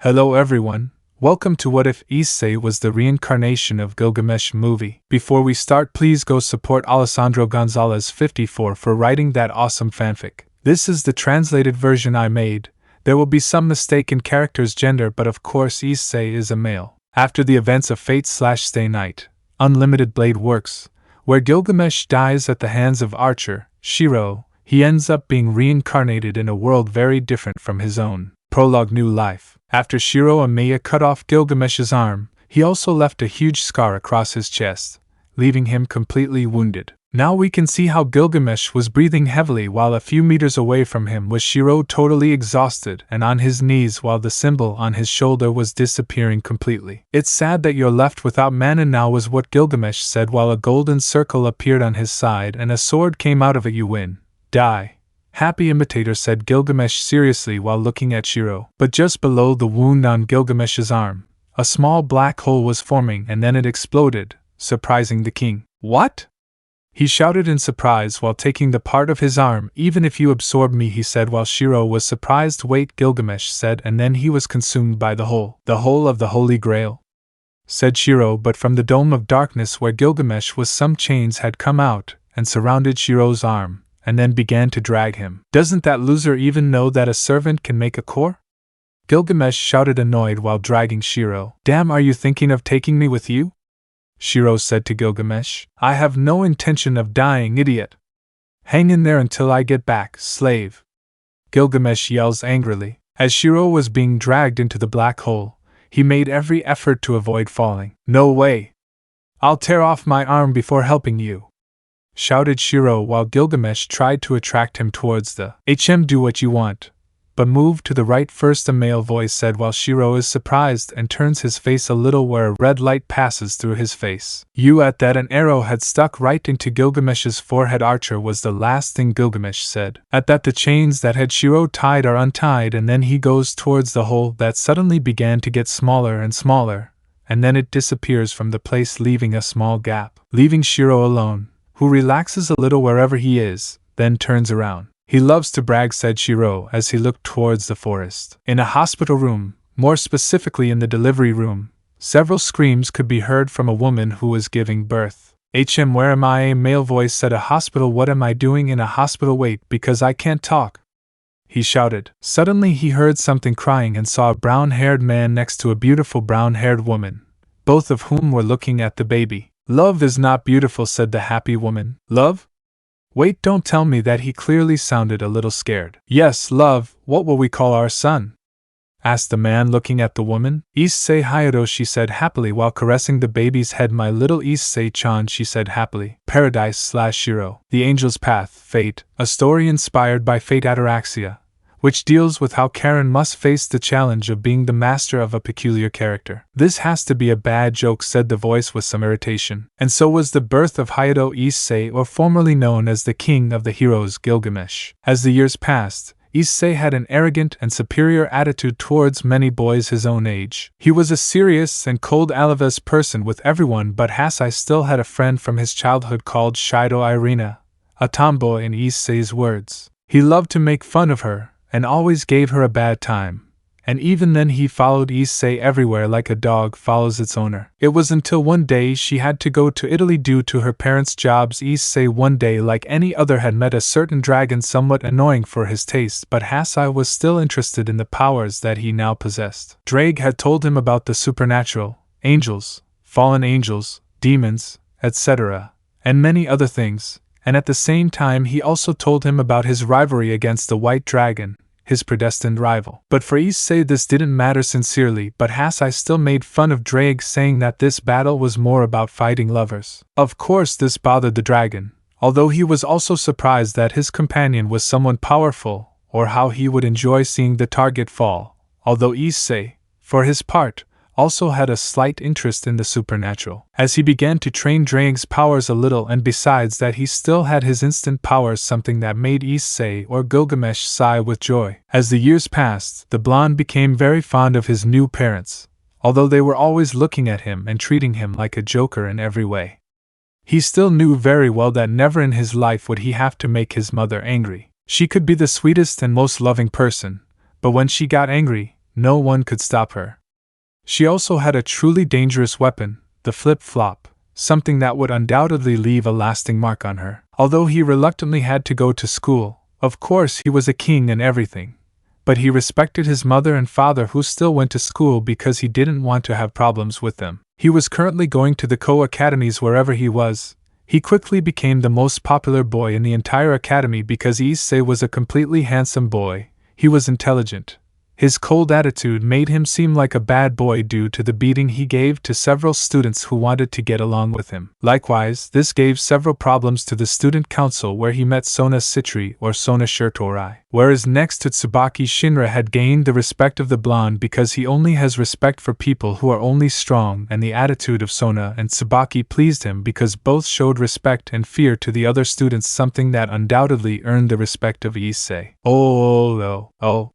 Hello everyone, welcome to What If Issei was the Reincarnation of Gilgamesh movie. Before we start, please go support Alessandro Gonzalez 54 for writing that awesome fanfic. This is the translated version I made. There will be some mistake in character's gender, but of course Issei is a male. After the events of Fate/Stay Night, Unlimited Blade Works, where Gilgamesh dies at the hands of archer Shirou, he ends up being reincarnated in a world very different from his own. Prologue: New Life. After Shirou Amaya cut off Gilgamesh's arm, he also left a huge scar across his chest, leaving him completely wounded. Now we can see how Gilgamesh was breathing heavily while a few meters away from him was Shirou, totally exhausted and on his knees while the symbol on his shoulder was disappearing completely. "It's sad that you're left without mana now," was what Gilgamesh said while a golden circle appeared on his side and a sword came out of it. "You win. Die. Happy imitator," said Gilgamesh seriously while looking at Shirou. But just below the wound on Gilgamesh's arm, a small black hole was forming and then it exploded, surprising the king. "What?" he shouted in surprise while taking the part of his arm. "Even if you absorb me," he said while Shirou was surprised. "Wait," Gilgamesh said, and then he was consumed by the hole. "The hole of the Holy Grail," said Shirou, but from the dome of darkness where Gilgamesh was some chains had come out and surrounded Shirou's arm, and then began to drag him. "Doesn't that loser even know that a servant can make a core?" Gilgamesh shouted, annoyed while dragging Shirou. "Damn, are you thinking of taking me with you?" Shirou said to Gilgamesh. "I have no intention of dying, idiot. Hang in there until I get back, slave," Gilgamesh yells angrily. As Shirou was being dragged into the black hole, he made every effort to avoid falling. "No way! I'll tear off my arm before helping you," shouted Shirou while Gilgamesh tried to attract him towards the "Do what you want, but move to the right first," a male voice said while Shirou is surprised and turns his face a little where a red light passes through his face. At that an arrow had stuck right into Gilgamesh's forehead. "Archer," was the last thing Gilgamesh said. At that the chains that had Shirou tied are untied and then he goes towards the hole that suddenly began to get smaller and smaller, and then it disappears from the place leaving a small gap, leaving Shirou alone, who relaxes a little wherever he is, then turns around. "He loves to brag," said Shirou as he looked towards the forest. In a hospital room, more specifically in the delivery room, several screams could be heard from a woman who was giving birth. Where am I?" a male voice said. "A hospital? What am I doing in a hospital?" "Wait, because I can't talk," he shouted. Suddenly he heard something crying and saw a brown-haired man next to a beautiful brown-haired woman, both of whom were looking at the baby. "Love is not beautiful," said the happy woman. "Love? Wait, don't tell me that." He clearly sounded a little scared. "Yes, love. What will we call our son?" asked the man looking at the woman. "Issei Hyoudou," she said happily while caressing the baby's head. "My little Issei-chan," she said happily. Paradise/Shirou. The Angel's Path, Fate, a story inspired by Fate Ataraxia, which deals with how Karen must face the challenge of being the master of a peculiar character. "This has to be a bad joke," said the voice with some irritation. And so was the birth of Hayato Eay, or formerly known as the king of the heroes Gilgamesh. As the years passed, Issei had an arrogant and superior attitude towards many boys his own age. He was a serious and cold Alaves person with everyone, but Issei still had a friend from his childhood called Hayato Eay, a tomboy in Issei's words. He loved to make fun of her, and always gave her a bad time, and even then he followed Issei everywhere like a dog follows its owner. It was until one day she had to go to Italy due to her parents' jobs. Issei one day like any other had met a certain dragon, somewhat annoying for his taste, but Issei was still interested in the powers that he now possessed. Ddraig had told him about the supernatural, angels, fallen angels, demons, etc., and many other things, and at the same time he also told him about his rivalry against the White Dragon, his predestined rival. But for Issei this didn't matter sincerely, but Issei still made fun of Ddraig, saying that this battle was more about fighting lovers. Of course this bothered the dragon, although he was also surprised that his companion was someone powerful, or how he would enjoy seeing the target fall, although Issei, for his part, also had a slight interest in the supernatural. As he began to train Ddraig's powers a little, and besides that he still had his instant powers, something that made Issei or Gilgamesh sigh with joy. As the years passed, the blonde became very fond of his new parents, although they were always looking at him and treating him like a joker in every way. He still knew very well that never in his life would he have to make his mother angry. She could be the sweetest and most loving person, but when she got angry, no one could stop her. She also had a truly dangerous weapon, the flip-flop, something that would undoubtedly leave a lasting mark on her. Although he reluctantly had to go to school, of course he was a king and everything, but he respected his mother and father who still went to school because he didn't want to have problems with them. He was currently going to the Kuoh academies wherever he was. He quickly became the most popular boy in the entire academy because Issei was a completely handsome boy. He was intelligent. His cold attitude made him seem like a bad boy due to the beating he gave to several students who wanted to get along with him. Likewise, this gave several problems to the student council where he met Sona Citri or Sona Shirou, whereas next to Tsubaki Shinra had gained the respect of the blonde because he only has respect for people who are only strong, and the attitude of Sona and Tsubaki pleased him because both showed respect and fear to the other students, something that undoubtedly earned the respect of Issei.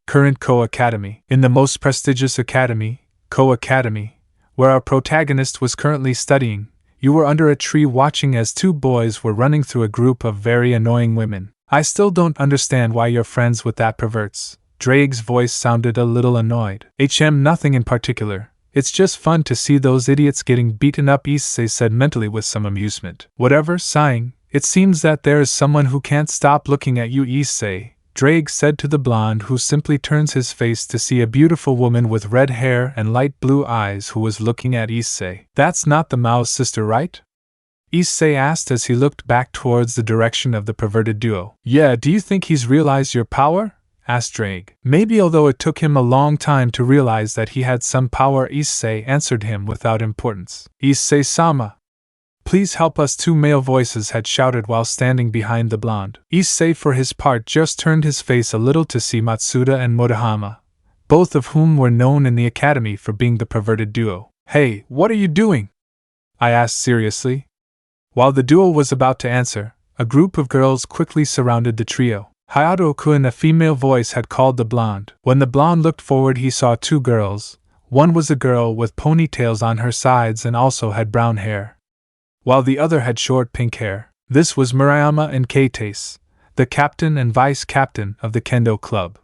Current Kuoh Academy. In the most prestigious academy, Kuoh Academy, where our protagonist was currently studying, you were under a tree watching as two boys were running through a group of very annoying women. I still don't understand why you're friends with that perverts. Ddraig's voice sounded a little annoyed. Nothing in particular. It's just fun to see those idiots getting beaten up, Issei said mentally with some amusement. Whatever, sighing. It seems that there is someone who can't stop looking at you, Issei, Ddraig said to the blonde, who simply turns his face to see a beautiful woman with red hair and light blue eyes who was looking at Issei. That's not the Mao's sister, right? Issei asked as he looked back towards the direction of the perverted duo. Yeah, do you think he's realized your power? Asked Ddraig. Maybe, although it took him a long time to realize that he had some power, Issei answered him without importance. Issei-sama, please help us, two male voices had shouted while standing behind the blonde. Issei for his part just turned his face a little to see Matsuda and Motohama, both of whom were known in the academy for being the perverted duo. Hey, what are you doing? I asked seriously. While the duo was about to answer, a group of girls quickly surrounded the trio. Hayato, a female voice had called the blonde. When the blonde looked forward, he saw two girls. One was a girl with ponytails on her sides and also had brown hair, while the other had short pink hair. This was Murayama and Keitase, the captain and vice-captain of the Kendo Club.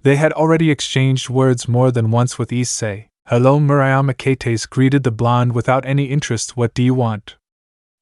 They had already exchanged words more than once with Issei. Hello, Murayama. Keitase greeted the blonde without any interest. What do you want?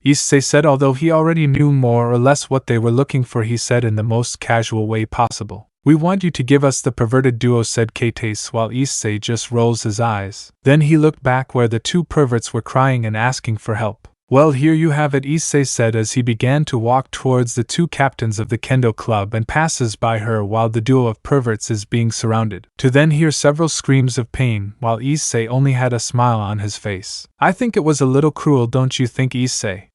Issei said, although he already knew more or less what they were looking for. He said in the most casual way possible. We want you to give us the perverted duo, said Keitase, while Issei just rolls his eyes. Then he looked back where the two perverts were crying and asking for help. Well, here you have it, Issei said as he began to walk towards the two captains of the Kendo Club and passes by her while the duo of perverts is being surrounded, to then hear several screams of pain while Issei only had a smile on his face. I think it was a little cruel, don't you think, Issei?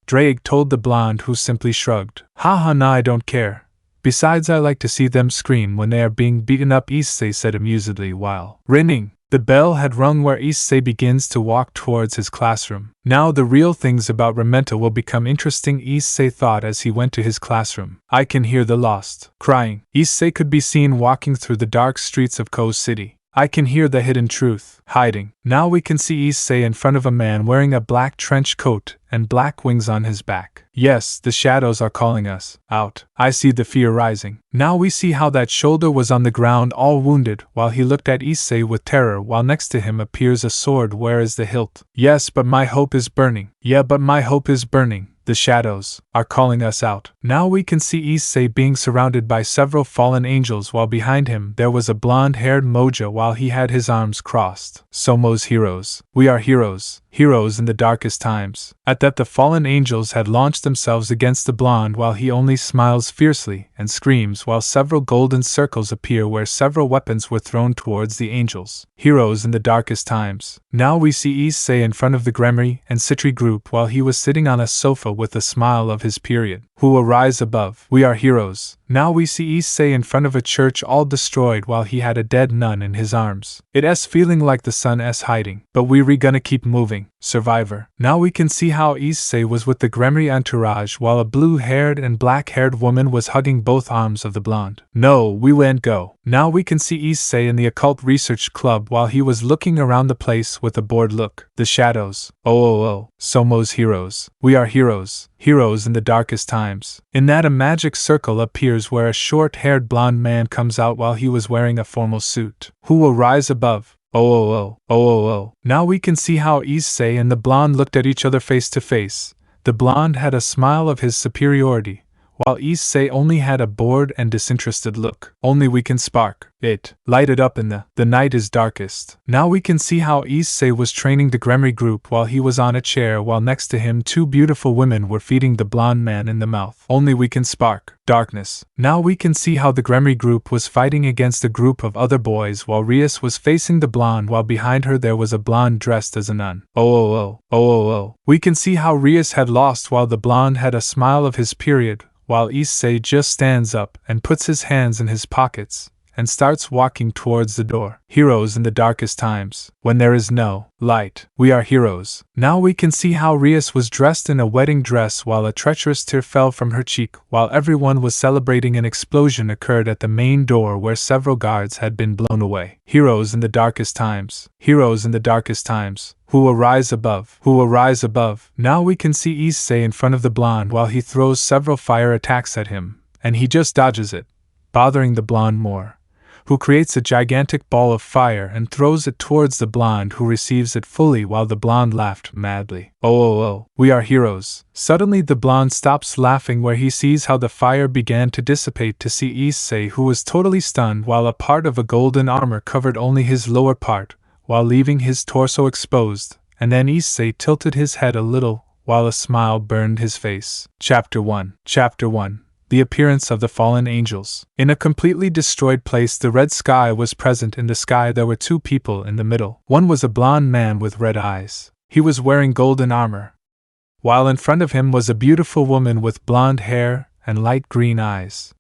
Ddraig told the blonde, who simply shrugged. Haha, nah, I don't care. Besides, I like to see them scream when they are being beaten up, Issei said amusedly while ringing. The bell had rung where Issei begins to walk towards his classroom. Now the real things about Rementa will become interesting, Issei thought as he went to his classroom. I can hear the lost crying. Issei could be seen walking through the dark streets of Kuoh City. I can hear the hidden truth hiding. Now we can see Issei in front of a man wearing a black trench coat and black wings on his back. Yes, the shadows are calling us out. I see the fear rising. Now we see how that shoulder was on the ground all wounded while he looked at Issei with terror, while next to him appears a sword. Where is the hilt? Yes, but my hope is burning. Yeah, but my hope is burning. The shadows are calling us out. Now we can see Issei being surrounded by several fallen angels, while behind him there was a blonde-haired Moja while he had his arms crossed. Somos heroes. We are heroes. Heroes in the darkest times. At that, the fallen angels had launched themselves against the blonde while he only smiles fiercely and screams while several golden circles appear where several weapons were thrown towards the angels. Heroes in the darkest times. Now we see Issei in front of the Gremory and Citri group while he was sitting on a sofa with a smile of his period. Who will rise above? We are heroes. Now we see Issei in front of a church all destroyed while he had a dead nun in his arms. It's feeling like the sun is hiding. But we gonna keep moving. Survivor. Now we can see how Issei was with the Gremory entourage while a blue-haired and black-haired woman was hugging both arms of the blonde. No, we won't go. Now we can see Issei in the occult research club while he was looking around the place with a bored look. The shadows. Somos heroes. We are heroes. Heroes in the darkest times. In that, a magic circle appears theaters where a short-haired blonde man comes out while he was wearing a formal suit. Who will rise above? Oh. Now we can see how Issei and the blonde looked at each other face to face. The blonde had a smile of his superiority, while Issei only had a bored and disinterested look. Only we can spark it, lighted up in the night is darkest. Now we can see how Issei was training the Gremory group while he was on a chair while next to him two beautiful women were feeding the blonde man in the mouth. Only we can spark darkness. Now we can see how the Gremory group was fighting against a group of other boys while Rias was facing the blonde while behind her there was a blonde dressed as a nun. Oh. We can see how Rias had lost while the blonde had a smile of his period, while Issei just stands up and puts his hands in his pockets and starts walking towards the door. Heroes in the darkest times, when there is no light, we are heroes. Now we can see how Rias was dressed in a wedding dress while a treacherous tear fell from her cheek while everyone was celebrating. An explosion occurred at the main door where several guards had been blown away. Heroes in the darkest times, heroes in the darkest times. Who will rise above? Who will rise above? Now we can see Issei in front of the blonde while he throws several fire attacks at him, and he just dodges it, bothering the blonde more, who creates a gigantic ball of fire and throws it towards the blonde who receives it fully while the blonde laughed madly. Oh, we are heroes. Suddenly the blonde stops laughing where he sees how the fire began to dissipate to see Issei who was totally stunned while a part of a golden armor covered only his lower part, while leaving his torso exposed, and then Issei tilted his head a little, while a smile burned his face. Chapter 1. The appearance of the fallen angels. In a completely destroyed place the red sky was present. In the sky there were two people in the middle. One was a blonde man with red eyes. He was wearing golden armor, while in front of him was a beautiful woman with blonde hair and light green eyes,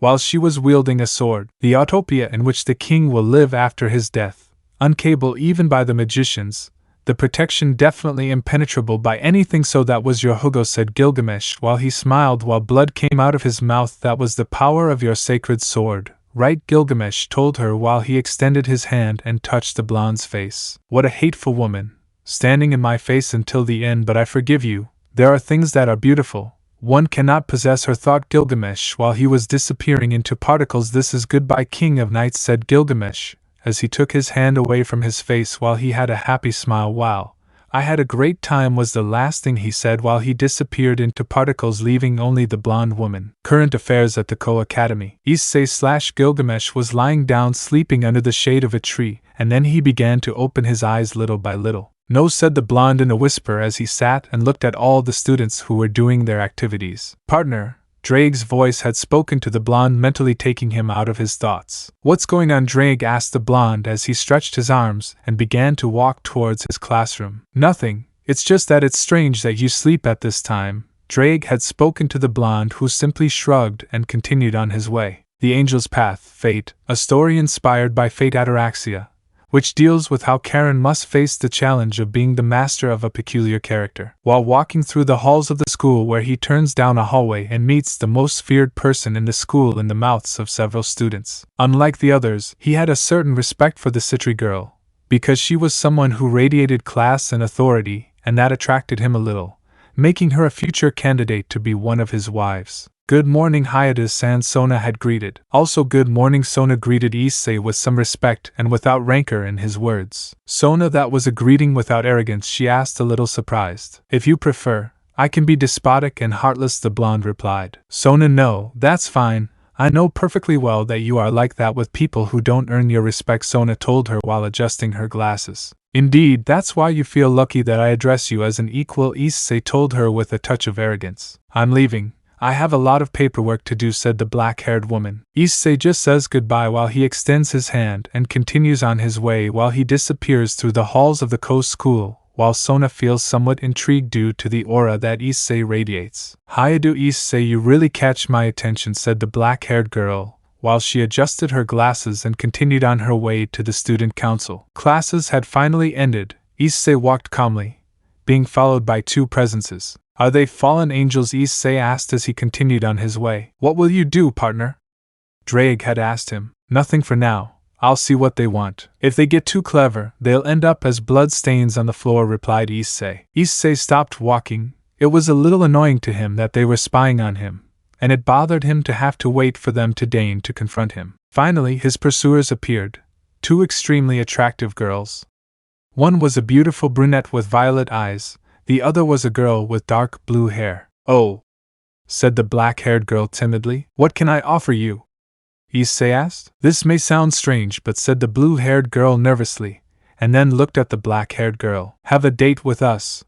while she was wielding a sword, the utopia in which the king will live after his death, uncable even by the magicians, the protection definitely impenetrable by anything. So that was your Hyoudou, said Gilgamesh while he smiled while blood came out of his mouth. That was the power of your sacred sword, right? Gilgamesh told her while he extended his hand and touched the blonde's face. What a hateful woman, standing in my face until the end, but I forgive you. There are things that are beautiful. One cannot possess her, thought Gilgamesh while he was disappearing into particles. This is goodbye, King of Nights, said Gilgamesh, as he took his hand away from his face while he had a happy smile. Wow, I had a great time, was the last thing he said while he disappeared into particles, leaving only the blonde woman. Current affairs at the Koh Academy. Issei/Gilgamesh was lying down sleeping under the shade of a tree, and then he began to open his eyes little by little. No, said the blonde in a whisper as he sat and looked at all the students who were doing their activities. Partner, Ddraig's voice had spoken to the blonde, mentally taking him out of his thoughts. What's going on? Ddraig asked the blonde as he stretched his arms and began to walk towards his classroom. Nothing, it's just that it's strange that you sleep at this time, Ddraig had spoken to the blonde, who simply shrugged and continued on his way. The Angel's Path, Fate, a story inspired by Fate Ataraxia, which deals with how Karen must face the challenge of being the master of a peculiar character. While walking through the halls of the school, where he turns down a hallway and meets the most feared person in the school in the mouths of several students. Unlike the others, he had a certain respect for the Citri girl, because she was someone who radiated class and authority, and that attracted him a little, making her a future candidate to be one of his wives. Good morning, Hyoudou-san, Sona had greeted. Also good morning, Sona greeted Issei with some respect and without rancor in his words. Sona, that was a greeting without arrogance, she asked, a little surprised. If you prefer, I can be despotic and heartless, the blonde replied. Sona, no, that's fine. I know perfectly well that you are like that with people who don't earn your respect, Sona told her while adjusting her glasses. Indeed, that's why you feel lucky that I address you as an equal, Issei told her with a touch of arrogance. I'm leaving. I have a lot of paperwork to do, said the black-haired woman. Issei just says goodbye while he extends his hand and continues on his way while he disappears through the halls of the Koh school, while Sona feels somewhat intrigued due to the aura that Issei radiates. Hyoudou, Issei, you really catch my attention, said the black-haired girl, while she adjusted her glasses and continued on her way to the student council. Classes had finally ended. Issei walked calmly, being followed by two presences. Are they fallen angels? Issei asked as he continued on his way. What will you do, partner? Ddraig had asked him. Nothing for now. I'll see what they want. If they get too clever, they'll end up as blood stains on the floor, replied Issei. Issei stopped walking. It was a little annoying to him that they were spying on him, and it bothered him to have to wait for them to deign to confront him. Finally, his pursuers appeared, two extremely attractive girls. One was a beautiful brunette with violet eyes, the other was a girl with dark blue hair. "Oh," said the black-haired girl timidly. "What can I offer you?" Issei asked. "This may sound strange, but," said the blue-haired girl nervously, and then looked at the black-haired girl. "Have a date with us."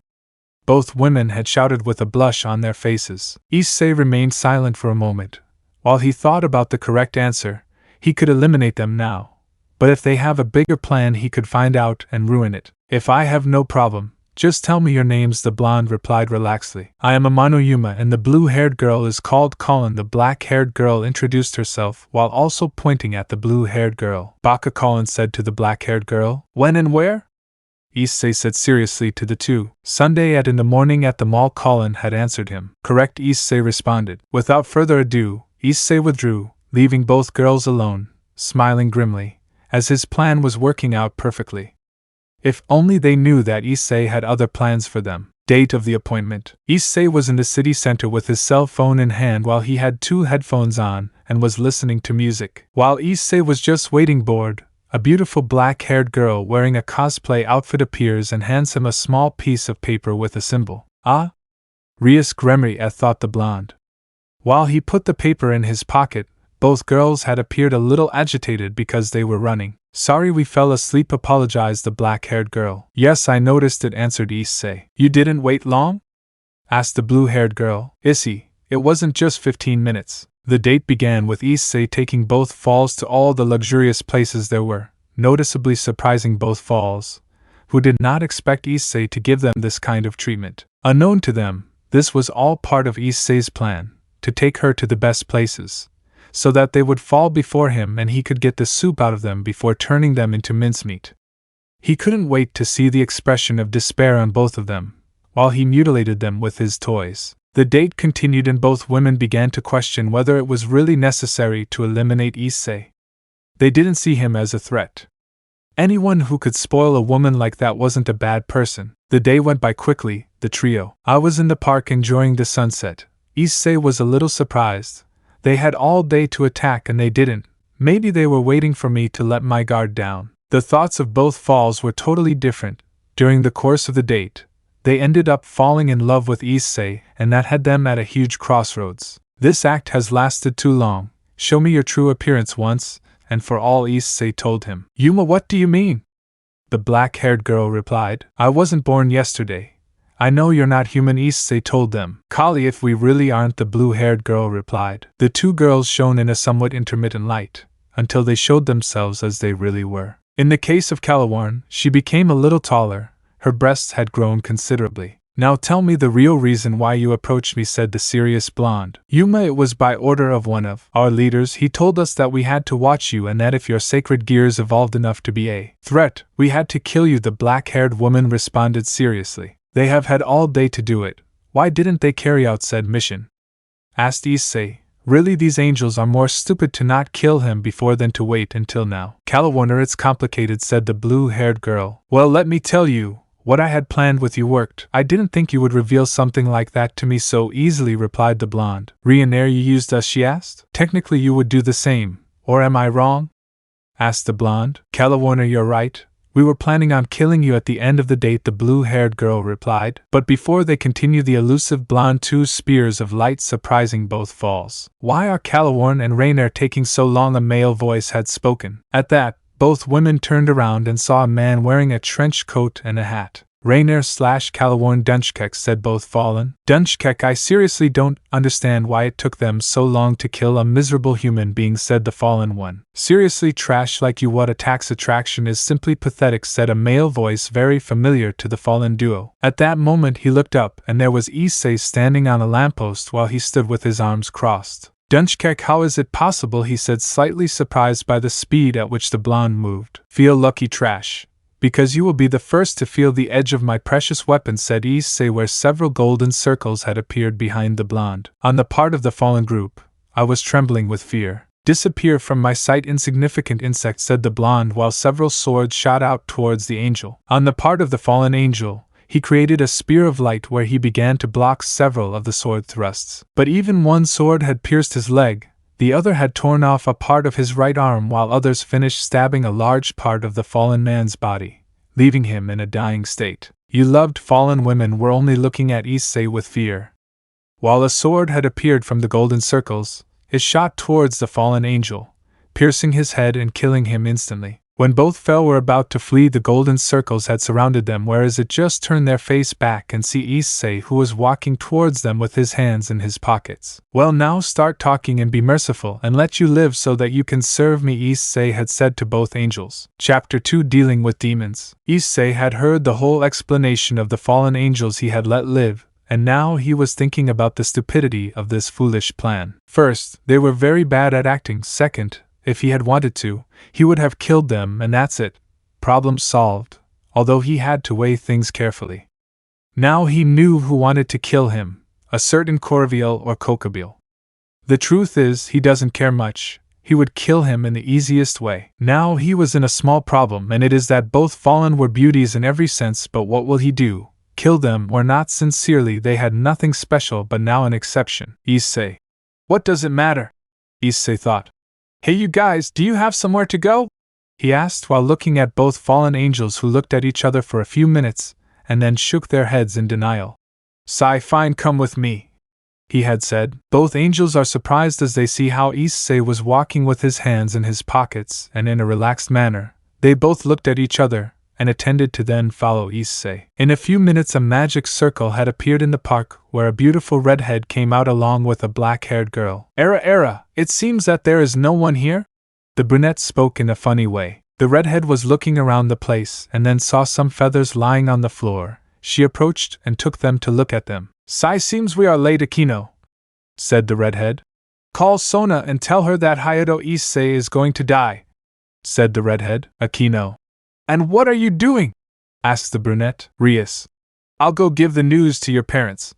Both women had shouted with a blush on their faces. Issei remained silent for a moment. While he thought about the correct answer, he could eliminate them now. But if they have a bigger plan, he could find out and ruin it. "If I have no problem, just tell me your names," the blonde replied relaxedly. "I am Amanoyuma, and the blue-haired girl is called Colin." The black-haired girl introduced herself while also pointing at the blue-haired girl. "Baka," Colin said to the black-haired girl. "When and where?" Issei said seriously to the two. "Sunday in the morning at the mall," Colin had answered him. "Correct," Issei responded. Without further ado, Issei withdrew, leaving both girls alone, smiling grimly, as his plan was working out perfectly. If only they knew that Issei had other plans for them. Date of the appointment. Issei was in the city center with his cell phone in hand while he had two headphones on and was listening to music. While Issei was just waiting bored, a beautiful black-haired girl wearing a cosplay outfit appears and hands him a small piece of paper with a symbol. "Ah? Rias Gremory," thought the blonde. While he put the paper in his pocket, both girls had appeared a little agitated because they were running. "Sorry, we fell asleep," apologized the black-haired girl. "Yes, I noticed it," answered Issei. "You didn't wait long?" asked the blue-haired girl. "Issei, it wasn't just 15 minutes. The date began with Issei taking both falls to all the luxurious places there were, noticeably surprising both falls, who did not expect Issei to give them this kind of treatment. Unknown to them, this was all part of Issei's plan, to take her to the best places, so that they would fall before him and he could get the soup out of them before turning them into mincemeat. He couldn't wait to see the expression of despair on both of them, while he mutilated them with his toys. The date continued and both women began to question whether it was really necessary to eliminate Issei. They didn't see him as a threat. Anyone who could spoil a woman like that wasn't a bad person. The day went by quickly, the trio. I was in the park enjoying the sunset. Issei was a little surprised. They had all day to attack and they didn't. Maybe they were waiting for me to let my guard down. The thoughts of both falls were totally different. During the course of the date, they ended up falling in love with Issei, and that had them at a huge crossroads. "This act has lasted too long. Show me your true appearance once and for all," Issei told him. "Yuma, what do you mean?" the black-haired girl replied. "I wasn't born yesterday. I know you're not human," Issei told them. "Kali, if we really aren't," the blue-haired girl replied. The two girls shone in a somewhat intermittent light, until they showed themselves as they really were. In the case of Calawarn, she became a little taller. Her breasts had grown considerably. "Now tell me the real reason why you approached me," said the serious blonde. "Yuma, it was by order of one of our leaders. He told us that we had to watch you and that if your sacred gears evolved enough to be a threat, we had to kill you," the black-haired woman responded seriously. "They have had all day to do it. Why didn't they carry out said mission?" asked Issei. "Really, these angels are more stupid to not kill him before than to wait until now." "Calawarner, it's complicated," said the blue-haired girl. "Well, let me tell you. What I had planned with you worked. I didn't think you would reveal something like that to me so easily," replied the blonde. "Reencarnar, you used us?" she asked. "Technically you would do the same, or am I wrong?" asked the blonde. "Calawarner, you're right. We were planning on killing you at the end of the date," the blue-haired girl replied. But before they continued, the elusive blonde two spears of light surprising both falls. "Why are Calawarn and Reencarnar taking so long?" a male voice had spoken. At that, both women turned around and saw a man wearing a trench coat and a hat. "Reencarnar/Calawarn Dunchkek," said both fallen. "Dunchkek, I seriously don't understand why it took them so long to kill a miserable human being," said the fallen one. "Seriously, trash like you, what a tax attraction is simply pathetic," said a male voice very familiar to the fallen duo. At that moment he looked up and there was Issei standing on a lamppost while he stood with his arms crossed. "Dunchkek, how is it possible?" he said, slightly surprised by the speed at which the blonde moved. "Feel lucky, trash. Because you will be the first to feel the edge of my precious weapon," said Issei, where several golden circles had appeared behind the blonde. On the part of the fallen group, I was trembling with fear. "Disappear from my sight, insignificant insect," said the blonde while several swords shot out towards the angel. On the part of the fallen angel, he created a spear of light where he began to block several of the sword thrusts. But even one sword had pierced his leg, the other had torn off a part of his right arm, while others finished stabbing a large part of the fallen man's body, leaving him in a dying state. You loved fallen women were only looking at Issei with fear. While a sword had appeared from the golden circles, it shot towards the fallen angel, piercing his head and killing him instantly. When both were about to flee, the golden circles had surrounded them, whereas it just turned their face back and see Issei, who was walking towards them with his hands in his pockets. Well, now start talking and be merciful and let you live so that you can serve me, Issei had said to both angels. Chapter 2, Dealing with Demons. Issei had heard the whole explanation of the fallen angels he had let live, and now he was thinking about the stupidity of this foolish plan. First, they were very bad at acting. Second, if he had wanted to, he would have killed them, and that's it. Problem solved, although he had to weigh things carefully. Now he knew who wanted to kill him, a certain Kokabiel or Kokabiel. The truth is, he doesn't care much. He would kill him in the easiest way. Now he was in a small problem, and it is that both fallen were beauties in every sense, but what will he do? Kill them or not? Sincerely, they had nothing special, but now an exception. Issei. What does it matter? Issei thought. Hey you guys, do you have somewhere to go? He asked while looking at both fallen angels, who looked at each other for a few minutes, and then shook their heads in denial. Fine, come with me, he had said. Both angels are surprised as they see how Issei was walking with his hands in his pockets, and in a relaxed manner. They both looked at each other, and attended to then follow Issei. In a few minutes a magic circle had appeared in the park, where a beautiful redhead came out along with a black-haired girl. Era, it seems that there is no one here? The brunette spoke in a funny way. The redhead was looking around the place, and then saw some feathers lying on the floor. She approached and took them to look at them. Seems we are late, Akino, said the redhead. Call Sona and tell her that Hayato Eay is going to die, said the redhead. Akino. And what are you doing? Asked the brunette. Rias. I'll go give the news to your parents,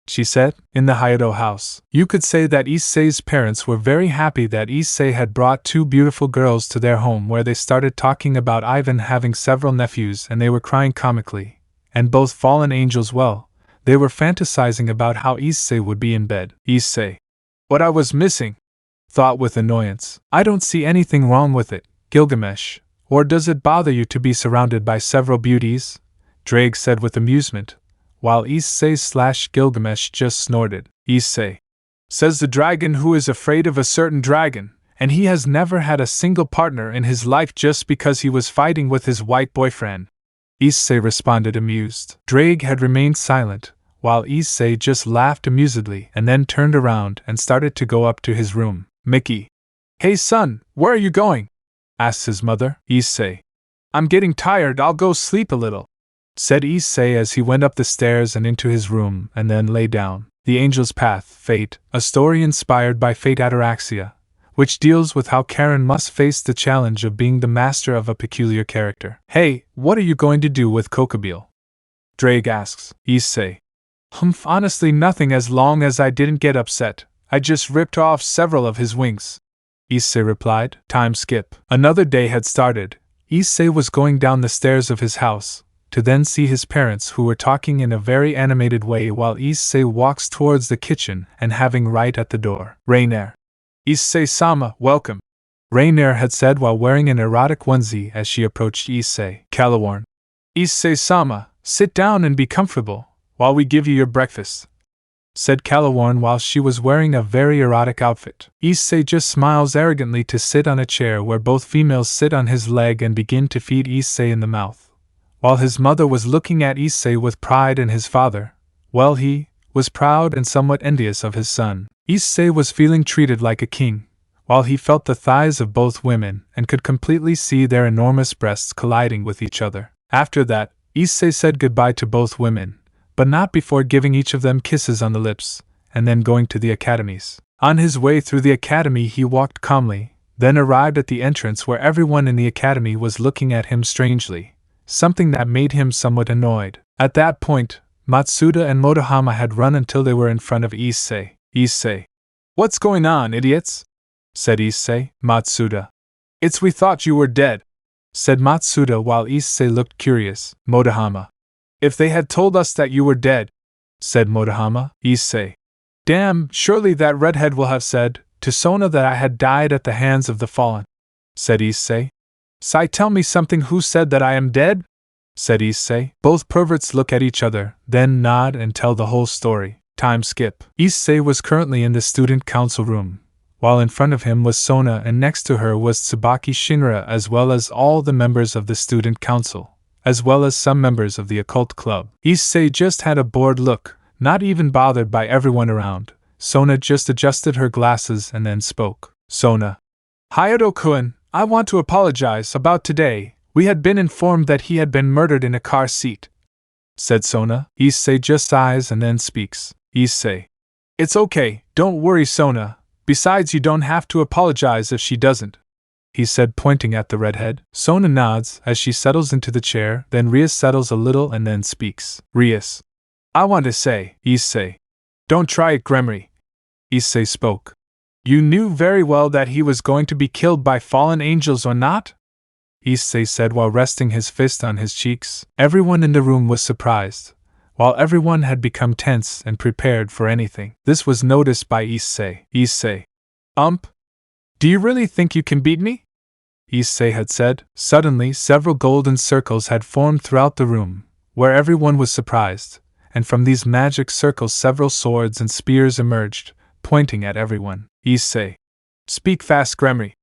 she said. In the Hyoudou house, you could say that Issei's parents were very happy that Issei had brought two beautiful girls to their home, where they started talking about Ivan having several nephews, and they were crying comically. And both fallen angels, well, they were fantasizing about how Issei would be in bed. Issei. What I was missing? Thought with annoyance. I don't see anything wrong with it, Gilgamesh. Or does it bother you to be surrounded by several beauties? Ddraig said with amusement, while Issei/Gilgamesh just snorted. Issei. Says the dragon who is afraid of a certain dragon, and he has never had a single partner in his life just because he was fighting with his white boyfriend. Issei responded amused. Ddraig had remained silent, while Issei just laughed amusedly and then turned around and started to go up to his room. Mickey. Hey son, where are you going? Asked his mother. Issei. I'm getting tired, I'll go sleep a little, said Issei as he went up the stairs and into his room, and then lay down. The Angel's Path, Fate, a story inspired by Fate Ataraxia, which deals with how Karen must face the challenge of being the master of a peculiar character. Hey, what are you going to do with Kokabiel? Ddraig asks. Issei. Honestly nothing, as long as I didn't get upset. I just ripped off several of his wings, Issei replied. Time skip. Another day had started. Issei was going down the stairs of his house, to then see his parents, who were talking in a very animated way, while Issei walks towards the kitchen and having right at the door. Reencarnar. Issei-sama, welcome, Reencarnar had said while wearing an erotic onesie as she approached Issei. Calawarn. Issei-sama, sit down and be comfortable, while we give you your breakfast, said Calawarn while she was wearing a very erotic outfit. Issei just smiles arrogantly to sit on a chair where both females sit on his leg and begin to feed Issei in the mouth. While his mother was looking at Issei with pride, and his father, well, he was proud and somewhat envious of his son. Issei was feeling treated like a king, while he felt the thighs of both women and could completely see their enormous breasts colliding with each other. After that, Issei said goodbye to both women, but not before giving each of them kisses on the lips, and then going to the academies. On his way through the academy he walked calmly, then arrived at the entrance where everyone in the academy was looking at him strangely, something that made him somewhat annoyed. At that point, Matsuda and Motohama had run until they were in front of Issei. Issei. What's going on, idiots? Said Issei. Matsuda. We thought you were dead, said Matsuda while Issei looked curious. Motohama. If they had told us that you were dead, said Motohama. Issei. Damn, surely that redhead will have said to Sona that I had died at the hands of the fallen, said Issei. Sai, tell me something. Who said that I am dead? Said Issei. Both perverts look at each other, then nod and tell the whole story. Time skip. Issei was currently in the student council room, while in front of him was Sona and next to her was Tsubaki Shinra, as well as all the members of the student council, as well as some members of the occult club. Issei just had a bored look, not even bothered by everyone around. Sona just adjusted her glasses and then spoke. Sona. Hayato-kun, I want to apologize about today. We had been informed that he had been murdered in a car seat, said Sona. Issei just sighs and then speaks. Issei. It's okay, don't worry, Sona. Besides, you don't have to apologize if she doesn't, he said, pointing at the redhead. Sona nods as she settles into the chair, then Rias settles a little and then speaks. Rias. I want to say, Issei. Don't try it, Gremory. Issei spoke. You knew very well that he was going to be killed by fallen angels or not? Issei said while resting his fist on his cheeks. Everyone in the room was surprised, while everyone had become tense and prepared for anything. This was noticed by Issei. Issei. Do you really think you can beat me? Issei had said. Suddenly, several golden circles had formed throughout the room, where everyone was surprised, and from these magic circles several swords and spears emerged, pointing at everyone. Issei. Speak fast, Gremory,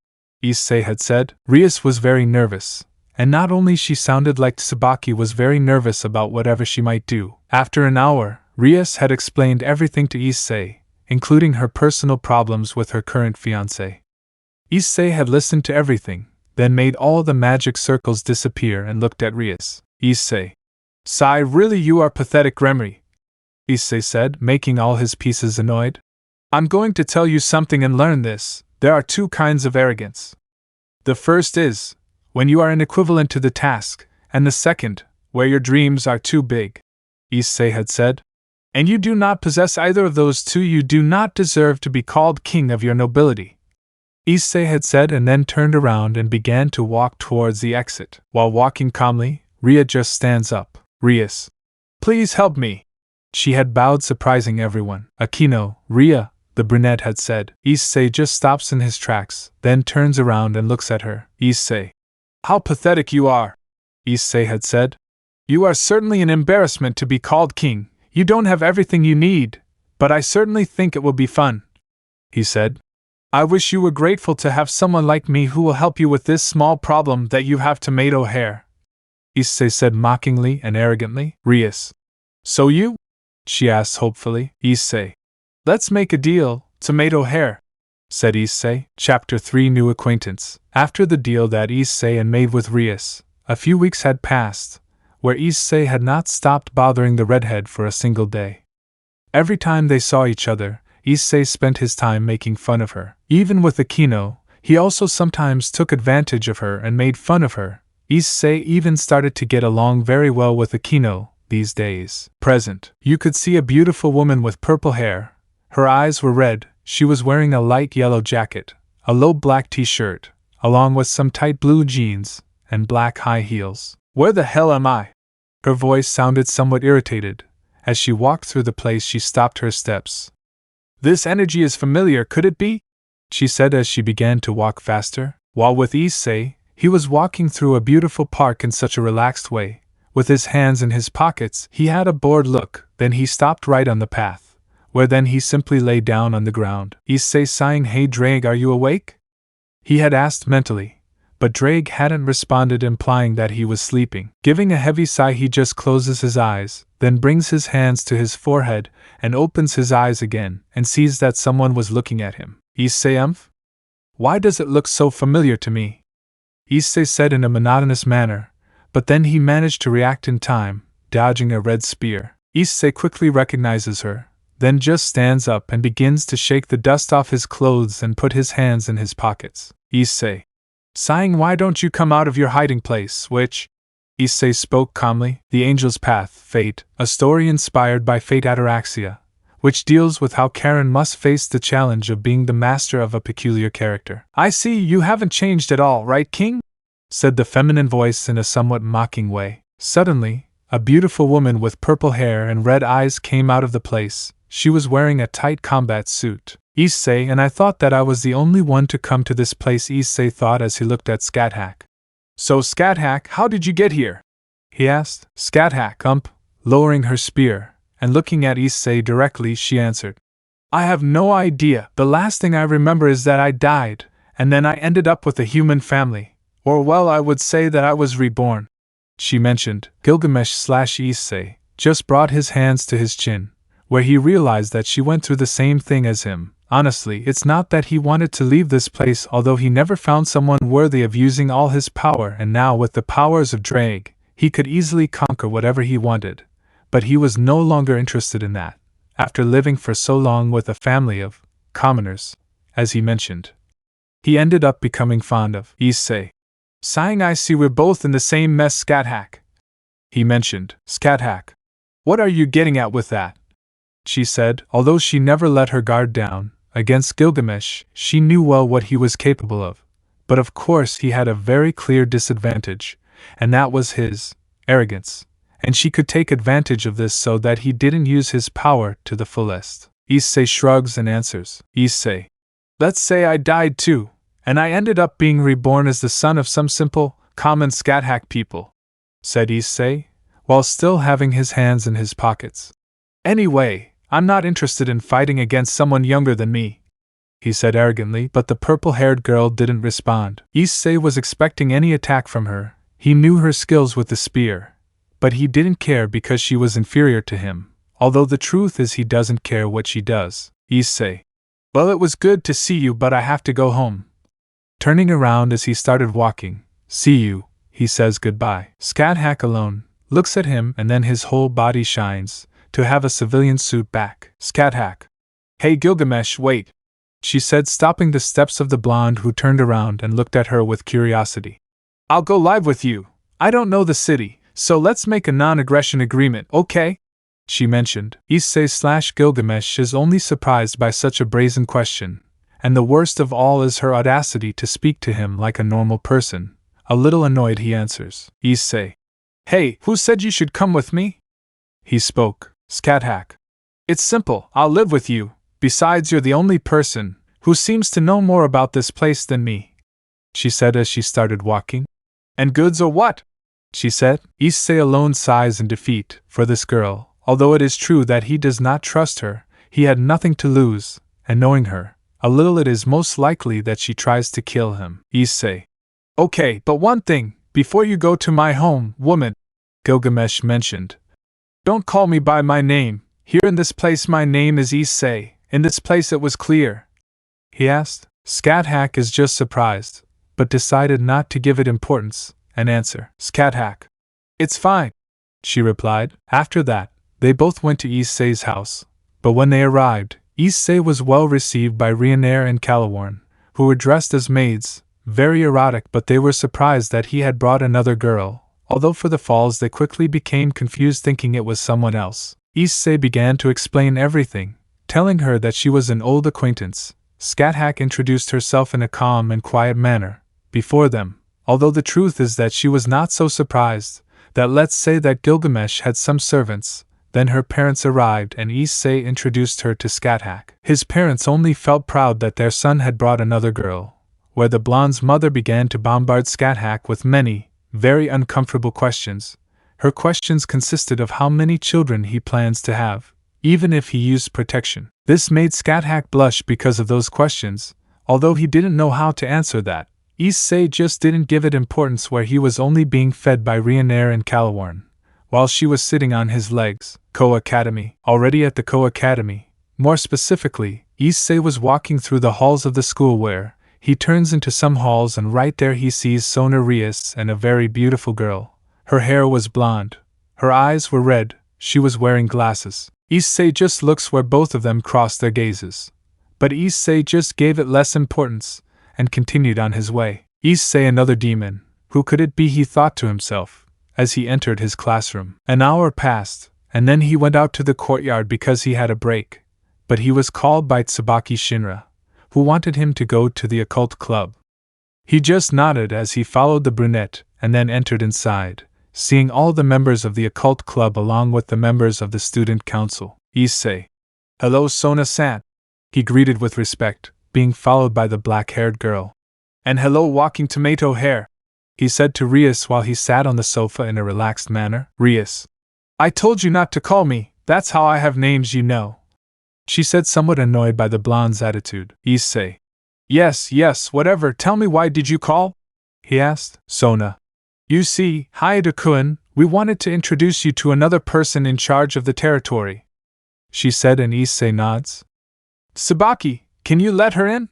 Issei had said. Rias was very nervous, and not only she sounded like Tsubaki was very nervous about whatever she might do. After an hour, Rias had explained everything to Issei, including her personal problems with her current fiancé. Issei had listened to everything, then made all the magic circles disappear and looked at Rias. Issei. Sai, really you are pathetic, Gremory, Issei said, making all his pieces annoyed. I'm going to tell you something and learn this. There are two kinds of arrogance. The first is when you are inequivalent to the task, and the second, where your dreams are too big, Issei had said. And you do not possess either of those two. You do not deserve to be called king of your nobility, Issei had said, and then turned around and began to walk towards the exit. While walking calmly, Ria just stands up. Rias. Please help me. She had bowed, surprising everyone. Akino, Ria, the brunette had said. Issei just stops in his tracks, then turns around and looks at her. Issei. How pathetic you are, Issei had said. You are certainly an embarrassment to be called king. You don't have everything you need, but I certainly think it will be fun, he said. I wish you were grateful to have someone like me who will help you with this small problem that you have, tomato hair, Issei said mockingly and arrogantly. Rias. So you? She asked hopefully. Issei. Let's make a deal, tomato hair, said Issei. Chapter 3 New Acquaintance. After the deal that Issei had made with Rias, a few weeks had passed, where Issei had not stopped bothering the redhead for a single day. Every time they saw each other, Issei spent his time making fun of her. Even with Akino, he also sometimes took advantage of her and made fun of her. Issei even started to get along very well with Akino these days. Present. You could see a beautiful woman with purple hair. Her eyes were red. She was wearing a light yellow jacket, a low black t-shirt, along with some tight blue jeans and black high heels. Where the hell am I? Her voice sounded somewhat irritated. As she walked through the place, she stopped her steps. This energy is familiar, could it be? She said as she began to walk faster. While with Issei, he was walking through a beautiful park in such a relaxed way. With his hands in his pockets, he had a bored look. Then he stopped right on the path, where then he simply lay down on the ground. Issei sighing, Hey Ddraig, are you awake? He had asked mentally, but Ddraig hadn't responded, implying that he was sleeping. Giving a heavy sigh, he just closes his eyes, then brings his hands to his forehead and opens his eyes again and sees that someone was looking at him. Issei, why does it look so familiar to me? Issei said in a monotonous manner, but then he managed to react in time, dodging a red spear. Issei quickly recognizes her, then just stands up and begins to shake the dust off his clothes and put his hands in his pockets. Issei. Sighing, why don't you come out of your hiding place, which? Issei spoke calmly. The Angel's Path, Fate, a story inspired by Fate Ataraxia, which deals with how Karen must face the challenge of being the master of a peculiar character. I see you haven't changed at all, right, King? Said the feminine voice in a somewhat mocking way. Suddenly, A beautiful woman with purple hair and red eyes came out of the place. She was wearing a tight combat suit. Issei, and I thought that I was the only one to come to this place, Issei thought as he looked at Scathach. So Scathach, how did you get here? He asked. Scathach, lowering her spear, and looking at Issei directly, she answered. I have no idea. The last thing I remember is that I died, and then I ended up with a human family. Or well, I would say that I was reborn. She mentioned. Gilgamesh/Issei just brought his hands to his chin, where he realized that she went through the same thing as him. Honestly, it's not that he wanted to leave this place, although he never found someone worthy of using all his power, and now with the powers of Ddraig, he could easily conquer whatever he wanted. But he was no longer interested in that, after living for so long with a family of commoners, as he mentioned. He ended up becoming fond of Issei. Sighing, I see we're both in the same mess, Scathach. He mentioned. Scathach. What are you getting at with that? She said. Although she never let her guard down against Gilgamesh, she knew well what he was capable of. But of course he had a very clear disadvantage, and that was his arrogance. And she could take advantage of this so that he didn't use his power to the fullest. Issei shrugs and answers. Issei. Let's say I died too, and I ended up being reborn as the son of some simple, common Scathach people, said Issei, while still having his hands in his pockets. Anyway, I'm not interested in fighting against someone younger than me, he said arrogantly, but the purple-haired girl didn't respond. Issei was expecting any attack from her. He knew her skills with the spear, but he didn't care because she was inferior to him, although the truth is he doesn't care what she does. Issei. Well, it was good to see you, but I have to go home. Turning around as he started walking. See you, he says goodbye. Scathach alone looks at him, and then his whole body shines to have a civilian suit back. Scathach. Hey Gilgamesh, wait, she said, stopping the steps of the blonde, who turned around and looked at her with curiosity. I'll go live with you. I don't know the city, so let's make a non-aggression agreement, okay? She mentioned. Issei/Gilgamesh is only surprised by such a brazen question, and the worst of all is her audacity to speak to him like a normal person. A little annoyed, he answers. Issei. Hey, who said you should come with me? He spoke. Scathach. It's simple, I'll live with you. Besides, you're the only person who seems to know more about this place than me, she said as she started walking. And goods or what? She said. Issei alone sighs in defeat for this girl. Although it is true that he does not trust her, he had nothing to lose, and knowing her a little, it is most likely that she tries to kill him. Issei. Okay, but one thing, before you go to my home, woman, Gilgamesh mentioned. Don't call me by my name. Here in this place my name is Issei. In this place it was clear, he asked. Scathach is just surprised, but decided not to give it importance and answer. Scathach. It's fine, she replied. After that, they both went to Issei's house, but when they arrived, Issei was well received by Reencarnar and Calaworn, who were dressed as maids, very erotic, but they were surprised that he had brought another girl, although for the falls they quickly became confused, thinking it was someone else. Issei began to explain everything, telling her that she was an old acquaintance. Scathach introduced herself in a calm and quiet manner before them, although the truth is that she was not so surprised. That let's say that Gilgamesh had some servants. Then her parents arrived and Issei introduced her to Scathach. His parents only felt proud that their son had brought another girl, where the blonde's mother began to bombard Scathach with many, very uncomfortable questions. Her questions consisted of how many children he plans to have, even if he used protection. This made Scathach blush because of those questions, although he didn't know how to answer that. Issei just didn't give it importance, where he was only being fed by Reencarnar and Calaworn, while she was sitting on his legs. Koh Academy. Already at the Koh Academy, more specifically, Issei was walking through the halls of the school, where he turns into some halls, and right there he sees Sona Rias and a very beautiful girl. Her hair was blonde, her eyes were red, she was wearing glasses. Issei just looks where both of them crossed their gazes. But Issei just gave it less importance, and continued on his way. Issei, another demon, who could it be, he thought to himself, as he entered his classroom. An hour passed, and then he went out to the courtyard because he had a break, but he was called by Tsubaki Shinra, who wanted him to go to the occult club. He just nodded as he followed the brunette, and then entered inside. seeing all the members of the occult club along with the members of the student council. Issei. Hello, Sona-san. He greeted with respect, being followed by the black-haired girl. And hello, walking tomato hair, he said to Rias while he sat on the sofa in a relaxed manner. Rias. I told you not to call me, that's how I have names, you know, she said, somewhat annoyed by the blonde's attitude. Issei. Yes, whatever, tell me, why did you call? He asked. Sona. You see, Hyoudou-kun, we wanted to introduce you to another person in charge of the territory, she said, and Issei nods. Tsubaki, can you let her in?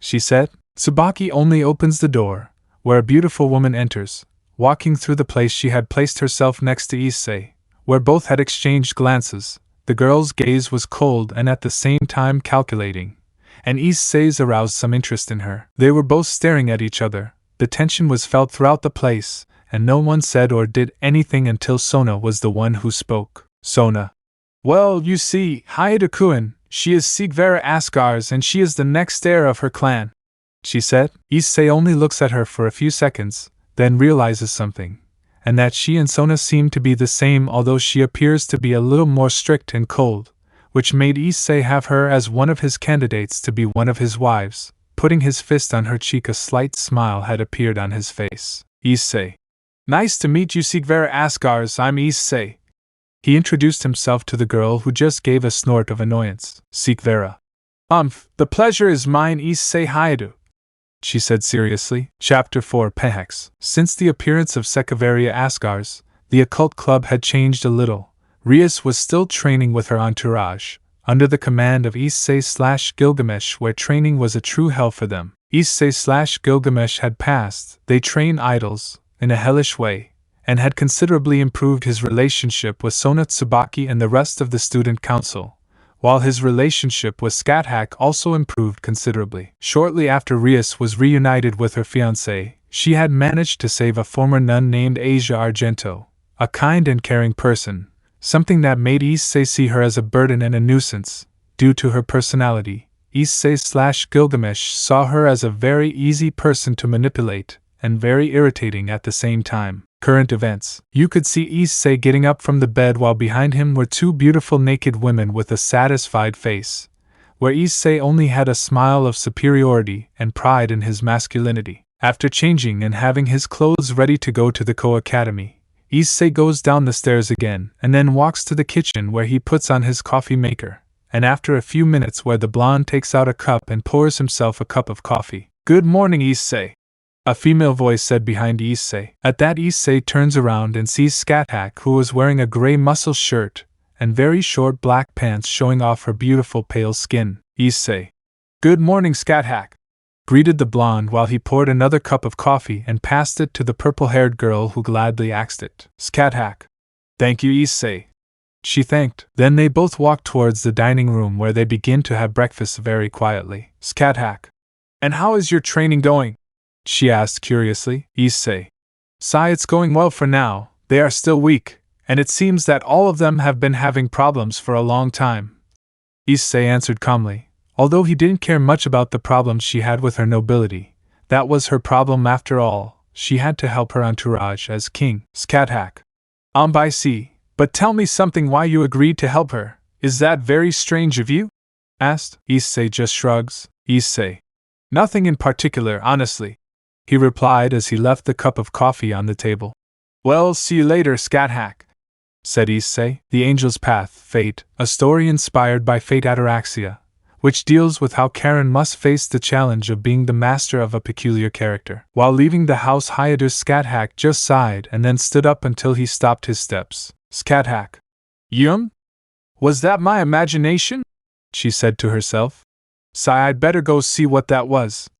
She said. Tsubaki only opens the door, where a beautiful woman enters, walking through the place. She had placed herself next to Issei, where both had exchanged glances. The girl's gaze was cold and at the same time calculating, and Issei's aroused some interest in her. They were both staring at each other. The tension was felt throughout the place, and no one said or did anything until Sona was the one who spoke. Sona. Well, you see, Hyoudou-kun, she is Sigvara Asgars and she is the next heir of her clan, she said. Issei only looks at her for a few seconds, then realizes something, and that she and Sona seem to be the same, although she appears to be a little more strict and cold, which made Issei have her as one of his candidates to be one of his wives. Putting his fist on her cheek, a slight smile had appeared on his face. Issei. Nice to meet you, Sigvara Asgars, I'm Issei. He introduced himself to the girl, who just gave a snort of annoyance. Sigvara. The pleasure is mine, Issei Hyoudou, she said seriously. Chapter 4 Pehex. Since the appearance of Sigvara Asgars, the occult club had changed a little. Rias was still training with her entourage, under the command of Issei/Gilgamesh, where training was a true hell for them. Issei/Gilgamesh had passed, they train idols, in a hellish way, and had considerably improved his relationship with Sona, Tsubaki and the rest of the student council, while his relationship with Skathak also improved considerably. Shortly after Rias was reunited with her fiancé, she had managed to save a former nun named Asia Argento, a kind and caring person, something that made Issei see her as a burden and a nuisance. Due to her personality, Issei/Gilgamesh saw her as a very easy person to manipulate, and very irritating at the same time. Current events. You could see Issei getting up from the bed while behind him were two beautiful naked women with a satisfied face, where Issei only had a smile of superiority and pride in his masculinity. After changing and having his clothes ready to go to the Koh Academy, Issei goes down the stairs again and then walks to the kitchen, where he puts on his coffee maker, and after a few minutes where the blonde takes out a cup and pours himself a cup of coffee. Good morning, Issei, a female voice said behind Issei. At that, Issei turns around and sees Skathak, who was wearing a gray muscle shirt and very short black pants showing off her beautiful pale skin. Issei. Good morning, Skathak, greeted the blonde while he poured another cup of coffee and passed it to the purple-haired girl, who gladly axed it. Skathak. Thank you, Issei, she thanked. Then they both walked towards the dining room, where they begin to have breakfast very quietly. Skathak. And how is your training going? She asked curiously. Issei. It's going well for now. They are still weak, and it seems that all of them have been having problems for a long time, Issei answered calmly. Although he didn't care much about the problems she had with her nobility, that was her problem after all. She had to help her entourage as king. Skathak. I see. But tell me something, why you agreed to help her. Is that very strange of you? Asked. Issei just shrugs. Issei. Nothing in particular, honestly, he replied as he left the cup of coffee on the table. Well, see you later, Skathak, said Issei. The Angel's Path, Fate, a story inspired by Fate Ataraxia, which deals with how Karen must face the challenge of being the master of a peculiar character. While leaving the house, Hyoudou Skathak just sighed and then stood up until he stopped his steps. Skathak. Was that my imagination? She said to herself. I'd better go see what that was,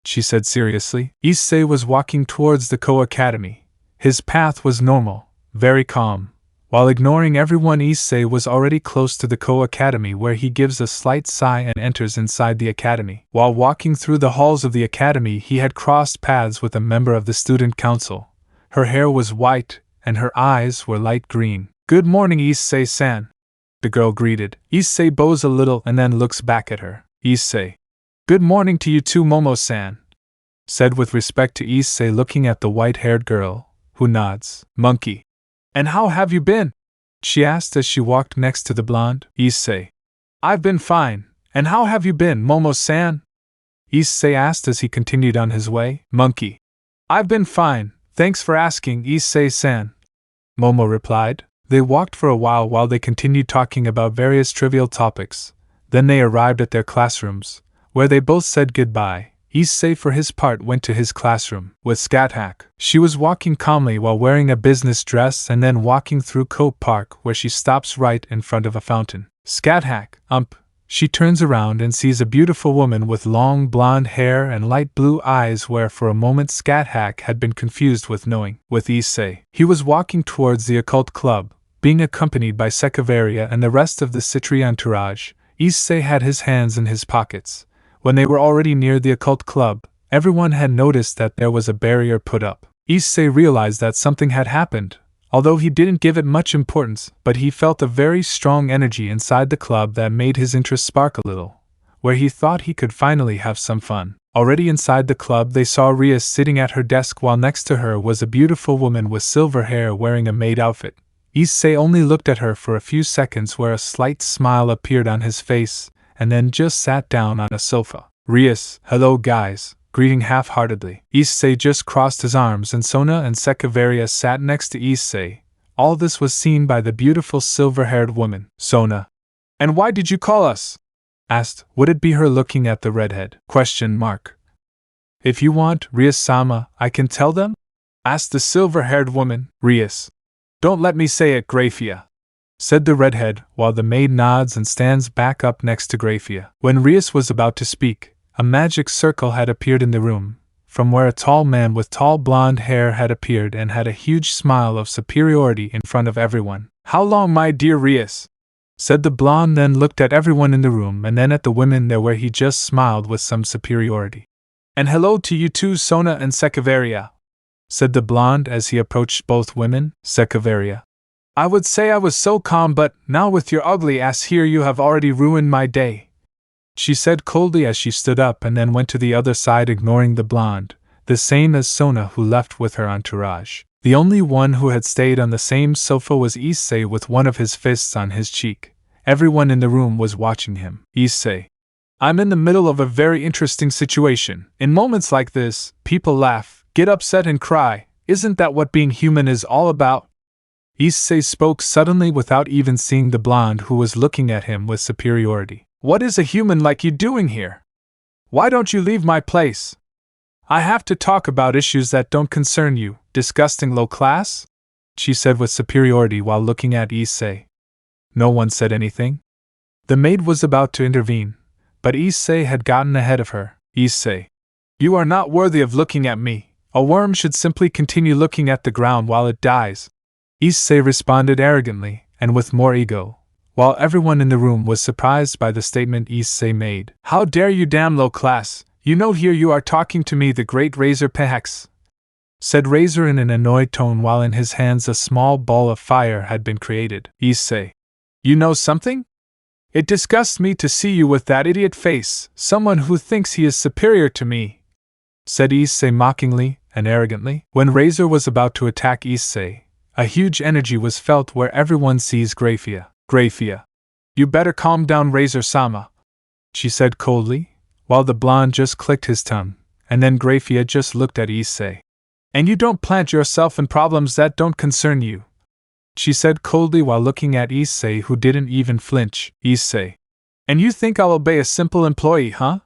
she said seriously. Issei was walking towards the Koh Academy. His path was normal, very calm. While ignoring everyone, Issei was already close to the Koh Academy, where he gives a slight sigh and enters inside the academy. While walking through the halls of the academy, he had crossed paths with a member of the student council. Her hair was white, and her eyes were light green. Good morning, Issei-san, the girl greeted. Issei bows a little and then looks back at her. Issei. Good morning to you too, Momo-san, said with respect to Issei, looking at the white-haired girl, who nods. Monkey. And how have you been? She asked as she walked next to the blonde. Issei. I've been fine. And how have you been, Momo-san? Issei asked as he continued on his way. Monkey. I've been fine, thanks for asking, Issei-san. Momo replied. They walked for a while they continued talking about various trivial topics. Then they arrived at their classrooms, where they both said goodbye. Issei for his part went to his classroom with Scathach. She was walking calmly while wearing a business dress and then walking through Koh Park where she stops right in front of a fountain. Scathach, She turns around and sees a beautiful woman with long blonde hair and light blue eyes where for a moment Scathach had been confused with knowing. With Issei, he was walking towards the occult club, being accompanied by Sekeveria and the rest of the Citri entourage. Issei had his hands in his pockets. When they were already near the occult club, everyone had noticed that there was a barrier put up. Issei realized that something had happened, although he didn't give it much importance, but he felt a very strong energy inside the club that made his interest spark a little, where he thought he could finally have some fun. Already inside the club they saw Ria sitting at her desk while next to her was a beautiful woman with silver hair wearing a maid outfit. Issei only looked at her for a few seconds where a slight smile appeared on his face, and then just sat down on a sofa. Rias, hello guys, greeting half-heartedly. Issei just crossed his arms and Sona and Sekeveria sat next to Issei. All this was seen by the beautiful silver-haired woman. Sona. And why did you call us? Asked. Would it be her looking at the redhead? ? If you want, Rias-sama, I can tell them? Asked the silver-haired woman. Rias. Don't let me say it, Grayfia, said the redhead, while the maid nods and stands back up next to Grayfia. When Rias was about to speak, a magic circle had appeared in the room, from where a tall man with tall blonde hair had appeared and had a huge smile of superiority in front of everyone. How long, my dear Rias? Said the blonde, then looked at everyone in the room and then at the women there where he just smiled with some superiority. And hello to you too, Sona and Sekeveria, said the blonde as he approached both women. Sekeveria. I would say I was so calm, but now with your ugly ass here you have already ruined my day, she said coldly as she stood up and then went to the other side ignoring the blonde, the same as Sona who left with her entourage. The only one who had stayed on the same sofa was Issei with one of his fists on his cheek. Everyone in the room was watching him. Issei. I'm in the middle of a very interesting situation. In moments like this, people laugh, get upset and cry. Isn't that what being human is all about? Issei spoke suddenly without even seeing the blonde who was looking at him with superiority. What is a human like you doing here? Why don't you leave my place? I have to talk about issues that don't concern you, disgusting low class? She said with superiority while looking at Issei. No one said anything. The maid was about to intervene, but Issei had gotten ahead of her. Issei. You are not worthy of looking at me. A worm should simply continue looking at the ground while it dies. Issei responded arrogantly, and with more ego, while everyone in the room was surprised by the statement Issei made. How dare you, damn low class! You know here you are talking to me, the great Razor Pehex, said Razor in an annoyed tone while in his hands a small ball of fire had been created. Issei. You know something? It disgusts me to see you with that idiot face, someone who thinks he is superior to me, said Issei mockingly and arrogantly. When Razor was about to attack Issei, a huge energy was felt where everyone sees Grayfia. Grayfia. You better calm down, Razor-sama, she said coldly, while the blonde just clicked his tongue, and then Grayfia just looked at Issei. And you don't plant yourself in problems that don't concern you, she said coldly while looking at Issei who didn't even flinch. Issei. And you think I'll obey a simple employee, huh?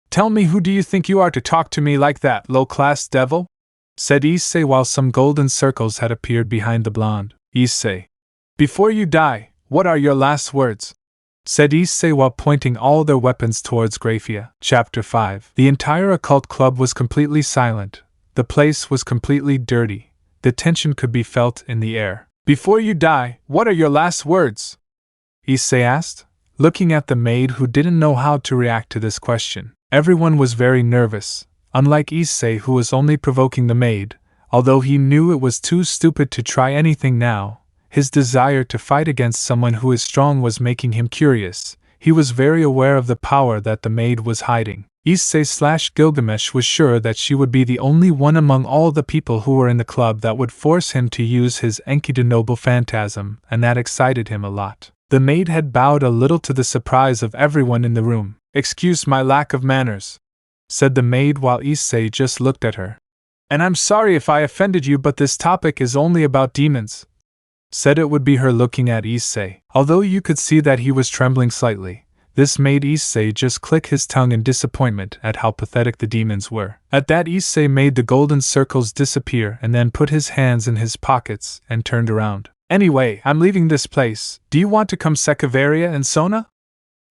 Tell me, who do you think you are to talk to me like that, low-class devil? Said Issei while some golden circles had appeared behind the blonde. Issei. Before you die, what are your last words? Said Issei while pointing all their weapons towards Grayfia. Chapter 5. The entire occult club was completely silent. The place was completely dirty. The tension could be felt in the air. Before you die, what are your last words? Issei asked, looking at the maid who didn't know how to react to this question. Everyone was very nervous, unlike Issei who was only provoking the maid, although he knew it was too stupid to try anything now. His desire to fight against someone who is strong was making him curious. He was very aware of the power that the maid was hiding. Issei/Gilgamesh was sure that she would be the only one among all the people who were in the club that would force him to use his Enkidu noble phantasm, and that excited him a lot. The maid had bowed a little to the surprise of everyone in the room. "Excuse my lack of manners," said the maid while Issei just looked at her. "And I'm sorry if I offended you, but this topic is only about demons." Said it would be her looking at Issei. Although you could see that he was trembling slightly, this made Issei just click his tongue in disappointment at how pathetic the demons were. At that, Issei made the golden circles disappear and then put his hands in his pockets and turned around. "Anyway, I'm leaving this place. Do you want to come Sekevaria and Sona?"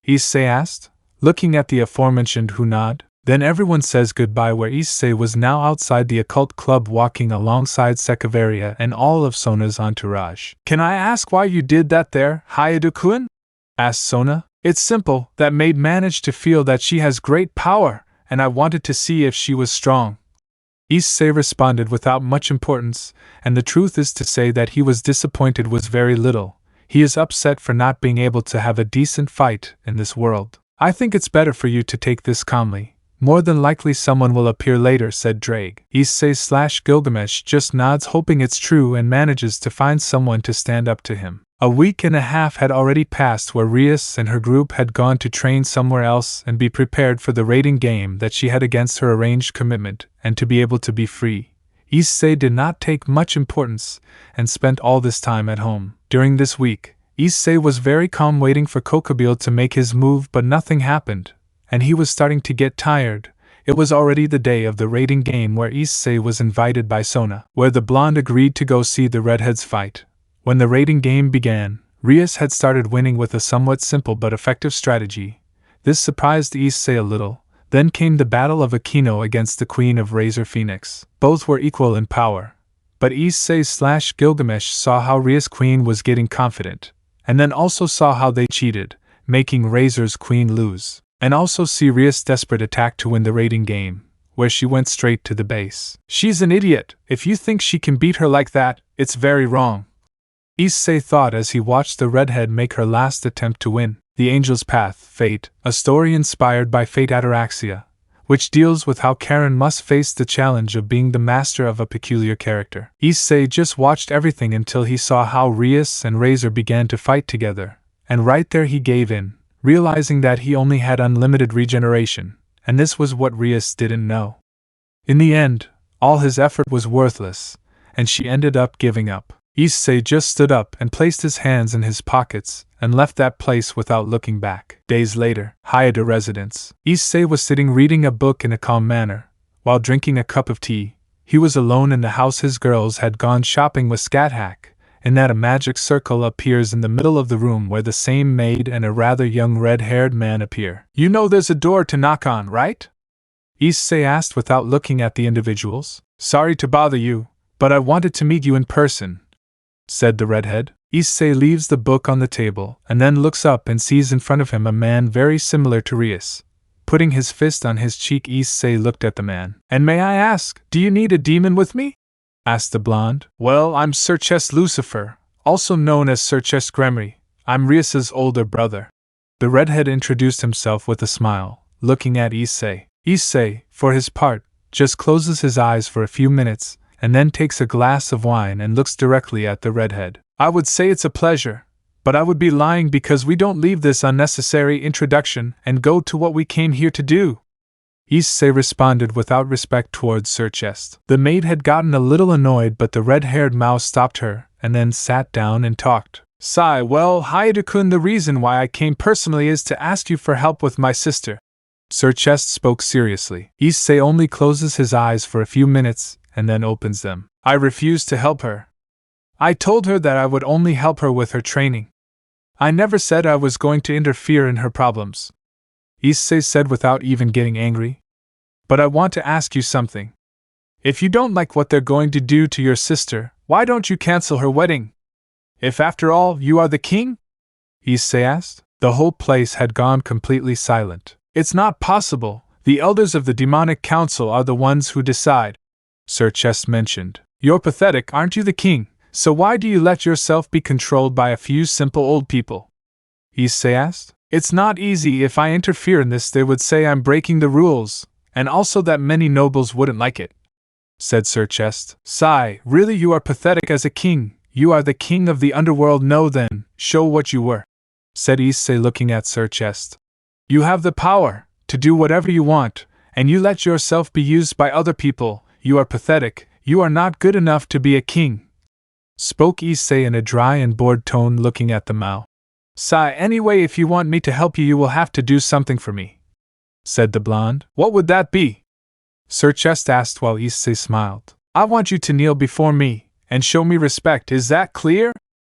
Issei asked, looking at the aforementioned Hyoudou. Then everyone says goodbye, where Issei was now outside the occult club walking alongside Sekevaria and all of Sona's entourage. "Can I ask why you did that there, Hyoudou-kun?" asked Sona. "It's simple, that maid managed to feel that she has great power, and I wanted to see if she was strong." Issei responded without much importance, and the truth is to say that he was disappointed was very little. He is upset for not being able to have a decent fight in this world. "I think it's better for you to take this calmly. More than likely someone will appear later," said Ddraig. Issei/Gilgamesh just nods, hoping it's true, and manages to find someone to stand up to him. A week and a half had already passed where Rias and her group had gone to train somewhere else and be prepared for the raiding game that she had against her arranged commitment, and to be able to be free. Issei did not take much importance, and spent all this time at home. During this week, Issei was very calm, waiting for Kokabiel to make his move, but nothing happened, and he was starting to get tired. It was already the day of the raiding game, where Issei was invited by Sona, where the blonde agreed to go see the redheads fight. When the raiding game began, Rias had started winning with a somewhat simple but effective strategy. This surprised Issei a little. Then came the battle of Aquino against the Queen of Razor Phoenix. Both were equal in power, but Issei/Gilgamesh saw how Rias' queen was getting confident, and then also saw how they cheated, making Razor's queen lose. And also see Rias' desperate attack to win the raiding game, where she went straight to the base. "She's an idiot. If you think she can beat her like that, it's very wrong," Issei thought as he watched the redhead make her last attempt to win. The Angel's Path, Fate, a story inspired by Fate Ataraxia, which deals with how Karen must face the challenge of being the master of a peculiar character. Issei just watched everything until he saw how Rias and Razor began to fight together, and right there he gave in, realizing that he only had unlimited regeneration, and this was what Rias didn't know. In the end, all his effort was worthless, and she ended up giving up. Issei just stood up and placed his hands in his pockets and left that place without looking back. Days later, Hyoudou residence. Issei was sitting reading a book in a calm manner, while drinking a cup of tea. He was alone in the house. His girls had gone shopping with Scathack, and that a magic circle appears in the middle of the room where the same maid and a rather young red-haired man appear. "You know there's a door to knock on, right?" Issei asked without looking at the individuals. "Sorry to bother you, but I wanted to meet you in person," said the redhead. Issei leaves the book on the table and then looks up and sees in front of him a man very similar to Rias. Putting his fist on his cheek, Issei looked at the man. "And may I ask, do you need a demon with me?" asked the blonde. "Well, I'm Sirzechs Lucifer, also known as Sirzechs Gremory. I'm Rias's older brother." The redhead introduced himself with a smile, looking at Issei. Issei, for his part, just closes his eyes for a few minutes, and then takes a glass of wine and looks directly at the redhead. "I would say it's a pleasure, but I would be lying because we don't leave this unnecessary introduction and go to what we came here to do," Issei responded without respect towards Sirzechs. The maid had gotten a little annoyed, but the red-haired mouse stopped her and then sat down and talked. "Sigh, well, Hyoudou-kun, the reason why I came personally is to ask you for help with my sister." Sirzechs spoke seriously. Issei only closes his eyes for a few minutes and then opens them. "I refuse to help her. I told her that I would only help her with her training. I never said I was going to interfere in her problems," Issei said without even getting angry. "But I want to ask you something. If you don't like what they're going to do to your sister, why don't you cancel her wedding? If after all you are the king?" Issei asked. The whole place had gone completely silent. "It's not possible. The elders of the demonic council are the ones who decide," Sirzechs mentioned. "You're pathetic, aren't you, the king? So why do you let yourself be controlled by a few simple old people?" Issei asked. It's not easy. If I interfere in this, they would say I'm breaking the rules, and also that many nobles wouldn't like it, said Sirzechs. Sigh, really you are pathetic as a king. You are the king of the underworld. No then, show what you were, said Issei looking at Sirzechs. You have the power to do whatever you want, and you let yourself be used by other people. You are pathetic. You are not good enough to be a king, spoke Issei in a dry and bored tone looking at the Mao. Sigh, anyway, if you want me to help you, you will have to do something for me, said the blonde. What would that be? Sirzechs asked while Issei smiled. I want you to kneel before me and show me respect. Is that clear?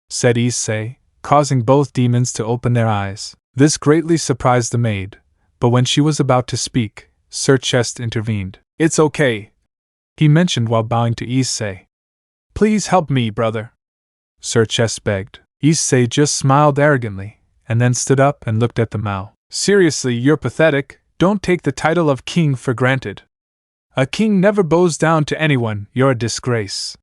Said Issei, causing both demons to open their eyes. This greatly surprised the maid, but when she was about to speak, Sirzechs intervened. It's okay, he mentioned while bowing to Issei. Please help me, brother, Sirzechs begged. Issei just smiled arrogantly, and then stood up and looked at the Mao. Seriously, you're pathetic. Don't take the title of king for granted. A king never bows down to anyone. You're a disgrace.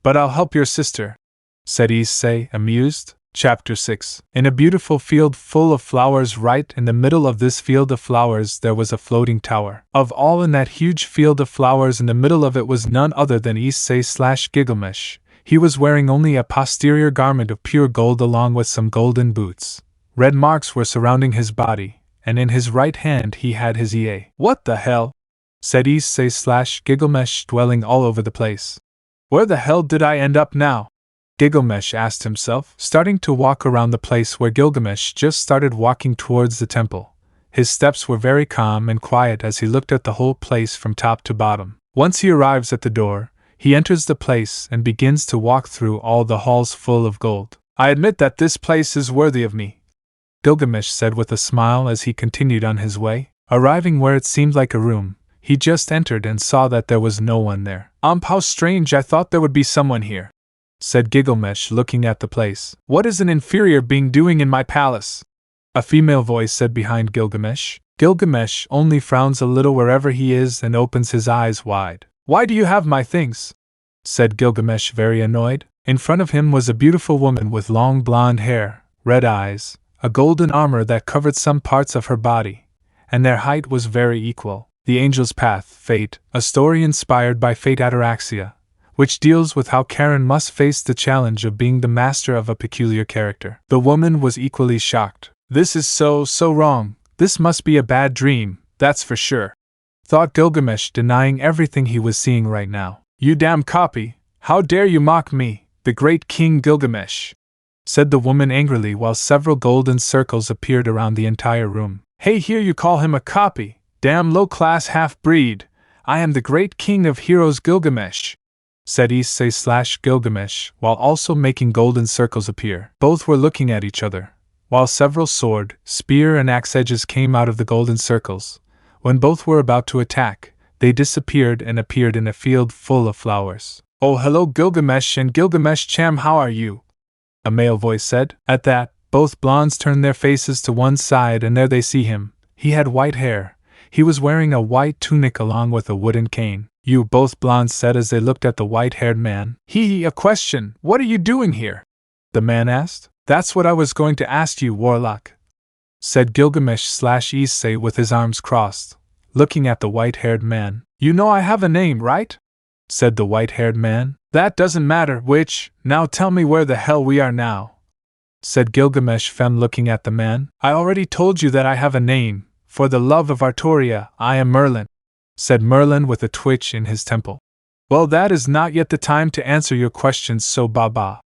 But I'll help your sister, said Issei, amused. Chapter 6. In a beautiful field full of flowers, right in the middle of this field of flowers there was a floating tower. Of all in that huge field of flowers, in the middle of it was none other than Issei/Gilgamesh. He was wearing only a posterior garment of pure gold along with some golden boots. Red marks were surrounding his body, and in his right hand he had his Eay. What the hell? Said Issei/Gilgamesh, dwelling all over the place. Where the hell did I end up now? Gilgamesh asked himself, starting to walk around the place where Gilgamesh just started walking towards the temple. His steps were very calm and quiet as he looked at the whole place from top to bottom. Once he arrives at the door, he enters the place and begins to walk through all the halls full of gold. I admit that this place is worthy of me, Gilgamesh said with a smile as he continued on his way. Arriving where it seemed like a room, he just entered and saw that there was no one there. How strange, I thought there would be someone here, said Gilgamesh looking at the place. What is an inferior being doing in my palace? A female voice said behind Gilgamesh. Gilgamesh only frowns a little wherever he is and opens his eyes wide. Why do you have my things? Said Gilgamesh, very annoyed. In front of him was a beautiful woman with long blonde hair, red eyes, a golden armor that covered some parts of her body, and their height was very equal. The Angel's Path, Fate, a story inspired by Fate Ataraxia, which deals with how Karen must face the challenge of being the master of a peculiar character. The woman was equally shocked. This is so wrong. This must be a bad dream, that's for sure, thought Gilgamesh, denying everything he was seeing right now. You damn copy! How dare you mock me, the great King Gilgamesh? Said the woman angrily while several golden circles appeared around the entire room. Hey, here you call him a copy? Damn low-class half-breed! I am the great king of heroes Gilgamesh, said Issei/Gilgamesh while also making golden circles appear. Both were looking at each other, while several sword, spear and axe edges came out of the golden circles. When both were about to attack, they disappeared and appeared in a field full of flowers. Oh, hello Gilgamesh and Gilgamesh-cham, how are you? A male voice said. At that, both blondes turned their faces to one side and there they see him. He had white hair. He was wearing a white tunic along with a wooden cane. You, both blondes said as they looked at the white-haired man. A question. What are you doing here? The man asked. That's what I was going to ask you, warlock, said Gilgamesh/Issei with his arms crossed, looking at the white-haired man. You know I have a name, right? Said the white-haired man. That doesn't matter, now tell me where the hell we are now, said Gilgamesh looking at the man. I already told you that I have a name. For the love of Artoria, I am Merlin, said Merlin with a twitch in his temple. Well, that is not yet the time to answer your questions, so baba,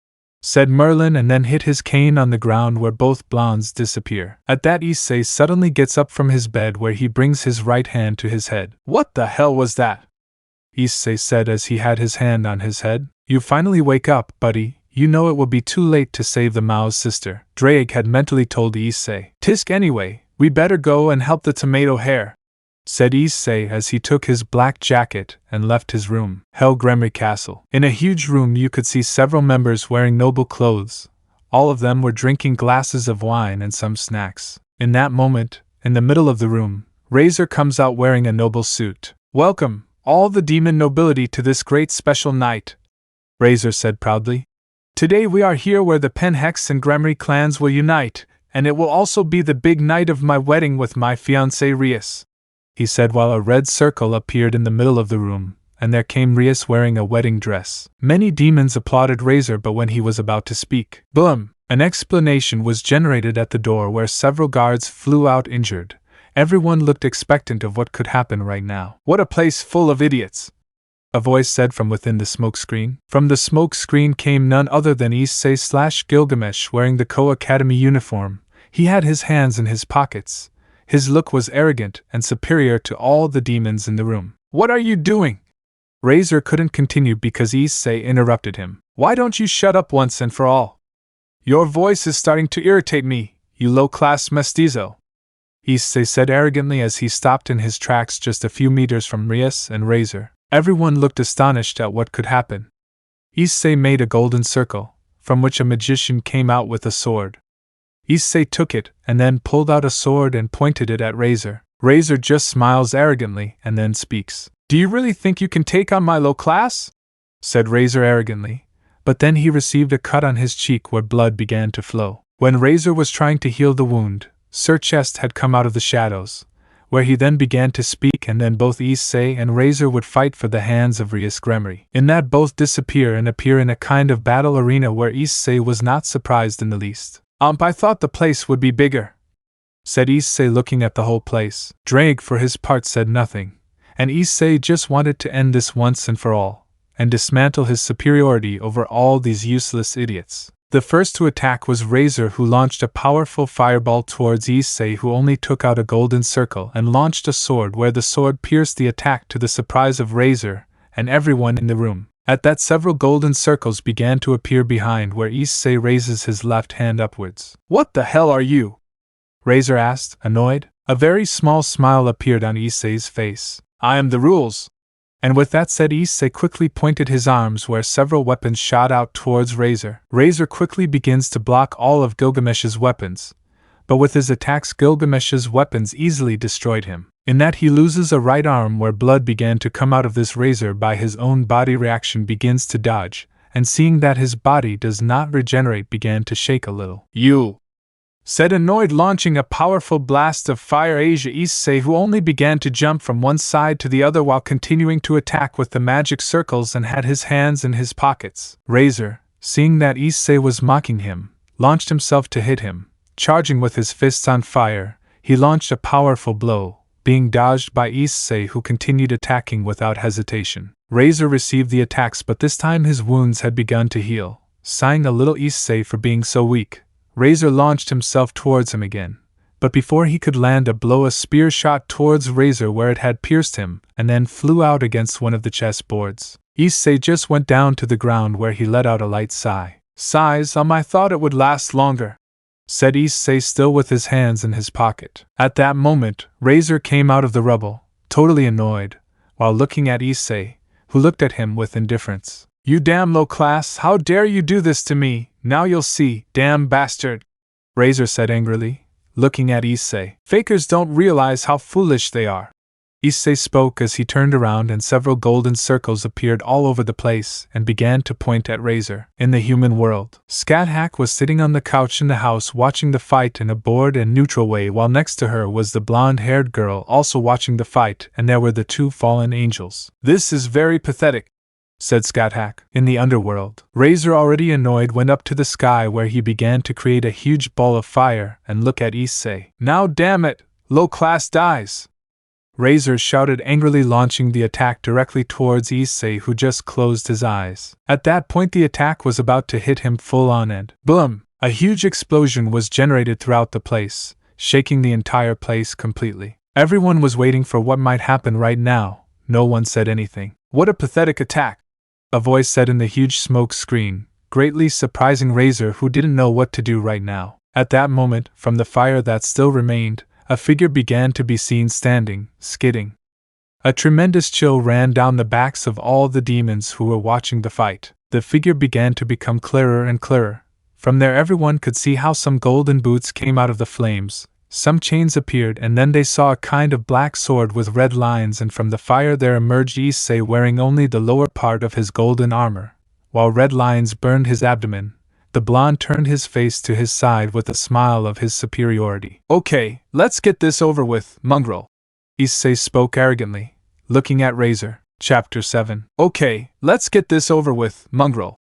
said Merlin and then hit his cane on the ground where both blondes disappear. At that, Issei suddenly gets up from his bed where he brings his right hand to his head. What the hell was that? Issei said as he had his hand on his head. You finally wake up, buddy. You know it will be too late to save the Mao's sister, Ddraig had mentally told Issei. Tisk anyway, we better go and help the tomato hair, said Issei as he took his black jacket and left his room. Gremory Castle. In a huge room you could see several members wearing noble clothes. All of them were drinking glasses of wine and some snacks. In that moment, in the middle of the room, Razor comes out wearing a noble suit. Welcome, all the demon nobility, to this great special night, Razor said proudly. Today we are here where the Penhex and Gremory clans will unite, and it will also be the big night of my wedding with my fiancée Rias," he said while a red circle appeared in the middle of the room, and there came Rias wearing a wedding dress. Many demons applauded Razor, but when he was about to speak, boom! An explanation was generated at the door where several guards flew out injured. Everyone looked expectant of what could happen right now. "What a place full of idiots," a voice said from within the smokescreen. From the smokescreen came none other than Issei/Gilgamesh wearing the Koh Academy uniform. He had his hands in his pockets. His look was arrogant and superior to all the demons in the room. "What are you doing?" Razor couldn't continue because Issei interrupted him. "Why don't you shut up once and for all? Your voice is starting to irritate me, you low-class mestizo," Issei said arrogantly as he stopped in his tracks just a few meters from Rias and Razor. Everyone looked astonished at what could happen. Issei made a golden circle, from which a magician came out with a sword. Issei took it and then pulled out a sword and pointed it at Razor. Razor just smiles arrogantly and then speaks. "Do you really think you can take on my low class?" said Razor arrogantly. But then he received a cut on his cheek where blood began to flow. When Razor was trying to heal the wound, Sirzechs had come out of the shadows, where he then began to speak, and then both Issei and Razor would fight for the hands of Rias Gremory. In that both disappear and appear in a kind of battle arena where Issei was not surprised in the least. I thought the place would be bigger," said Issei looking at the whole place. Ddraig for his part said nothing, and Issei just wanted to end this once and for all, and dismantle his superiority over all these useless idiots. The first to attack was Razor, who launched a powerful fireball towards Issei, who only took out a golden circle and launched a sword where the sword pierced the attack to the surprise of Razor and everyone in the room. At that, several golden circles began to appear behind where Issei raises his left hand upwards. "What the hell are you?" Razor asked, annoyed. A very small smile appeared on Issei's face. "I am the rules." And with that said, Issei quickly pointed his arms where several weapons shot out towards Razor. Razor quickly begins to block all of Gilgamesh's weapons, but with his attacks Gilgamesh's weapons easily destroyed him. In that he loses a right arm where blood began to come out of this. Razor by his own body reaction begins to dodge, and seeing that his body does not regenerate began to shake a little. "You!" said annoyed, launching a powerful blast of fire Asia Issei, who only began to jump from one side to the other while continuing to attack with the magic circles and had his hands in his pockets. Razor, seeing that Issei was mocking him, launched himself to hit him. Charging with his fists on fire, he launched a powerful blow, being dodged by Issei, who continued attacking without hesitation. Razor received the attacks, but this time his wounds had begun to heal. Sighing a little Issei for being so weak, Razor launched himself towards him again, but before he could land a blow, a spear shot towards Razor where it had pierced him, and then flew out against one of the chessboards. Issei just went down to the ground where he let out a light sigh. "Sighs, I thought it would last longer," said Issei, still with his hands in his pocket. At that moment, Razor came out of the rubble, totally annoyed, while looking at Issei, who looked at him with indifference. "You damn low class, how dare you do this to me? Now you'll see, damn bastard," Razor said angrily, looking at Issei. "Fakers don't realize how foolish they are." Issei spoke as he turned around, and several golden circles appeared all over the place and began to point at Razor. In the human world, Scathach was sitting on the couch in the house watching the fight in a bored and neutral way, while next to her was the blonde-haired girl also watching the fight, and there were the two fallen angels. "This is very pathetic," said Scathach. In the underworld, Razor, already annoyed, went up to the sky where he began to create a huge ball of fire and look at Issei. "Now damn it, low class dies!" Razor shouted angrily, launching the attack directly towards Issei, who just closed his eyes. At that point the attack was about to hit him full on, and boom! A huge explosion was generated throughout the place, shaking the entire place completely. Everyone was waiting for what might happen right now. No one said anything. "What a pathetic attack," a voice said in the huge smoke screen, greatly surprising Razor, who didn't know what to do right now. At that moment, from the fire that still remained, a figure began to be seen standing, skidding. A tremendous chill ran down the backs of all the demons who were watching the fight. The figure began to become clearer and clearer. From there everyone could see how some golden boots came out of the flames, some chains appeared, and then they saw a kind of black sword with red lines, and from the fire there emerged Issei wearing only the lower part of his golden armor, while red lines burned his abdomen. The blonde turned his face to his side with a smile of his superiority. Okay, let's get this over with, mongrel. Issei spoke arrogantly, looking at Razor. Chapter 7. Okay, let's get this over with, mongrel.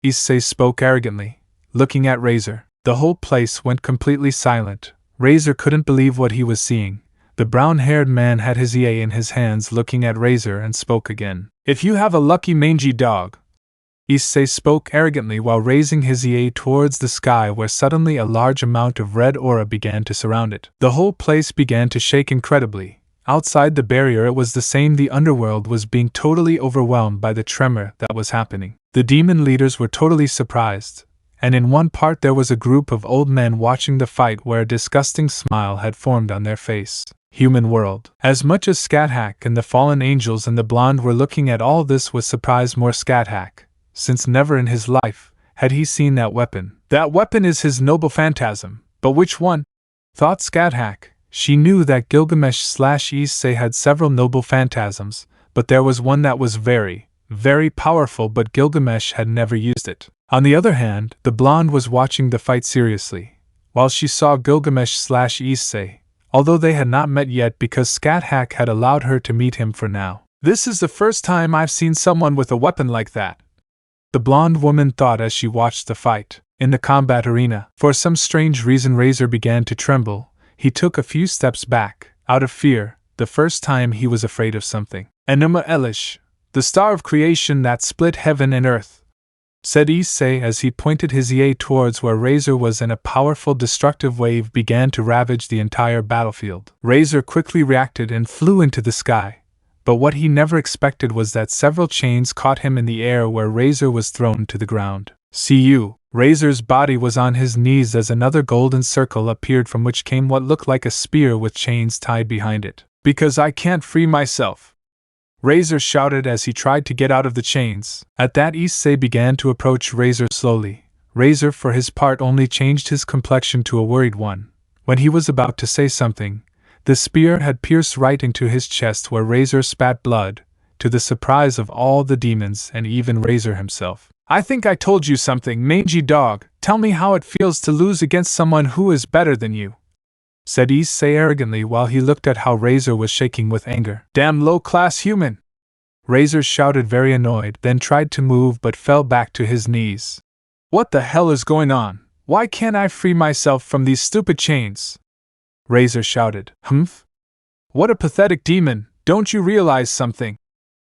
Issei spoke arrogantly, looking at Razor. The whole place went completely silent. Razor couldn't believe what he was seeing. The brown-haired man had his Eay in his hands, looking at Razor, and spoke again. If you have a lucky mangy dog. Issei spoke arrogantly while raising his Eay towards the sky, where suddenly a large amount of red aura began to surround it. The whole place began to shake incredibly. Outside the barrier it was the same. The underworld was being totally overwhelmed by the tremor that was happening. The demon leaders were totally surprised, and in one part there was a group of old men watching the fight where a disgusting smile had formed on their face. Human world. As much as Scathach and the fallen angels and the blonde were looking at all this with surprise, more Scathach, since never in his life had he seen that weapon. That weapon is his noble phantasm, but which one? Thought Scathach. She knew that Gilgamesh/Issei had several noble phantasms, but there was one that was very, very powerful, but Gilgamesh had never used it. On the other hand, the blonde was watching the fight seriously, while she saw Gilgamesh/Issei, although they had not met yet because Scathach had allowed her to meet him for now. This is the first time I've seen someone with a weapon like that, the blonde woman thought as she watched the fight. In the combat arena, for some strange reason Razor began to tremble. He took a few steps back, out of fear, the first time he was afraid of something. Enuma Elish, the star of creation that split heaven and earth, said Issei as he pointed his Eay towards where Razor was, and a powerful destructive wave began to ravage the entire battlefield. Razor quickly reacted and flew into the sky, but what he never expected was that several chains caught him in the air where Razor was thrown to the ground. See you. Razor's body was on his knees as another golden circle appeared from which came what looked like a spear with chains tied behind it. Because I can't free myself, Razor shouted as he tried to get out of the chains. At that, Issei began to approach Razor slowly. Razor for his part only changed his complexion to a worried one. When he was about to say something, the spear had pierced right into his chest where Razor spat blood, to the surprise of all the demons and even Razor himself. I think I told you something, mangy dog. Tell me how it feels to lose against someone who is better than you, said Issei arrogantly while he looked at how Razor was shaking with anger. Damn low-class human! Razor shouted, very annoyed, then tried to move but fell back to his knees. What the hell is going on? Why can't I free myself from these stupid chains? Razor shouted. Humph? What a pathetic demon, don't you realize something?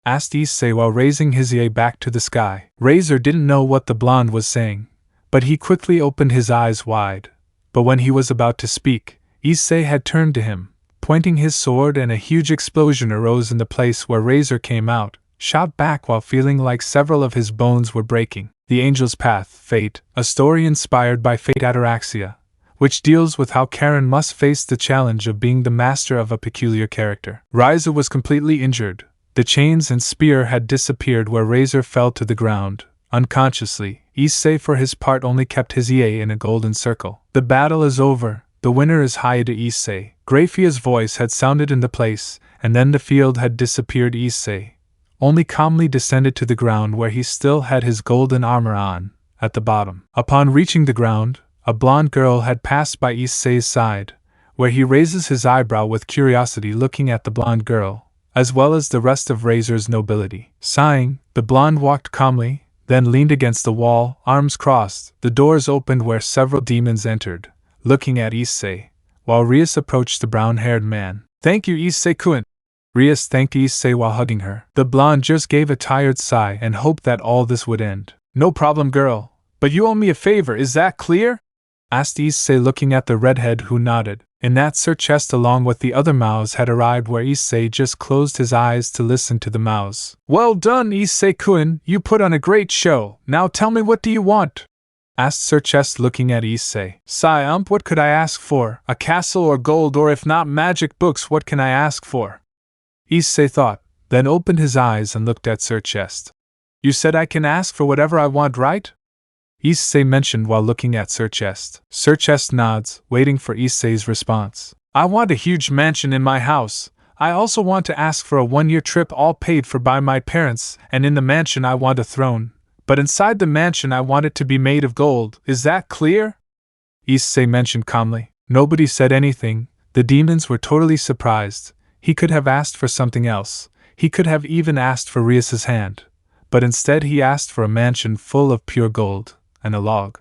Asked Issei while raising his Eay back to the sky. Razor didn't know what the blonde was saying, but he quickly opened his eyes wide. But when he was about to speak, Issei had turned to him, pointing his sword, and a huge explosion arose in the place where Razor came out, shot back while feeling like several of his bones were breaking. The Angel's Path, Fate, a story inspired by Fate Ataraxia, which deals with how Karen must face the challenge of being the master of a peculiar character. Razor was completely injured. The chains and spear had disappeared where Razor fell to the ground, unconsciously. Issei for his part only kept his Eay in a golden circle. The battle is over. The winner is Hayato Eay. Grayfia's voice had sounded in the place, and then the field had disappeared. Issei only calmly descended to the ground where he still had his golden armor on, at the bottom. Upon reaching the ground, a blonde girl had passed by Issei's side, where he raises his eyebrow with curiosity looking at the blonde girl, as well as the rest of Razor's nobility. Sighing, the blonde walked calmly, then leaned against the wall, arms crossed. The doors opened where several demons entered, looking at Issei, while Rias approached the brown-haired man. Thank you, Issei-kun. Rias thanked Issei while hugging her. The blonde just gave a tired sigh and hoped that all this would end. No problem, girl, but you owe me a favor, is that clear? Asked Issei looking at the redhead, who nodded. In that Sirzechs along with the other mouse had arrived where Issei just closed his eyes to listen to the mouse. Well done, Issei-kun, you put on a great show. Now tell me, what do you want? Asked Sirzechs looking at Issei. What could I ask for? A castle or gold, or if not magic books, what can I ask for? Issei thought, then opened his eyes and looked at Sirzechs. You said I can ask for whatever I want, right? Issei mentioned while looking at Sirzechs. Sirzechs nods, waiting for Issei's response. I want a huge mansion in my house. I also want to ask for a 1-year trip all paid for by my parents, and in the mansion I want a throne, But inside the mansion I want it to be made of gold, is that clear? Issei mentioned calmly. Nobody said anything. The demons were totally surprised. He could have asked for something else. He could have even asked for Rias's hand. But instead he asked for a mansion full of pure gold, and a log.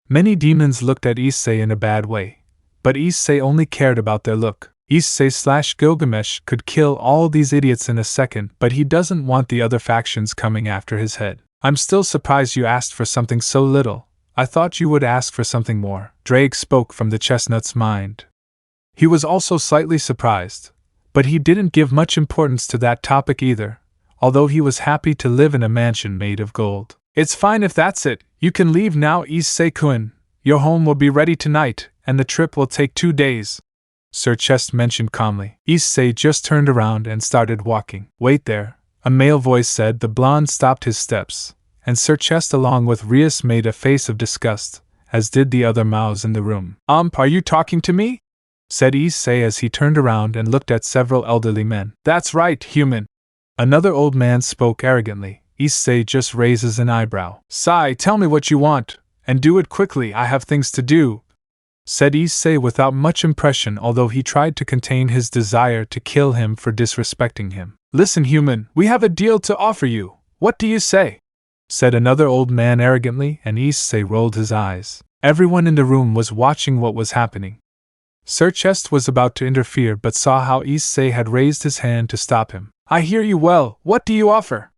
Many demons looked at Issei in a bad way. But Issei only cared about their look. Issei/Gilgamesh could kill all these idiots in a second, but he doesn't want the other factions coming after his head. I'm still surprised you asked for something so little. I thought you would ask for something more. Ddraig spoke from the chestnut's mind. He was also slightly surprised, but he didn't give much importance to that topic either, although he was happy to live in a mansion made of gold. It's fine if that's it. You can leave now, Issei-kun. Your home will be ready tonight, and the trip will take 2 days. Sirzechs mentioned calmly. Issei just turned around and started walking. Wait there, a male voice said. The blonde stopped his steps, and Sirzechs along with Rias made a face of disgust, as did the other mouths in the room. Are you talking to me? Said Issei as he turned around and looked at several elderly men. That's right, human. Another old man spoke arrogantly. Issei just raises an eyebrow. Sigh, tell me what you want, and do it quickly, I have things to do, said Issei without much impression, although he tried to contain his desire to kill him for disrespecting him. Listen, human, we have a deal to offer you. What do you say? Said another old man arrogantly, and Issei rolled his eyes. Everyone in the room was watching what was happening. Sirzechs was about to interfere but saw how Issei had raised his hand to stop him. I hear you well, what do you offer?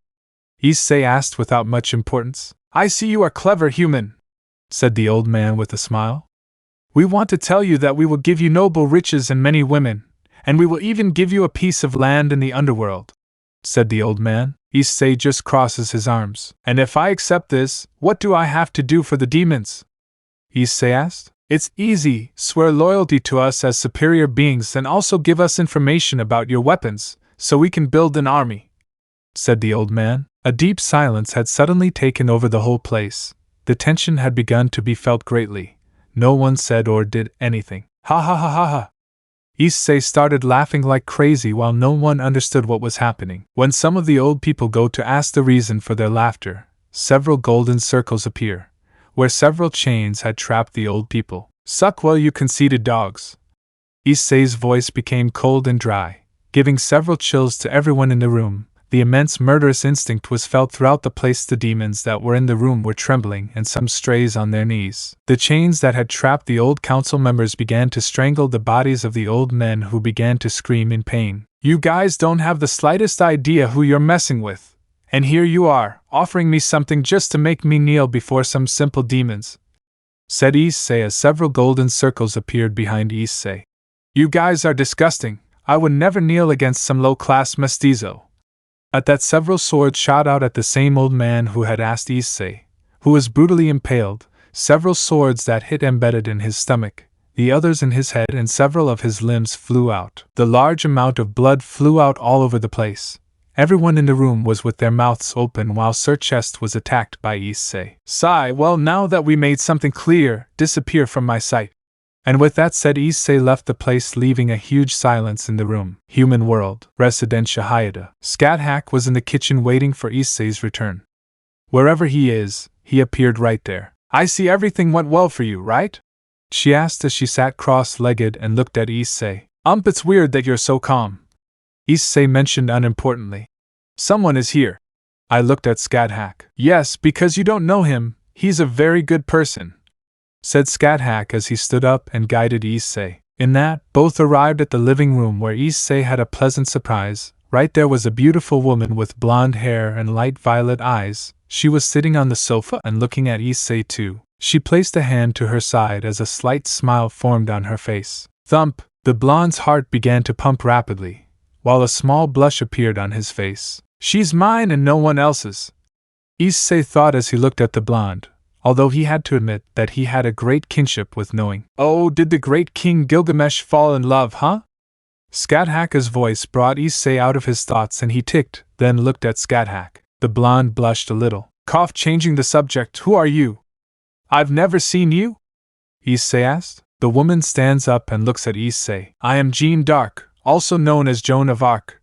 Issei asked without much importance. I see you are clever, human, said the old man with a smile. We want to tell you that we will give you noble riches and many women, and we will even give you a piece of land in the underworld, said the old man. Issei just crosses his arms. And if I accept this, what do I have to do for the demons? Issei asked. It's easy, swear loyalty to us as superior beings and also give us information about your weapons, so we can build an army, said the old man. A deep silence had suddenly taken over the whole place. The tension had begun to be felt greatly. No one said or did anything. Ha ha ha ha ha. Issei started laughing like crazy while no one understood what was happening. When some of the old people go to ask the reason for their laughter, several golden circles appear, where several chains had trapped the old people. Suck well, you conceited dogs. Issei's voice became cold and dry, giving several chills to everyone in the room. The immense murderous instinct was felt throughout the place. The demons that were in the room were trembling and some strays on their knees. The chains that had trapped the old council members began to strangle the bodies of the old men, who began to scream in pain. You guys don't have the slightest idea who you're messing with. And here you are, offering me something just to make me kneel before some simple demons, said Issei as several golden circles appeared behind Issei. You guys are disgusting. I would never kneel against some low-class mestizo. At that, several swords shot out at the same old man who had asked Issei, who was brutally impaled. Several swords that hit embedded in his stomach, the others in his head, and several of his limbs flew out. The large amount of blood flew out all over the place. Everyone in the room was with their mouths open while Sirzechs was attacked by Issei. Sigh, well, now that we made something clear, disappear from my sight. And with that said, Issei left the place, leaving a huge silence in the room. Human world, Residencia Hyoudou. Scathach was in the kitchen waiting for Issei's return. Wherever he is, he appeared right there. I see everything went well for you, right? She asked as she sat cross-legged and looked at Issei. It's weird that you're so calm. Issei mentioned unimportantly. Someone is here. I looked at Scathach. Yes, because you don't know him, he's a very good person, said Scathach as he stood up and guided Issei. In that, both arrived at the living room, where Issei had a pleasant surprise. Right there was a beautiful woman with blonde hair and light violet eyes. She was sitting on the sofa and looking at Issei too. She placed a hand to her side as a slight smile formed on her face. Thump! The blonde's heart began to pump rapidly, while a small blush appeared on his face. She's mine and no one else's, Issei thought as he looked at the blonde, although he had to admit that he had a great kinship with knowing. Oh, did the great King Gilgamesh fall in love, huh? Scathach's voice brought Issei out of his thoughts and he ticked, then looked at Scathach. The blonde blushed a little. Cough, changing the subject. Who are you? I've never seen you? Issei asked. The woman stands up and looks at Issei. I am Jeanne d'Arc, also known as Joan of Arc.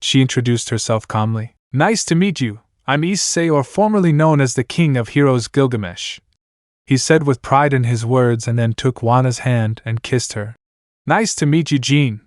She introduced herself calmly. Nice to meet you. I'm Issei, or formerly known as the King of Heroes Gilgamesh, he said with pride in his words, and then took Wana's hand and kissed her. Nice to meet you, Jean,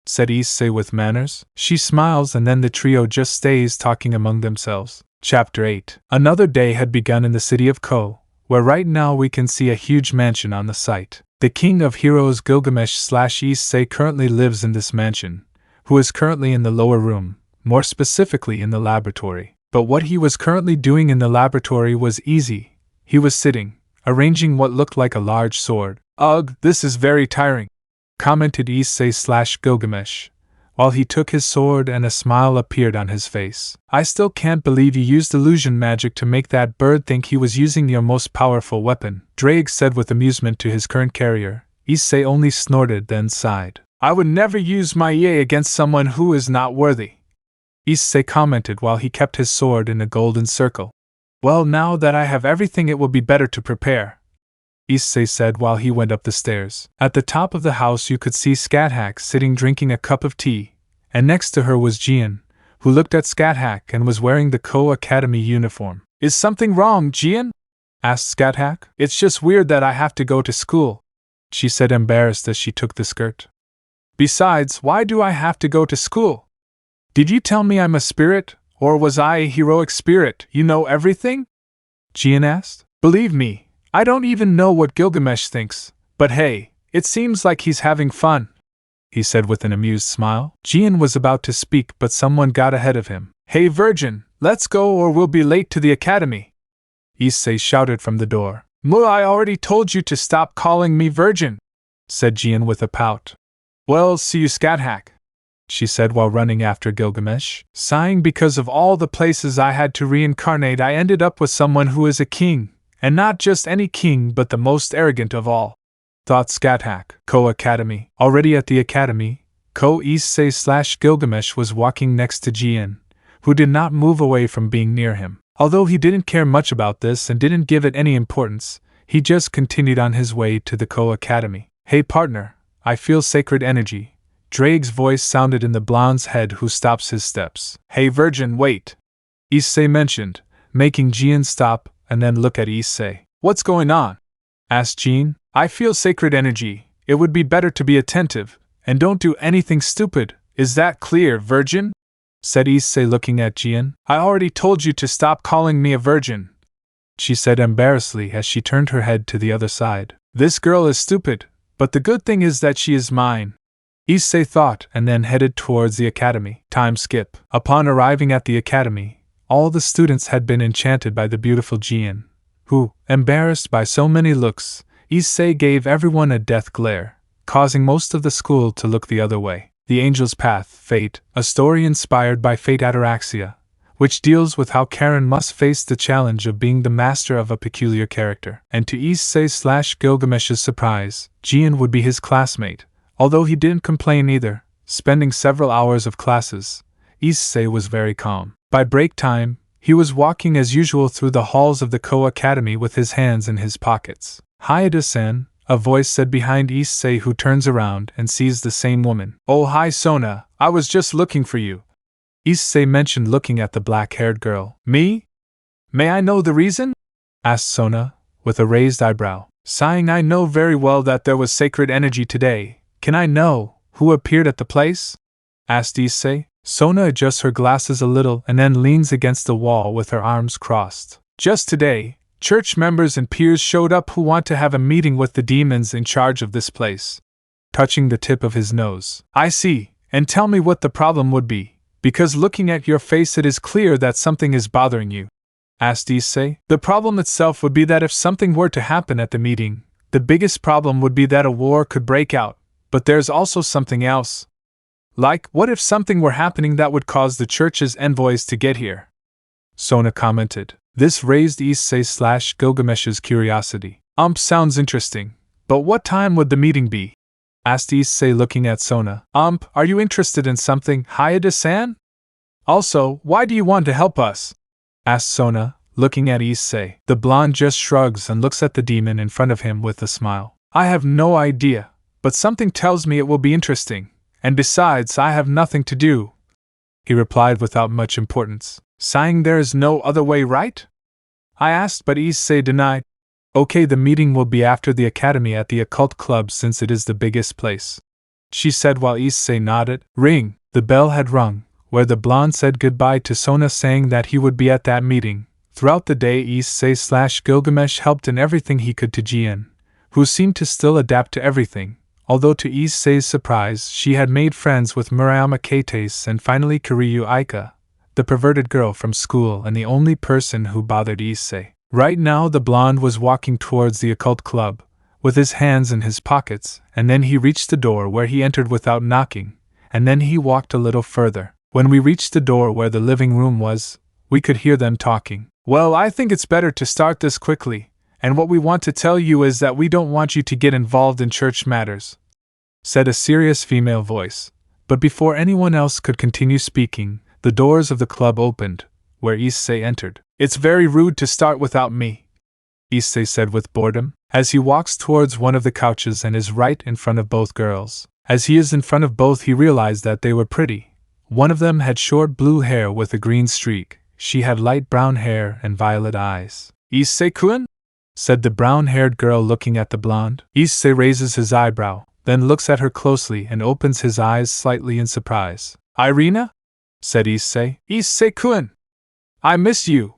said Issei with manners. She smiles, and then the trio just stays talking among themselves. Chapter 8. Another day had begun in the city of Kuoh, where right now we can see a huge mansion on the site. The King of Heroes Gilgamesh / Issei currently lives in this mansion, who is currently in the lower room, more specifically in the laboratory. But what he was currently doing in the laboratory was easy. He was sitting, arranging what looked like a large sword. Ugh, this is very tiring, commented Issei / Gilgamesh, while he took his sword, and a smile appeared on his face. I still can't believe you used illusion magic to make that bird think he was using your most powerful weapon, Ddraig said with amusement to his current carrier. Issei only snorted, then sighed. I would never use my Eay against someone who is not worthy, Issei commented while he kept his sword in a golden circle. Well, now that I have everything, it will be better to prepare, Issei said while he went up the stairs. At the top of the house you could see Skathak sitting drinking a cup of tea, and next to her was Jian, who looked at Skathak and was wearing the Kuoh Academy uniform. Is something wrong, Jian? Asked Skathak. It's just weird that I have to go to school, she said, embarrassed as she took the skirt. Besides, why do I have to go to school? Did you tell me I'm a spirit, or was I a heroic spirit? You know everything? Jian asked. Believe me, I don't even know what Gilgamesh thinks, but hey, it seems like he's having fun, he said with an amused smile. Jian was about to speak, but someone got ahead of him. Hey Virgin, let's go or we'll be late to the academy, Issei shouted from the door. I already told you to stop calling me Virgin, said Jian with a pout. Well, see you, Skathak, she said while running after Gilgamesh. Sighing because of all the places I had to reincarnate, I ended up with someone who is a king, and not just any king but the most arrogant of all, thought Skathak. Kuoh Academy. Already at the academy, Kuoh Issei / Gilgamesh was walking next to Jian, who did not move away from being near him. Although he didn't care much about this and didn't give it any importance, he just continued on his way to the Kuoh Academy. Hey partner, I feel sacred energy, Ddraig's voice sounded in the blonde's head, who stops his steps. Hey Virgin, wait, Issei mentioned, making Jian stop and then look at Issei. What's going on? Asked Jian. I feel sacred energy. It would be better to be attentive, and don't do anything stupid. Is that clear, Virgin? Said Issei looking at Jian. I already told you to stop calling me a virgin, she said embarrassedly as she turned her head to the other side. This girl is stupid, but the good thing is that she is mine, Issei thought, and then headed towards the academy. Time skip. Upon arriving at the academy, all the students had been enchanted by the beautiful Jian, who, embarrassed by so many looks, Issei gave everyone a death glare, causing most of the school to look the other way. The Angel's Path, Fate, a story inspired by Fate Ataraxia, which deals with how Karen must face the challenge of being the master of a peculiar character. And to Issei / Gilgamesh's surprise, Jian would be his classmate, although he didn't complain either. Spending several hours of classes, Issei was very calm. By break time, he was walking as usual through the halls of the Kuoh Academy with his hands in his pockets. Hayato-san, a voice said behind Issei, who turns around and sees the same woman. Oh hi Sona, I was just looking for you, Issei mentioned looking at the black-haired girl. Me? May I know the reason? Asked Sona, with a raised eyebrow. Sighing, I know very well that there was sacred energy today. Can I know who appeared at the place? Asked Issei. Sona adjusts her glasses a little and then leans against the wall with her arms crossed. Just today, church members and peers showed up who want to have a meeting with the demons in charge of this place. Touching the tip of his nose. I see, and tell me what the problem would be, because looking at your face it is clear that something is bothering you, asked Issei. The problem itself would be that if something were to happen at the meeting, the biggest problem would be that a war could break out, but there's also something else. Like, what if something were happening that would cause the church's envoys to get here? Sona commented. This raised Issei / Gilgamesh's curiosity. Sounds interesting, but what time would the meeting be? Asked Issei looking at Sona. Are you interested in something, Hayato-san? Also, why do you want to help us? Asked Sona, looking at Issei. The blonde just shrugs and looks at the demon in front of him with a smile. I have no idea, but something tells me it will be interesting. And besides, I have nothing to do, he replied without much importance. Sighing, there is no other way, right? I asked, but Issei denied. Okay, the meeting will be after the academy at the occult club since it is the biggest place, she said while Issei nodded. Ring! The bell had rung, where the blonde said goodbye to Sona, saying that he would be at that meeting. Throughout the day, Issei/Gilgamesh helped in everything he could to Jian, who seemed to still adapt to everything, although to Issei's surprise she had made friends with Murayama Kates and finally Kiryu Aika, the perverted girl from school and the only person who bothered Issei. Right now the blonde was walking towards the occult club, with his hands in his pockets, and then he reached the door where he entered without knocking, and then he walked a little further. When we reached the door where the living room was, we could hear them talking. Well, I think it's better to start this quickly, and what we want to tell you is that we don't want you to get involved in church matters, said a serious female voice. But before anyone else could continue speaking, the doors of the club opened, where Issei entered. It's very rude to start without me, Issei said with boredom, as he walks towards one of the couches and is right in front of both girls. As he is in front of both, he realized that they were pretty. One of them had short blue hair with a green streak. She had light brown hair and violet eyes. Issei-kun? Said the brown-haired girl looking at the blonde. Issei raises his eyebrow, then looks at her closely and opens his eyes slightly in surprise. Irina? Said Issei. Issei-kun! I miss you!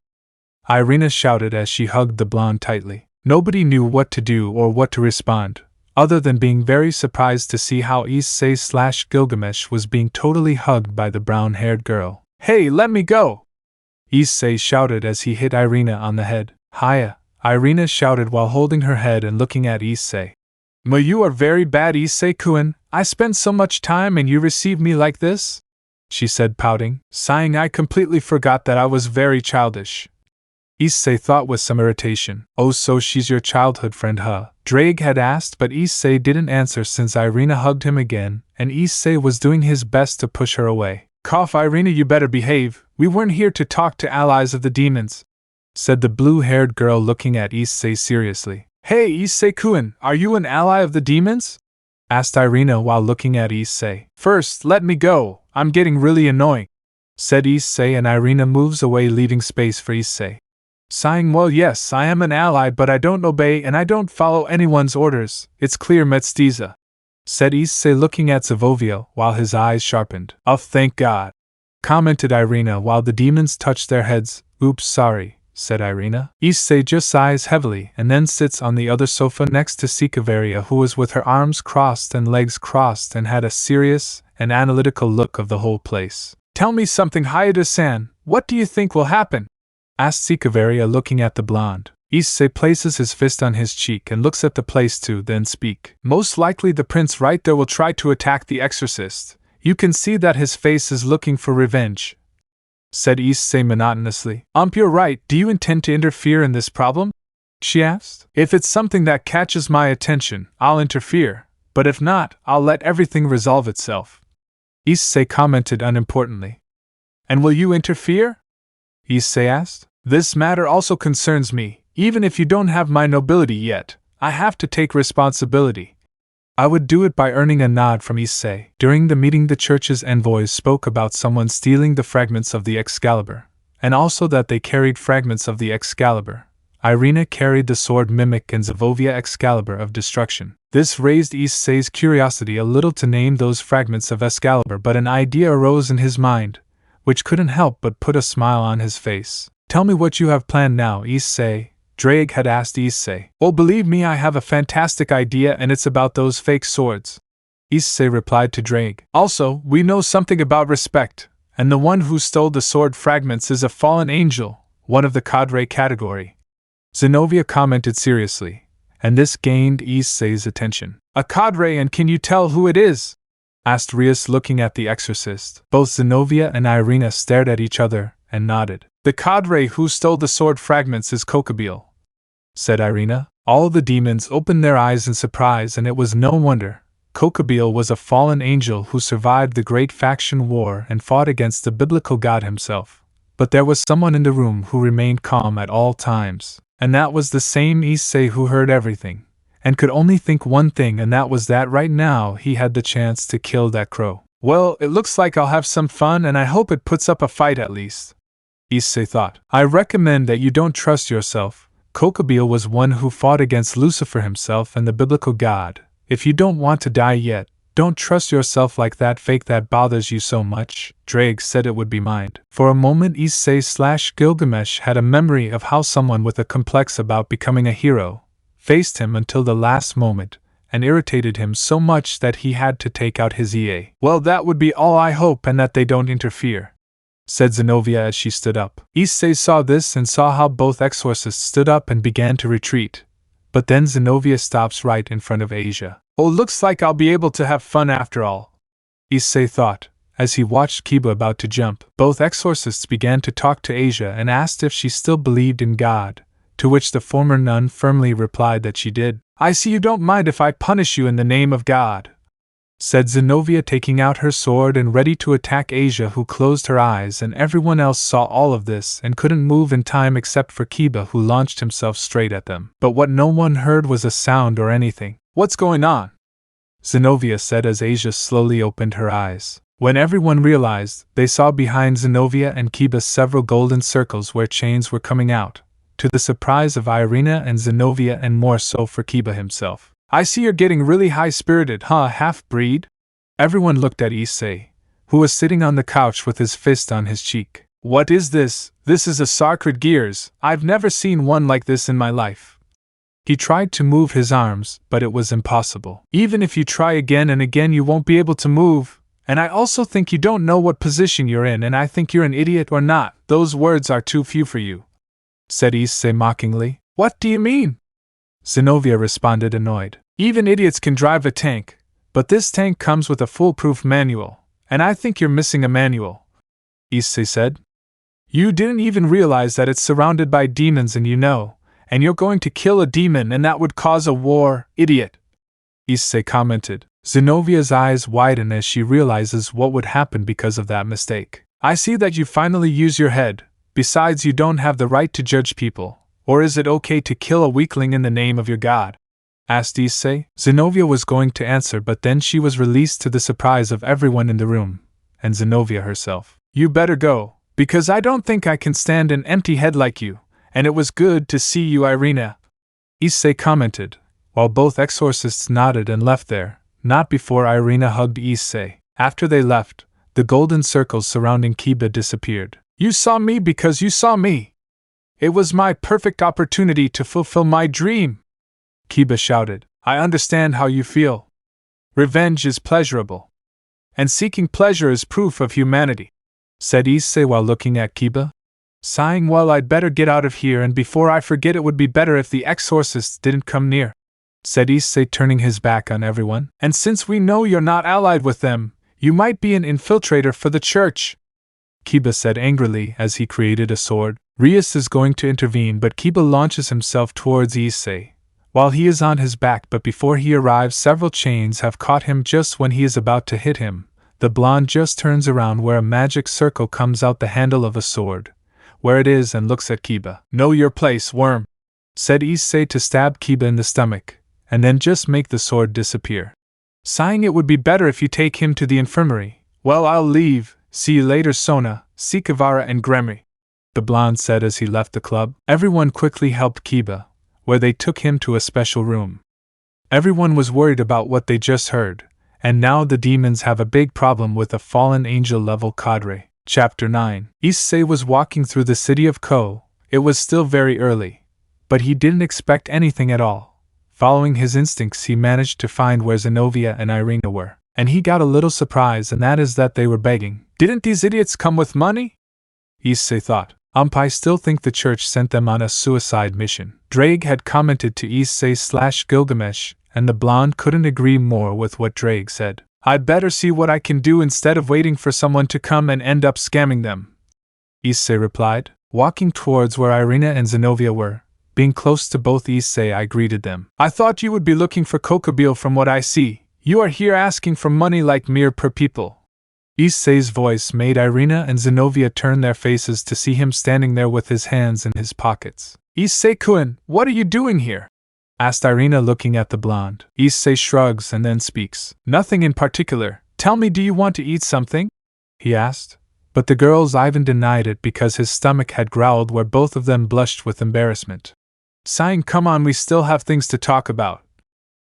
Irina shouted as she hugged the blonde tightly. Nobody knew what to do or what to respond, other than being very surprised to see how Issei/Gilgamesh was being totally hugged by the brown-haired girl. Hey, let me go! Issei shouted as he hit Irina on the head. Hiya, Irina shouted while holding her head and looking at Issei. You are very bad, Issei-kun. I spent so much time and you receive me like this? She said, pouting. Sighing, I completely forgot that I was very childish. Issei thought with some irritation. Oh, so she's your childhood friend, huh? Ddraig had asked, but Issei didn't answer since Irina hugged him again, and Issei was doing his best to push her away. Cough, Irina, you better behave. We weren't here to talk to allies of the demons, said the blue-haired girl looking at Issei seriously. Hey, Issei-kun, are you an ally of the demons? Asked Irina while looking at Issei. First, let me go. I'm getting really annoying, said Issei, and Irina moves away, leaving space for Issei. Sighing, well, yes, I am an ally, but I don't obey and I don't follow anyone's orders. It's clear, Mestiza, said Issei, looking at Zavoviel while his eyes sharpened. Oh, thank God, commented Irina while the demons touched their heads. Oops, sorry, said Irina. Issei just sighs heavily and then sits on the other sofa next to Kokabiel, who was with her arms crossed and legs crossed and had a serious and analytical look of the whole place. Tell me something, Hyoudou-san. What do you think will happen? Asked Kokabiel, looking at the blonde. Issei places his fist on his cheek and looks at the place to then speak. Most likely the prince right there will try to attack the exorcist. You can see that his face is looking for revenge, said Issei monotonously. You're right. Do you intend to interfere in this problem? She asked. If it's something that catches my attention, I'll interfere, but if not, I'll let everything resolve itself, Issei commented unimportantly. And will you interfere? Issei asked. This matter also concerns me. Even if you don't have my nobility yet, I have to take responsibility. I would do it by earning a nod from Issei. During the meeting, the church's envoys spoke about someone stealing the fragments of the Excalibur, and also that they carried fragments of the Excalibur. Irina carried the sword Mimic and Zavoviel Excalibur of Destruction. This raised Issei's curiosity a little to name those fragments of Excalibur, but an idea arose in his mind, which couldn't help but put a smile on his face. Tell me what you have planned now, Issei, Ddraig had asked Issei. Oh, believe me, I have a fantastic idea and it's about those fake swords, Issei replied to Ddraig. Also, we know something about respect, and the one who stole the sword fragments is a fallen angel, one of the cadre category, Zenobia commented seriously, and this gained Issei's attention. A cadre, and can you tell who it is? Asked Rias, looking at the exorcist. Both Zenobia and Irina stared at each other and nodded. The cadre who stole the sword fragments is Kokabiel, said Irina. All the demons opened their eyes in surprise, and it was no wonder. Kokabiel was a fallen angel who survived the Great Faction War and fought against the biblical god himself. But there was someone in the room who remained calm at all times, and that was the same Issei who heard everything, and could only think one thing, and that was that right now he had the chance to kill that crow. Well, it looks like I'll have some fun, and I hope it puts up a fight at least, Issei thought. I recommend that you don't trust yourself. Kokabiel was one who fought against Lucifer himself and the biblical god. If you don't want to die yet, don't trust yourself like that fake that bothers you so much. Ddraig said it would be mind. For a moment Issei/Gilgamesh had a memory of how someone with a complex about becoming a hero faced him until the last moment, and irritated him so much that he had to take out his Eay. Well, that would be all I hope, and that they don't interfere, said Zenobia as she stood up. Issei saw this and saw how both exorcists stood up and began to retreat. But then Zenobia stops right in front of Asia. Oh, looks like I'll be able to have fun after all, Issei thought, as he watched Kiba about to jump. Both exorcists began to talk to Asia and asked if she still believed in God, to which the former nun firmly replied that she did. I see you don't mind if I punish you in the name of God, said Zenobia, taking out her sword and ready to attack Asia, who closed her eyes, and everyone else saw all of this and couldn't move in time except for Kiba, who launched himself straight at them. But what no one heard was a sound or anything. What's going on? Zenobia said as Asia slowly opened her eyes. When everyone realized, they saw behind Zenobia and Kiba several golden circles where chains were coming out, to the surprise of Irina and Zenobia, and more so for Kiba himself. I see you're getting really high-spirited, huh, half-breed? Everyone looked at Issei, who was sitting on the couch with his fist on his cheek. What is this? This is a sacred gears. I've never seen one like this in my life. He tried to move his arms, but it was impossible. Even if you try again and again, you won't be able to move. And I also think you don't know what position you're in, and I think you're an idiot or not. Those words are too few for you, said Issei mockingly. What do you mean? Zenobia responded, annoyed. Even idiots can drive a tank, but this tank comes with a foolproof manual, and I think you're missing a manual, Issei said. You didn't even realize that it's surrounded by demons, and and you're going to kill a demon, and that would cause a war, idiot, Issei commented. Zenobia's eyes widen as she realizes what would happen because of that mistake. I see that you finally use your head. Besides, you don't have the right to judge people. Or is it okay to kill a weakling in the name of your god? Asked Issei. Zenobia was going to answer, but then she was released to the surprise of everyone in the room, and Zenobia herself. You better go, because I don't think I can stand an empty head like you, and it was good to see you, Irina, Issei commented, while both exorcists nodded and left there, not before Irina hugged Issei. After they left, the golden circles surrounding Kiba disappeared. You saw me because you saw me. It was my perfect opportunity to fulfill my dream, Kiba shouted. I understand how you feel. Revenge is pleasurable, and seeking pleasure is proof of humanity, said Issei while looking at Kiba. Sighing, well, I'd better get out of here, and before I forget, it would be better if the exorcists didn't come near, said Issei, turning his back on everyone. And since we know you're not allied with them, you might be an infiltrator for the church, Kiba said angrily as he created a sword. Rias is going to intervene, but Kiba launches himself towards Issei, while he is on his back, but before he arrives, several chains have caught him. Just when he is about to hit him, the blonde just turns around where a magic circle comes out the handle of a sword, where it is, and looks at Kiba. Know your place, worm, said Issei to stab Kiba in the stomach, and then just make the sword disappear. Sighing, it would be better if you take him to the infirmary. Well, I'll leave. See you later, Sona, Sikavara, and Gremory, the blonde said as he left the club. Everyone quickly helped Kiba, where they took him to a special room. Everyone was worried about what they just heard, and now the demons have a big problem with a fallen angel-level cadre. Chapter 9. Issei was walking through the city of Kuoh. It was still very early, but he didn't expect anything at all. Following his instincts, he managed to find where Zenobia and Irina were, and he got a little surprise, and that is that they were begging. Didn't these idiots come with money? Issei thought. I still think the church sent them on a suicide mission. Ddraig had commented to Issei/Gilgamesh, and the blonde couldn't agree more with what Ddraig said. I'd better see what I can do instead of waiting for someone to come and end up scamming them, Issei replied. Walking towards where Irina and Zenobia were, being close to both, Issei greeted them. I thought you would be looking for Kokabiel. From what I see, you are here asking for money like mere poor people. Issei's voice made Irina and Zenobia turn their faces to see him standing there with his hands in his pockets. Issei-kun, what are you doing here? Asked Irina, looking at the blonde. Issei shrugs and then speaks. Nothing in particular. Tell me, do you want to eat something? He asked, but the girls Ivan denied it because his stomach had growled where both of them blushed with embarrassment. Sighing, come on, we still have things to talk about,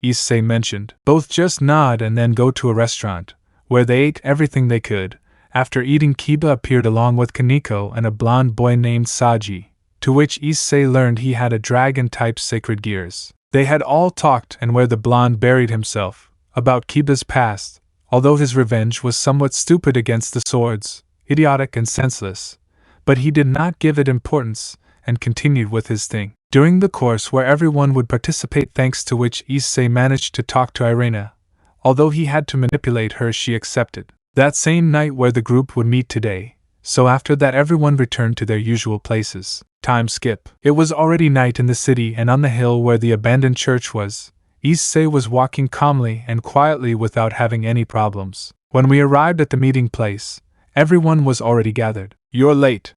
Issei mentioned. Both just nod and then go to a restaurant, where they ate everything they could. After eating, Kiba appeared along with Kaneko and a blonde boy named Saji, to which Issei learned he had a dragon-type sacred gears. They had all talked, and where the blonde buried himself, about Kiba's past, although his revenge was somewhat stupid against the swords, idiotic and senseless, but he did not give it importance, and continued with his thing. During the course where everyone would participate, thanks to which Issei managed to talk to Irina, although he had to manipulate her, she accepted. That same night where the group would meet today, so after that everyone returned to their usual places. Time skip. It was already night in the city, and on the hill where the abandoned church was, Issei was walking calmly and quietly without having any problems. When we arrived at the meeting place, everyone was already gathered. You're late.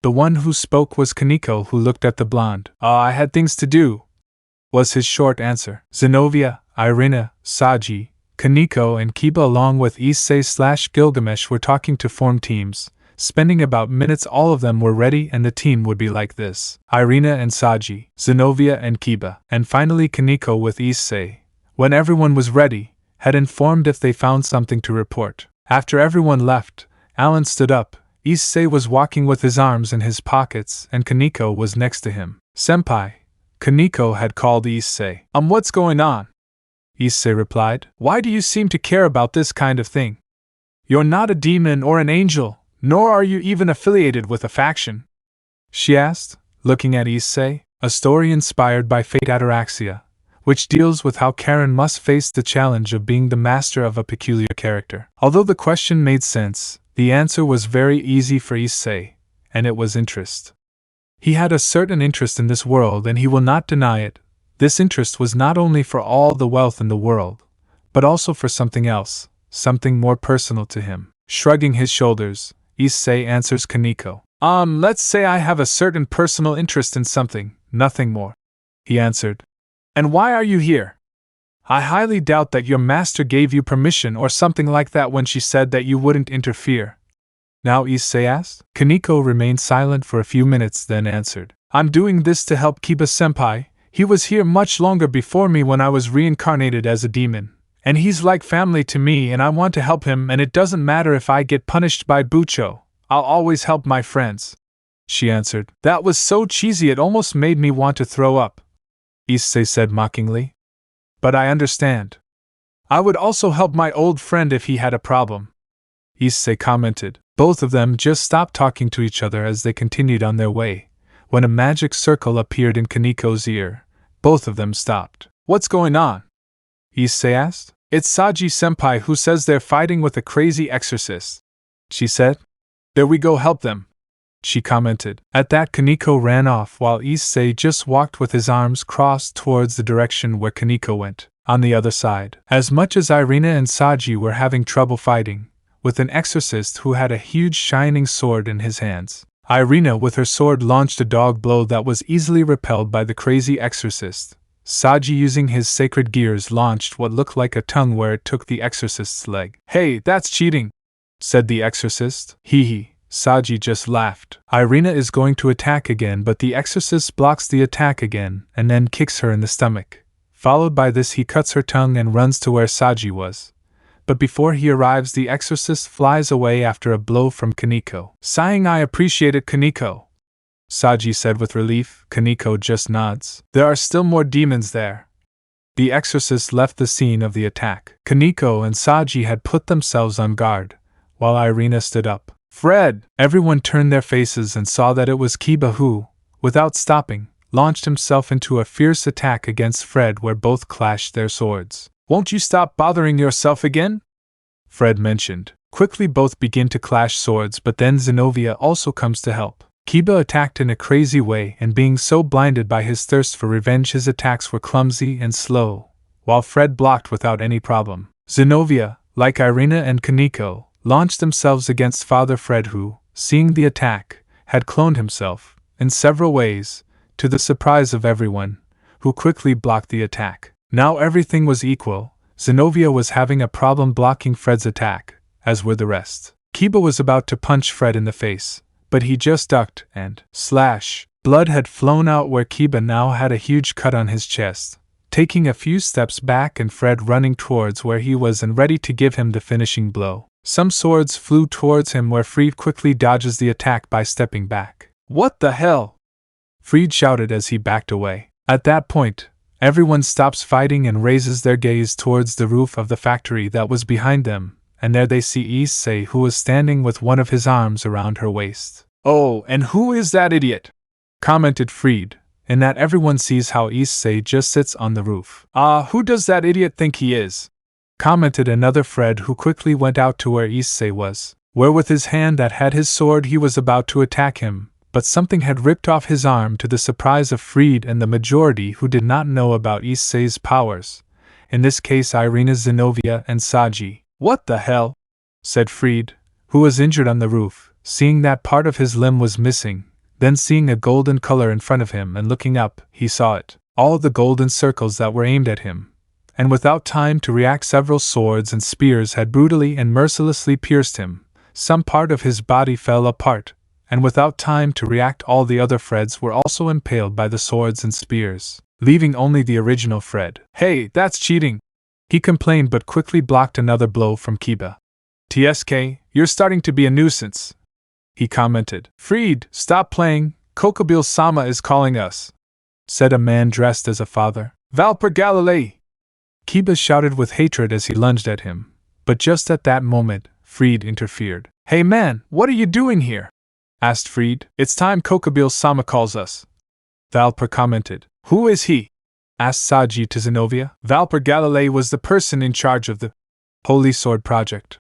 The one who spoke was Kaneko, who looked at the blonde. I had things to do, was his short answer. Zenobia, Irina, Saji, Kaneko and Kiba along with Issei/Gilgamesh were talking to form teams, spending about minutes. All of them were ready and the team would be like this: Irina and Saji, Zenobia and Kiba, and finally Kaneko with Issei. When everyone was ready, had informed if they found something to report. After everyone left, Alan stood up. Issei was walking with his arms in his pockets and Kaneko was next to him. Senpai, Kaneko had called Issei. What's going on? Issei replied. Why do you seem to care about this kind of thing? You're not a demon or an angel, nor are you even affiliated with a faction, she asked, looking at Issei. A story inspired by Fate Ataraxia, which deals with how Karen must face the challenge of being the master of a peculiar character. Although the question made sense, the answer was very easy for Issei, and it was interest. He had a certain interest in this world and he will not deny it. This interest was not only for all the wealth in the world, but also for something else, something more personal to him. Shrugging his shoulders, Issei answers Kaneko. Let's say I have a certain personal interest in something, nothing more, he answered. And why are you here? I highly doubt that your master gave you permission or something like that when she said that you wouldn't interfere. Now, Issei asked. Kaneko remained silent for a few minutes, then answered. I'm doing this to help Kiba-senpai. He was here much longer before me when I was reincarnated as a demon, and he's like family to me and I want to help him, and it doesn't matter if I get punished by Bucho, I'll always help my friends, she answered. That was so cheesy it almost made me want to throw up, Issei said mockingly. But I understand. I would also help my old friend if he had a problem, Issei commented. Both of them just stopped talking to each other as they continued on their way. When a magic circle appeared in Kaneko's ear, both of them stopped. What's going on? Issei asked. It's Saji-senpai who says they're fighting with a crazy exorcist, she said. There we go, help them, she commented. At that, Kaneko ran off while Issei just walked with his arms crossed towards the direction where Kaneko went. On the other side, as much as Irina and Saji were having trouble fighting, with an exorcist who had a huge shining sword in his hands, Irina with her sword launched a dog blow that was easily repelled by the crazy exorcist. Saji using his sacred gears launched what looked like a tongue where it took the exorcist's leg. Hey, that's cheating, said the exorcist. Hee hee. Saji just laughed. Irina is going to attack again, but the exorcist blocks the attack again and then kicks her in the stomach. Followed by this, he cuts her tongue and runs to where Saji was. But before he arrives, the exorcist flies away after a blow from Kaneko. Sighing, I appreciate it, Kaneko, Saji said with relief. Kaneko just nods. There are still more demons there. The exorcist left the scene of the attack. Kaneko and Saji had put themselves on guard, while Irina stood up. Fred! Everyone turned their faces and saw that it was Kiba who, without stopping, launched himself into a fierce attack against Fred where both clashed their swords. Won't you stop bothering yourself again? Fred mentioned. Quickly both begin to clash swords, but then Zenobia also comes to help. Kiba attacked in a crazy way, and being so blinded by his thirst for revenge, his attacks were clumsy and slow, while Fred blocked without any problem. Zenobia, like Irina and Kaneko, launched themselves against Father Fred who, seeing the attack, had cloned himself, in several ways, to the surprise of everyone, who quickly blocked the attack. Now everything was equal. Zenobia was having a problem blocking Fred's attack, as were the rest. Kiba was about to punch Fred in the face, but he just ducked and slash! Blood had flown out where Kiba now had a huge cut on his chest, taking a few steps back and Fred running towards where he was and ready to give him the finishing blow. Some swords flew towards him where Fred quickly dodges the attack by stepping back. What the hell? Fred shouted as he backed away. At that point, everyone stops fighting and raises their gaze towards the roof of the factory that was behind them, and there they see Issei, who was standing with one of his arms around her waist. Oh, and who is that idiot? Commented Fred, in that everyone sees how Issei just sits on the roof. Who does that idiot think he is? Commented another Fred, who quickly went out to where Issei was, where with his hand that had his sword he was about to attack him, but something had ripped off his arm to the surprise of Fred and the majority who did not know about Issei's powers, in this case Irina, Zenobia, and Saji. What the hell? Said Fred, who was injured on the roof, seeing that part of his limb was missing. Then seeing a golden color in front of him and looking up, he saw it, all the golden circles that were aimed at him. And without time to react, several swords and spears had brutally and mercilessly pierced him. Some part of his body fell apart, and without time to react, all the other Freds were also impaled by the swords and spears, leaving only the original Fred. Hey, that's cheating! He complained but quickly blocked another blow from Kiba. TSK, you're starting to be a nuisance, he commented. Fred, stop playing, Kokabiel-sama is calling us, said a man dressed as a father. Valper Galilei! Kiba shouted with hatred as he lunged at him, but just at that moment, Fred interfered. Hey man, what are you doing here? Asked Fred. It's time Kokabiel-sama calls us, Valper commented. Who is he? Asked Saji to Zenobia. Valper Galilei was the person in charge of the Holy Sword Project,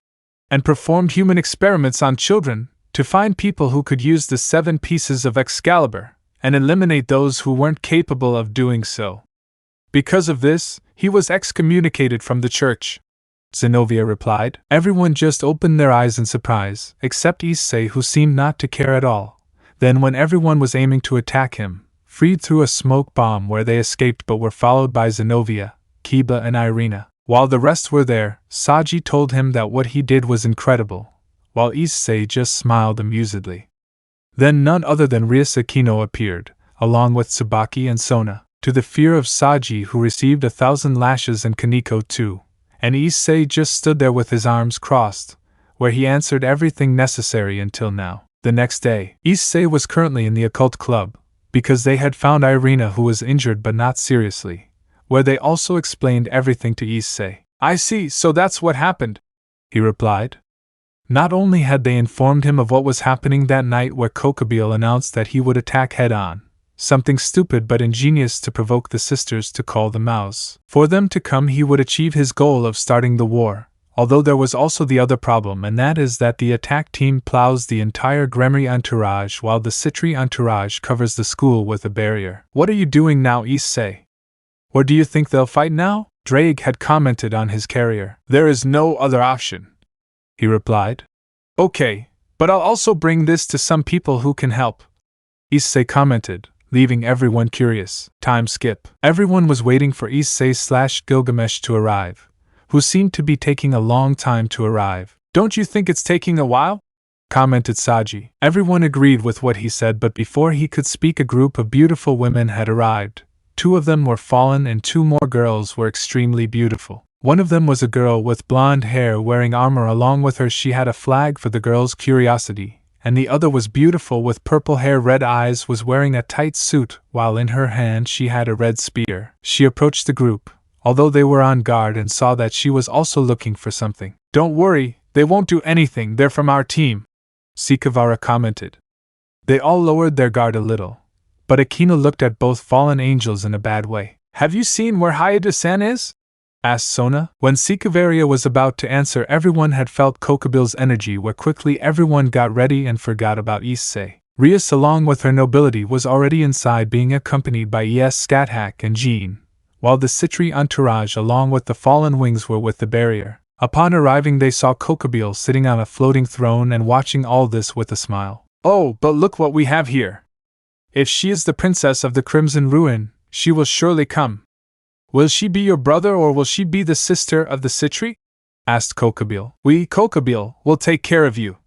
and performed human experiments on children, to find people who could use the 7 pieces of Excalibur, and eliminate those who weren't capable of doing so. Because of this, he was excommunicated from the church, Zenobia replied. Everyone just opened their eyes in surprise, except Issei, who seemed not to care at all. Then when everyone was aiming to attack him, Fred threw a smoke bomb where they escaped but were followed by Zenobia, Kiba and Irina. While the rest were there, Saji told him that what he did was incredible, while Issei just smiled amusedly. Then none other than Ryusa Kino appeared, along with Tsubaki and Sona, to the fear of Saji, who received 1,000 lashes, and Kaneko too, and Issei just stood there with his arms crossed, where he answered everything necessary until now. The next day, Issei was currently in the occult club, because they had found Irina, who was injured but not seriously, where they also explained everything to Issei. I see, so that's what happened, he replied. Not only had they informed him of what was happening that night where Kokabiel announced that he would attack head-on, something stupid but ingenious to provoke the sisters to call the mouse. For them to come, he would achieve his goal of starting the war, although there was also the other problem, and that is that the attack team plows the entire Gremory entourage while the Citri entourage covers the school with a barrier. What are you doing now, Issei? Or do you think they'll fight now? Ddraig had commented on his carrier. There is no other option, he replied. Okay, but I'll also bring this to some people who can help, Issei commented, leaving everyone curious. Time skip. Everyone was waiting for Issei/Gilgamesh to arrive, who seemed to be taking a long time to arrive. Don't you think it's taking a while? Commented Saji. Everyone agreed with what he said, but before he could speak, a group of beautiful women had arrived. 2 of them were fallen and 2 more girls were extremely beautiful. One of them was a girl with blonde hair wearing armor. Along with her she had a flag for the girl's curiosity, and the other was beautiful with purple hair, red eyes, was wearing a tight suit, while in her hand she had a red spear. She approached the group, although they were on guard, and saw that she was also looking for something. Don't worry, they won't do anything, they're from our team, Sikavara commented. They all lowered their guard a little, but Akino looked at both fallen angels in a bad way. Have you seen where Hayato-san is? Asked Sona. When Sikavaria was about to answer, everyone had felt Kokabiel's energy, where quickly everyone got ready and forgot about Issei. Rias, along with her nobility, was already inside, being accompanied by Skathak and Jean, while the Citri entourage along with the fallen wings were with the barrier. Upon arriving, they saw Kokabiel sitting on a floating throne and watching all this with a smile. Oh, but look what we have here! If she is the princess of the Crimson Ruin, she will surely come. Will she be your brother, or will she be the sister of the Citri? asked Kokabiel. We, Kokabiel, will take care of you,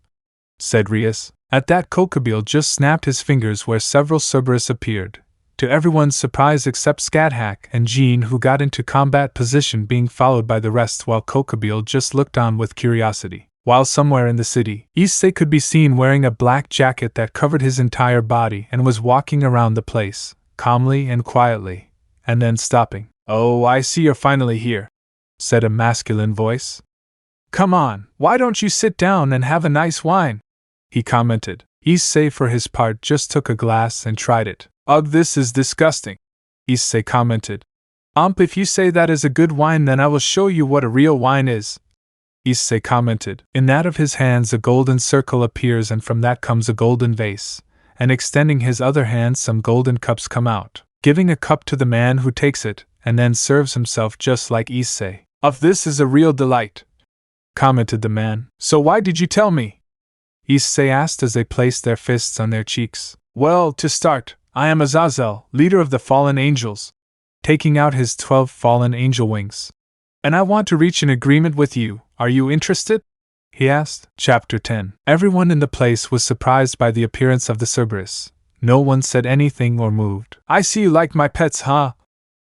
said Rias. At that, Kokabiel just snapped his fingers where several Cerberus appeared, to everyone's surprise except Scathach and Jean, who got into combat position, being followed by the rest, while Kokabiel just looked on with curiosity. While somewhere in the city, Issei could be seen wearing a black jacket that covered his entire body and was walking around the place, calmly and quietly, and then stopping. Oh, I see you're finally here, said a masculine voice. Come on, why don't you sit down and have a nice wine? He commented. Issei, for his part, just took a glass and tried it. Ugh, this is disgusting, Issei commented. If you say that is a good wine, then I will show you what a real wine is, Issei commented. In that of his hands a golden circle appears, and from that comes a golden vase, and extending his other hand some golden cups come out, giving a cup to the man who takes it, and then serves himself just like Issei. This is a real delight, commented the man. So why did you tell me? Issei asked as they placed their fists on their cheeks. Well, to start, I am Azazel, leader of the fallen angels, taking out his 12 fallen angel wings. And I want to reach an agreement with you. Are you interested? He asked. Chapter 10. Everyone in the place was surprised by the appearance of the Cerberus. No one said anything or moved. I see you like my pets, huh?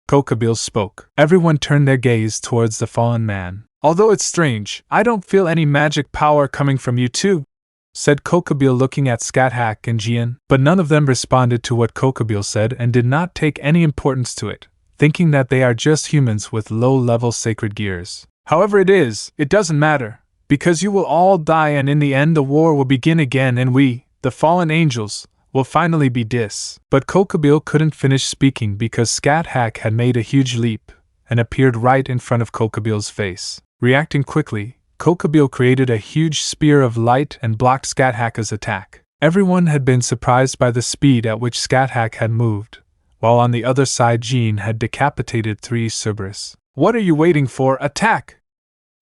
Kokabiel spoke. Everyone turned their gaze towards the fallen man. Although it's strange, I don't feel any magic power coming from you too, said Kokabiel, looking at Scathach and Jian, but none of them responded to what Kokabiel said and did not take any importance to it, thinking that they are just humans with low-level sacred gears. However it doesn't matter, because you will all die, and in the end the war will begin again, and we, the fallen angels, will finally be dis. But Kokabiel couldn't finish speaking because Scathach had made a huge leap and appeared right in front of Kokabiel's face. Reacting quickly, Kokabiel created a huge spear of light and blocked Scathach's attack. Everyone had been surprised by the speed at which Scathach had moved, while on the other side Jean had decapitated 3 Cerberus. What are you waiting for? Attack!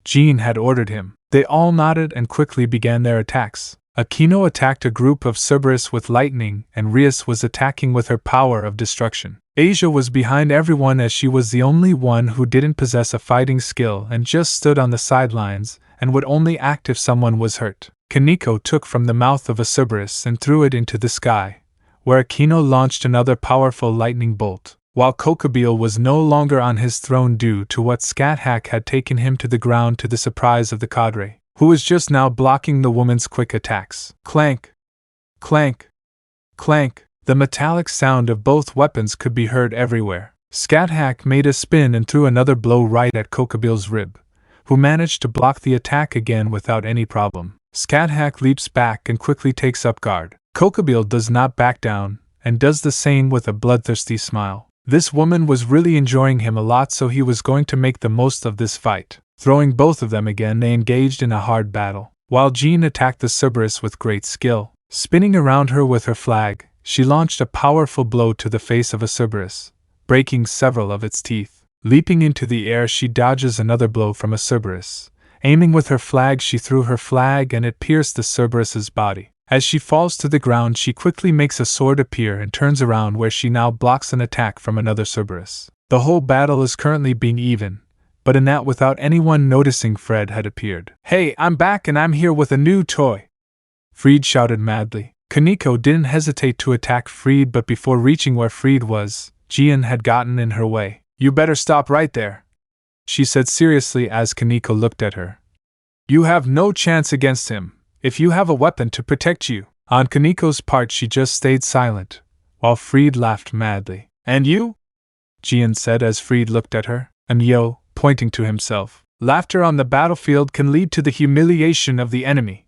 Jean had ordered him. They all nodded and quickly began their attacks. Aquino attacked a group of Cerberus with lightning, and Rias was attacking with her power of destruction. Asia was behind everyone as she was the only one who didn't possess a fighting skill and just stood on the sidelines and would only act if someone was hurt. Kaneko took from the mouth of a Cerberus and threw it into the sky, where Aquino launched another powerful lightning bolt, while Kokabiel was no longer on his throne due to what Scathach had taken him to the ground, to the surprise of the cadre, who was just now blocking the woman's quick attacks. Clank! Clank! Clank! The metallic sound of both weapons could be heard everywhere. Scathach made a spin and threw another blow right at Kokabiel's rib, who managed to block the attack again without any problem. Scathach leaps back and quickly takes up guard. Kokabiel does not back down, and does the same with a bloodthirsty smile. This woman was really enjoying him a lot, so he was going to make the most of this fight. Throwing both of them again, they engaged in a hard battle, while Jean attacked the Cerberus with great skill. Spinning around her with her flag, she launched a powerful blow to the face of a Cerberus, breaking several of its teeth. Leaping into the air, she dodges another blow from a Cerberus. Aiming with her flag, she threw her flag and it pierced the Cerberus's body. As she falls to the ground, she quickly makes a sword appear and turns around, where she now blocks an attack from another Cerberus. The whole battle is currently being even, but in that, without anyone noticing, Fred had appeared. Hey, I'm back and I'm here with a new toy! Fried shouted madly. Kaneko didn't hesitate to attack Fried, but before reaching where Fried was, Jian had gotten in her way. You better stop right there, she said seriously as Kaneko looked at her. You have no chance against him, if you have a weapon to protect you. On Kaneko's part, she just stayed silent, while Fried laughed madly. And you? Jian said as Fried looked at her. And yo, pointing to himself. Laughter on the battlefield can lead to the humiliation of the enemy,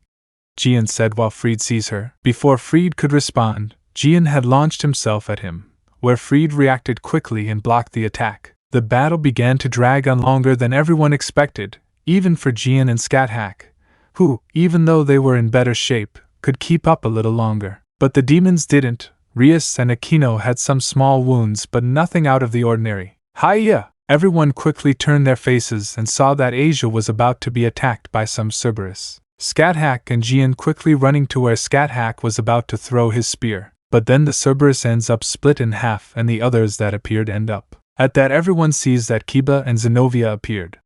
Jian said while Fried sees her. Before Fried could respond, Jian had launched himself at him, where Fried reacted quickly and blocked the attack. The battle began to drag on longer than everyone expected, even for Jian and Scathach, who, even though they were in better shape, could keep up a little longer. But the demons didn't. Rias and Aquino had some small wounds, but nothing out of the ordinary. Hiya! Everyone quickly turned their faces and saw that Asia was about to be attacked by some Cerberus. Scathach and Jian quickly running to where Scathach was about to throw his spear. But then the Cerberus ends up split in half and the others that appeared end up. At that, everyone sees that Kiba and Zenobia appeared.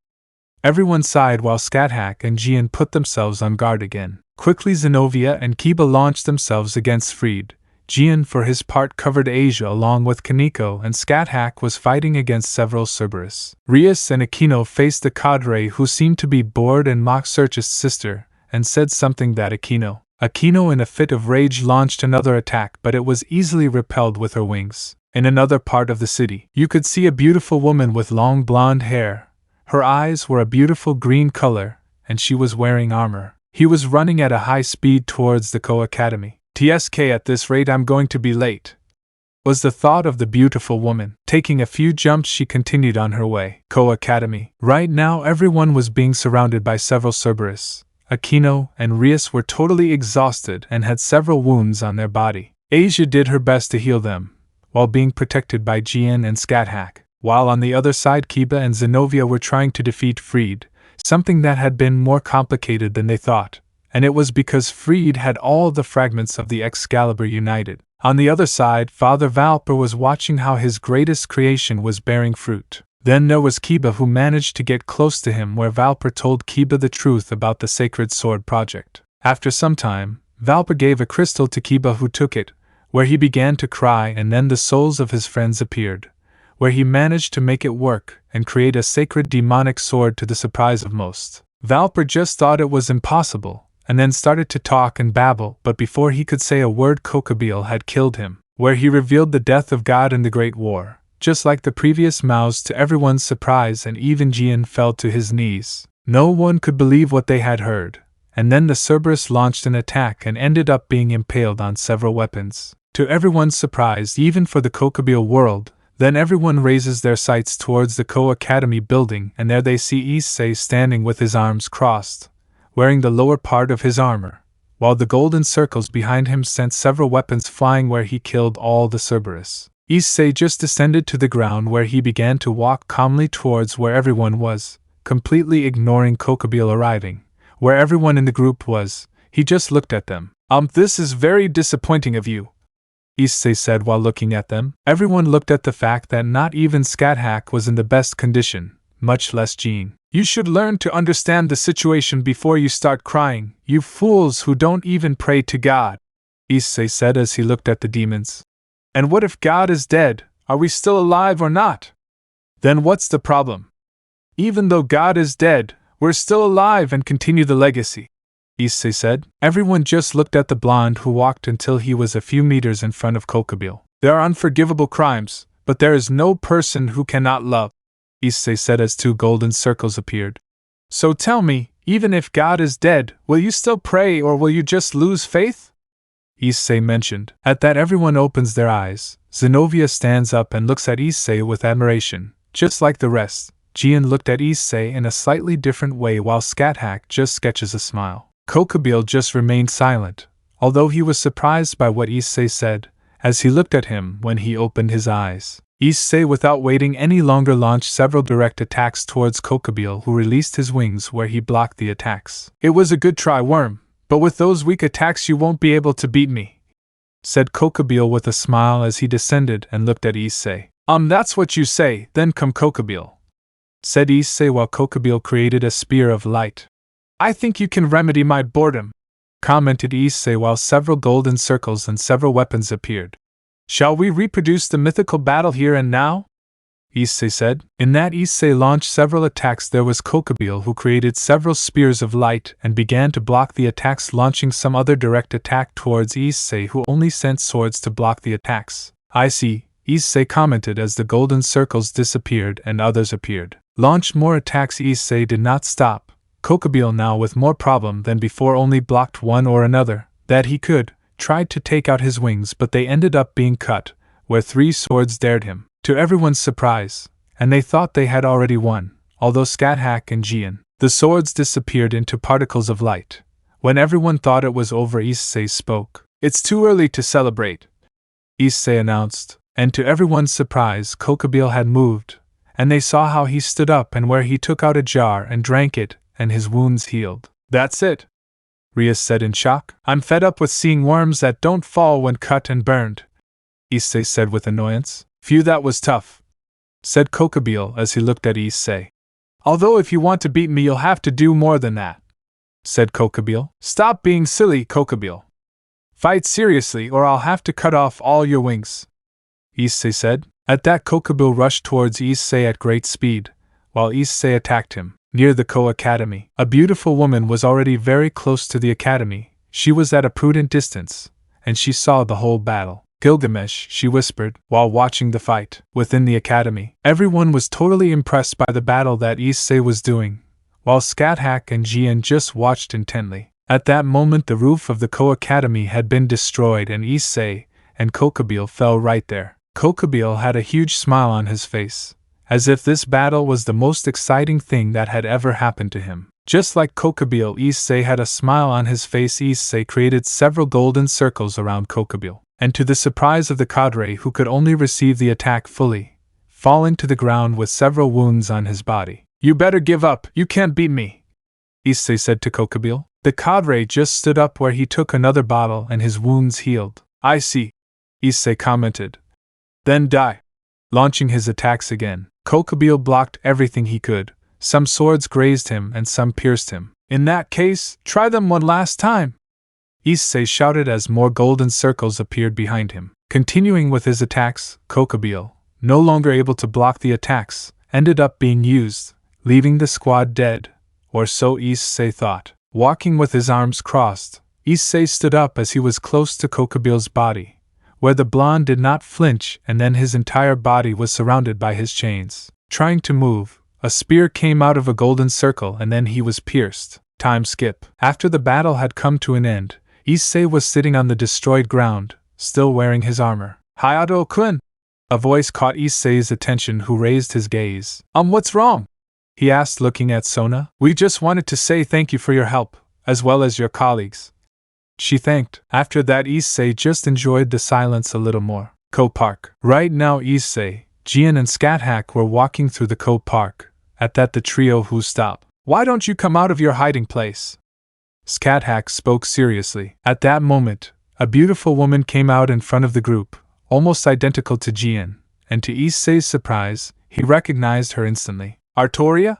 Everyone sighed while Scathach and Gian put themselves on guard again. Quickly Zenobia and Kiba launched themselves against Fried. Gian for his part covered Asia along with Kaneko, and Scathach was fighting against several Cerberus. Rias and Aquino faced the cadre who seemed to be bored and mocked Sirzechs' sister, and said something that Aquino in a fit of rage launched another attack, but it was easily repelled with her wings. In another part of the city, you could see a beautiful woman with long blonde hair. Her eyes were a beautiful green color, and she was wearing armor. He was running at a high speed towards the Koh Academy. "TSK, at this rate I'm going to be late," was the thought of the beautiful woman. Taking a few jumps, she continued on her way. Koh Academy. Right now everyone was being surrounded by several Cerberus. Aquino and Rias were totally exhausted and had several wounds on their body. Asia did her best to heal them, while being protected by Gian and Scathach, while on the other side Kiba and Zenobia were trying to defeat Fried, something that had been more complicated than they thought, and it was because Fried had all the fragments of the Excalibur united. On the other side, Father Valper was watching how his greatest creation was bearing fruit. Then there was Kiba, who managed to get close to him, where Valper told Kiba the truth about the Sacred Sword project. After some time, Valper gave a crystal to Kiba, who took it, where he began to cry, and then the souls of his friends appeared, where he managed to make it work and create a sacred demonic sword to the surprise of most. Valper just thought it was impossible, and then started to talk and babble, but before he could say a word, Kokabiel had killed him, where he revealed the death of God in the Great War, just like the previous mouse, to everyone's surprise, and even Gian fell to his knees. No one could believe what they had heard, and then the Cerberus launched an attack and ended up being impaled on several weapons. To everyone's surprise, even for the Kokabiel world, then everyone raises their sights towards the Koh Academy building, and there they see Issei standing with his arms crossed, wearing the lower part of his armor, while the golden circles behind him sent several weapons flying where he killed all the Cerberus. Issei just descended to the ground, where he began to walk calmly towards where everyone was, completely ignoring Kokabiel arriving. Where everyone in the group was, he just looked at them. This is very disappointing of you," Issei said while looking at them. Everyone looked at the fact that not even Scathach was in the best condition, much less Jean. "You should learn to understand the situation before you start crying, you fools who don't even pray to God," Issei said as he looked at the demons. "And what if God is dead? Are we still alive or not? Then what's the problem? Even though God is dead, we're still alive and continue the legacy," Issei said. Everyone just looked at the blonde who walked until he was a few meters in front of Kokabiel. "There are unforgivable crimes, but there is no person who cannot love," Issei said as two golden circles appeared. "So tell me, even if God is dead, will you still pray, or will you just lose faith?" Issei mentioned. At that everyone opens their eyes. Zenobia stands up and looks at Issei with admiration. Just like the rest, Gian looked at Issei in a slightly different way, while Scathach just sketches a smile. Kokabiel just remained silent, although he was surprised by what Issei said, as he looked at him when he opened his eyes. Issei, without waiting any longer, launched several direct attacks towards Kokabiel, who released his wings where he blocked the attacks. "It was a good try, Worm, but with those weak attacks you won't be able to beat me," said Kokabiel with a smile as he descended and looked at Issei. That's what you say, then come Kokabiel," said Issei while Kokabiel created a spear of light. "I think you can remedy my boredom," commented Issei while several golden circles and several weapons appeared. "Shall we reproduce the mythical battle here and now?" Issei said. In that Issei launched several attacks, there was Kokabiel, who created several spears of light and began to block the attacks, launching some other direct attack towards Issei, who only sent swords to block the attacks. "I see," Issei commented as the golden circles disappeared and others appeared. Launched more attacks. Issei did not stop. Kokabiel, now with more problem than before, only blocked one or another that he could, tried to take out his wings, but they ended up being cut, where 3 swords dared him, to everyone's surprise, and they thought they had already won, although Scathach and Gian. The swords disappeared into particles of light. When everyone thought it was over, Issei spoke. "It's too early to celebrate," Issei announced, and to everyone's surprise, Kokabiel had moved, and they saw how he stood up and where he took out a jar and drank it, and his wounds healed. "That's it," Rias said in shock. "I'm fed up with seeing worms that don't fall when cut and burned," Issei said with annoyance. "Phew, that was tough," said Kokabiel as he looked at Issei. Although if you want to beat me you'll have to do more than that, said Kokabiel. Stop being silly, Kokabiel. Fight seriously or I'll have to cut off all your wings, Issei said. At that, Kokabiel rushed towards Issei at great speed, while Issei attacked him. Near the Koh Academy, a beautiful woman was already very close to the academy. She was at a prudent distance, and she saw the whole battle. Gilgamesh, she whispered, while watching the fight. Within the academy, everyone was totally impressed by the battle that Issei was doing, while Sirzechs and Jian just watched intently. At that moment the roof of the Koh Academy had been destroyed and Issei and Kokabiel fell right there. Kokabiel had a huge smile on his face, as if this battle was the most exciting thing that had ever happened to him. Just like Kokabiel, Issei had a smile on his face. Issei created several golden circles around Kokabiel, and to the surprise of the cadre who could only receive the attack fully, falling to the ground with several wounds on his body. You better give up, you can't beat me, Issei said to Kokabiel. The cadre just stood up where he took another bottle and his wounds healed. I see, Issei commented. Then die. Launching his attacks again, Kokabiel blocked everything he could. Some swords grazed him and some pierced him. In that case, try them one last time, Issei shouted as more golden circles appeared behind him. Continuing with his attacks, Kokabiel, no longer able to block the attacks, ended up being used, leaving the squad dead, or so Issei thought. Walking with his arms crossed, Issei stood up as he was close to Kokabiel's body, where the blonde did not flinch, and then his entire body was surrounded by his chains. Trying to move, a spear came out of a golden circle and then he was pierced. Time skip. After the battle had come to an end, Issei was sitting on the destroyed ground, still wearing his armor. Hayato-kun! A voice caught Issei's attention, who raised his gaze. What's wrong? He asked, looking at Sona. We just wanted to say thank you for your help, as well as your colleagues, she thanked. After that, Issei just enjoyed the silence a little more. Koh Park. Right now Issei, Jian and Sirzechs were walking through the Koh Park. At that the trio who stopped. Why don't you come out of your hiding place? Sirzechs spoke seriously. At that moment, a beautiful woman came out in front of the group, almost identical to Jian, and to Issei's surprise, he recognized her instantly. Artoria?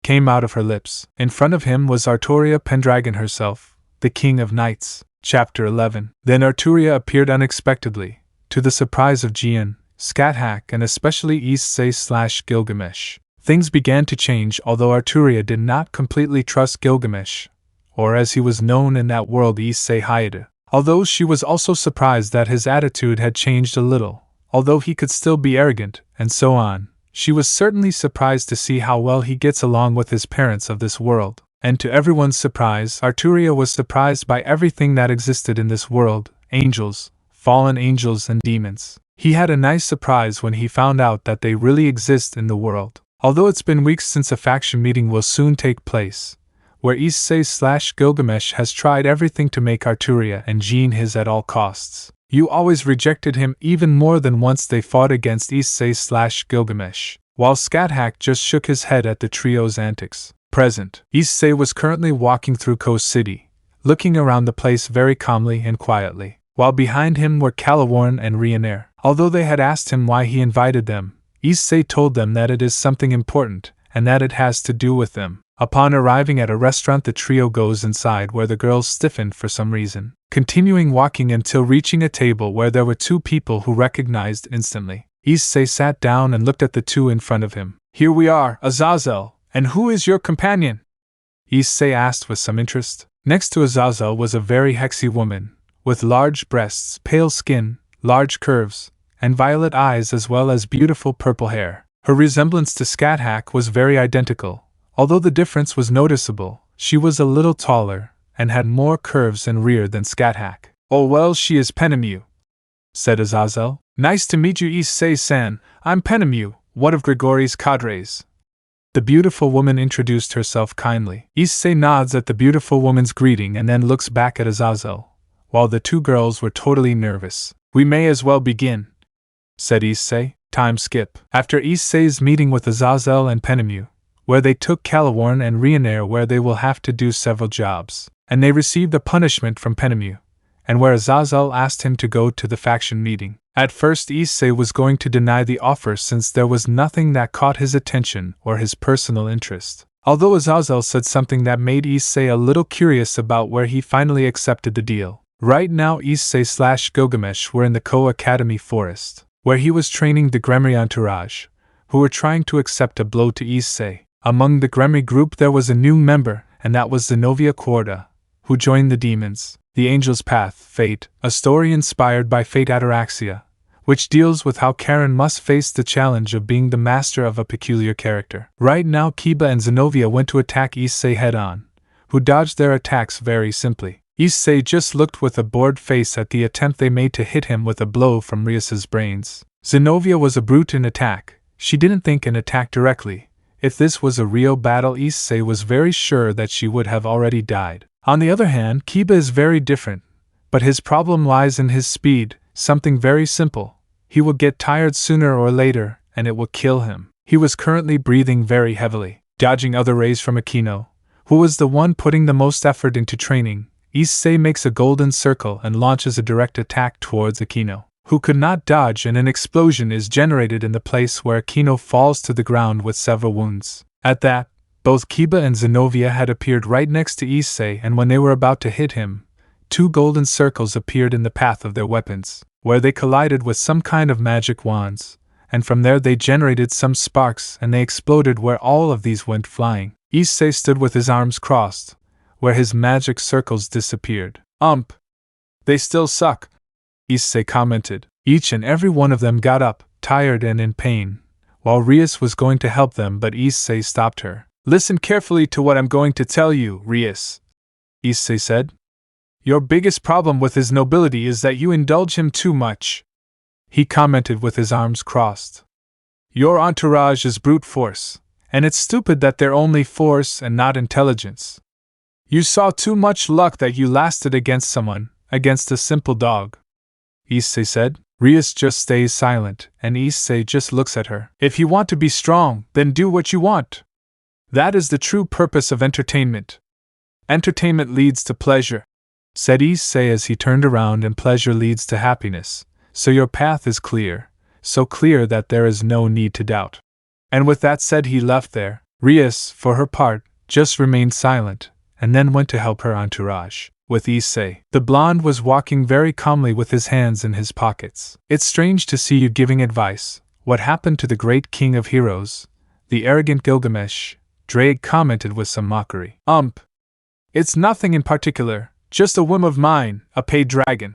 Came out of her lips. In front of him was Artoria Pendragon herself, the King of Knights. Chapter 11. Then Artoria appeared unexpectedly, to the surprise of Jian, Sirzechs, and especially Issei/Gilgamesh. Things began to change, although Artoria did not completely trust Gilgamesh, or as he was known in that world, Issei Hyoudou. Although she was also surprised that his attitude had changed a little, although he could still be arrogant, and so on. She was certainly surprised to see how well he gets along with his parents of this world. And to everyone's surprise, Artoria was surprised by everything that existed in this world: angels, fallen angels, and demons. He had a nice surprise when he found out that they really exist in the world. Although it's been weeks since a faction meeting will soon take place, where Issei/Gilgamesh has tried everything to make Artoria and Jian his at all costs. You always rejected him. Even more than once they fought against Issei/Gilgamesh, while Sirzechs just shook his head at the trio's antics. Present. Issei was currently walking through Koh City, looking around the place very calmly and quietly, while behind him were Calaworn and Reencarnar. Although they had asked him why he invited them, Issei told them that it is something important, and that it has to do with them. Upon arriving at a restaurant, the trio goes inside, where the girls stiffened for some reason, continuing walking until reaching a table where there were two people who recognized instantly. Issei sat down and looked at the two in front of him. Here we are, Azazel, and who is your companion? Issei asked with some interest. Next to Azazel was a very sexy woman, with large breasts, pale skin, large curves, and violet eyes, as well as beautiful purple hair. Her resemblance to Sirzechs was very identical. Although the difference was noticeable, she was a little taller, and had more curves and rear than Sirzechs. Oh well, she is Penemu, said Azazel. Nice to meet you, Issei-san. I'm Penemu, one of Grigori's cadres. The beautiful woman introduced herself kindly. Issei nods at the beautiful woman's greeting and then looks back at Azazel, while the two girls were totally nervous. We may as well begin, said Issei. Time skip. After Issei's meeting with Azazel and Penemu, where they took Calaworn and Reencarnar, where they will have to do several jobs, and they received a punishment from Penemu, and where Azazel asked him to go to the faction meeting. At first Issei was going to deny the offer since there was nothing that caught his attention or his personal interest. Although Azazel said something that made Issei a little curious about where he finally accepted the deal. Right now Issei/Gilgamesh were in the Koh Academy forest, where he was training the Gremory entourage, who were trying to accept a blow to Issei. Among the Gremory group there was a new member, and that was Zenobia Kuoh, who joined the demons. The Angel's Path, Fate, a story inspired by Fate Ataraxia, which deals with how Karen must face the challenge of being the master of a peculiar character. Right now Kiba and Zenobia went to attack Issei head-on, who dodged their attacks very simply. Issei just looked with a bored face at the attempt they made to hit him with a blow from Rias's brains. Zenobia was a brute in attack. She didn't think and attack directly. If this was a real battle, Issei was very sure that she would have already died. On the other hand, Kiba is very different, but his problem lies in his speed, something very simple. He will get tired sooner or later, and it will kill him. He was currently breathing very heavily, dodging other rays from Aquino, who was the one putting the most effort into training. Issei makes a golden circle and launches a direct attack towards Aquino, who could not dodge, and an explosion is generated in the place where Aquino falls to the ground with several wounds. At that, both Kiba and Zenobia had appeared right next to Issei, and when they were about to hit him, two golden circles appeared in the path of their weapons, where they collided with some kind of magic wands, and from there they generated some sparks and they exploded where all of these went flying. Issei stood with his arms crossed, where his magic circles disappeared. They still suck, Issei commented. Each and every one of them got up, tired and in pain, while Rias was going to help them, but Issei stopped her. Listen carefully to what I'm going to tell you, Rias, Issei said. Your biggest problem with his nobility is that you indulge him too much, he commented with his arms crossed. Your entourage is brute force, and it's stupid that they're only force and not intelligence. You saw too much luck that you lasted against someone, against a simple dog, Issei said. Rias just stays silent, and Issei just looks at her. If you want to be strong, then do what you want. That is the true purpose of entertainment. Entertainment leads to pleasure, said Issei as he turned around, and pleasure leads to happiness, so your path is clear, so clear that there is no need to doubt. And with that said he left there. Rias, for her part, just remained silent, and then went to help her entourage. With Issei, the blonde was walking very calmly with his hands in his pockets. It's strange to see you giving advice. What happened to the great king of heroes, the arrogant Gilgamesh? Ddraig commented with some mockery. It's nothing in particular, just a whim of mine, a paid dragon,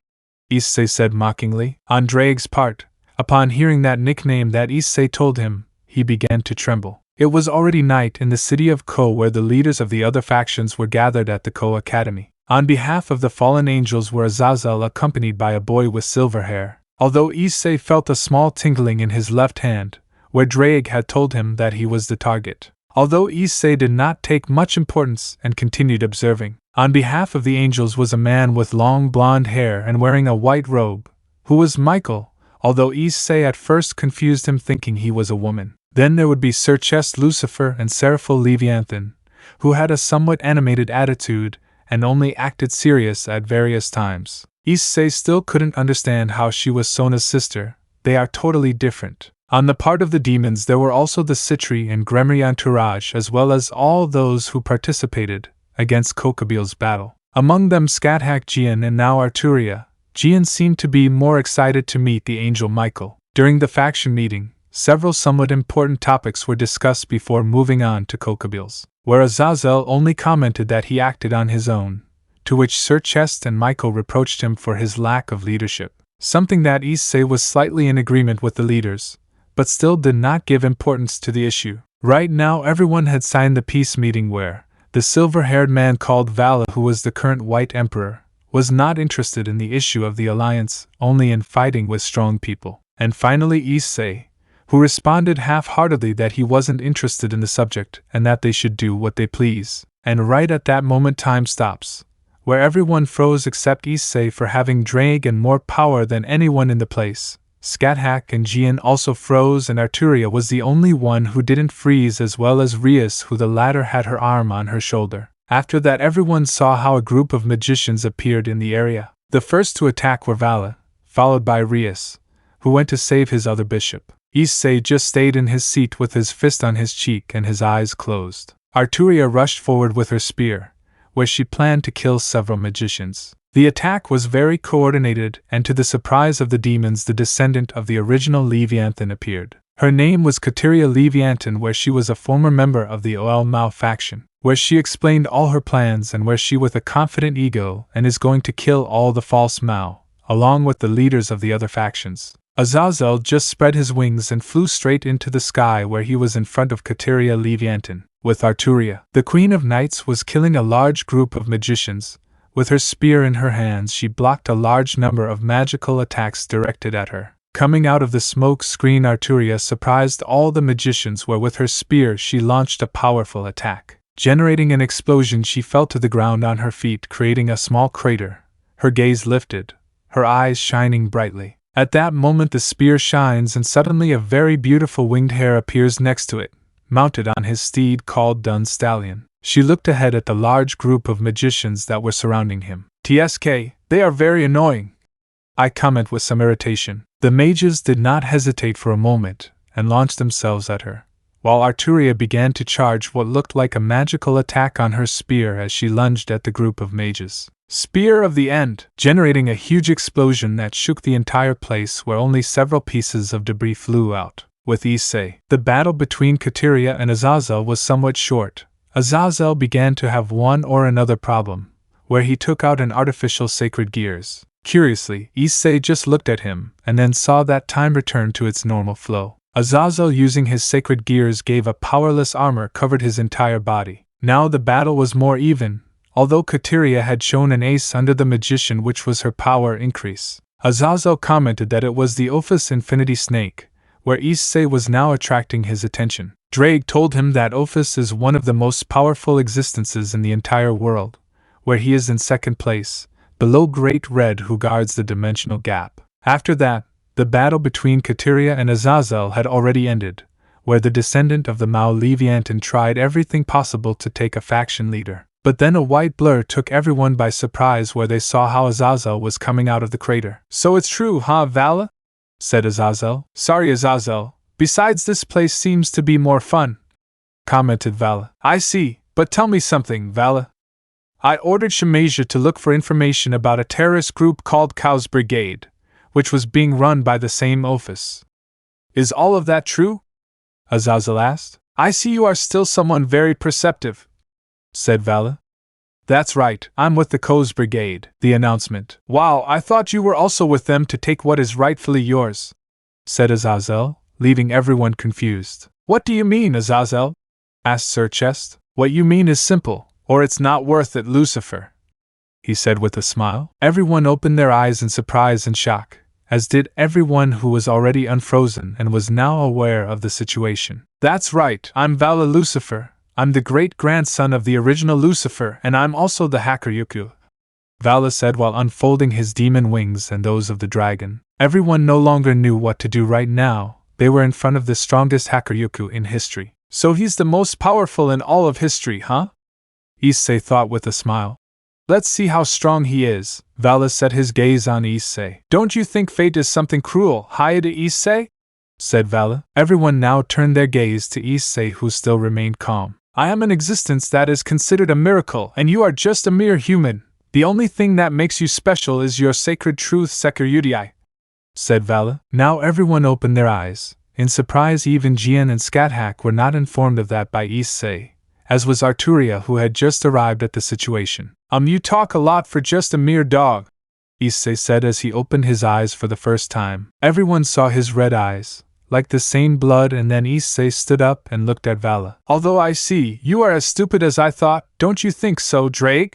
Issei said mockingly. On Ddraig's part, upon hearing that nickname that Issei told him, he began to tremble. It was already night in the city of Koh, where the leaders of the other factions were gathered at the Koh Academy. On behalf of the fallen angels were Azazel, accompanied by a boy with silver hair. Although Issei felt a small tingling in his left hand, where Ddraig had told him that he was the target. Although Issei did not take much importance and continued observing. On behalf of the angels was a man with long blonde hair and wearing a white robe, who was Michael, although Issei at first confused him thinking he was a woman. Then there would be Sirzechs, Lucifer, and Seraphil Leviathan, who had a somewhat animated attitude and only acted serious at various times. Issei still couldn't understand how she was Sona's sister. They are totally different. On the part of the demons there were also the Citri and Gremory entourage, as well as all those who participated against Kokabiel's battle. Among them Skathak Jian and now Arturia. Jian seemed to be more excited to meet the angel Michael. During the faction meeting, several somewhat important topics were discussed before moving on to Kokabiel's, where Azazel only commented that he acted on his own, to which Sirzechs and Michael reproached him for his lack of leadership, something that Issei was slightly in agreement with the leaders, but still did not give importance to the issue. Right now everyone had signed the peace meeting, where the silver-haired man called Vala, who was the current White Emperor, was not interested in the issue of the alliance, only in fighting with strong people. And finally Issei, who responded half-heartedly that he wasn't interested in the subject and that they should do what they please. And right at that moment time stops, where everyone froze except Issei for having Ddraig and more power than anyone in the place. Skathak and Jian also froze, and Arturia was the only one who didn't freeze, as well as Rias, who the latter had her arm on her shoulder. After that everyone saw how a group of magicians appeared in the area. The first to attack were Vala, followed by Rias, who went to save his other bishop. Issei just stayed in his seat with his fist on his cheek and his eyes closed. Arturia rushed forward with her spear, where she planned to kill several magicians. The attack was very coordinated, and to the surprise of the demons, the descendant of the original Leviathan appeared. Her name was Kateria Leviathan, where she was a former member of the Oel Mao faction, where she explained all her plans and where she with a confident ego and is going to kill all the false Mao, along with the leaders of the other factions. Azazel just spread his wings and flew straight into the sky where he was in front of Kateria Leviathan. With Arturia, the Queen of Knights was killing a large group of magicians. With her spear in her hands, she blocked a large number of magical attacks directed at her. Coming out of the smoke screen, Arturia surprised all the magicians where with her spear she launched a powerful attack. Generating an explosion, she fell to the ground on her feet, creating a small crater. Her gaze lifted, her eyes shining brightly. At that moment the spear shines and suddenly a very beautiful winged hare appears next to it, mounted on his steed called Dun Stallion. She looked ahead at the large group of magicians that were surrounding him. "TSK, they are very annoying," I comment with some irritation. The mages did not hesitate for a moment, and launched themselves at her, while Arturia began to charge what looked like a magical attack on her spear as she lunged at the group of mages. Spear of the End, generating a huge explosion that shook the entire place where only several pieces of debris flew out. With Issei, the battle between Kateria and Azazel was somewhat short. Azazel began to have one or another problem, where he took out an artificial sacred gears. Curiously, Issei just looked at him, and then saw that time return to its normal flow. Azazel, using his sacred gears, gave a powerless armor covered his entire body. Now the battle was more even, although Kateria had shown an ace under the magician, which was her power increase. Azazel commented that it was the Ophis Infinity Snake, where Issei was now attracting his attention. Ddraig told him that Ophis is one of the most powerful existences in the entire world, where he is in second place, below Great Red, who guards the dimensional gap. After that, the battle between Kateria and Azazel had already ended, where the descendant of the Mao Leviathan tried everything possible to take a faction leader. But then a white blur took everyone by surprise where they saw how Azazel was coming out of the crater. "So it's true, huh, Vala?" said Azazel. "Sorry, Azazel. Besides, this place seems to be more fun," commented Vala. "I see, but tell me something, Vala. I ordered Shemasia to look for information about a terrorist group called Kuoh's Brigade, which was being run by the same Ophis. Is all of that true?" Azazel asked. "I see you are still someone very perceptive," said Vala. "That's right, I'm with the Kuoh's Brigade." The announcement. "Wow, I thought you were also with them to take what is rightfully yours," said Azazel, leaving everyone confused. "What do you mean, Azazel?" asked Sirzechs. "What you mean is simple, or it's not worth it, Lucifer," he said with a smile. Everyone opened their eyes in surprise and shock, as did everyone who was already unfrozen and was now aware of the situation. "That's right, I'm Vala Lucifer. I'm the great-grandson of the original Lucifer, and I'm also the Hayato," Vala said while unfolding his demon wings and those of the dragon. Everyone no longer knew what to do right now. They were in front of the strongest Hayato in history. "So he's the most powerful in all of history, huh?" Issei thought with a smile. "Let's see how strong he is." Vala set his gaze on Issei. "Don't you think fate is something cruel, Hayato Eay?" said Vala. Everyone now turned their gaze to Issei, who still remained calm. "I am an existence that is considered a miracle, and you are just a mere human. The only thing that makes you special is your sacred truth, Hyoudou Eay," said Vala. Now everyone opened their eyes. In surprise, even Jian and Skathak were not informed of that by Issei, as was Arturia, who had just arrived at the situation. You talk a lot for just a mere dog," Issei said as he opened his eyes for the first time. Everyone saw his red eyes, like the same blood, and then Issei stood up and looked at Vala. "Although I see you are as stupid as I thought, don't you think so, Ddraig?"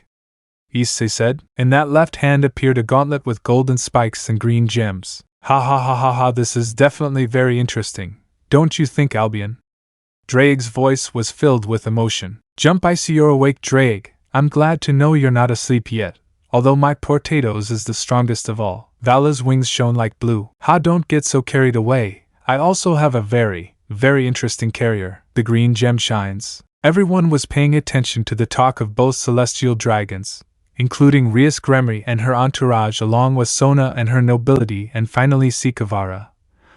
Issei said. In that left hand appeared a gauntlet with golden spikes and green gems. "Ha ha ha ha ha, this is definitely very interesting, don't you think, Albion?" Ddraig's voice was filled with emotion. "Jump, I see you're awake, Ddraig. I'm glad to know you're not asleep yet, although my potatoes is the strongest of all." Vala's wings shone like blue. "Ha, don't get so carried away. I also have a very, very interesting carrier, the green gem shines." Everyone was paying attention to the talk of both celestial dragons, including Gremory and her entourage, along with Sona and her nobility, and finally Sikavara,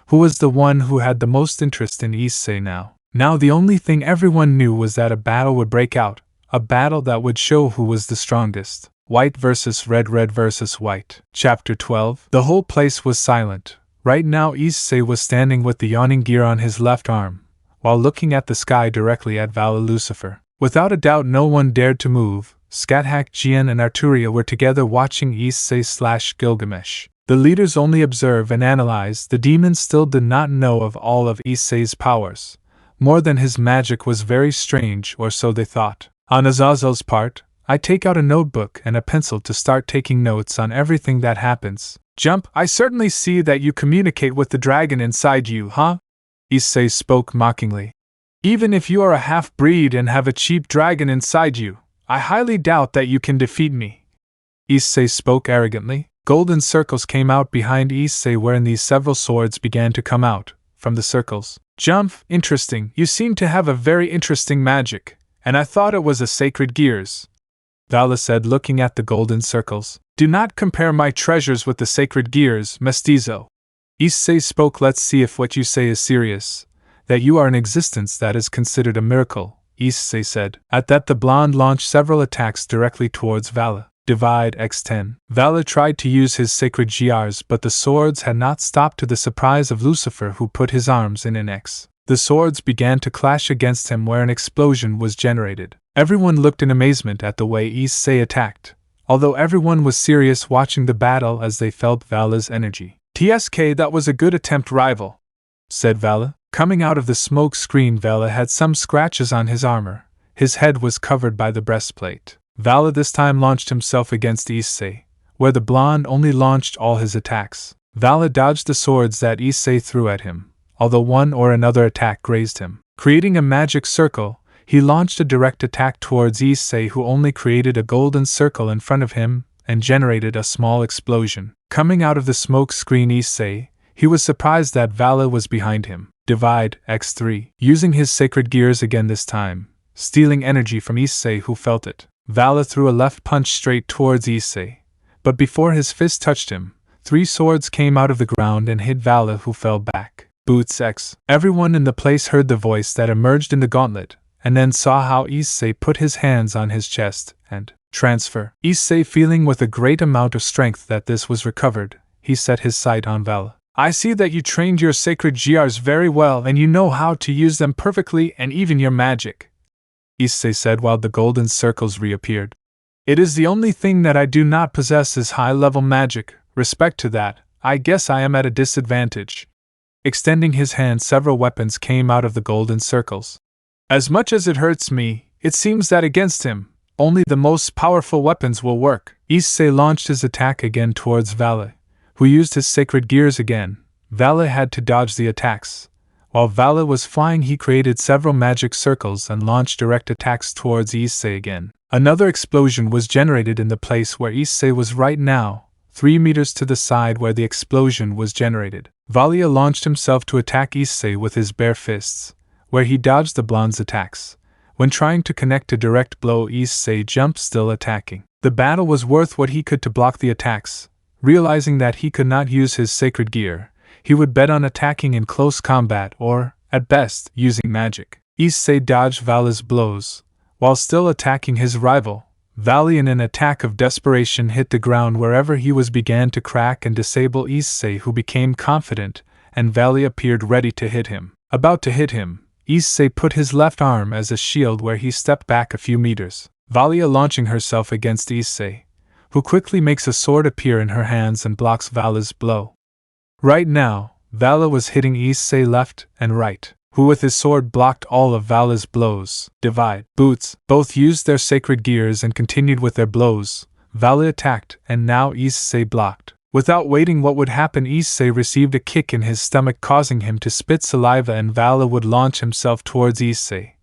who was the one who had the most interest in Issei now. Now the only thing everyone knew was that a battle would break out, a battle that would show who was the strongest. White versus red, red versus white. Chapter 12. The whole place was silent. Right now Issei was standing with the yawning gear on his left arm, while looking at the sky directly at Vala Lucifer. Without a doubt no one dared to move. Skathak, Jian and Arturia were together watching Issei/Gilgamesh. The leaders only observe and analyze. The demons still did not know of all of Issei's powers. More than his magic was very strange, or so they thought. On Azazel's part, I take out a notebook and a pencil to start taking notes on everything that happens. Jump, I certainly see that you communicate with the dragon inside you, huh? Issei spoke mockingly. Even if you are a half-breed and have a cheap dragon inside you, I highly doubt that you can defeat me. Issei spoke arrogantly. Golden circles came out behind Issei, wherein these several swords began to come out from the circles. Jump, interesting, you seem to have a very interesting magic, and I thought it was a sacred gears. Vala said, looking at the golden circles. Do not compare my treasures with the sacred gears, mestizo. Issei spoke. Let's see if what you say is serious. That you are in existence, that is considered a miracle, Issei said. At that the blonde launched several attacks directly towards Vala. Divide x10. Vala tried to use his sacred GRs, but the swords had not stopped, to the surprise of Lucifer, who put his arms in an X. The swords began to clash against him, where an explosion was generated. Everyone looked in amazement at the way Issei attacked, although everyone was serious watching the battle as they felt Vala's energy. TSK, that was a good attempt, rival, said Vala. Coming out of the smoke screen, Vala had some scratches on his armor. His head was covered by the breastplate. Vala this time launched himself against Issei, where the blonde only launched all his attacks. Vala dodged the swords that Issei threw at him, although one or another attack grazed him. Creating a magic circle, he launched a direct attack towards Issei, who only created a golden circle in front of him and generated a small explosion. Coming out of the smoke screen Issei, he was surprised that Vala was behind him. Divide x3. Using his sacred gears again this time, stealing energy from Issei, who felt it. Vala threw a left punch straight towards Issei, but before his fist touched him, 3 swords came out of the ground and hit Vala, who fell back. Boots X. Everyone in the place heard the voice that emerged in the gauntlet, and then saw how Issei put his hands on his chest and transfer. Issei, feeling with a great amount of strength that this was recovered, he set his sight on Vala. I see that you trained your sacred GRs very well and you know how to use them perfectly, and even your magic, Issei said while the golden circles reappeared. It is the only thing that I do not possess is high-level magic. Respect to that, I guess I am at a disadvantage. Extending his hand, several weapons came out of the golden circles. As much as it hurts me, it seems that against him, only the most powerful weapons will work. Issei launched his attack again towards Vala, who used his sacred gears again. Vala had to dodge the attacks. While Vala was flying, he created several magic circles and launched direct attacks towards Issei again. Another explosion was generated in the place where Issei was right now, 3 meters to the side where the explosion was generated. Vala launched himself to attack Issei with his bare fists, where he dodged the blonde's attacks. When trying to connect a direct blow, Issei jumped, still attacking. The battle was worth what he could to block the attacks. Realizing that he could not use his sacred gear, he would bet on attacking in close combat or, at best, using magic. Issei dodged Vala's blows, while still attacking his rival. Vala, in an attack of desperation, hit the ground wherever he was, began to crack and disable Issei, who became confident, and Vala appeared ready to hit him. About to hit him, Issei put his left arm as a shield where he stepped back a few meters. Vala launching herself against Issei, who quickly makes a sword appear in her hands and blocks Vala's blow. Right now, Vala was hitting Issei left and right, who with his sword blocked all of Vala's blows. Divide. Boots. Both used their sacred gears and continued with their blows. Vala attacked, and now Issei blocked. Without waiting what would happen, Issei received a kick in his stomach, causing him to spit saliva, and Vala would launch himself towards Issei.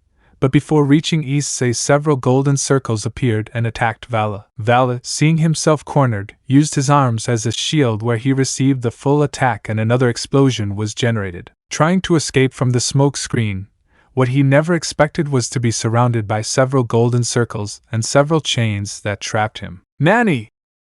But before reaching Issei, several golden circles appeared and attacked Vala. Vala, seeing himself cornered, used his arms as a shield where he received the full attack, and another explosion was generated. Trying to escape from the smoke screen, what he never expected was to be surrounded by several golden circles and several chains that trapped him. Nanny!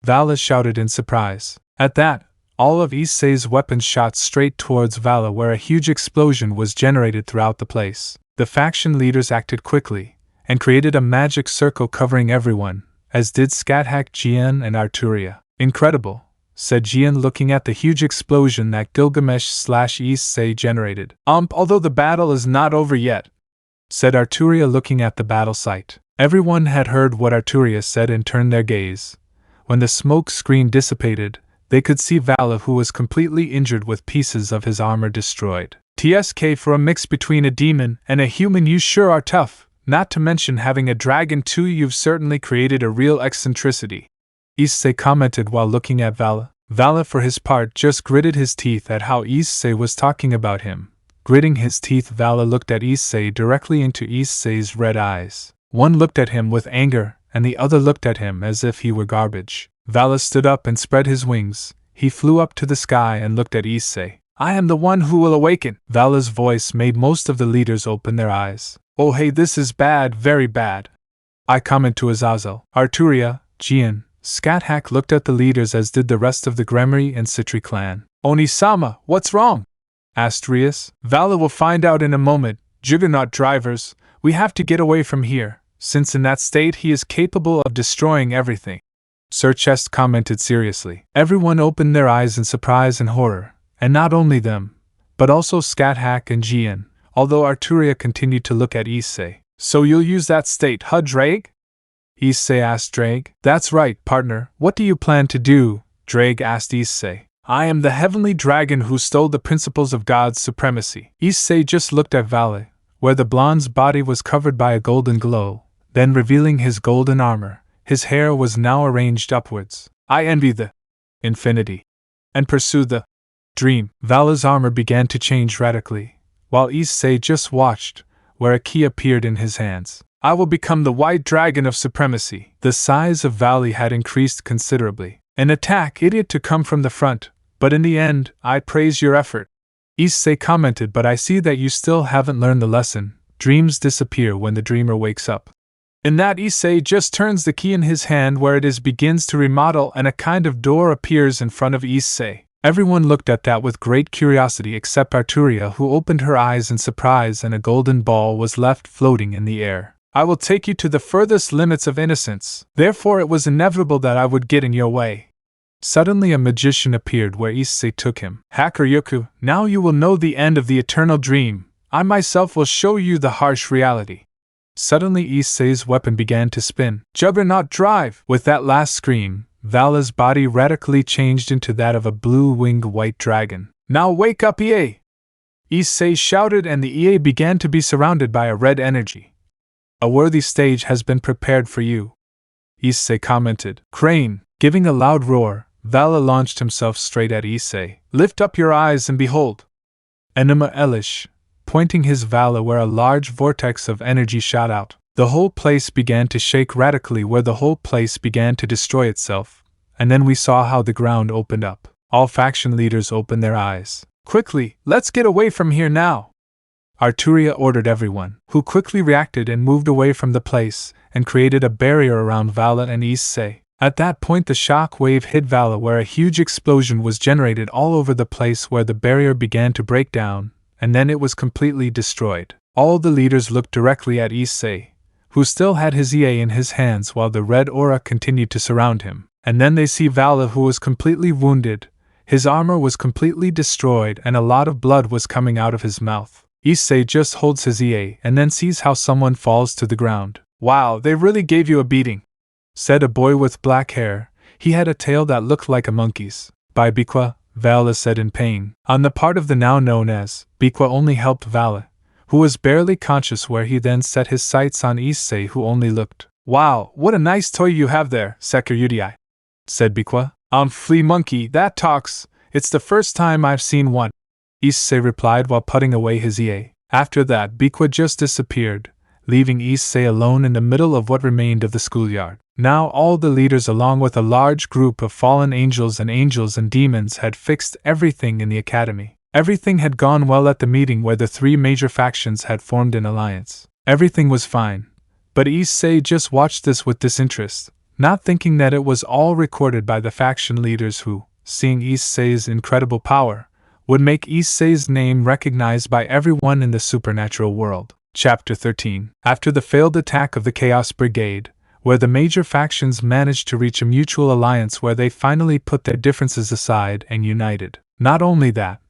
Vala shouted in surprise. At that, All of Issei's weapons shot straight towards Vala, where a huge explosion was generated throughout the place. The faction leaders acted quickly, and created a magic circle covering everyone, as did Skathak, Jian, and Arturia. Incredible, said Jian, looking at the huge explosion that Gilgamesh/Issei generated. Although the battle is not over yet, said Arturia, looking at the battle site. Everyone had heard what Arturia said and turned their gaze. When the smoke screen dissipated, they could see Vala, who was completely injured with pieces of his armor destroyed. TSK, for a mix between a demon and a human, you sure are tough, not to mention having a dragon too. You've certainly created a real eccentricity, Issei commented while looking at Vala. Vala, for his part, just gritted his teeth at how Issei was talking about him. Gritting his teeth, Vala looked at Issei directly into Issei's red eyes. One looked at him with anger, and the other looked at him as if he were garbage. Vala stood up and spread his wings. He flew up to the sky and looked at Issei. I am the one who will awaken. Vala's voice made most of the leaders open their eyes. Oh hey, this is bad, very bad, I commented to Azazel. Arturia, Jian, Skathak looked at the leaders, as did the rest of the Gremory and Citri clan. Oni-sama, what's wrong? Asked Rias. Vala will find out in a moment. Juggernaut drivers, we have to get away from here, since in that state he is capable of destroying everything, Sirzechs commented seriously. Everyone opened their eyes in surprise and horror, and not only them, but also Skathak and Jian, although Arturia continued to look at Issei. So you'll use that state, huh, Ddraig? Issei asked Ddraig. That's right, partner. What do you plan to do? Ddraig asked Issei. I am the heavenly dragon who stole the principles of God's supremacy. Issei just looked at Vala, where the blonde's body was covered by a golden glow, then revealing his golden armor. His hair was now arranged upwards. I envy the infinity and pursue the dream. Vala's armor began to change radically, while Issei just watched, where a key appeared in his hands. I will become the white dragon of supremacy. The size of Vala had increased considerably. An attack, idiot, to come from the front, but in the end, I praise your effort, Issei commented, but I see that you still haven't learned the lesson. Dreams disappear when the dreamer wakes up. In that, Issei just turns the key in his hand where it begins to remodel, and a kind of door appears in front of Issei. Everyone looked at that with great curiosity except Arturia, who opened her eyes in surprise, and a golden ball was left floating in the air. I will take you to the furthest limits of innocence. Therefore it was inevitable that I would get in your way. Suddenly a magician appeared where Issei took him. Hacker Yoku, now you will know the end of the eternal dream. I myself will show you the harsh reality. Suddenly Issei's weapon began to spin. Juggernaut drive! With that last scream, Vala's body radically changed into that of a blue-winged white dragon. Now wake up, Eay! Issei shouted, and the Eay began to be surrounded by a red energy. A worthy stage has been prepared for you, Issei commented. Crane! Giving a loud roar, Vala launched himself straight at Issei. Lift up your eyes and behold! Enema Elish, pointing his Vala where a large vortex of energy shot out. The whole place began to shake radically, where the whole place began to destroy itself, and then we saw how the ground opened up. All faction leaders opened their eyes. Quickly, let's get away from here now! Arturia ordered everyone, who quickly reacted and moved away from the place, and created a barrier around Vala and Issei. At that point the shock wave hit Vala, where a huge explosion was generated all over the place, where the barrier began to break down, and then it was completely destroyed. All the leaders looked directly at Issei, who still had his Eay in his hands while the red aura continued to surround him. And then they see Vala, who was completely wounded. His armor was completely destroyed and a lot of blood was coming out of his mouth. Issei just holds his Eay and then sees how someone falls to the ground. Wow, they really gave you a beating, said a boy with black hair. He had a tail that looked like a monkey's. By Biqua, Vala said in pain. On the part of the now known as Biqua only helped Vala, who was barely conscious, where he then set his sights on Issei, who only looked. Wow, what a nice toy you have there, Hyoudou, said Biqua. Flea monkey, that talks. It's the first time I've seen one, Issei replied while putting away his Eay. After that, Biqua just disappeared, leaving Issei alone in the middle of what remained of the schoolyard. Now all the leaders, along with a large group of fallen angels and demons, had fixed everything in the academy. Everything had gone well at the meeting where the three major factions had formed an alliance. Everything was fine, but Issei just watched this with disinterest, not thinking that it was all recorded by the faction leaders who, seeing Issei's incredible power, would make Issei's name recognized by everyone in the supernatural world. Chapter 13. After the failed attack of the Chaos Brigade, where the major factions managed to reach a mutual alliance where they finally put their differences aside and united. Not only that,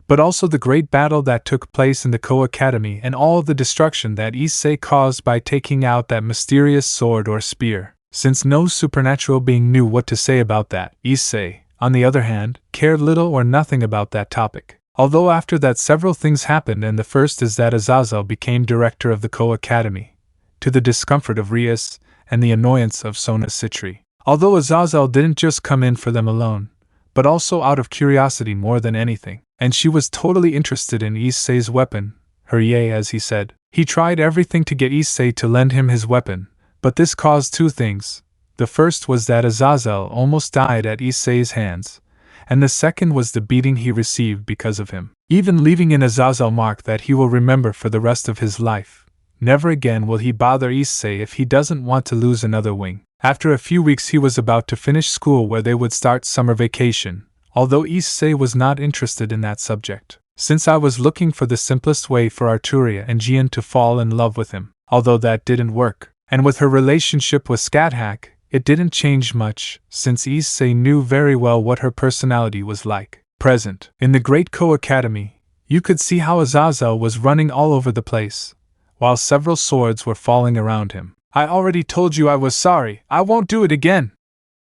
but also the great battle that took place in the Koh Academy and all of the destruction that Issei caused by taking out that mysterious sword or spear. Since no supernatural being knew what to say about that, Issei, on the other hand, cared little or nothing about that topic. Although after that several things happened, and the first is that Azazel became director of the Koh Academy, to the discomfort of Rias and the annoyance of Sona Citri. Although Azazel didn't just come in for them alone, but also out of curiosity more than anything, and she was totally interested in Issei's weapon, her Eay as he said. He tried everything to get Issei to lend him his weapon, but this caused two things. The first was that Azazel almost died at Issei's hands, and the second was the beating he received because of him, even leaving in Azazel mark that he will remember for the rest of his life. Never again will he bother Issei if he doesn't want to lose another wing. After a few weeks he was about to finish school where they would start summer vacation, although Issei was not interested in that subject, since I was looking for the simplest way for Arturia and Jian to fall in love with him, although that didn't work, and with her relationship with Scathach, it didn't change much, since Issei knew very well what her personality was like. Present, in the Great Koh Academy, you could see how Azazel was running all over the place, while several swords were falling around him. "I already told you I was sorry, I won't do it again!"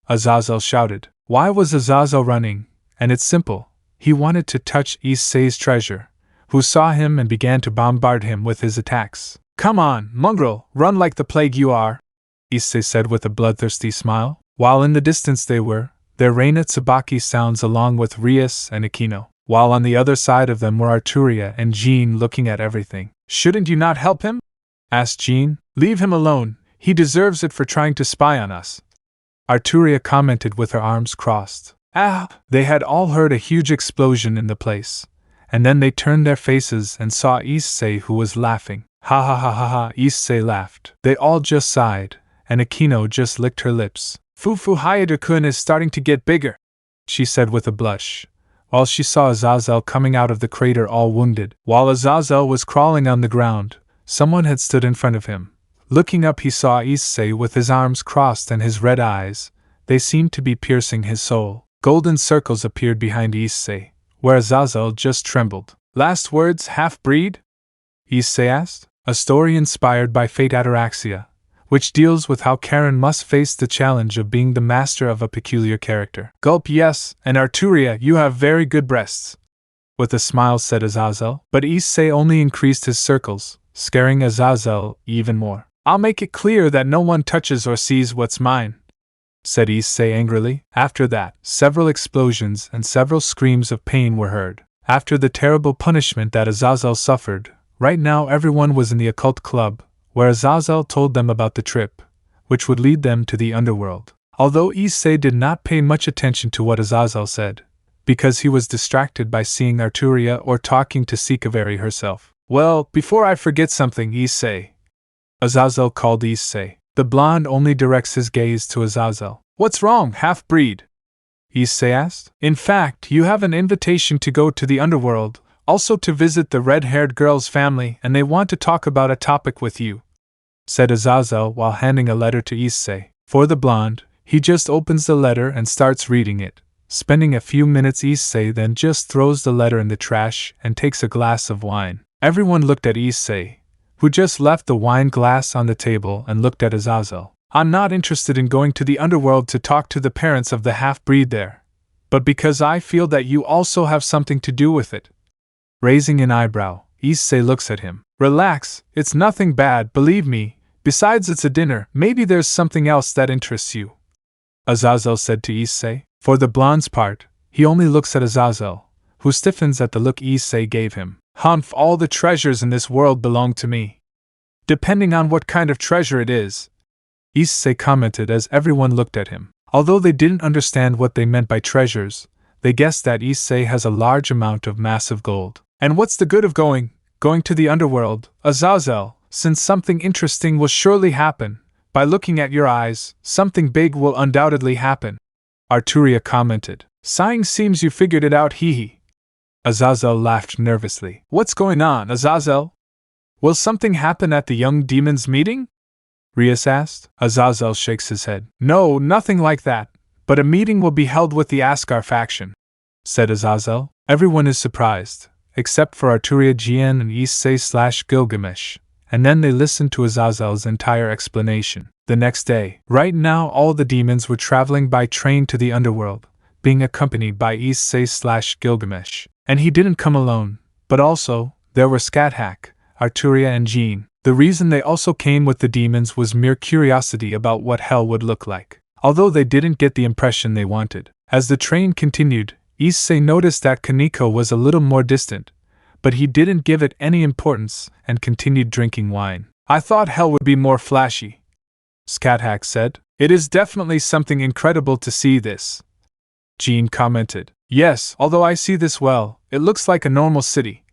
Azazel shouted. Why was Azazel running? And it's simple, he wanted to touch Issei's treasure, who saw him and began to bombard him with his attacks. "Come on, mongrel, run like the plague you are," Issei said with a bloodthirsty smile, while in the distance there Reina Tsubaki sounds along with Rias and Akino, while on the other side of them were Arturia and Jean looking at everything. "Shouldn't you not help him?" asked Jean. "Leave him alone, he deserves it for trying to spy on us," Arturia commented with her arms crossed. Ah! They had all heard a huge explosion in the place, and then they turned their faces and saw Issei, who was laughing. Ha ha ha ha ha, Issei laughed. They all just sighed, and Akino just licked her lips. "Fufu Hyoudou-kun is starting to get bigger," she said with a blush, while she saw Azazel coming out of the crater all wounded. While Azazel was crawling on the ground, someone had stood in front of him. Looking up he saw Issei with his arms crossed and his red eyes. They seemed to be piercing his soul. Golden circles appeared behind Issei, where Azazel just trembled. "Last words, half-breed?" Issei asked. A story inspired by Fate Ataraxia, which deals with how Karen must face the challenge of being the master of a peculiar character. "Gulp, yes, and Arturia, you have very good breasts," with a smile said Azazel. But Issei only increased his circles, scaring Azazel even more. "I'll make it clear that no one touches or sees what's mine," said Issei angrily. After that, several explosions and several screams of pain were heard. After the terrible punishment that Azazel suffered, right now everyone was in the occult club, where Azazel told them about the trip, which would lead them to the underworld. Although Issei did not pay much attention to what Azazel said, because he was distracted by seeing Arturia or talking to Kokabiel herself. "Well, before I forget something, Issei," Azazel called Issei. The blonde only directs his gaze to Azazel. "What's wrong, half-breed?" Issei asked. "In fact, you have an invitation to go to the underworld, also to visit the red-haired girl's family, and they want to talk about a topic with you," said Azazel while handing a letter to Issei. For the blonde, he just opens the letter and starts reading it. Spending a few minutes, Issei then just throws the letter in the trash and takes a glass of wine. Everyone looked at Issei, who just left the wine glass on the table and looked at Azazel. "I'm not interested in going to the underworld to talk to the parents of the half-breed there, but because I feel that you also have something to do with it." Raising an eyebrow, Issei looks at him. "Relax, it's nothing bad, believe me, besides it's a dinner, maybe there's something else that interests you," Azazel said to Issei. For the blonde's part, he only looks at Azazel, who stiffens at the look Issei gave him. "Humph, all the treasures in this world belong to me. Depending on what kind of treasure it is," Issei commented as everyone looked at him. Although they didn't understand what they meant by treasures, they guessed that Issei has a large amount of massive gold. "And what's the good of going to the underworld, Azazel, since something interesting will surely happen? By looking at your eyes, something big will undoubtedly happen," Arturia commented. Sighing seems you figured it out, hee hee. Azazel laughed nervously. What's going on, Azazel? Will something happen at the young demon's meeting? Rias asked. Azazel shakes his head. No, nothing like that, but a meeting will be held with the Askar faction, said Azazel. Everyone is surprised, except for Arturia Jian and Issei/Gilgamesh, and then they listened to Azazel's entire explanation. The next day, right now all the demons were traveling by train to the underworld, being accompanied by Issei/Gilgamesh. And he didn't come alone, but also, there were Skathak, Arturia and Jean. The reason they also came with the demons was mere curiosity about what hell would look like, although they didn't get the impression they wanted. As the train continued, Issei noticed that Kaneko was a little more distant, but he didn't give it any importance and continued drinking wine. I thought hell would be more flashy, Skathak said. It is definitely something incredible to see this, Jean commented. Yes, although I see this well, it looks like a normal city,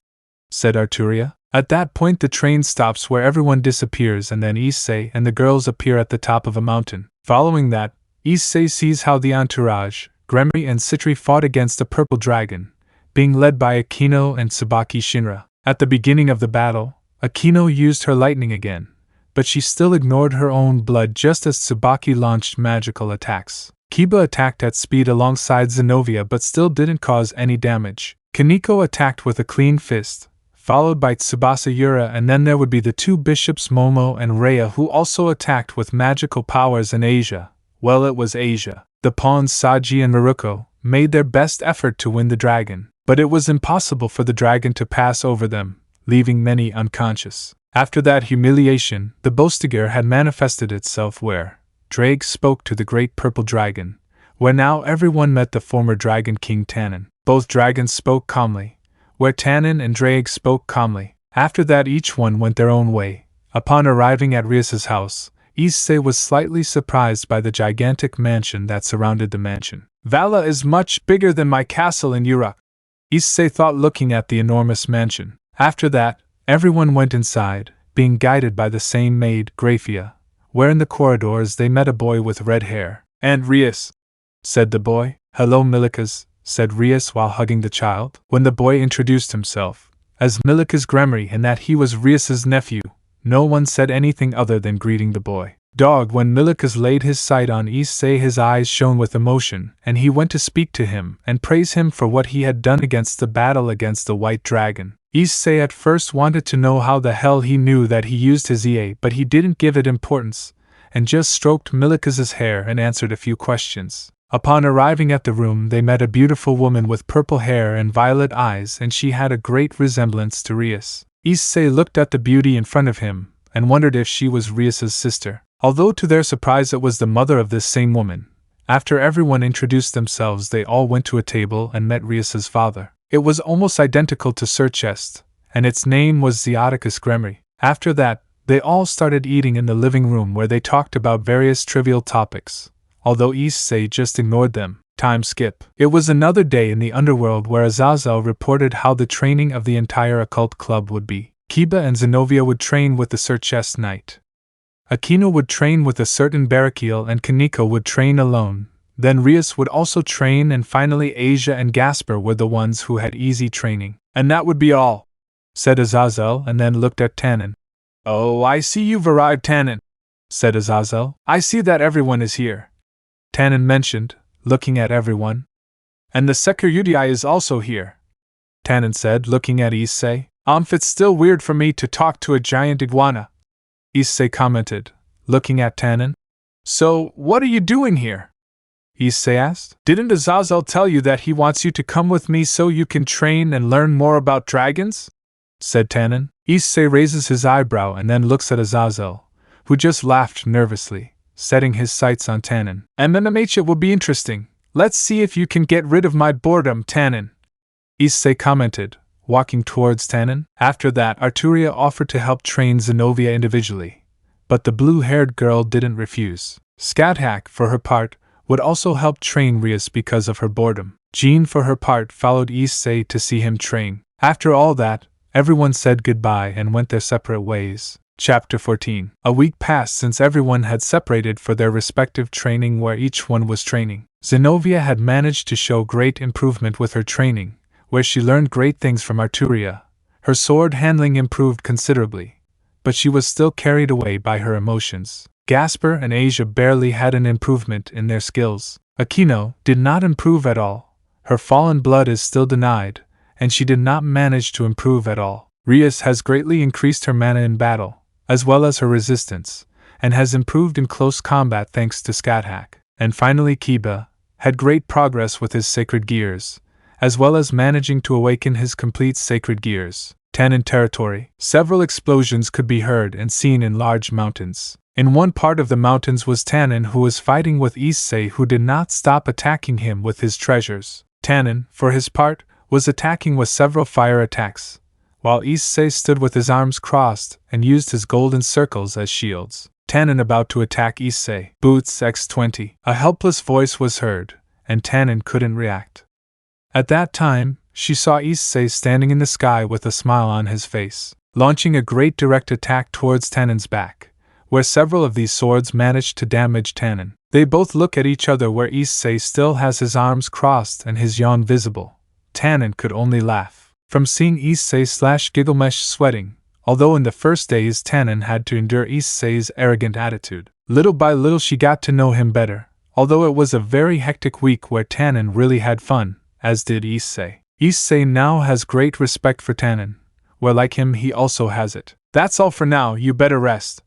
said Arturia. At that point the train stops where everyone disappears and then Issei and the girls appear at the top of a mountain. Following that, Issei sees how the entourage, Gremory and Citri fought against a purple dragon, being led by Akino and Tsubaki Shinra. At the beginning of the battle, Akino used her lightning again, but she still ignored her own blood just as Tsubaki launched magical attacks. Kiba attacked at speed alongside Zenobia but still didn't cause any damage. Kaneko attacked with a clean fist, followed by Tsubasa Yura, and then there would be the two bishops Momo and Rhea who also attacked with magical powers in Asia. Well, it was Asia. The pawns Saji and Maruko made their best effort to win the dragon, but it was impossible for the dragon to pass over them, leaving many unconscious. After that humiliation, the Bostigar had manifested itself where Ddraig spoke to the great purple dragon, where now everyone met the former dragon king Tannen. Both dragons spoke calmly, where Tannen and Ddraig spoke calmly. After that each one went their own way. Upon arriving at Rias's house, Issei was slightly surprised by the gigantic mansion that surrounded the mansion. Vala is much bigger than my castle in Uruk, Issei thought looking at the enormous mansion. After that, everyone went inside, being guided by the same maid, Grayfia, where in the corridors they met a boy with red hair. And Rias, said the boy. Hello Milikas, said Rias while hugging the child. When the boy introduced himself as Milikas Gremory and that he was Rias's nephew, no one said anything other than greeting the boy. Dog. When Milikas laid his sight on Issei, his eyes shone with emotion, and he went to speak to him and praise him for what he had done against the battle against the White Dragon. Issei at first wanted to know how the hell he knew that he used his Eay, but he didn't give it importance, and just stroked Milikas's hair and answered a few questions. Upon arriving at the room they met a beautiful woman with purple hair and violet eyes, and she had a great resemblance to Rias. Issei looked at the beauty in front of him, and wondered if she was Rias's sister. Although to their surprise it was the mother of this same woman. After everyone introduced themselves they all went to a table and met Rias's father. It was almost identical to Sirzechs, and its name was Zeoticus Gremory. After that, they all started eating in the living room where they talked about various trivial topics, although Issei just ignored them. Time skip. It was another day in the underworld where Azazel reported how the training of the entire occult club would be. Kiba and Zenobia would train with the Sirzechs Knight. Akino would train with a certain Barakiel and Kaneko would train alone. Then Rias would also train, and finally Asia and Gasper were the ones who had easy training. And that would be all, said Azazel, and then looked at Tannen. Oh, I see you've arrived, Tannen, said Azazel. I see that everyone is here, Tannen mentioned, looking at everyone. And the Security is also here, Tannen said, looking at Issei. It's still weird for me to talk to a giant iguana, Issei commented, looking at Tannen. So, what are you doing here? Issei asked. Didn't Azazel tell you that he wants you to come with me so you can train and learn more about dragons? Said Tannen. Issei raises his eyebrow and then looks at Azazel, who just laughed nervously, setting his sights on Tannen. MMH, it will be interesting. Let's see if you can get rid of my boredom, Tannen, Issei commented, walking towards Tannen. After that, Arturia offered to help train Zenobia individually, but the blue-haired girl didn't refuse. Skathak, for her part, would also help train Rias because of her boredom. Jean, for her part, followed Issei to see him train. After all that, everyone said goodbye and went their separate ways. Chapter 14. A week passed since everyone had separated for their respective training where each one was training. Zenobia had managed to show great improvement with her training, where she learned great things from Arturia. Her sword handling improved considerably, but she was still carried away by her emotions. Gasper and Asia barely had an improvement in their skills. Aquino did not improve at all. Her fallen blood is still denied, and she did not manage to improve at all. Rias has greatly increased her mana in battle, as well as her resistance, and has improved in close combat thanks to Skathak. And finally Kiba had great progress with his sacred gears, as well as managing to awaken his complete sacred gears. Tannin territory. Several explosions could be heard and seen in large mountains. In one part of the mountains was Tannin, who was fighting with Issei, who did not stop attacking him with his treasures. Tannin, for his part, was attacking with several fire attacks, while Issei stood with his arms crossed and used his golden circles as shields. Tannin about to attack Issei. Boots X20. A helpless voice was heard, and Tannin couldn't react. At that time, she saw Issei standing in the sky with a smile on his face, launching a great direct attack towards Tannin's back, where several of these swords managed to damage Tannin. They both look at each other where Issei still has his arms crossed and his yawn visible. Tannin could only laugh. From seeing Issei/Gilgamesh sweating, although in the first days Tannin had to endure Issei's arrogant attitude, little by little she got to know him better, although it was a very hectic week where Tannin really had fun, as did Issei. Issei now has great respect for Tannin, where like him he also has it. That's all for now, you better rest,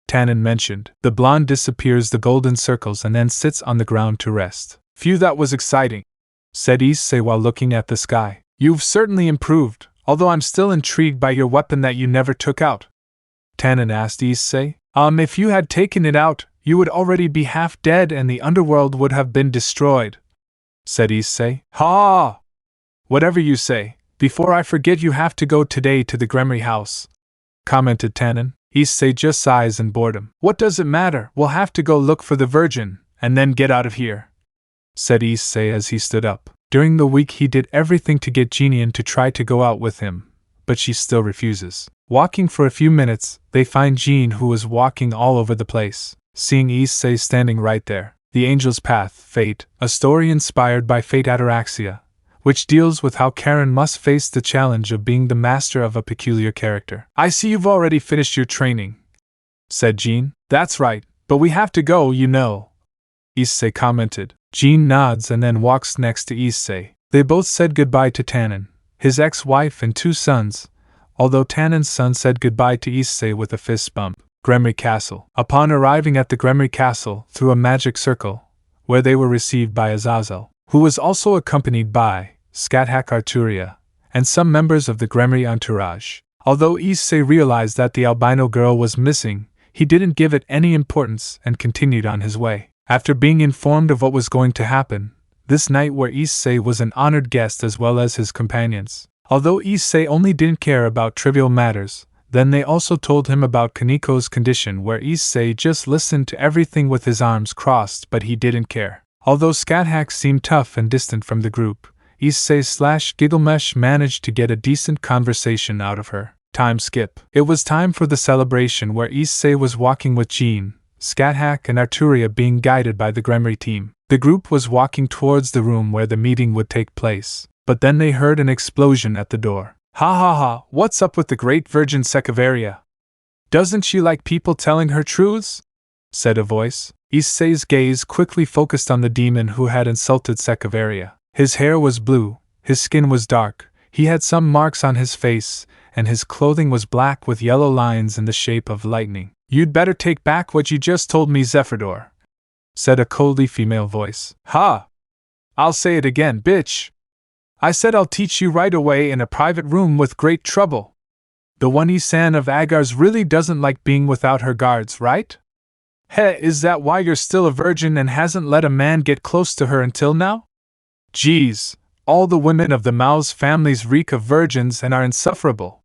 Tannin mentioned. The blonde disappears the golden circles and then sits on the ground to rest. Phew, that was exciting, said Issei while looking at the sky. You've certainly improved, although I'm still intrigued by your weapon that you never took out. Tannin asked Issei. If you had taken it out, you would already be half dead and the underworld would have been destroyed, said Issei. Ha! Whatever you say. Before I forget, you have to go today to the Gremory house, commented Tannin. Issei just sighs in boredom. What does it matter? We'll have to go look for the Virgin, and then get out of here, said Issei as he stood up. During the week he did everything to get Jeannian to try to go out with him, but she still refuses. Walking for a few minutes, they find Jean, who is walking all over the place. Seeing Issei standing right there. The Angel's Path, Fate, a story inspired by Fate Ataraxia, which deals with how Karen must face the challenge of being the master of a peculiar character. I see you've already finished your training, said Jean. That's right, but we have to go, you know, Issei commented. Jean nods and then walks next to Issei. They both said goodbye to Tannin, his ex-wife and 2 sons, although Tannin's son said goodbye to Issei with a fist bump. Gremory Castle. Upon arriving at the Gremory Castle through a magic circle, where they were received by Azazel, who was also accompanied by Skathak Arturia, and some members of the Gremory entourage. Although Issei realized that the albino girl was missing, he didn't give it any importance and continued on his way. After being informed of what was going to happen, this night where Issei was an honored guest as well as his companions. Although Issei only didn't care about trivial matters, then they also told him about Kaniko's condition, where Issei just listened to everything with his arms crossed, but he didn't care. Although Skathak seemed tough and distant from the group, Issei/Gilgamesh managed to get a decent conversation out of her. Time skip. It was time for the celebration where Issei was walking with Jean, Skathak and Arturia being guided by the Gremory team. The group was walking towards the room where the meeting would take place, but then they heard an explosion at the door. Ha ha ha, what's up with the great Virgin Secuvaria? Doesn't she like people telling her truths? Said a voice. Issei's gaze quickly focused on the demon who had insulted Secuvaria. His hair was blue, his skin was dark, he had some marks on his face, and his clothing was black with yellow lines in the shape of lightning. You'd better take back what you just told me, Zephyror, said a coldly female voice. Ha! I'll say it again, bitch! I said I'll teach you right away in a private room with great trouble. The one Isan of Agar's really doesn't like being without her guards, right? Heh, is that why you're still a virgin and hasn't let a man get close to her until now? Geez, all the women of the Mao's families reek of virgins and are insufferable.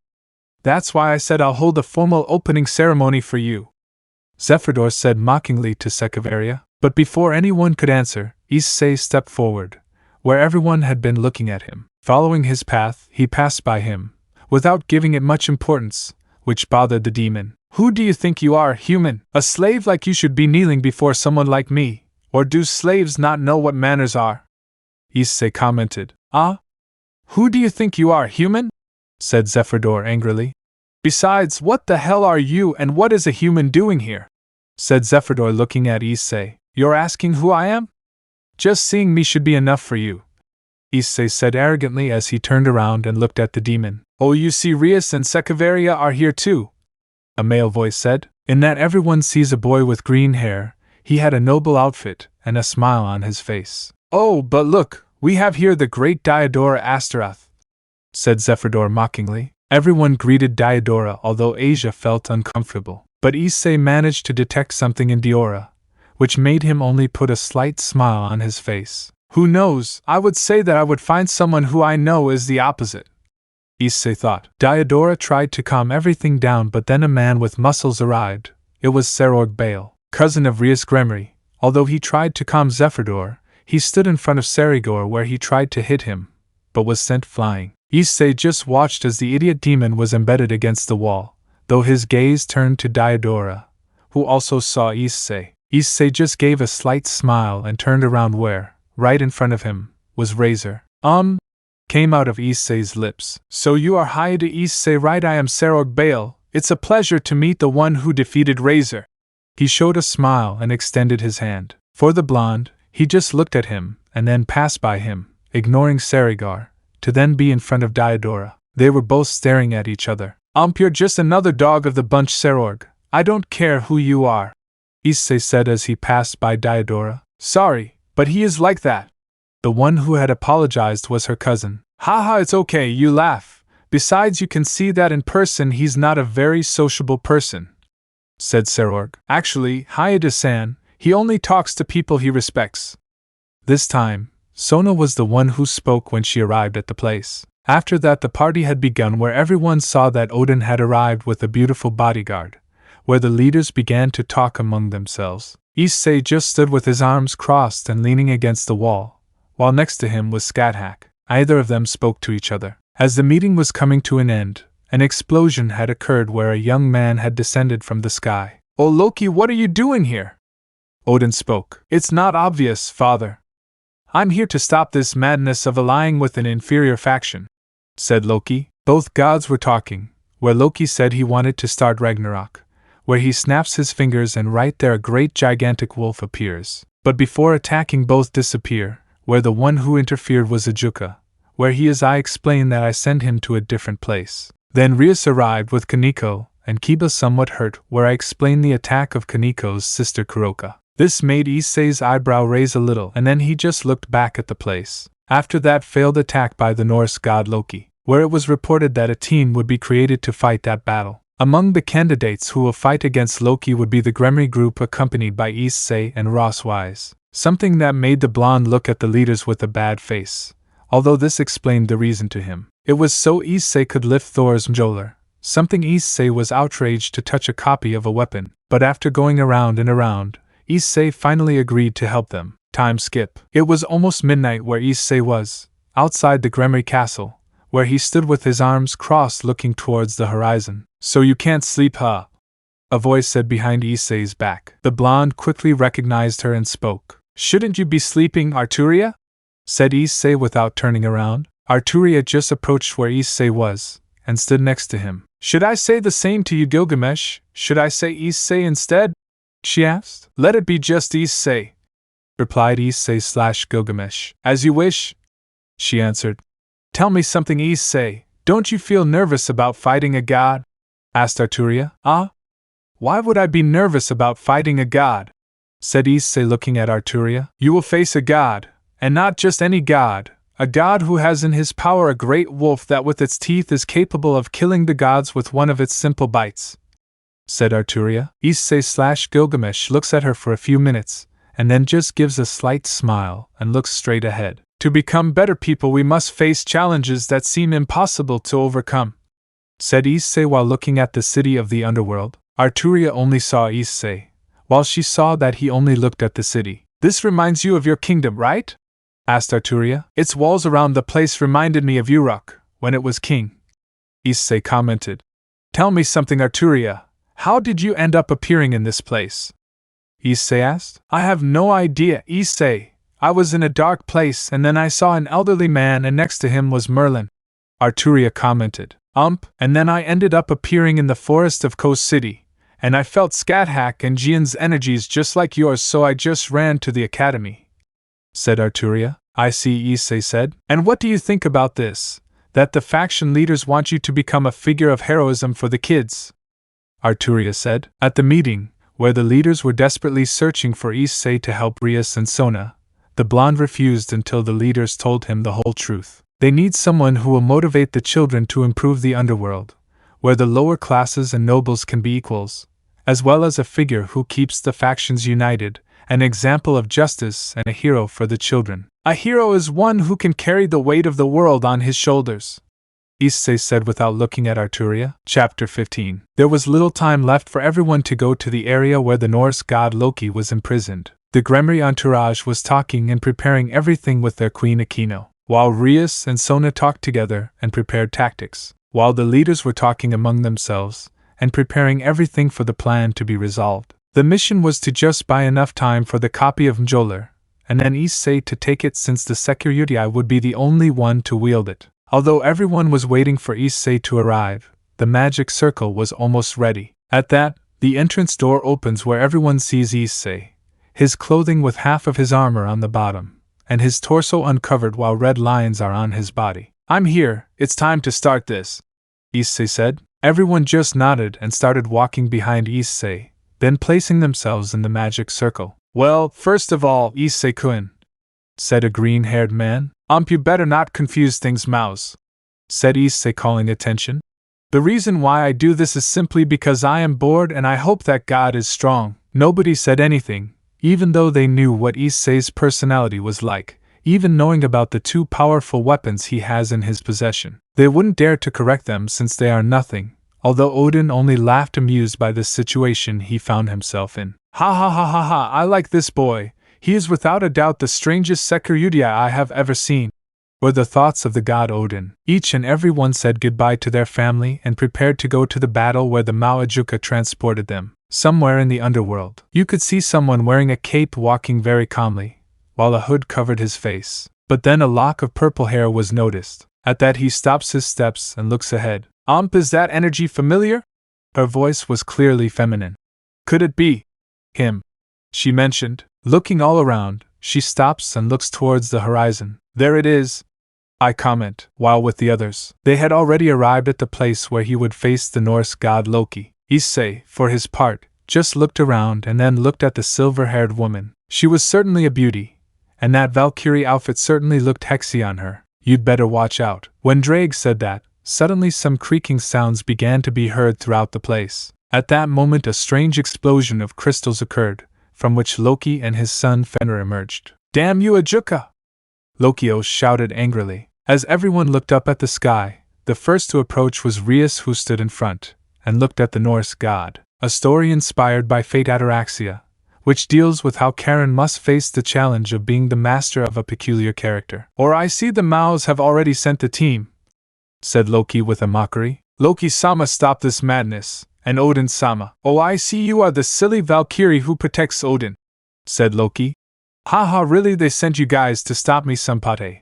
That's why I said I'll hold a formal opening ceremony for you, Zephyror said mockingly to Secuvaria. But before anyone could answer, Issei stepped forward, where everyone had been looking at him. Following his path, he passed by him, without giving it much importance, which bothered the demon. Who do you think you are, human? A slave like you should be kneeling before someone like me, or do slaves not know what manners are? Issei commented. Ah? Who do you think you are, human? Said Zephyrdor angrily. Besides, what the hell are you and what is a human doing here? Said Zephyrdor looking at Issei. You're asking who I am? Just seeing me should be enough for you, Issei said arrogantly as he turned around and looked at the demon. Oh, you see Rias and Secaveria are here too, a male voice said. In that everyone sees a boy with green hair, he had a noble outfit and a smile on his face. Oh, but look, we have here the great Diodora Astaroth, said Zephyrdor mockingly. Everyone greeted Diodora, although Asia felt uncomfortable. But Issei managed to detect something in Diora, which made him only put a slight smile on his face. Who knows, I would say that I would find someone who I know is the opposite, Issei thought. Diodora tried to calm everything down, but then a man with muscles arrived. It was Serorg Bale, cousin of Rias Gremory. Although he tried to calm Zephyrdor, he stood in front of Serigor where he tried to hit him, but was sent flying. Issei just watched as the idiot demon was embedded against the wall, though his gaze turned to Diodora, who also saw Issei. Issei just gave a slight smile and turned around where, right in front of him, was Razor. Came out of Issei's lips. So you are Hayato Eay, right? I am Serorg Bale. It's a pleasure to meet the one who defeated Razor. He showed a smile and extended his hand. For the blonde, he just looked at him, and then passed by him, ignoring Serigar, to then be in front of Diodora. They were both staring at each other. You're just another dog of the bunch, Serorg. I don't care who you are, Issei said as he passed by Diodora. Sorry, but he is like that. The one who had apologized was her cousin. Haha, it's okay, you laugh. Besides, you can see that in person he's not a very sociable person, said Serorg. Actually, Hayato-san, he only talks to people he respects. This time, Sona was the one who spoke when she arrived at the place. After that, the party had begun, where everyone saw that Odin had arrived with a beautiful bodyguard, where the leaders began to talk among themselves. Issei just stood with his arms crossed and leaning against the wall, while next to him was Skathack. Neither of them spoke to each other. As the meeting was coming to an end, an explosion had occurred where a young man had descended from the sky. Oh Loki, what are you doing here? Odin spoke. It's not obvious, father. I'm here to stop this madness of allying with an inferior faction, said Loki. Both gods were talking, where Loki said he wanted to start Ragnarok, where he snaps his fingers and right there a great gigantic wolf appears. But before attacking, both disappear, where the one who interfered was Ajuka, where he is. I explained that I send him to a different place. Then Rias arrived with Kaneko, and Kiba somewhat hurt, where I explained the attack of Kaneko's sister Kuroka. This made Issei's eyebrow raise a little, and then he just looked back at the place. After that failed attack by the Norse god Loki, where it was reported that a team would be created to fight that battle. Among the candidates who will fight against Loki would be the Gremory group accompanied by Issei and Ross Wise. Something that made the blonde look at the leaders with a bad face, although this explained the reason to him. It was so Issei could lift Thor's Mjolnir. Something Issei was outraged to touch a copy of a weapon, but after going around and around, Issei finally agreed to help them. Time skip. It was almost midnight where Issei was, outside the Gremory castle, where he stood with his arms crossed looking towards the horizon. So you can't sleep, huh? A voice said behind Issei's back. The blonde quickly recognized her and spoke. Shouldn't you be sleeping, Arturia? Said Issei without turning around. Arturia just approached where Issei was, and stood next to him. Should I say the same to you, Gilgamesh? Should I say Issei instead? She asked. Let it be just Issei, replied Issei/Gilgamesh. As you wish, she answered. Tell me something, Issei. Don't you feel nervous about fighting a god? Asked Arturia. Why would I be nervous about fighting a god? Said Issei looking at Arturia. You will face a god, and not just any god, a god who has in his power a great wolf that with its teeth is capable of killing the gods with one of its simple bites, said Arturia. Issei/Gilgamesh looks at her for a few minutes, and then just gives a slight smile and looks straight ahead. To become better people we must face challenges that seem impossible to overcome, said Issei while looking at the city of the underworld. Arturia only saw Issei, while she saw that he only looked at the city. This reminds you of your kingdom, right? Asked Arturia. Its walls around the place reminded me of Uruk, when it was king, Issei commented. Tell me something, Arturia. How did you end up appearing in this place? Issei asked. I have no idea, Issei. I was in a dark place and then I saw an elderly man and next to him was Merlin. Arturia commented. And then I ended up appearing in the forest of Koh City, and I felt Scathach and Jian's energies just like yours, so I just ran to the academy, said Arturia. I see, Issei said. And what do you think about this? That the faction leaders want you to become a figure of heroism for the kids? Arturia said. At the meeting, where the leaders were desperately searching for Issei to help Rias and Sona, the blonde refused until the leaders told him the whole truth. They need someone who will motivate the children to improve the underworld, where the lower classes and nobles can be equals, as well as a figure who keeps the factions united, an example of justice and a hero for the children. A hero is one who can carry the weight of the world on his shoulders, Issei said without looking at Arturia. Chapter 15. There was little time left for everyone to go to the area where the Norse god Loki was imprisoned. The Gremory entourage was talking and preparing everything with their queen Aquino, while Rias and Sona talked together and prepared tactics, while the leaders were talking among themselves and preparing everything for the plan to be resolved. The mission was to just buy enough time for the copy of Mjoller, and then Issei to take it since the Security would be the only one to wield it. Although everyone was waiting for Issei to arrive, the magic circle was almost ready. At that, the entrance door opens where everyone sees Issei, his clothing with half of his armor on the bottom, and his torso uncovered while red lines are on his body. I'm here, it's time to start this, Issei said. Everyone just nodded and started walking behind Issei, then placing themselves in the magic circle. Well, first of all, Issei-kun, said a green-haired man. You better not confuse things, Mouse, said Issei, calling attention. The reason why I do this is simply because I am bored and I hope that God is strong. Nobody said anything, even though they knew what Issei's personality was like, even knowing about the two powerful weapons he has in his possession. They wouldn't dare to correct them since they are nothing, although Odin only laughed, amused by the situation he found himself in. Ha ha ha ha ha, I like this boy. He is without a doubt the strangest Security I have ever seen, were the thoughts of the god Odin. Each and every one said goodbye to their family and prepared to go to the battle where the Mauajuka transported them. Somewhere in the underworld, you could see someone wearing a cape walking very calmly, while a hood covered his face. But then a lock of purple hair was noticed. At that he stops his steps and looks ahead. Is that energy familiar? Her voice was clearly feminine. Could it be him? She mentioned. Looking all around, she stops and looks towards the horizon. There it is, I comment, while with the others. They had already arrived at the place where he would face the Norse god Loki. Issei, for his part, just looked around and then looked at the silver-haired woman. She was certainly a beauty, and that Valkyrie outfit certainly looked hexy on her. You'd better watch out. When Ddraig said that, suddenly some creaking sounds began to be heard throughout the place. At that moment a strange explosion of crystals occurred, from which Loki and his son Fenrir emerged. Damn you, Ajuka! Lokio shouted angrily. As everyone looked up at the sky, the first to approach was Rias, who stood in front and looked at the Norse god. A story inspired by Fate Ataraxia, which deals with how Karen must face the challenge of being the master of a peculiar character. Or I see the Maus have already sent the team, said Loki with a mockery. Loki-sama, stop this madness. And Odin-sama. Oh, I see you are the silly Valkyrie who protects Odin, said Loki. Haha, really, they sent you guys to stop me, Senpate.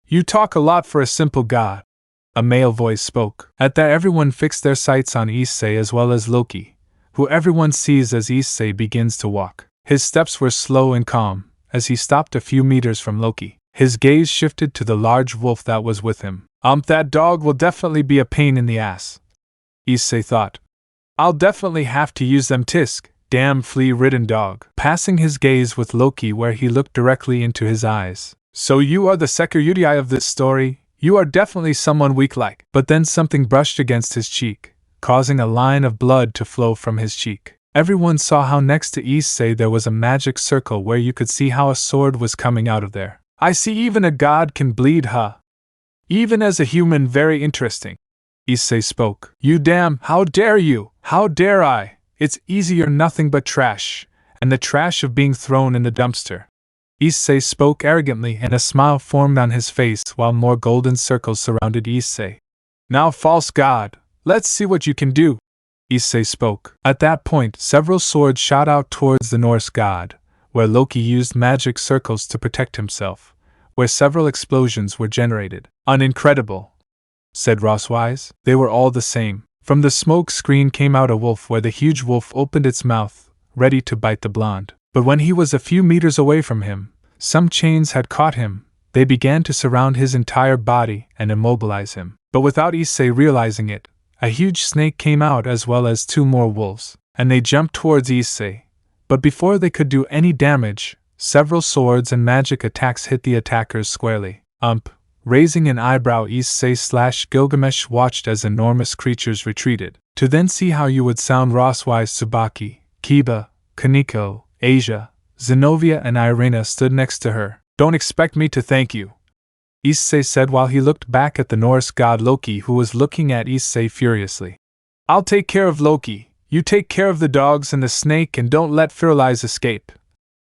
You talk a lot for a simple god, a male voice spoke. At that everyone fixed their sights on Issei as well as Loki, who everyone sees as Issei begins to walk. His steps were slow and calm, as he stopped a few meters from Loki. His gaze shifted to the large wolf that was with him. That dog will definitely be a pain in the ass, Issei thought. I'll definitely have to use them, tisk, damn flea-ridden dog. Passing his gaze with Loki where he looked directly into his eyes. So you are the Security of this story, you are definitely someone weak-like. But then something brushed against his cheek, causing a line of blood to flow from his cheek. Everyone saw how next to Issei there was a magic circle where you could see how a sword was coming out of there. I see even a god can bleed, huh? Even as a human, very interesting. Issei spoke. You damn, how dare you? How dare I? It's easy, you're nothing but trash, and the trash of being thrown in the dumpster. Issei spoke arrogantly and a smile formed on his face while more golden circles surrounded Issei. Now, false god, let's see what you can do. Issei spoke. At that point, several swords shot out towards the Norse god, where Loki used magic circles to protect himself, where several explosions were generated. Unincredible, said Rosswise. They were all the same. From the smoke screen came out a wolf, where the huge wolf opened its mouth, ready to bite the blonde. But when he was a few meters away from him, some chains had caught him. They began to surround his entire body and immobilize him. But without Issei realizing it, a huge snake came out as well as 2 more wolves, and they jumped towards Issei. But before they could do any damage, several swords and magic attacks hit the attackers squarely. Raising an eyebrow, Issei/Gilgamesh watched as enormous creatures retreated. To then see how you would sound, Rosswise, Tsubaki, Kiba, Kaneko, Asia, Zenobia and Irina stood next to her. Don't expect me to thank you, Issei said while he looked back at the Norse god Loki, who was looking at Issei furiously. I'll take care of Loki. You take care of the dogs and the snake and don't let Firlize escape,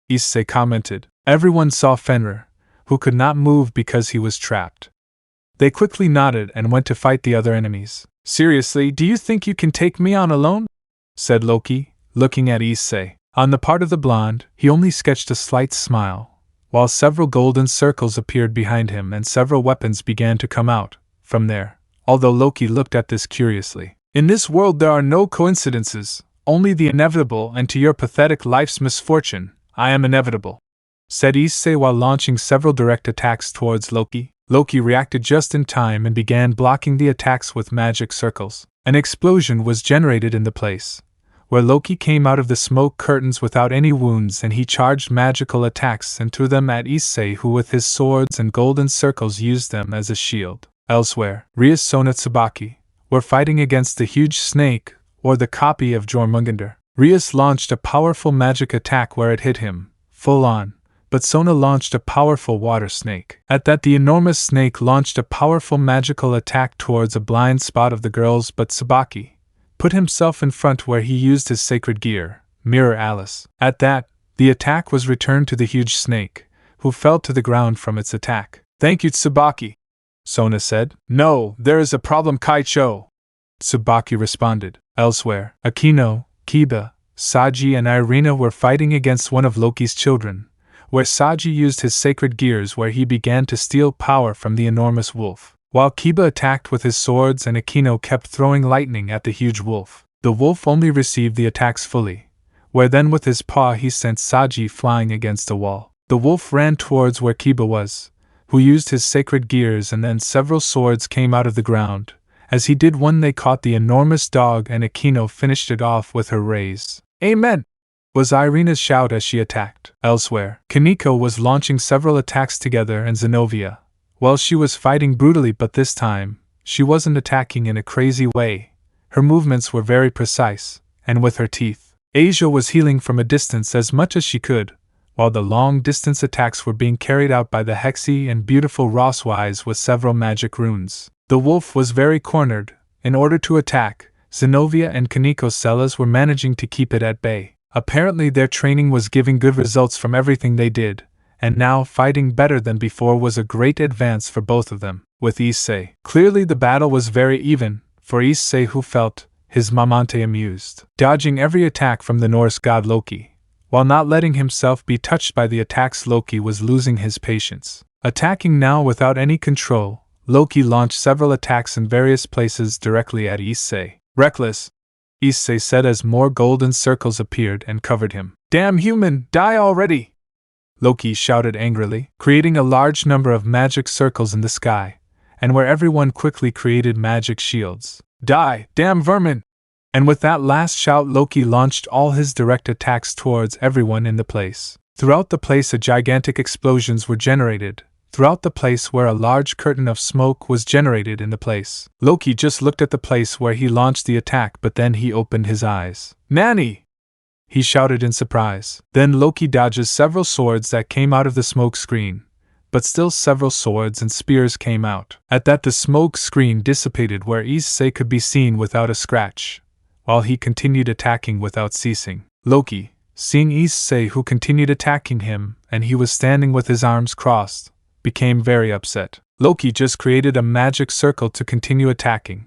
Issei commented. Everyone saw Fenrir, who could not move because he was trapped. They quickly nodded and went to fight the other enemies. Seriously, do you think you can take me on alone? Said Loki, looking at Issei. On the part of the blonde, he only sketched a slight smile, while several golden circles appeared behind him and several weapons began to come out from there, although Loki looked at this curiously. In this world there are no coincidences, only the inevitable, and to your pathetic life's misfortune, I am inevitable, said Issei while launching several direct attacks towards Loki. Loki reacted just in time and began blocking the attacks with magic circles. An explosion was generated in the place where Loki came out of the smoke curtains without any wounds, and he charged magical attacks and threw them at Issei, who with his swords and golden circles used them as a shield. Elsewhere, Rias Sona Tsubaki were fighting against the huge snake, or the copy of Jormungandr. Rias launched a powerful magic attack where it hit him, full on, but Sona launched a powerful water snake. At that, the enormous snake launched a powerful magical attack towards a blind spot of the girls, but Tsubaki put himself in front where he used his sacred gear, Mirror Alice. At that, the attack was returned to the huge snake, who fell to the ground from its attack. Thank you, Tsubaki, Sona said. No, there is a problem, Kaicho, Tsubaki responded. Elsewhere, Akino, Kiba, Saji and Irina were fighting against one of Loki's children, where Saji used his sacred gears where he began to steal power from the enormous wolf, while Kiba attacked with his swords and Akino kept throwing lightning at the huge wolf. The wolf only received the attacks fully, where then with his paw he sent Saji flying against a wall. The wolf ran towards where Kiba was, who used his sacred gears, and then several swords came out of the ground. As he did one, they caught the enormous dog and Akino finished it off with her raise. Amen! Was Irina's shout as she attacked. Elsewhere, Kaneko was launching several attacks together, and Zenobia, well, she was fighting brutally, but this time, she wasn't attacking in a crazy way. Her movements were very precise, and with her teeth. Asia was healing from a distance as much as she could, while the long-distance attacks were being carried out by the Hexy and beautiful Rosswise with several magic runes. The wolf was very cornered. In order to attack, Zenobia and Kaneko's Sellas were managing to keep it at bay. Apparently their training was giving good results from everything they did, and now fighting better than before was a great advance for both of them. With Issei, clearly the battle was very even, for Issei, who felt his mamante amused, dodging every attack from the Norse god Loki, while not letting himself be touched by the attacks. Loki was losing his patience. Attacking now without any control, Loki launched several attacks in various places directly at Issei. Reckless, Issei said as more golden circles appeared and covered him. Damn human, die already! Loki shouted angrily, creating a large number of magic circles in the sky, and where everyone quickly created magic shields. Die, damn vermin! And with that last shout, Loki launched all his direct attacks towards everyone in the place. Throughout the place, gigantic explosions were generated. Throughout the place, where a large curtain of smoke was generated in the place. Loki just looked at the place where he launched the attack, but then he opened his eyes. Nanny! He shouted in surprise. Then Loki dodges several swords that came out of the smoke screen, but still several swords and spears came out. At that, the smoke screen dissipated where Issei could be seen without a scratch, while he continued attacking without ceasing. Loki, seeing Issei who continued attacking him, and he was standing with his arms crossed, became very upset. Loki just created a magic circle to continue attacking,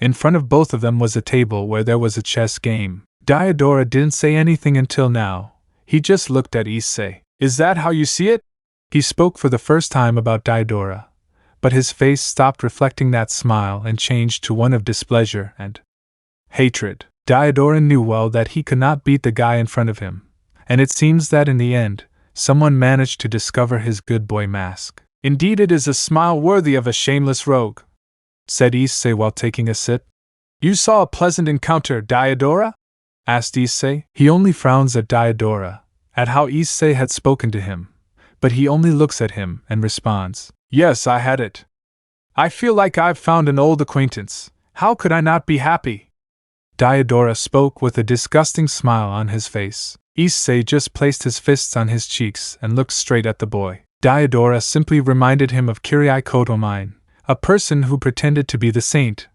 In front of both of them was a table where there was a chess game. Daiodora didn't say anything until now. He just looked at Issei. Is that how you see it? He spoke for the first time about Daiodora, but his face stopped reflecting that smile and changed to one of displeasure and hatred. Daiodora knew well that he could not beat the guy in front of him, and it seems that in the end, someone managed to discover his good boy mask. Indeed, it is a smile worthy of a shameless rogue, said Issei while taking a sip. You saw a pleasant encounter, Daiodora? Asked Issei. He only frowns at Daiodora, at how Issei had spoken to him, but he only looks at him and responds, Yes, I had it. I feel like I've found an old acquaintance. How could I not be happy? Daiodora spoke with a disgusting smile on his face. Issei just placed his fists on his cheeks and looked straight at the boy. Daiodora simply reminded him of Kyrie Kotomine, a person who pretended to be the saint,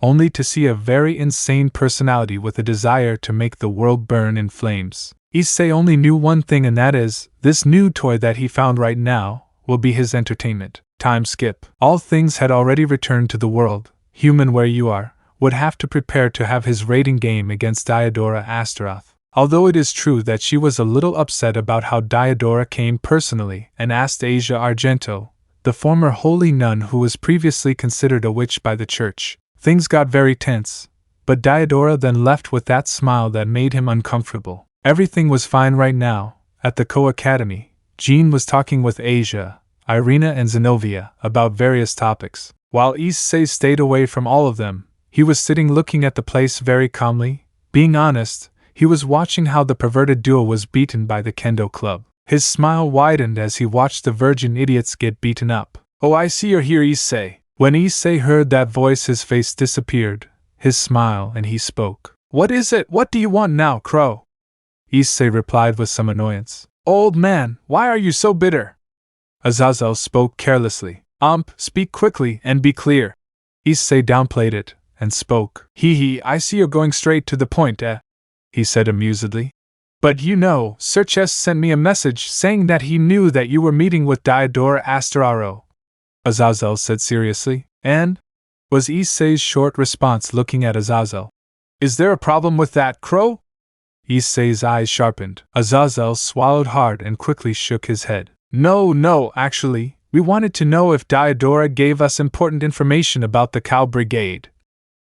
only to see a very insane personality with a desire to make the world burn in flames. Issei only knew one thing, and that is, this new toy that he found right now will be his entertainment. Time skip. All things had already returned to the world. Human where you are would have to prepare to have his rating game against Daiodora Astaroth. Although it is true that she was a little upset about how Daiodora came personally and asked Asia Argento, the former holy nun who was previously considered a witch by the church, things got very tense, but Daiodora then left with that smile that made him uncomfortable. Everything was fine right now. At the Koh Academy, Jean was talking with Asia, Irina and Zenobia about various topics. While Issei stayed away from all of them, he was sitting looking at the place very calmly. Being honest, he was watching how the perverted duo was beaten by the Kendo Club. His smile widened as he watched the virgin idiots get beaten up. Oh, I see you're here, Issei. When Issei heard that voice, his face disappeared, his smile, and he spoke. What is it? What do you want now, Crow? Issei replied with some annoyance. Old man, why are you so bitter? Azazel spoke carelessly. Speak quickly and be clear. Issei downplayed it and spoke. I see you're going straight to the point, he said amusedly. But you know, Sirzechs sent me a message saying that he knew that you were meeting with Daiodora Astaroth, Azazel said seriously. And? Was Issei's short response, looking at Azazel. Is there a problem with that, Crow? Issei's eyes sharpened. Azazel swallowed hard and quickly shook his head. No, actually, we wanted to know if Daiodora gave us important information about the Cow Brigade,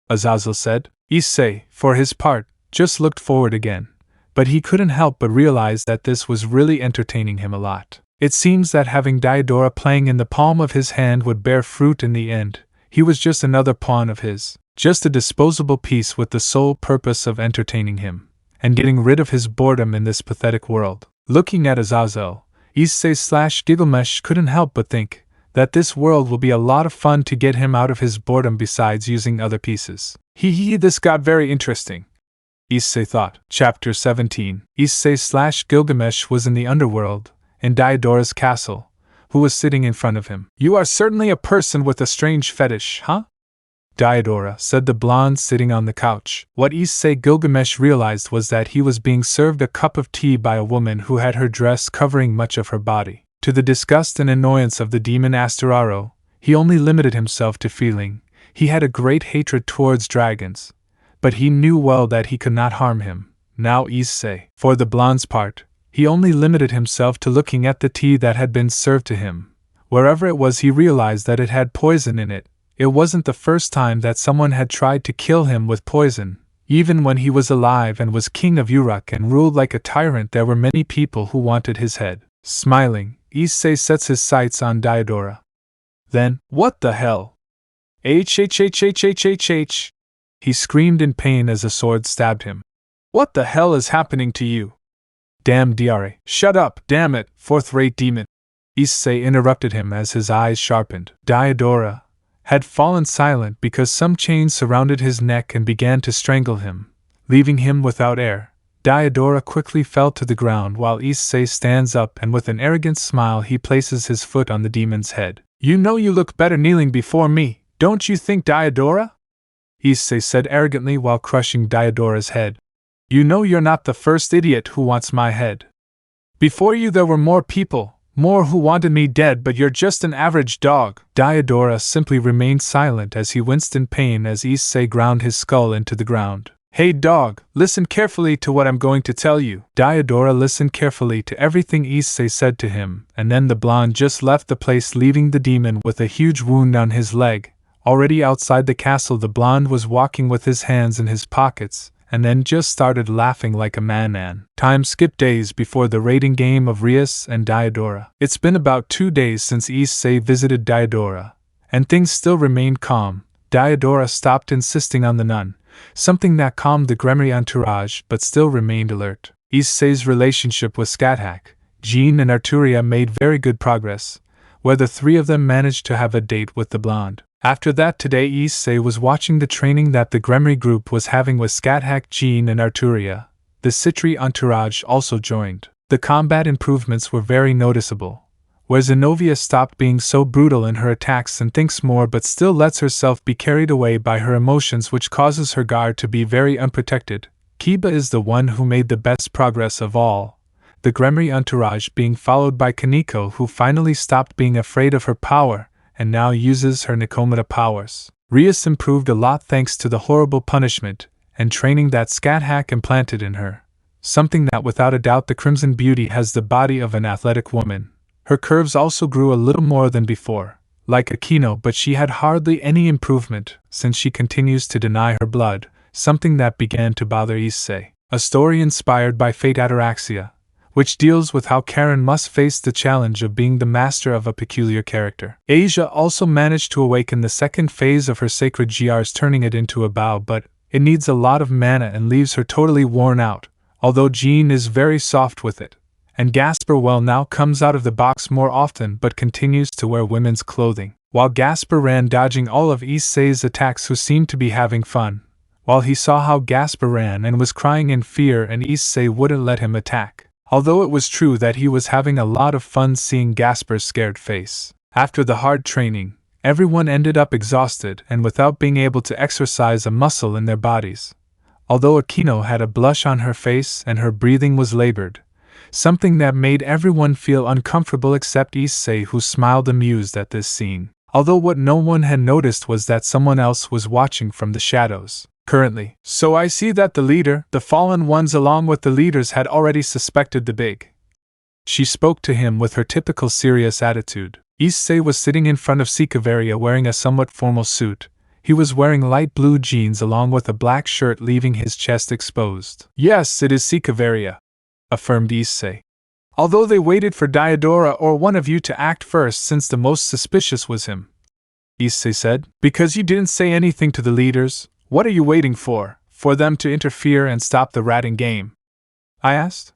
Azazel said. Issei, for his part, just looked forward again, but he couldn't help but realize that this was really entertaining him a lot. It seems that having Daiodora playing in the palm of his hand would bear fruit in the end. He was just another pawn of his, just a disposable piece with the sole purpose of entertaining him, and getting rid of his boredom in this pathetic world. Looking at Azazel, Issei/Gilgamesh couldn't help but think that this world will be a lot of fun to get him out of his boredom besides using other pieces. This got very interesting, Issei thought. Chapter 17. Issei/Gilgamesh was in the underworld, in Daiodora's castle, who was sitting in front of him. You are certainly a person with a strange fetish, huh? Daiodora, said the blonde sitting on the couch. What Issei/Gilgamesh realized was that he was being served a cup of tea by a woman who had her dress covering much of her body. To the disgust and annoyance of the demon Astaroth, he only limited himself to feeling he had a great hatred towards dragons, but he knew well that he could not harm him. Now Issei, for the blonde's part, he only limited himself to looking at the tea that had been served to him. Wherever it was, he realized that it had poison in it. It wasn't the first time that someone had tried to kill him with poison. Even when he was alive and was king of Uruk and ruled like a tyrant, there were many people who wanted his head. Smiling, Issei sets his sights on Daiodora. Then, what the hell? H. He screamed in pain as a sword stabbed him. What the hell is happening to you? Damn Diare. Shut up, damn it, fourth-rate demon. Issei interrupted him as his eyes sharpened. Daiodora had fallen silent because some chains surrounded his neck and began to strangle him, leaving him without air. Daiodora quickly fell to the ground while Issei stands up and with an arrogant smile he places his foot on the demon's head. You know you look better kneeling before me, don't you think, Daiodora? Issei said arrogantly while crushing Daiodora's head. You know you're not the first idiot who wants my head. Before you there were more people, More who wanted me dead, but you're just an average dog. Diodora simply remained silent as he winced in pain as Issei ground his skull into the ground. Hey dog, listen carefully to what I'm going to tell you. Diodora listened carefully to everything Issei said to him, and then the blonde just left the place, leaving the demon with a huge wound on his leg. Already outside the castle, the blonde was walking with his hands in his pockets, and then just started laughing like a madman. Time skipped days before the raiding game of Rias and Diodora. It's been about 2 days since Issei visited Diodora, and things still remained calm. Diodora stopped insisting on the nun, something that calmed the Gremory entourage but still remained alert. Issei's relationship with Scathach, Jean and Arturia made very good progress, where the three of them managed to have a date with the blonde. After that, today Issei was watching the training that the Gremory group was having with Scathach, Jean and Arturia. The Citri entourage also joined. The combat improvements were very noticeable, where Zenobia stopped being so brutal in her attacks and thinks more but still lets herself be carried away by her emotions, which causes her guard to be very unprotected. Kiba is the one who made the best progress of all, the Gremory entourage being followed by Kaneko, who finally stopped being afraid of her power and now uses her Nikomata powers. Rias improved a lot thanks to the horrible punishment and training that Scathach implanted in her, something that without a doubt the Crimson Beauty has the body of an athletic woman. Her curves also grew a little more than before, like Akino, but she had hardly any improvement since she continues to deny her blood, something that began to bother Issei. A story inspired by Fate Ataraxia, which deals with how Karen must face the challenge of being the master of a peculiar character. Asia also managed to awaken the second phase of her sacred GRs, turning it into a bow, but it needs a lot of mana and leaves her totally worn out, although Jean is very soft with it. And Gasper now comes out of the box more often but continues to wear women's clothing. While Gasper ran dodging all of Issei's attacks, who seemed to be having fun, while he saw how Gasper ran and was crying in fear and Issei wouldn't let him attack. Although it was true that he was having a lot of fun seeing Gasper's scared face. After the hard training, everyone ended up exhausted and without being able to exercise a muscle in their bodies. Although Akino had a blush on her face and her breathing was labored, something that made everyone feel uncomfortable except Issei, who smiled amused at this scene. Although what no one had noticed was that someone else was watching from the shadows. Currently. So I see that the leader, the fallen ones along with the leaders had already suspected the big. She spoke to him with her typical serious attitude. Issei was sitting in front of Sikaveria wearing a somewhat formal suit. He was wearing light blue jeans along with a black shirt, leaving his chest exposed. Yes, it is Sikaveria, affirmed Issei. Although they waited for Diodora or one of you to act first, since the most suspicious was him, Issei said. Because you didn't say anything to the leaders, what are you waiting for? For them to interfere and stop the ratting game? I asked.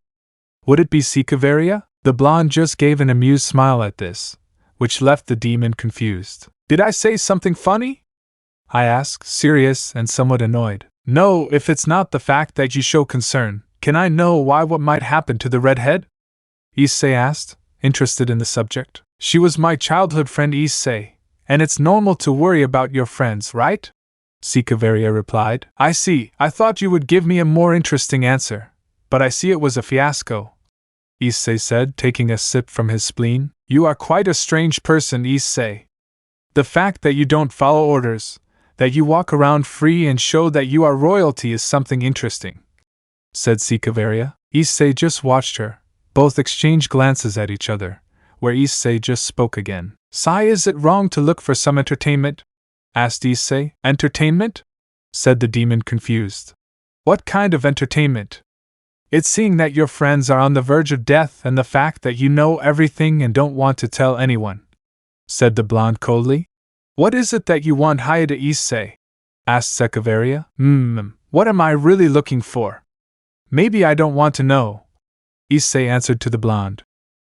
Would it be Sikaveria? The blonde just gave an amused smile at this, which left the demon confused. Did I say something funny? I asked, serious and somewhat annoyed. No, if it's not the fact that you show concern, can I know what might happen to the redhead? Issei asked, interested in the subject. She was my childhood friend, Issei, and it's normal to worry about your friends, right? Sikaveria replied. I see, I thought you would give me a more interesting answer, but I see it was a fiasco, Issei said, taking a sip from his spleen. You are quite a strange person, Issei. The fact that you don't follow orders, that you walk around free and show that you are royalty is something interesting, said Sikaveria. Issei just watched her. Both exchanged glances at each other, where Issei just spoke again. Sai, is it wrong to look for some entertainment? Asked Issei. Entertainment? Said the demon, confused. What kind of entertainment? It's seeing that your friends are on the verge of death and the fact that you know everything and don't want to tell anyone, said the blonde coldly. What is it that you want, Hayato Eay? Asked Sikaveria. What am I really looking for? Maybe I don't want to know, Issei answered to the blonde.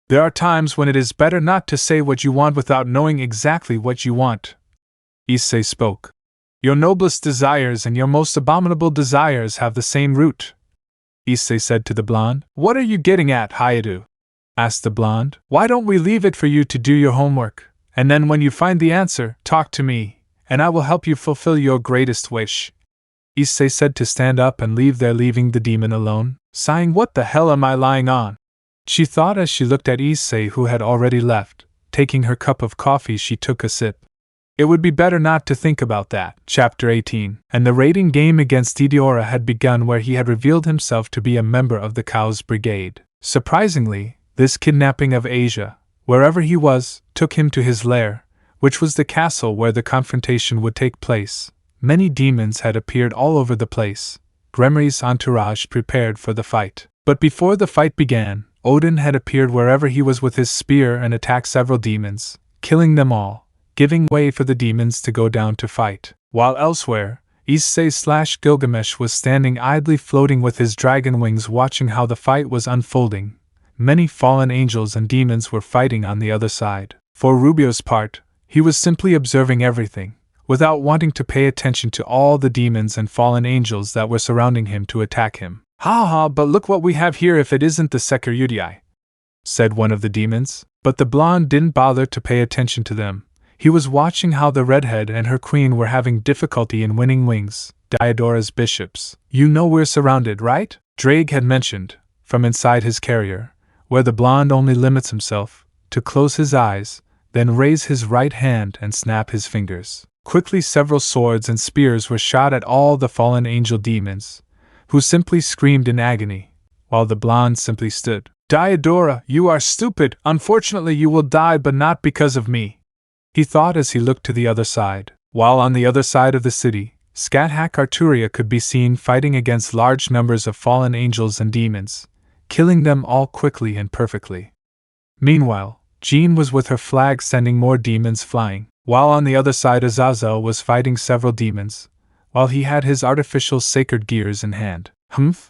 There are times when it is better not to say what you want without knowing exactly what you want. Issei spoke. Your noblest desires and your most abominable desires have the same root, Issei said to the blonde. What are you getting at, Hyoudou? Asked the blonde. Why don't we leave it for you to do your homework, and then when you find the answer, talk to me, and I will help you fulfill your greatest wish. Issei said to stand up and leave there, leaving the demon alone. Sighing, what the hell am I lying on? she thought as she looked at Issei, who had already left. Taking her cup of coffee, she took a sip. It would be better not to think about that. Chapter 18. And the raiding game against Ddraig had begun, where he had revealed himself to be a member of the Cow's Brigade. Surprisingly, this kidnapping of Asia, wherever he was, took him to his lair, which was the castle where the confrontation would take place. Many demons had appeared all over the place. Gremory's entourage prepared for the fight. But before the fight began, Odin had appeared wherever he was with his spear and attacked several demons, killing them all, giving way for the demons to go down to fight. While elsewhere, Issei/Gilgamesh was standing idly floating with his dragon wings, watching how the fight was unfolding. Many fallen angels and demons were fighting on the other side. For Rubio's part, he was simply observing everything, without wanting to pay attention to all the demons and fallen angels that were surrounding him to attack him. "Ha ha, but look what we have here if it isn't the Hyoudou Eay," said one of the demons. But the blonde didn't bother to pay attention to them. He was watching how the redhead and her queen were having difficulty in winning wings, Diodora's bishops. "You know we're surrounded, right?" Ddraig had mentioned, from inside his carrier, where the blonde only limits himself to close his eyes, then raise his right hand and snap his fingers. Quickly several swords and spears were shot at all the fallen angel demons, who simply screamed in agony, while the blonde simply stood. "Diodora, you are stupid. Unfortunately you will die, but not because of me," he thought as he looked to the other side. While on the other side of the city, Scathach Arturia could be seen fighting against large numbers of fallen angels and demons, killing them all quickly and perfectly. Meanwhile, Jean was with her flag sending more demons flying, while on the other side Azazel was fighting several demons, while he had his artificial sacred gears in hand.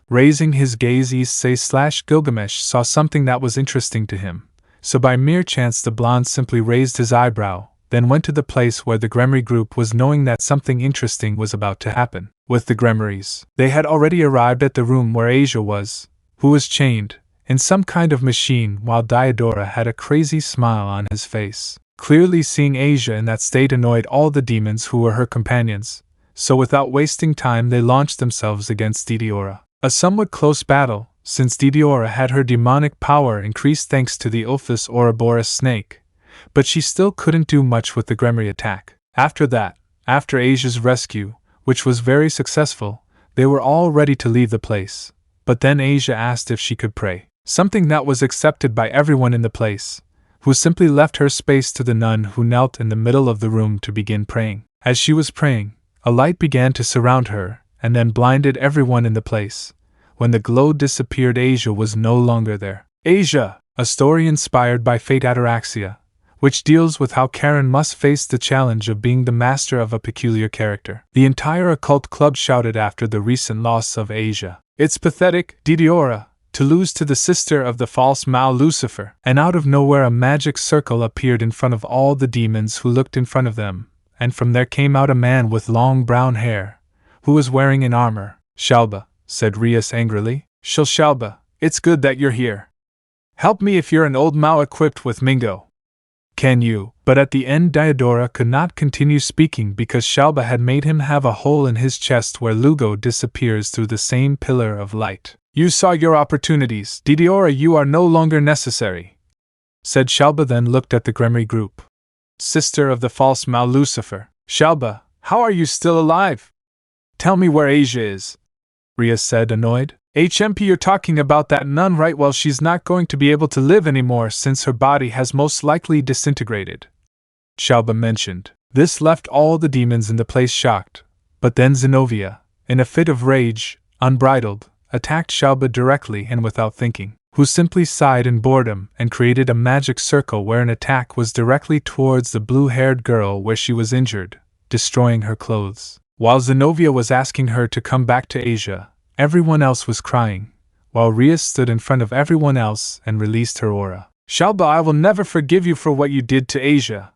Raising his gaze, Issei/Gilgamesh saw something that was interesting to him, so by mere chance the blonde simply raised his eyebrow, then went to the place where the Gremory group was, knowing that something interesting was about to happen. With the Gremorys, they had already arrived at the room where Asia was, who was chained in some kind of machine, while Diodora had a crazy smile on his face. Clearly seeing Asia in that state annoyed all the demons who were her companions, so without wasting time they launched themselves against Ddraig. A somewhat close battle, since Ddraig had her demonic power increased thanks to the Ophis Ouroboros snake, but she still couldn't do much with the Gremory attack. After that, after Asia's rescue, which was very successful, they were all ready to leave the place. But then Asia asked if she could pray, something that was accepted by everyone in the place, who simply left her space to the nun, who knelt in the middle of the room to begin praying. As she was praying, a light began to surround her, and then blinded everyone in the place. When the glow disappeared, Asia was no longer there. Asia, a story inspired by Fate Ataraxia, which deals with how Karen must face the challenge of being the master of a peculiar character. The entire occult club shouted after the recent loss of Asia. "It's pathetic, Ddraig, to lose to the sister of the false Mao Lucifer." And out of nowhere a magic circle appeared in front of all the demons who looked in front of them, and from there came out a man with long brown hair, who was wearing an armor. "Shalba," said Rias angrily. "Shalba, it's good that you're here. Help me if you're an old Mao equipped with Mingo. Can you?" But at the end Diodora could not continue speaking because Shalba had made him have a hole in his chest where Lugo disappears through the same pillar of light. "You saw your opportunities, Ddraig, you are no longer necessary," said Shalba, then looked at the Gremory group. "Sister of the false Mao Lucifer, Shalba, how are you still alive? Tell me where Asia is," Rias said, annoyed. "HMP, you're talking about that nun, right? Well, she's not going to be able to live anymore since her body has most likely disintegrated," Shalba mentioned. This left all the demons in the place shocked, but then Zenobia, in a fit of rage, unbridled, attacked Shalba directly and without thinking, who simply sighed in boredom and created a magic circle where an attack was directly towards the blue-haired girl where she was injured, destroying her clothes. While Zenobia was asking her to come back to Asia, everyone else was crying, while Rias stood in front of everyone else and released her aura. "Shalba, I will never forgive you for what you did to Asia."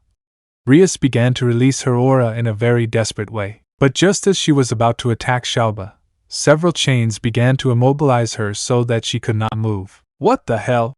Rias began to release her aura in a very desperate way. But just as she was about to attack Shalba, several chains began to immobilize her so that she could not move. "What the hell?"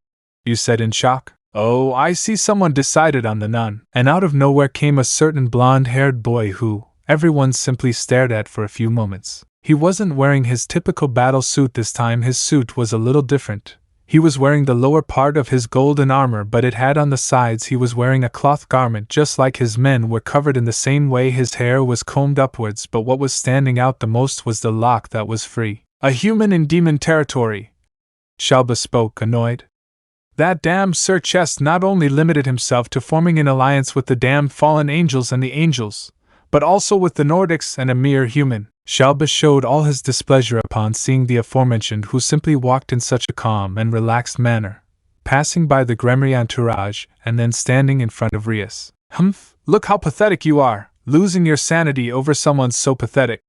you said in shock. "Oh, I see, someone decided on the nun." And out of nowhere came a certain blonde-haired boy who everyone simply stared at for a few moments. He wasn't wearing his typical battle suit this time. His suit was a little different. He was wearing the lower part of his golden armor, but it had on the sides he was wearing a cloth garment just like his men were covered in the same way. His hair was combed upwards, but what was standing out the most was the lock that was free. A human in demon territory. Shallba spoke, annoyed. That damned Sirzechs not only limited himself to forming an alliance with the damned fallen angels and the angels, but also with the Nordics and a mere human. Shallba showed all his displeasure upon seeing the aforementioned, who simply walked in such a calm and relaxed manner, passing by the Gremory entourage and then standing in front of Rias. Humph, look how pathetic you are, losing your sanity over someone so pathetic,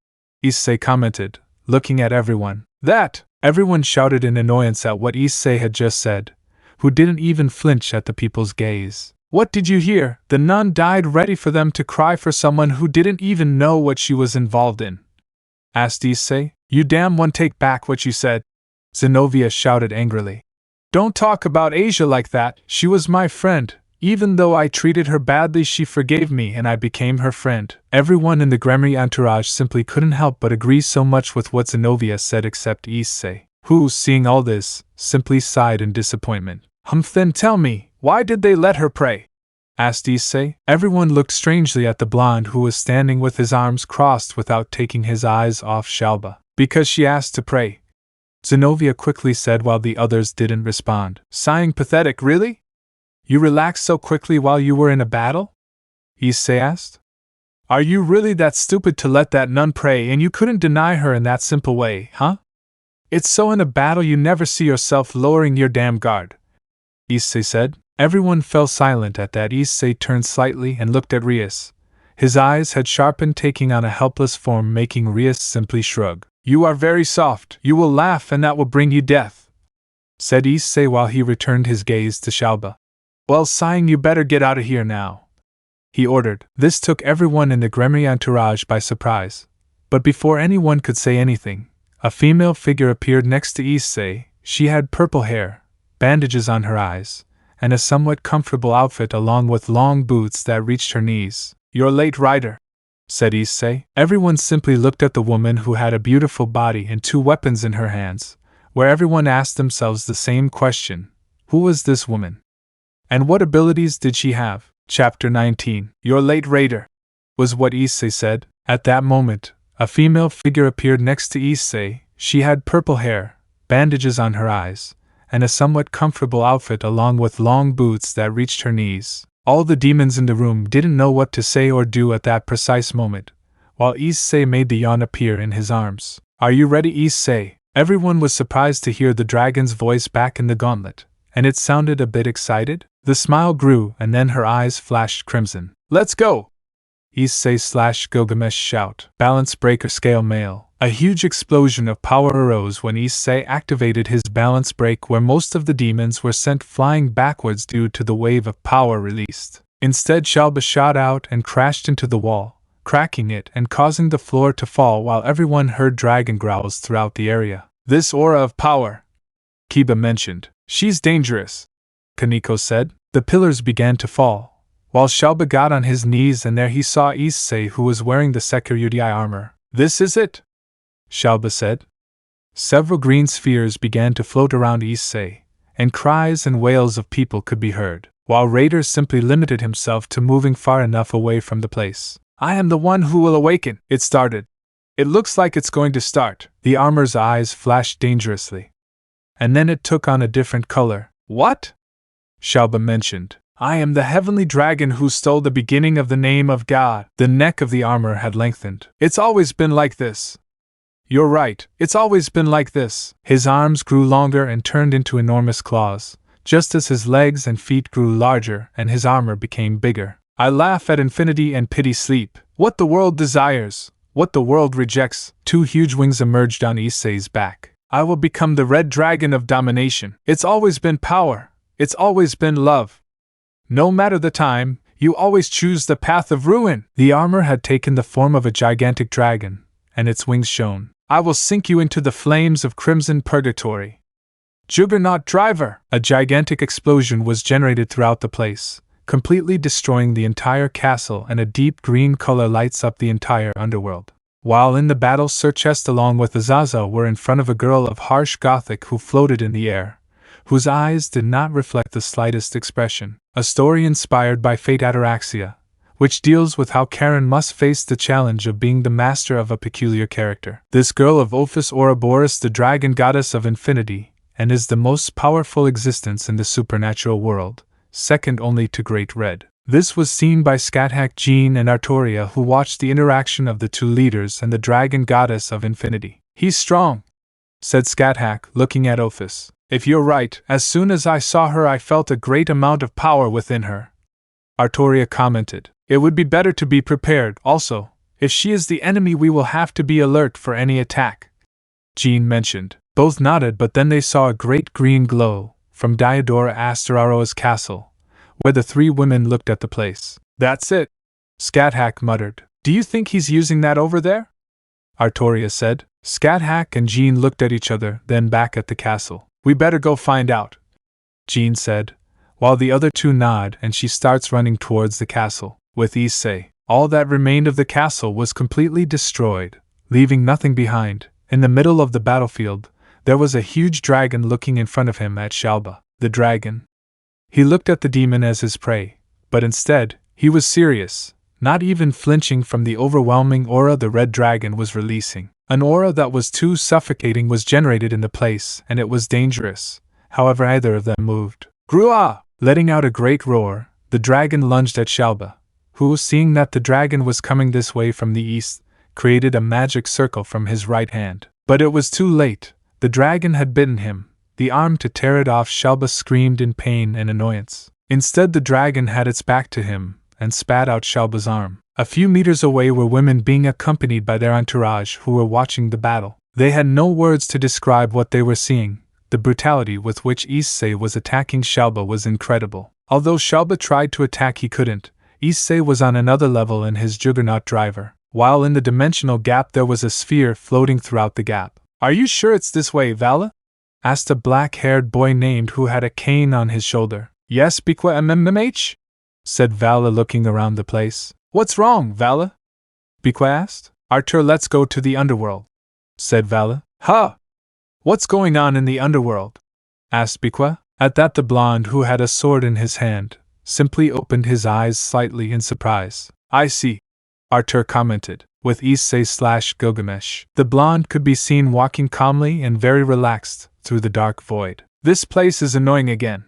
Issei commented, looking at everyone. That! Everyone shouted in annoyance at what Issei had just said, who didn't even flinch at the people's gaze. What did you hear? The nun died ready for them to cry for someone who didn't even know what she was involved in, asked Issei. You damn one, take back what you said, Zenobia shouted angrily. Don't talk about Asia like that. She was my friend. Even though I treated her badly, she forgave me and I became her friend. Everyone in the Gremory entourage simply couldn't help but agree so much with what Zenobia said except Issei, who, seeing all this, simply sighed in disappointment. Then tell me, why did they let her pray? Asked Issei. Everyone looked strangely at the blonde who was standing with his arms crossed without taking his eyes off Shallba. Because she asked to pray, Zenobia quickly said while the others didn't respond. Sighing, pathetic, really? You relaxed so quickly while you were in a battle? Issei asked. Are you really that stupid to let that nun pray and you couldn't deny her in that simple way, huh? It's so in a battle you never see yourself lowering your damn guard, Issei said. Everyone fell silent at that. Issei turned slightly and looked at Rias. His eyes had sharpened, taking on a helpless form, making Rias simply shrug. You are very soft. You will laugh and that will bring you death, said Issei while he returned his gaze to Shallba. Well, sighing, you better get out of here now, he ordered. This took everyone in the Gremory entourage by surprise. But before anyone could say anything, a female figure appeared next to Issei. She had purple hair, bandages on her eyes, and a somewhat comfortable outfit along with long boots that reached her knees. You're late, rider, said Issei. Everyone simply looked at the woman who had a beautiful body and 2 weapons in her hands, where everyone asked themselves the same question. Who was this woman? And what abilities did she have? Chapter 19. You're late, raider, was what Issei said. At that moment, a female figure appeared next to Issei. She had purple hair, bandages on her eyes, and a somewhat comfortable outfit along with long boots that reached her knees. All the demons in the room didn't know what to say or do at that precise moment, while Issei made the yawn appear in his arms. Are you ready, Issei? Everyone was surprised to hear the dragon's voice back in the gauntlet, and it sounded a bit excited. The smile grew and then her eyes flashed crimson. Let's go! Issei/Gilgamesh shout. Balance breaker scale male. A huge explosion of power arose when Issei activated his balance break, where most of the demons were sent flying backwards due to the wave of power released. Instead, Shallba shot out and crashed into the wall, cracking it and causing the floor to fall while everyone heard dragon growls throughout the area. This aura of power, Kiba mentioned. She's dangerous, Kaneko said. The pillars began to fall, while Shallba got on his knees, and there he saw Issei, who was wearing the security armor. This is it, Shallba said. Several green spheres began to float around Issei, and cries and wails of people could be heard, while Raider simply limited himself to moving far enough away from the place. I am the one who will awaken. It started. It looks like it's going to start. The armor's eyes flashed dangerously, and then it took on a different color. What? Shallba mentioned. I am the heavenly dragon who stole the beginning of the name of God. The neck of the armor had lengthened. It's always been like this. You're right, it's always been like this. His arms grew longer and turned into enormous claws, just as his legs and feet grew larger and his armor became bigger. I laugh at infinity and pity sleep. What the world desires, what the world rejects. 2 huge wings emerged on Issei's back. I will become the red dragon of domination. It's always been power. It's always been love. No matter the time, you always choose the path of ruin. The armor had taken the form of a gigantic dragon, and its wings shone. I will sink you into the flames of crimson purgatory. Juggernaut driver! A gigantic explosion was generated throughout the place, completely destroying the entire castle, and a deep green color lights up the entire underworld. While in the battle, Sirzechs along with Azazel were in front of a girl of harsh gothic who floated in the air, whose eyes did not reflect the slightest expression. A story inspired by fate ataraxia, which deals with how Karen must face the challenge of being the master of a peculiar character. This girl of Ophis Ouroboros, the dragon goddess of infinity, and is the most powerful existence in the supernatural world, second only to Great Red. This was seen by Scathach, Jean, and Artoria, who watched the interaction of the two leaders and the dragon goddess of infinity. "He's strong," said Scathach, looking at Ophis. "If you're right, as soon as I saw her I felt a great amount of power within her," Artoria commented. "It would be better to be prepared, also. If she is the enemy we will have to be alert for any attack," Jean mentioned. Both nodded, but then they saw a great green glow from Diodora Asteraroa's castle, where the three women looked at the place. "That's it," Scathach muttered. "Do you think he's using that over there?" Artoria said. Scathach and Jean looked at each other, then back at the castle. "We better go find out," Jean said, while the other two nod, and she starts running towards the castle. With Issei, all that remained of the castle was completely destroyed, leaving nothing behind. In the middle of the battlefield, there was a huge dragon looking in front of him at Shalba. The dragon. He looked at the demon as his prey, but instead, he was serious, not even flinching from the overwhelming aura the red dragon was releasing. An aura that was too suffocating was generated in the place, and it was dangerous. However, either of them moved. "Gruah!" Letting out a great roar, the dragon lunged at Shalba, who, seeing that the dragon was coming this way from the east, created a magic circle from his right hand. But it was too late. The dragon had bitten him. The arm to tear it off. Shalba screamed in pain and annoyance. Instead, the dragon had its back to him and spat out Shalba's arm. A few meters away were women being accompanied by their entourage who were watching the battle. They had no words to describe what they were seeing. The brutality with which Issei was attacking Shalba was incredible. Although Shalba tried to attack, he couldn't. Issei was on another level in his juggernaut driver, while in the dimensional gap there was a sphere floating throughout the gap. "Are you sure it's this way, Vala?" asked a black-haired boy named who had a cane on his shoulder. "Yes, Biqua MMH," said Vala, looking around the place. "What's wrong, Vala?" Biqua asked. "Artur, let's go to the underworld," said Vala. "Huh! What's going on in the underworld?" asked Biqua. At that, the blonde, who had a sword in his hand, simply opened his eyes slightly in surprise. "I see," Artur commented. With Issei/Gilgamesh, the blonde could be seen walking calmly and very relaxed through the dark void. "This place is annoying again,"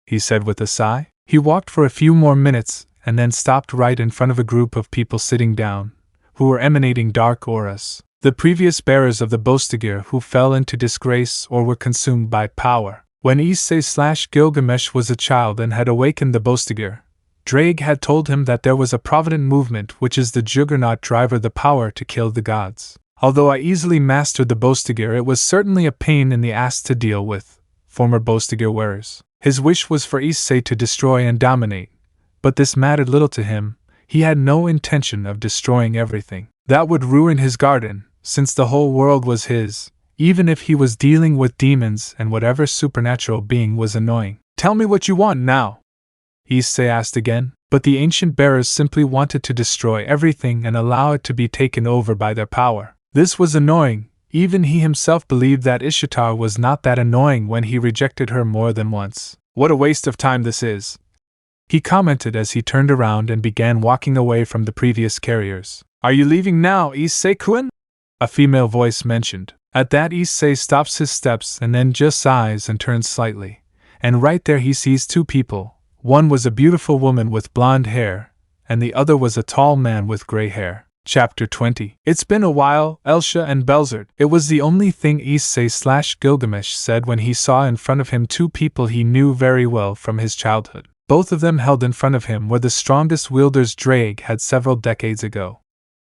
he said with a sigh. He walked for a few more minutes and then stopped right in front of a group of people sitting down, who were emanating dark auras. The previous bearers of the Bostigir who fell into disgrace or were consumed by power. When Issei/Gilgamesh was a child and had awakened the Bostigir, Ddraig had told him that there was a provident movement which is the juggernaut driver, the power to kill the gods. Although I easily mastered the Bostigir, it was certainly a pain in the ass to deal with former Bostigir wearers. His wish was for Issei to destroy and dominate, but this mattered little to him. He had no intention of destroying everything. That would ruin his garden, since the whole world was his, even if he was dealing with demons and whatever supernatural being was annoying. "Tell me what you want now," Issei asked again, but the ancient bearers simply wanted to destroy everything and allow it to be taken over by their power. This was annoying. Even he himself believed that Ishtar was not that annoying when he rejected her more than once. "What a waste of time this is," he commented as he turned around and began walking away from the previous carriers. "Are you leaving now, Issei-kun?" a female voice mentioned. At that, Issei stops his steps and then just sighs and turns slightly. And right there he sees two people. One was a beautiful woman with blonde hair, and the other was a tall man with gray hair. Chapter 20. It's been a while, Elsha and Belzert. It was the only thing Issei/Gilgamesh said when he saw in front of him two people he knew very well from his childhood. Both of them held in front of him were the strongest wielders Ddraig had several decades ago.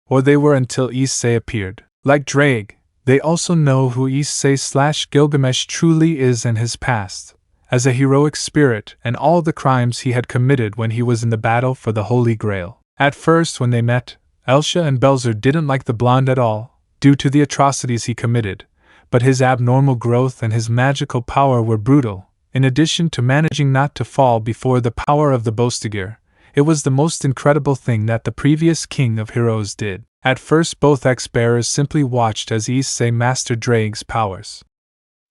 Or they were until Issei appeared. Like Ddraig, they also know who Issei/Gilgamesh truly is and his past, as a heroic spirit and all the crimes he had committed when he was in the battle for the Holy Grail. At first, when they met, Elsha and Belzer didn't like the blonde at all, due to the atrocities he committed, but his abnormal growth and his magical power were brutal. In addition to managing not to fall before the power of the Bostigir, it was the most incredible thing that the previous king of heroes did. At first, both ex-bearers simply watched as Issei mastered Ddraig's powers.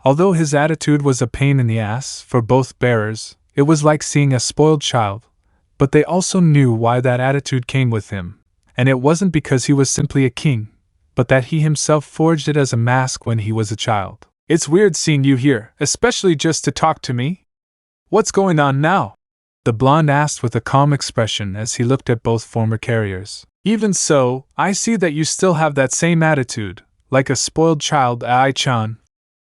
Although his attitude was a pain in the ass for both bearers, it was like seeing a spoiled child, but they also knew why that attitude came with him, and it wasn't because he was simply a king, but that he himself forged it as a mask when he was a child. "It's weird seeing you here, especially just to talk to me. What's going on now?" the blonde asked with a calm expression as he looked at both former carriers. "Even so, I see that you still have that same attitude, like a spoiled child, Ai-chan,"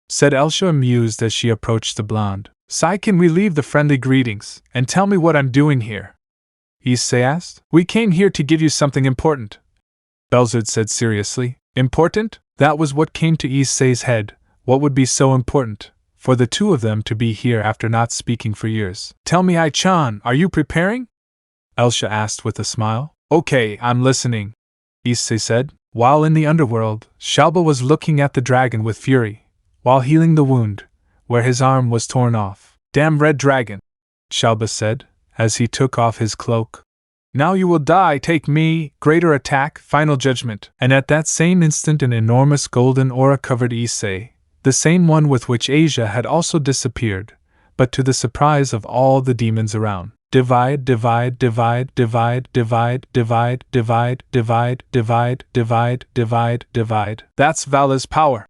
said Elsha, amused as she approached the blonde. "Sai, can we leave the friendly greetings and tell me what I'm doing here?" Issei asked. "We came here to give you something important," Belzard said seriously. Important? That was what came to Issei's head. What would be so important for the two of them to be here after not speaking for years? "Tell me, Ai-chan, are you preparing?" Elsha asked with a smile. "Okay, I'm listening," Issei said. While in the underworld, Shalba was looking at the dragon with fury, while healing the wound, where his arm was torn off. "Damn red dragon," Shalba said, as he took off his cloak. "Now you will die, take me, greater attack, final judgment." And at that same instant an enormous golden aura covered Issei, the same one with which Asia had also disappeared, but to the surprise of all the demons around. Divide, divide, divide, divide, divide, divide, divide, divide, divide, divide, divide, divide. "That's Vala's power,"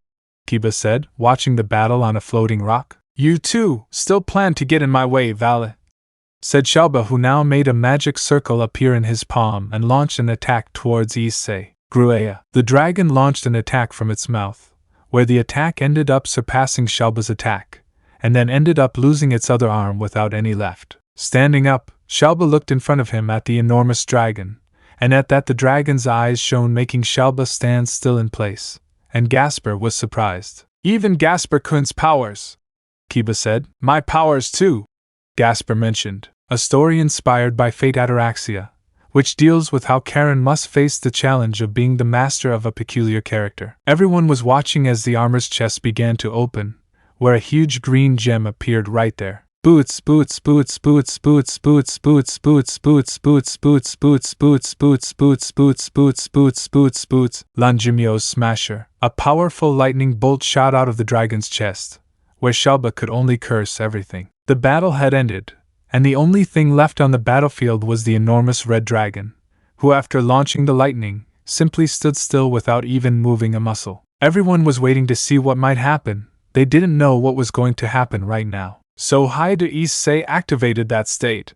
Kiba said, watching the battle on a floating rock. "You too, still plan to get in my way, Vala," said Shalba, who now made a magic circle appear in his palm and launched an attack towards Issei. Gruea. The dragon launched an attack from its mouth, where the attack ended up surpassing Shalba's attack, and then ended up losing its other arm without any left. Standing up, Shalba looked in front of him at the enormous dragon, and at that the dragon's eyes shone, making Shalba stand still in place, and Gasper was surprised. "Even Gasper Kun's powers," Kiba said. "My powers too," Gasper mentioned, a story inspired by Fate Ataraxia, which deals with how Karen must face the challenge of being the master of a peculiar character. Everyone was watching as the armor's chest began to open, where a huge green gem appeared right there. "Boots, boots, boots, boots, boots, boots, boots, boots, boots, boots, boots, boots, boots, boots, boots, boots, boots, boots, boots, boots." Langimyo's smasher. A powerful lightning bolt shot out of the dragon's chest, where Shalba could only curse everything. The battle had ended, and the only thing left on the battlefield was the enormous red dragon, who after launching the lightning, simply stood still without even moving a muscle. Everyone was waiting to see what might happen. They didn't know what was going to happen right now. "So Hayato Eay activated that state,"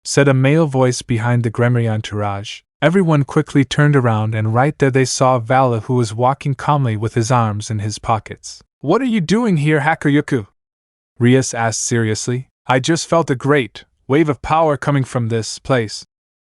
said a male voice behind the Gremory entourage. Everyone quickly turned around, and right there they saw Vala, who was walking calmly with his arms in his pockets. "What are you doing here, Hakuryuku?" Rias asked seriously. "I just felt a great wave of power coming from this place,"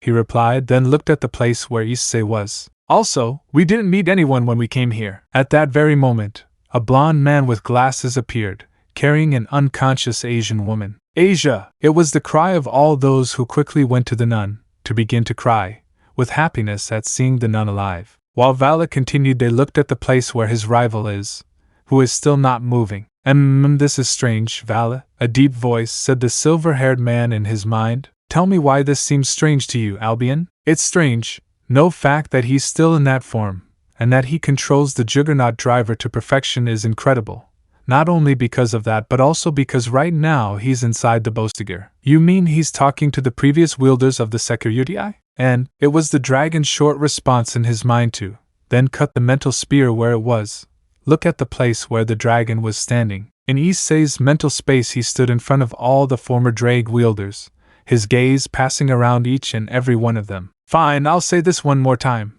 he replied, then looked at the place where Issei was. "Also, we didn't meet anyone when we came here." At that very moment, a blond man with glasses appeared, carrying an unconscious Asian woman. "Asia!" It was the cry of all those who quickly went to the nun, to begin to cry, with happiness at seeing the nun alive. While Vala continued, they looked at the place where his rival is, who is still not moving. This is strange, Vala," a deep voice said the silver-haired man in his mind. "Tell me why this seems strange to you, Albion." "It's strange, no fact that he's still in that form, and that he controls the Juggernaut driver to perfection is incredible. Not only because of that, but also because right now he's inside the Bostiger." "You mean he's talking to the previous wielders of the Security? And it was the dragon's short response in his mind to then cut the mental spear where it was. Look at the place where the dragon was standing. In Issei's mental space he stood in front of all the former Ddraig wielders, his gaze passing around each and every one of them. "Fine, I'll say this one more time,"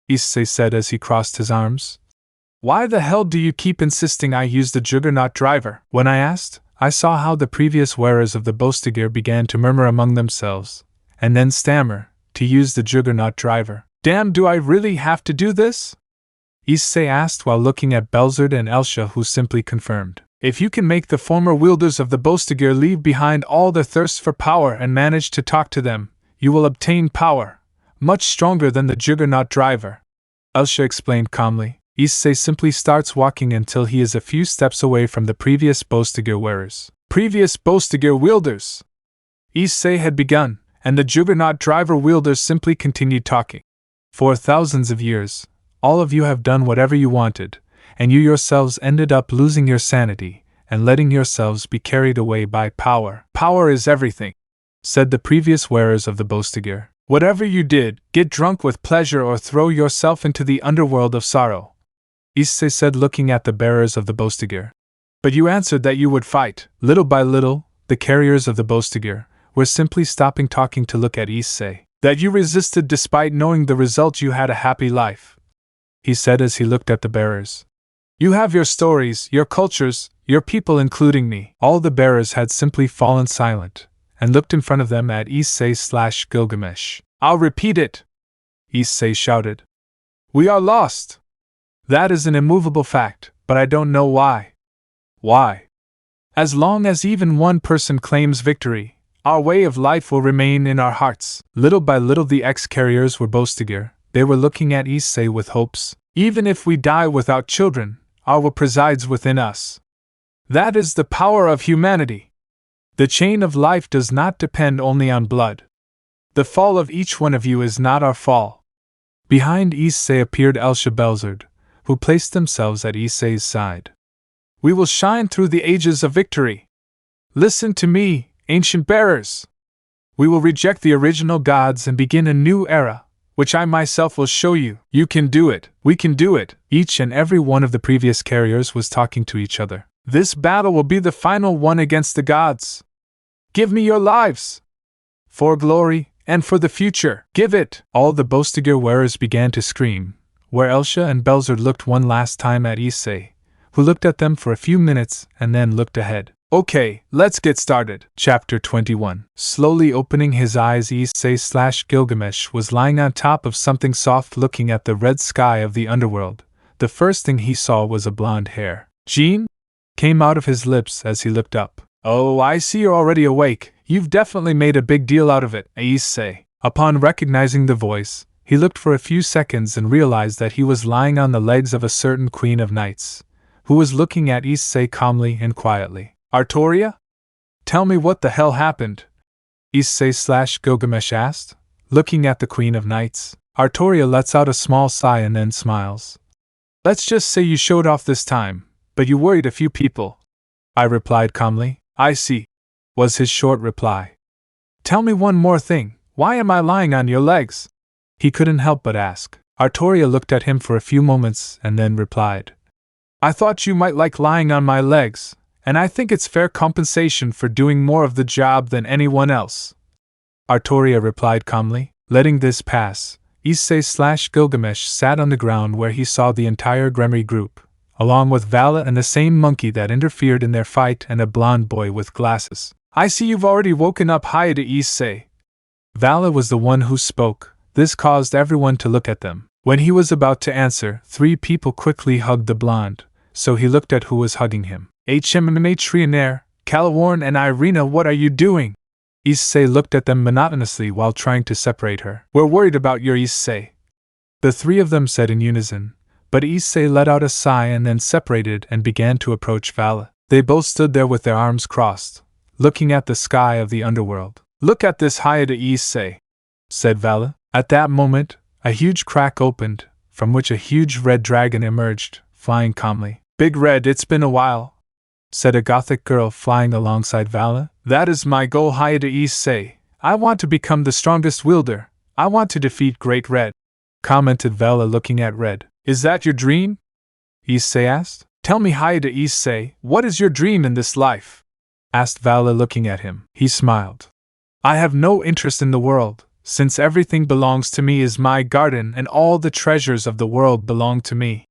Issei said as he crossed his arms. "Why the hell do you keep insisting I use the Juggernaut driver?" When I asked, I saw how the previous wearers of the Bostiger began to murmur among themselves, and then stammer, to use the Juggernaut driver. "Damn, do I really have to do this?" Issei asked while looking at Belzard and Elsha, who simply confirmed. "If you can make the former wielders of the Bostiger leave behind all their thirst for power and manage to talk to them, you will obtain power, much stronger than the Juggernaut driver," Elsha explained calmly. Issei simply starts walking until he is a few steps away from the previous Bostiger wearers. "Previous Bostiger wielders!" Issei had begun, and the Juggernaut driver wielders simply continued talking. "For thousands of years, all of you have done whatever you wanted, and you yourselves ended up losing your sanity and letting yourselves be carried away by power. Power is everything, said the previous wearers of the Bostigir. Whatever you did, get drunk with pleasure or throw yourself into the underworld of sorrow, Issei said, looking at the bearers of the Bostigir. But you answered that you would fight. Little by little, the carriers of the Bostigir were simply stopping talking to look at Issei. That you resisted despite knowing the result. You had a happy life, he said as he looked at the bearers. You have your stories, your cultures, your people, including me. All the bearers had simply fallen silent and looked in front of them at Issei/Gilgamesh. I'll repeat it, Issei shouted. We are lost. That is an immovable fact, but I don't know why. Why? As long as even one person claims victory, our way of life will remain in our hearts. Little by little the ex-carriers were Bostigir. They were looking at Issei with hopes. Even if we die without children, our will presides within us. That is the power of humanity. The chain of life does not depend only on blood. The fall of each one of you is not our fall. Behind Issei appeared Elsha-Belzerd, who placed themselves at Issei's side. We will shine through the ages of victory. Listen to me, ancient bearers. We will reject the original gods and begin a new era, which I myself will show you. You can do it. We can do it. Each and every one of the previous carriers was talking to each other. This battle will be the final one against the gods. Give me your lives. For glory, and for the future. Give it. All the Bostigir wearers began to scream, where Elsha and Belzerd looked one last time at Issei, who looked at them for a few minutes and then looked ahead. Okay, let's get started. Chapter 21. Slowly opening his eyes, Issei/Gilgamesh was lying on top of something soft looking at the red sky of the underworld. The first thing he saw was a blonde hair. Jean? Came out of his lips as he looked up. Oh, I see you're already awake. You've definitely made a big deal out of it, Issei. Upon recognizing the voice, he looked for a few seconds and realized that he was lying on the legs of a certain Queen of Knights, who was looking at Issei calmly and quietly. Artoria? Tell me what the hell happened? Issei/Gilgamesh asked, looking at the Queen of Knights. Artoria lets out a small sigh and then smiles. Let's just say you showed off this time, but you worried a few people, I replied calmly. I see, was his short reply. Tell me one more thing, why am I lying on your legs? He couldn't help but ask. Artoria looked at him for a few moments and then replied. I thought you might like lying on my legs, and I think it's fair compensation for doing more of the job than anyone else. Artoria replied calmly. Letting this pass, Issei/Gilgamesh sat on the ground where he saw the entire Gremory group, along with Vala and the same monkey that interfered in their fight and a blonde boy with glasses. I see you've already woken up, Hayato Eay. Vala was the one who spoke. This caused everyone to look at them. When he was about to answer, 3 people quickly hugged the blonde, so he looked at who was hugging him. Reencarnated, Calaworn and Irina, what are you doing? Issei looked at them monotonously while trying to separate her. We're worried about your Issei, the 3 of them said in unison, but Issei let out a sigh and then separated and began to approach Vala. They both stood there with their arms crossed, looking at the sky of the underworld. Look at this, Hayato Eay, said Vala. At that moment, a huge crack opened, from which a huge red dragon emerged, flying calmly. Big Red, it's been a while, said a gothic girl flying alongside Vala. That is my goal, Hayato Eay. I want to become the strongest wielder. I want to defeat Great Red, commented Vala looking at Red. Is that your dream? Issei asked. Tell me, Hayato Eay, what is your dream in this life? Asked Vala looking at him. He smiled. I have no interest in the world, since everything belongs to me is my garden and all the treasures of the world belong to me,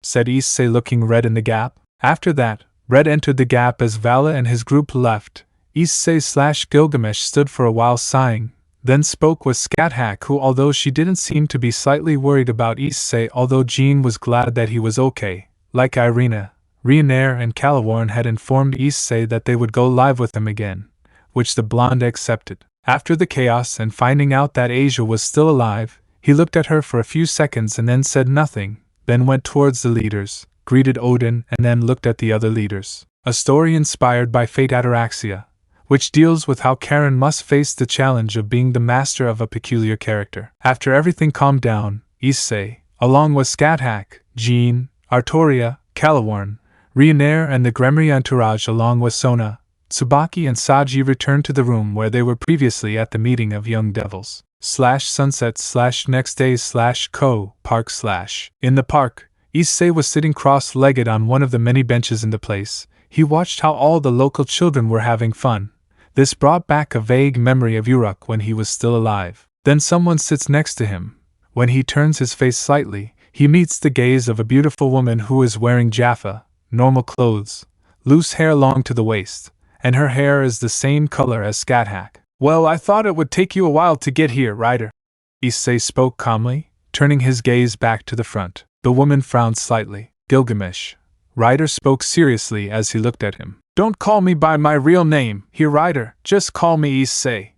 said Issei looking Red in the gap. After that, Red entered the gap as Vala and his group left. Issei/Gilgamesh stood for a while sighing, then spoke with Scathach, who, although she didn't seem to be slightly worried about Issei, although Jean was glad that he was okay, like Irina, Reencarnated and Calaworn had informed Issei that they would go live with him again, which the blonde accepted. After the chaos and finding out that Asia was still alive, he looked at her for a few seconds and then said nothing, then went towards the leaders, greeted Odin and then looked at the other leaders. A story inspired by Fate Ataraxia, which deals with how Karen must face the challenge of being the master of a peculiar character. After everything calmed down, Issei, along with Scathach, Jean, Artoria, Calaworn, Reencarnar and the Gremory entourage along with Sona, Tsubaki and Saji returned to the room where they were previously at the meeting of young devils. /sunset /next day /Koh park / In the park, Issei was sitting cross-legged on one of the many benches in the place. He watched how all the local children were having fun. This brought back a vague memory of Uruk when he was still alive. Then someone sits next to him. When he turns his face slightly, he meets the gaze of a beautiful woman who is wearing Jaffa, normal clothes, loose hair long to the waist, and her hair is the same color as Scathach. Well, I thought it would take you a while to get here, Ryder. Issei spoke calmly, turning his gaze back to the front. The woman frowned slightly. Gilgamesh. Ryder spoke seriously as he looked at him. Don't call me by my real name, here Ryder, just call me Issei,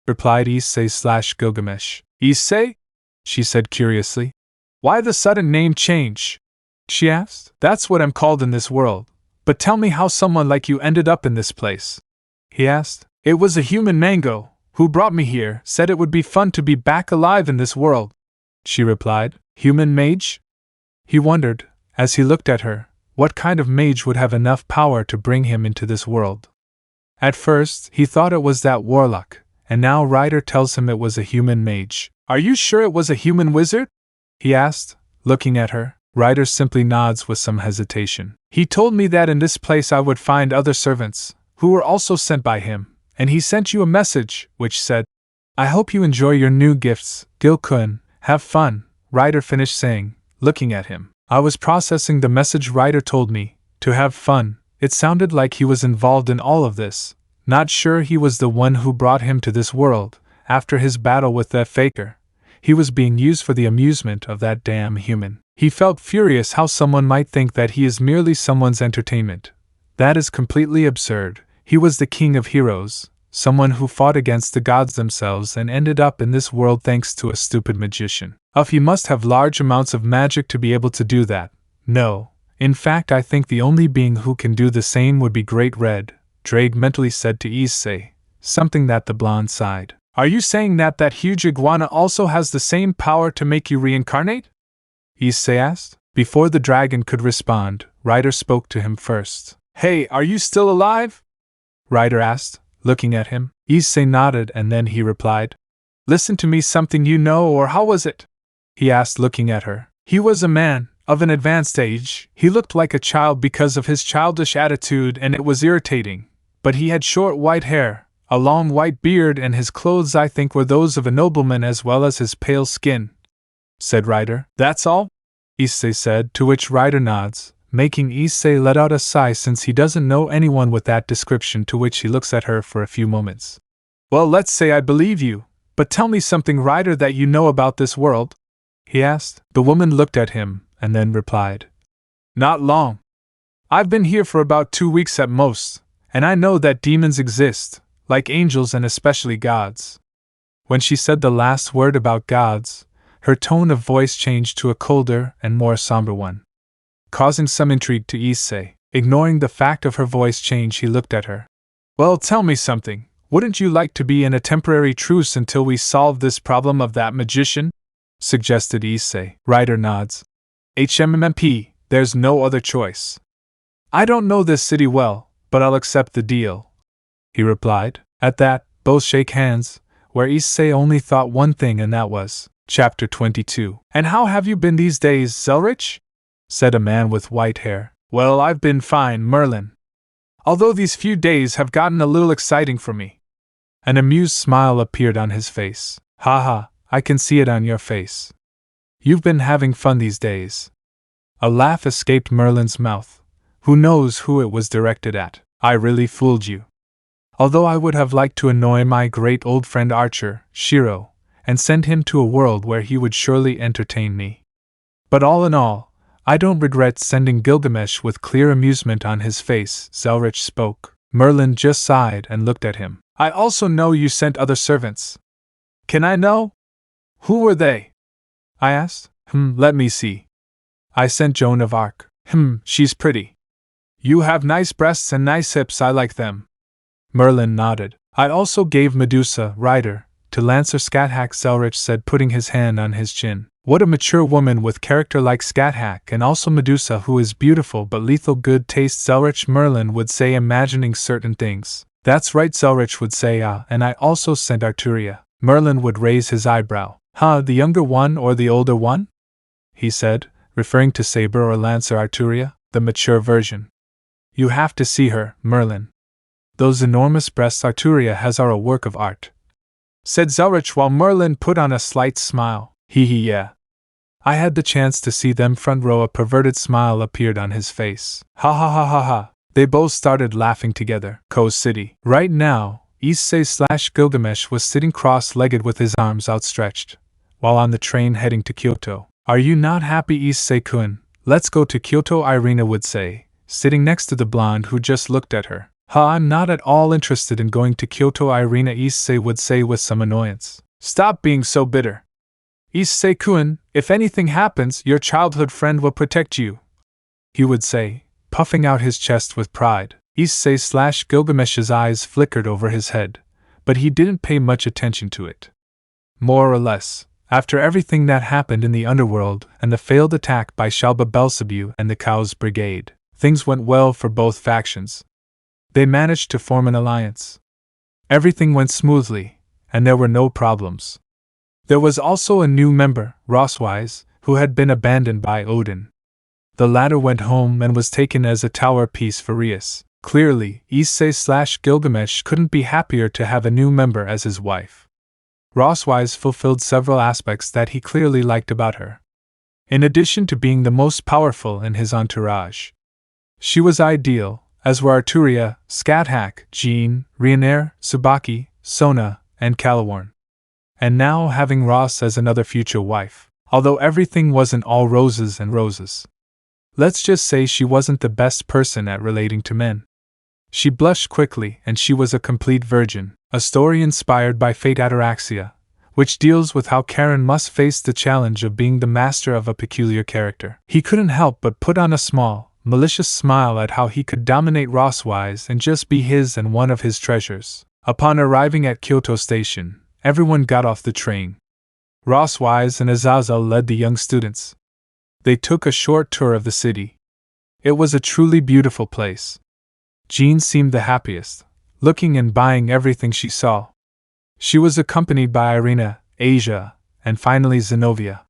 replied Issei/Gilgamesh. Issei? She said curiously. Why the sudden name change? She asked. That's what I'm called in this world. But tell me how someone like you ended up in this place. He asked. It was a human mango, who brought me here, said it would be fun to be back alive in this world. She replied. Human mage? He wondered, as he looked at her, what kind of mage would have enough power to bring him into this world. At first, he thought it was that warlock, and now Ryder tells him it was a human mage. Are you sure it was a human wizard? He asked, looking at her. Ryder simply nods with some hesitation. He told me that in this place I would find other servants, who were also sent by him, and he sent you a message, which said, I hope you enjoy your new gifts, Gil-kun, have fun, Ryder finished saying, looking at him. I was processing the message Ryder told me, to have fun. It sounded like he was involved in all of this, not sure he was the one who brought him to this world, after his battle with that faker. He was being used for the amusement of that damn human. He felt furious how someone might think that he is merely someone's entertainment. That is completely absurd. He was the king of heroes, someone who fought against the gods themselves and ended up in this world thanks to a stupid magician. He must have large amounts of magic to be able to do that. No, in fact I think the only being who can do the same would be Great Red, Ddraig mentally said to Issei, something that the blonde sighed. Are you saying that that huge iguana also has the same power to make you reincarnate? Issei asked. Before the dragon could respond, Ryder spoke to him first. Hey, are you still alive? Ryder asked, looking at him. Issei nodded and then he replied. Listen to me, something you know, or how was it? He asked, looking at her. He was a man, of an advanced age. He looked like a child because of his childish attitude and it was irritating. But he had short white hair, a long white beard, and his clothes I think were those of a nobleman as well as his pale skin, said Ryder. That's all? Issei said, to which Ryder nods, making Issei let out a sigh since he doesn't know anyone with that description, to which he looks at her for a few moments. Well, let's say I believe you, but tell me something, Ryder, that you know about this world, he asked. The woman looked at him, and then replied. Not long. I've been here for about 2 weeks at most, and I know that demons exist, like angels and especially gods. When she said the last word about gods, her tone of voice changed to a colder and more somber one, causing some intrigue to Issei. Ignoring the fact of her voice change, he looked at her. Well, tell me something. Wouldn't you like to be in a temporary truce until we solve this problem of that magician? Suggested Issei. Ryder nods. HMMP, there's no other choice. I don't know this city well, but I'll accept the deal, he replied. At that, both shake hands, where Issei only thought one thing, and that was, Chapter 22. And how have you been these days, Sirzechs? Said a man with white hair. Well, I've been fine, Merlin. Although these few days have gotten a little exciting for me. An amused smile appeared on his face. Haha, I can see it on your face. You've been having fun these days. A laugh escaped Merlin's mouth. Who knows who it was directed at? I really fooled you. Although I would have liked to annoy my great old friend Archer, Shirou, and send him to a world where he would surely entertain me. But all in all, I don't regret sending Gilgamesh. With clear amusement on his face, Sirzechs spoke. Merlin just sighed and looked at him. I also know you sent other servants. Can I know? Who were they? I asked. Let me see. I sent Joan of Arc. She's pretty. You have nice breasts and nice hips, I like them. Merlin nodded. I also gave Medusa, Ryder, to Lancer Scathach, Sirzechs said, putting his hand on his chin. What a mature woman with character like Scathach, and also Medusa, who is beautiful but lethal good taste, Sirzechs, Merlin would say, imagining certain things. That's right, Sirzechs would say, and I also sent Arturia. Merlin would raise his eyebrow. Huh, the younger one or the older one? He said, referring to Saber or Lancer Arturia, the mature version. You have to see her, Merlin. Those enormous breasts Arturia has are a work of art, said Sirzechs, while Merlin put on a slight smile. Yeah. I had the chance to see them front row. A perverted smile appeared on his face. Ha ha ha ha ha. They both started laughing together. Kuoh City. Right now, Issei/Gilgamesh was sitting cross-legged with his arms outstretched, while on the train heading to Kyoto. Are you not happy, Issei-kun? Let's go to Kyoto, Irina would say, sitting next to the blonde who just looked at her. I'm not at all interested in going to Kyoto, Irina, Issei would say with some annoyance. Stop being so bitter. Issei-kun, if anything happens, your childhood friend will protect you, he would say, puffing out his chest with pride. Issei/Gilgamesh's eyes flickered over his head, but he didn't pay much attention to it. More or less, after everything that happened in the underworld and the failed attack by Shalba Belzebu and the Cow's Brigade, things went well for both factions. They managed to form an alliance. Everything went smoothly, and there were no problems. There was also a new member, Roswise, who had been abandoned by Odin. The latter went home and was taken as a tower piece for Rias. Clearly, Issei/Gilgamesh couldn't be happier to have a new member as his wife. Roswise fulfilled several aspects that he clearly liked about her. In addition to being the most powerful in his entourage, she was ideal, as were Arturia, Scathach, Jean, Reencarnar, Tsubaki, Sona, and Calaworn. And now having Ross as another future wife, although everything wasn't all roses and roses. Let's just say she wasn't the best person at relating to men. She blushed quickly, and she was a complete virgin, a story inspired by Fate Ataraxia, which deals with how Karen must face the challenge of being the master of a peculiar character. He couldn't help but put on a small, malicious smile at how he could dominate Roswise and just be his and one of his treasures. Upon arriving at Kyoto Station, everyone got off the train. Roswise and Azazel led the young students. They took a short tour of the city. It was a truly beautiful place. Jean seemed the happiest, looking and buying everything she saw. She was accompanied by Irina, Asia, and finally Zenobia.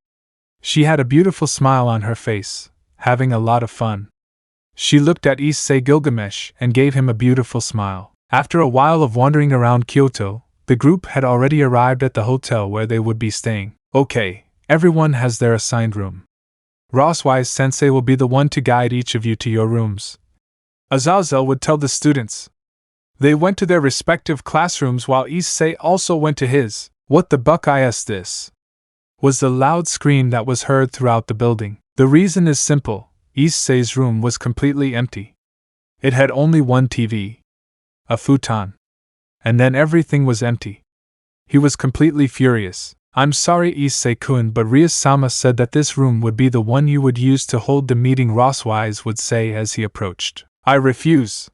She had a beautiful smile on her face, having a lot of fun. She looked at Issei-Gilgamesh and gave him a beautiful smile. After a while of wandering around Kyoto, the group had already arrived at the hotel where they would be staying. Okay, everyone has their assigned room. Roswise-sensei will be the one to guide each of you to your rooms, Azazel would tell the students. They went to their respective classrooms while Issei also went to his. What the buck is this? Was the loud scream that was heard throughout the building. The reason is simple, Issei's room was completely empty. It had only one TV, a futon, and then everything was empty. He was completely furious. I'm sorry, Issei-kun, but Rias-sama said that this room would be the one you would use to hold the meeting, Roswise would say as he approached. I refuse.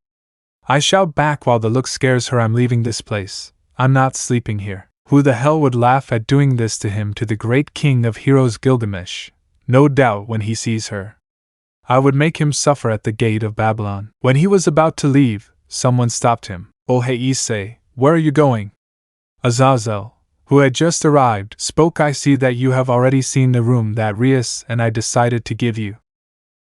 I shout back while the look scares her. I'm leaving this place. I'm not sleeping here. Who the hell would laugh at doing this to him, to the great king of heroes Gilgamesh? No doubt when he sees her. I would make him suffer at the gate of Babylon. When he was about to leave, someone stopped him. Oh hey Issei, where are you going? Azazel, who had just arrived, spoke. I see that you have already seen the room that Rias and I decided to give you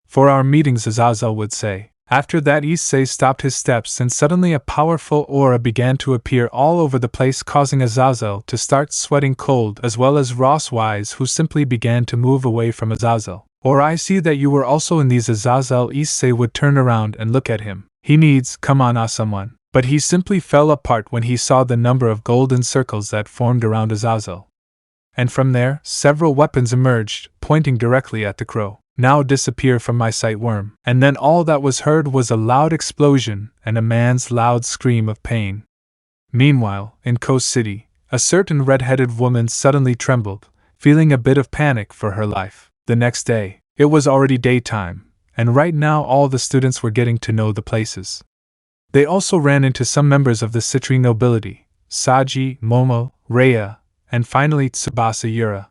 for our meetings, Azazel would say. After that, Issei stopped his steps and suddenly a powerful aura began to appear all over the place, causing Azazel to start sweating cold, as well as Roswise, who simply began to move away from Azazel. Or I see that you were also in these, Azazel. Issei would turn around and look at him. He needs, come on, someone. But he simply fell apart when he saw the number of golden circles that formed around Azazel. And from there, several weapons emerged, pointing directly at the crow. Now disappear from my sight, worm. And then all that was heard was a loud explosion and a man's loud scream of pain. Meanwhile, in Kuoh City, a certain red-headed woman suddenly trembled, feeling a bit of panic for her life. The next day, it was already daytime, and right now all the students were getting to know the places. They also ran into some members of the Citri nobility, Saji, Momo, Rhea, and finally Tsubasa Yura.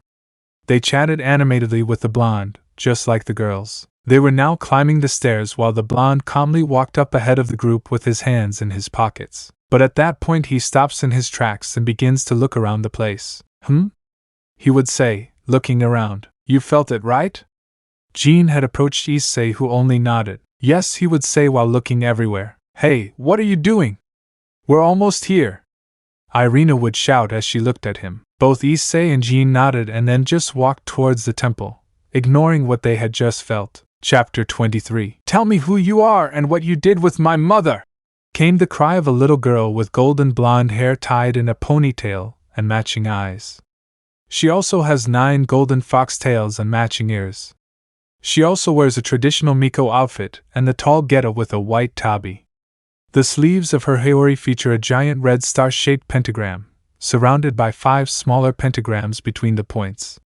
They chatted animatedly with the blonde, just like the girls. They were now climbing the stairs while the blonde calmly walked up ahead of the group with his hands in his pockets. But at that point he stops in his tracks and begins to look around the place. He would say, looking around. You felt it, right? Jean had approached Issei, who only nodded. Yes, he would say while looking everywhere. Hey, what are you doing? We're almost here. Irina would shout as she looked at him. Both Issei and Jean nodded and then just walked towards the temple, ignoring what they had just felt. Chapter 23. Tell me who you are and what you did with my mother! Came the cry of a little girl with golden blonde hair tied in a ponytail and matching eyes. She also has 9 golden foxtails and matching ears. She also wears a traditional Miko outfit and the tall geta with a white tabi. The sleeves of her haori feature a giant red star-shaped pentagram, surrounded by 5 smaller pentagrams between the points.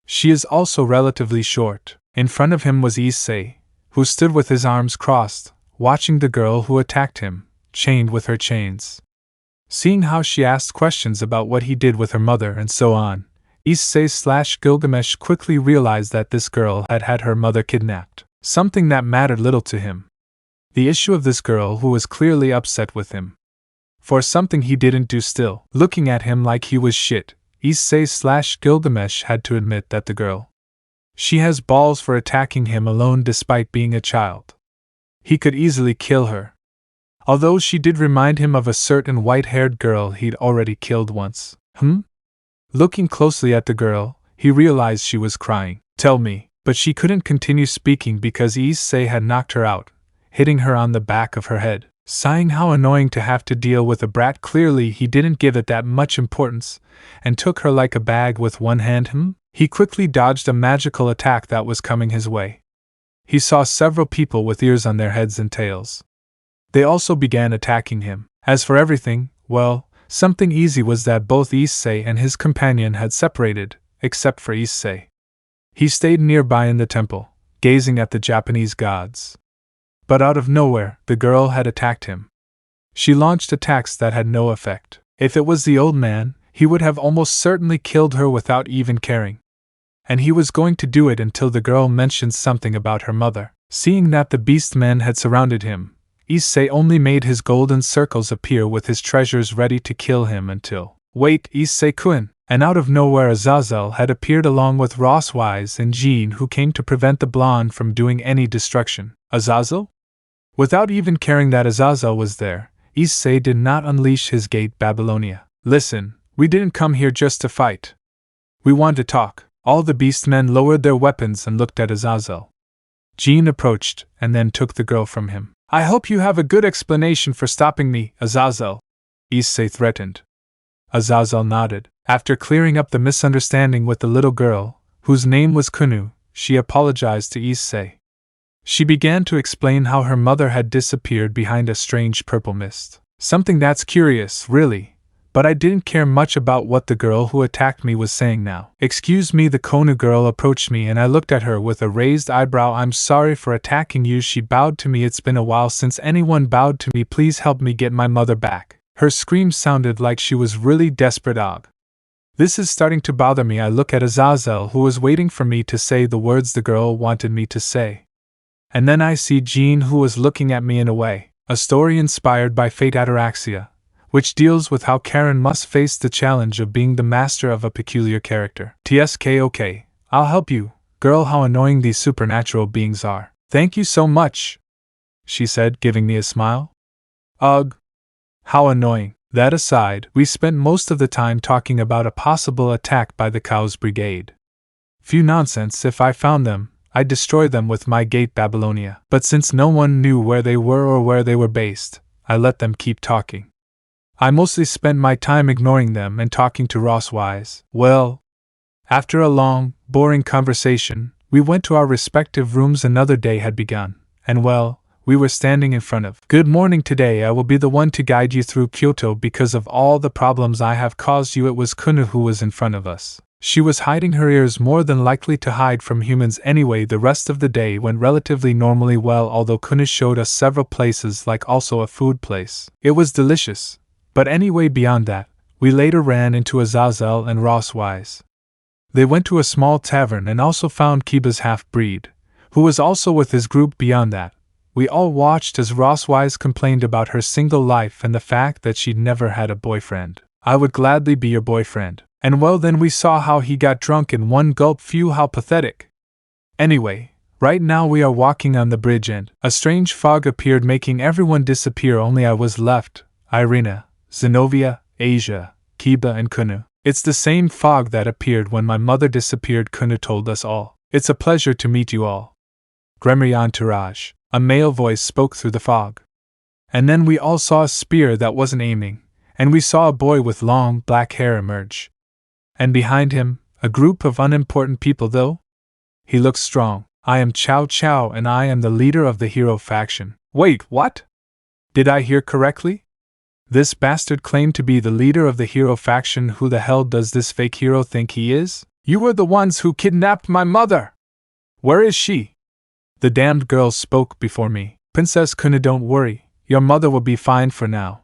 She is also relatively short. In front of him was Issei, who stood with his arms crossed, watching the girl who attacked him, chained with her chains. Seeing how she asked questions about what he did with her mother and so on, Issei/Gilgamesh quickly realized that this girl had had her mother kidnapped, something that mattered little to him. The issue of this girl who was clearly upset with him for something he didn't do. Still looking at him like he was shit, Issei/Gilgamesh had to admit that the girl, she has balls for attacking him alone despite being a child. He could easily kill her. Although she did remind him of a certain white-haired girl he'd already killed once. Looking closely at the girl, he realized she was crying. Tell me, but she couldn't continue speaking because Issei had knocked her out, hitting her on the back of her head. Sighing how annoying to have to deal with a brat, clearly he didn't give it that much importance, and took her like a bag with one hand. He quickly dodged a magical attack that was coming his way. He saw several people with ears on their heads and tails. They also began attacking him. As for everything, well, something easy was that both Issei and his companion had separated, except for Issei. He stayed nearby in the temple, gazing at the Japanese gods. But out of nowhere, the girl had attacked him. She launched attacks that had no effect. If it was the old man, he would have almost certainly killed her without even caring. And he was going to do it until the girl mentioned something about her mother. Seeing that the beast men had surrounded him, Issei only made his golden circles appear with his treasures ready to kill him until, wait, Issei-kun! And out of nowhere Azazel had appeared along with Rosswise and Jean, who came to prevent the blonde from doing any destruction. Azazel? Without even caring that Azazel was there, Issei did not unleash his gate Babylonia. Listen, we didn't come here just to fight. We want to talk. All the beastmen lowered their weapons and looked at Azazel. Jean approached, and then took the girl from him. I hope you have a good explanation for stopping me, Azazel, Issei threatened. Azazel nodded. After clearing up the misunderstanding with the little girl, whose name was Kunu, she apologized to Issei. She began to explain how her mother had disappeared behind a strange purple mist. Something that's curious, really. But I didn't care much about what the girl who attacked me was saying now. Excuse me, the Konu girl approached me and I looked at her with a raised eyebrow. I'm sorry for attacking you. She bowed to me. It's been a while since anyone bowed to me. Please help me get my mother back. Her scream sounded like she was really desperate. This is starting to bother me. I look at Azazel, who was waiting for me to say the words the girl wanted me to say. And then I see Jean, who was looking at me in a way. A story inspired by Fate Ataraxia, which deals with how Karen must face the challenge of being the master of a peculiar character. Okay, I'll help you, girl. How annoying these supernatural beings are. Thank you so much, she said, giving me a smile. Ugh. How annoying. That aside, we spent most of the time talking about a possible attack by the Cow's Brigade. Few nonsense. If I found them, I'd destroy them with my gate Babylonia. But since no one knew where they were or where they were based, I let them keep talking. I mostly spent my time ignoring them and talking to Rosswise. Well, after a long, boring conversation, we went to our respective rooms. Another day had begun, and well, we were standing in front of. Good morning. Today I will be the one to guide you through Kyoto because of all the problems I have caused you. It was Kunu who was in front of us. She was hiding her ears, more than likely to hide from humans anyway. The rest of the day went relatively normally well, although Kunu showed us several places, like also a food place. It was delicious. But anyway, beyond that, We later ran into Azazel and Rosswise. They went to a small tavern and also found Kiba's half-breed, who was also with his group. Beyond that, we all watched as Rosswise complained about her single life and the fact that she'd never had a boyfriend. "I would gladly be your boyfriend." And well, then we saw how he got drunk in one gulp. Phew, how pathetic. Anyway, right now we are walking on the bridge and a strange fog appeared, making everyone disappear. Only I was left, Irina, Zenobia, Asia, Kiba and Kuoh. "It's the same fog that appeared when my mother disappeared," Kuoh told us all. "It's a pleasure to meet you all." Gremory entourage, a male voice spoke through the fog. And then we all saw a spear that wasn't aiming, and we saw a boy with long, black hair emerge. And behind him, a group of unimportant people though? He looks strong. "I am Chow Chow and I am the leader of the hero faction." Wait, what? Did I hear correctly? This bastard claimed to be the leader of the hero faction. Who the hell does this fake hero think he is? "You were the ones who kidnapped my mother! Where is she?" The damned girl spoke before me. "Princess Kuoh, don't worry, your mother will be fine for now.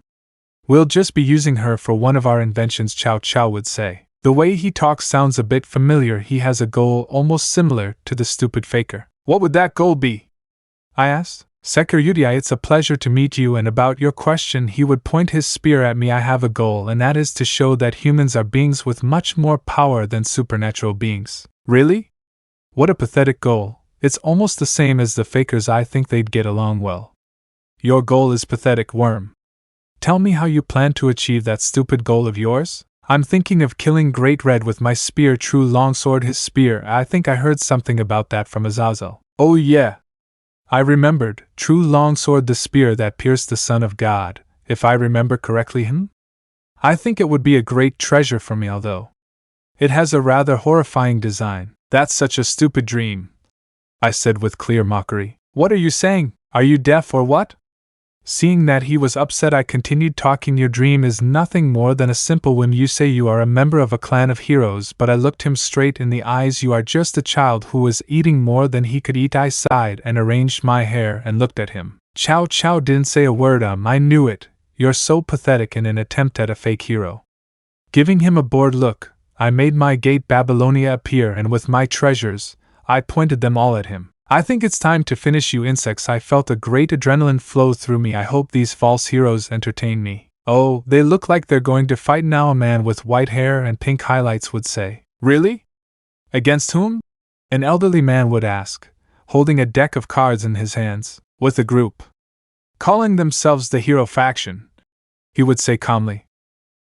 We'll just be using her for one of our inventions," Chow Chow would say. The way he talks sounds a bit familiar. He has a goal almost similar to the stupid faker. "What would that goal be?" I asked. "Security, it's a pleasure to meet you, and about your question," he would point his spear at me. "I have a goal, and that is to show that humans are beings with much more power than supernatural beings." Really? What a pathetic goal. It's almost the same as the fakers. I think they'd get along well. Your goal is pathetic, worm. Tell me how you plan to achieve that stupid goal of yours. "I'm thinking of killing Great Red with my spear, true longsword." His spear, I think I heard something about that from Azazel. Oh yeah. I remembered, true longsword, the spear that pierced the Son of God, if I remember correctly. I think it would be a great treasure for me, although it has a rather horrifying design. "That's such a stupid dream," I said with clear mockery. "What are you saying? Are you deaf or what?" Seeing that he was upset, I continued talking. "Your dream is nothing more than a simple whim. You say you are a member of a clan of heroes," but I looked him straight in the eyes. "You are just a child who was eating more than he could eat." I sighed and arranged my hair and looked at him. Chow Chow didn't say a word. I knew it. "You're so pathetic," in an attempt at a fake hero. Giving him a bored look, I made my gate Babylonia appear, and with my treasures, I pointed them all at him. "I think it's time to finish you insects." I felt a great adrenaline flow through me. I hope these false heroes entertain me. "Oh, they look like they're going to fight now," a man with white hair and pink highlights would say. "Really? Against whom?" an elderly man would ask, holding a deck of cards in his hands. "With a group calling themselves the hero faction," he would say calmly.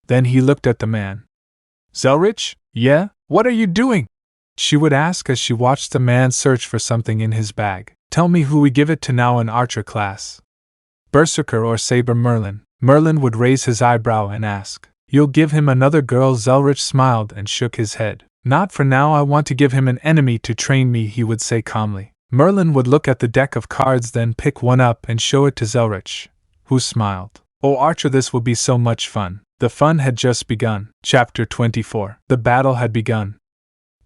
Then he looked at the man. "Zelrich? Yeah? What are you doing?" she would ask as she watched the man search for something in his bag. "Tell me who we give it to now in archer class. Berserker or Saber Merlin?" Merlin would raise his eyebrow and ask. "You'll give him another girl?" Zelrich smiled and shook his head. "Not for now. I want to give him an enemy to train me," he would say calmly. Merlin would look at the deck of cards, then pick one up and show it to Zelrich, who smiled. "Oh, Archer, this will be so much fun." The fun had just begun. Chapter 24. The battle had begun.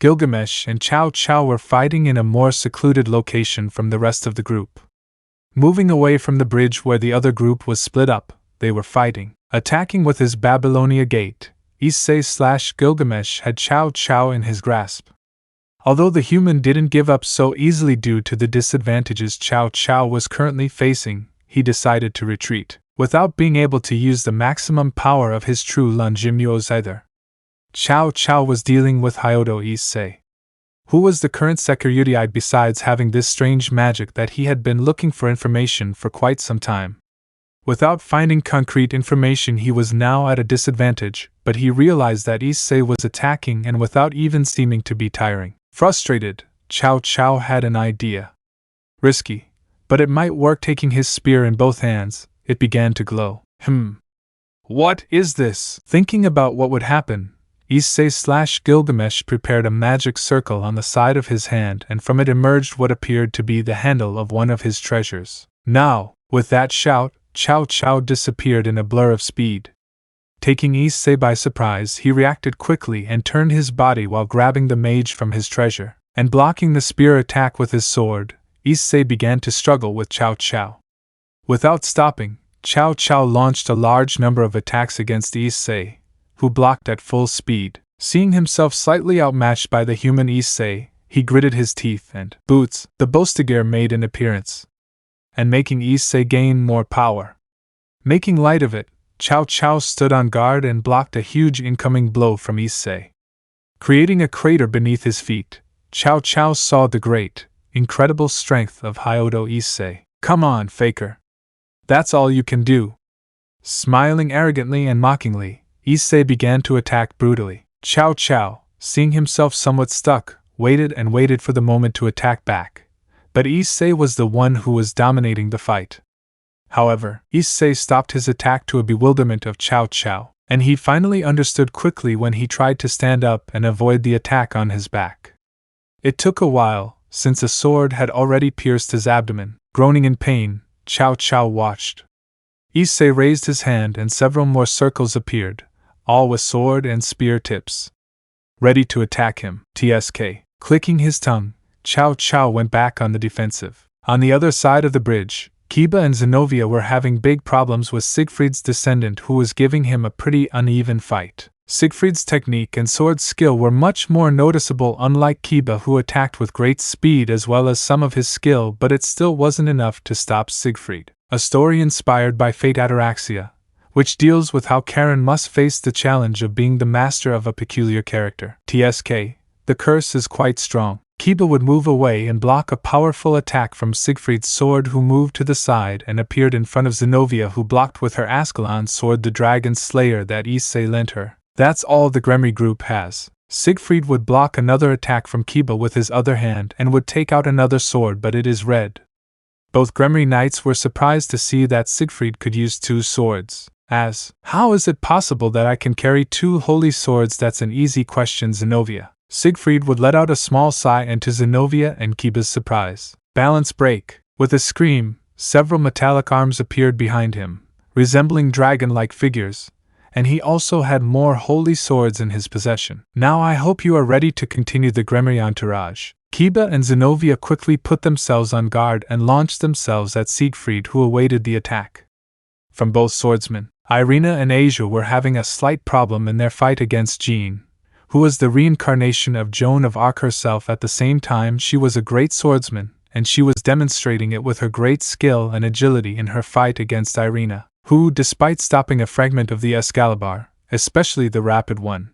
Gilgamesh and Chow Chow were fighting in a more secluded location from the rest of the group. Moving away from the bridge where the other group was split up, they were fighting. Attacking with his Babylonia gate, Issei/Gilgamesh had Chow Chow in his grasp. Although the human didn't give up so easily due to the disadvantages Chow Chow was currently facing, he decided to retreat, without being able to use the maximum power of his true Longinus either. Chow Chow was dealing with Hayato Eay, who was the current security besides having this strange magic that he had been looking for information for quite some time. Without finding concrete information, he was now at a disadvantage, but he realized that Issei was attacking and without even seeming to be tiring. Frustrated, Chow Chow had an idea. Risky, but it might work. Taking his spear in both hands, it began to glow. What is this? Thinking about what would happen, Issei/Gilgamesh prepared a magic circle on the side of his hand, and from it emerged what appeared to be the handle of one of his treasures. Now, with that shout, Chow Chow disappeared in a blur of speed. Taking Issei by surprise, he reacted quickly and turned his body while grabbing the mage from his treasure, and blocking the spear attack with his sword. Issei began to struggle with Chow Chow. Without stopping, Chow Chow launched a large number of attacks against Issei, who blocked at full speed. Seeing himself slightly outmatched by the human Issei, he gritted his teeth and Boots, the Bostigar, made an appearance, and making Issei gain more power. Making light of it, Cao Cao stood on guard and blocked a huge incoming blow from Issei. Creating a crater beneath his feet, Cao Cao saw the great, incredible strength of Hayato Eay. Come on, faker. That's all you can do. Smiling arrogantly and mockingly, Issei began to attack brutally. Cao Cao, seeing himself somewhat stuck, waited and waited for the moment to attack back. But Issei was the one who was dominating the fight. However, Issei stopped his attack to a bewilderment of Cao Cao, and he finally understood quickly when he tried to stand up and avoid the attack on his back. It took a while, since a sword had already pierced his abdomen. Groaning in pain, Cao Cao watched. Issei raised his hand and several more circles appeared, all with sword and spear tips, ready to attack him. TSK. Clicking his tongue, Cao Cao went back on the defensive. On the other side of the bridge, Kiba and Zenobia were having big problems with Siegfried's descendant, who was giving him a pretty uneven fight. Siegfried's technique and sword skill were much more noticeable, unlike Kiba, who attacked with great speed as well as some of his skill, but it still wasn't enough to stop Siegfried. A story inspired by Fate Ataraxia, which deals with how Karen must face the challenge of being the master of a peculiar character. TSK. The curse is quite strong. Kiba would move away and block a powerful attack from Siegfried's sword, who moved to the side and appeared in front of Zenobia, who blocked with her Ascalon sword the dragon slayer that Issei lent her. That's all the Gremory group has. Siegfried would block another attack from Kiba with his other hand and would take out another sword, but it is red. Both Gremory knights were surprised to see that Siegfried could use two swords. How is it possible that I can carry two holy swords? That's an easy question, Zenobia. Siegfried would let out a small sigh, and to Zenobia and Kiba's surprise, balance break. With a scream, several metallic arms appeared behind him, resembling dragon-like figures, and he also had more holy swords in his possession. Now I hope you are ready to continue the Gremory entourage. Kiba and Zenobia quickly put themselves on guard and launched themselves at Siegfried, who awaited the attack from both swordsmen. Irina and Asia were having a slight problem in their fight against Jean, who was the reincarnation of Joan of Arc herself. At the same time, she was a great swordsman, and she was demonstrating it with her great skill and agility in her fight against Irina, who, despite stopping a fragment of the Excalibur, especially the rapid one,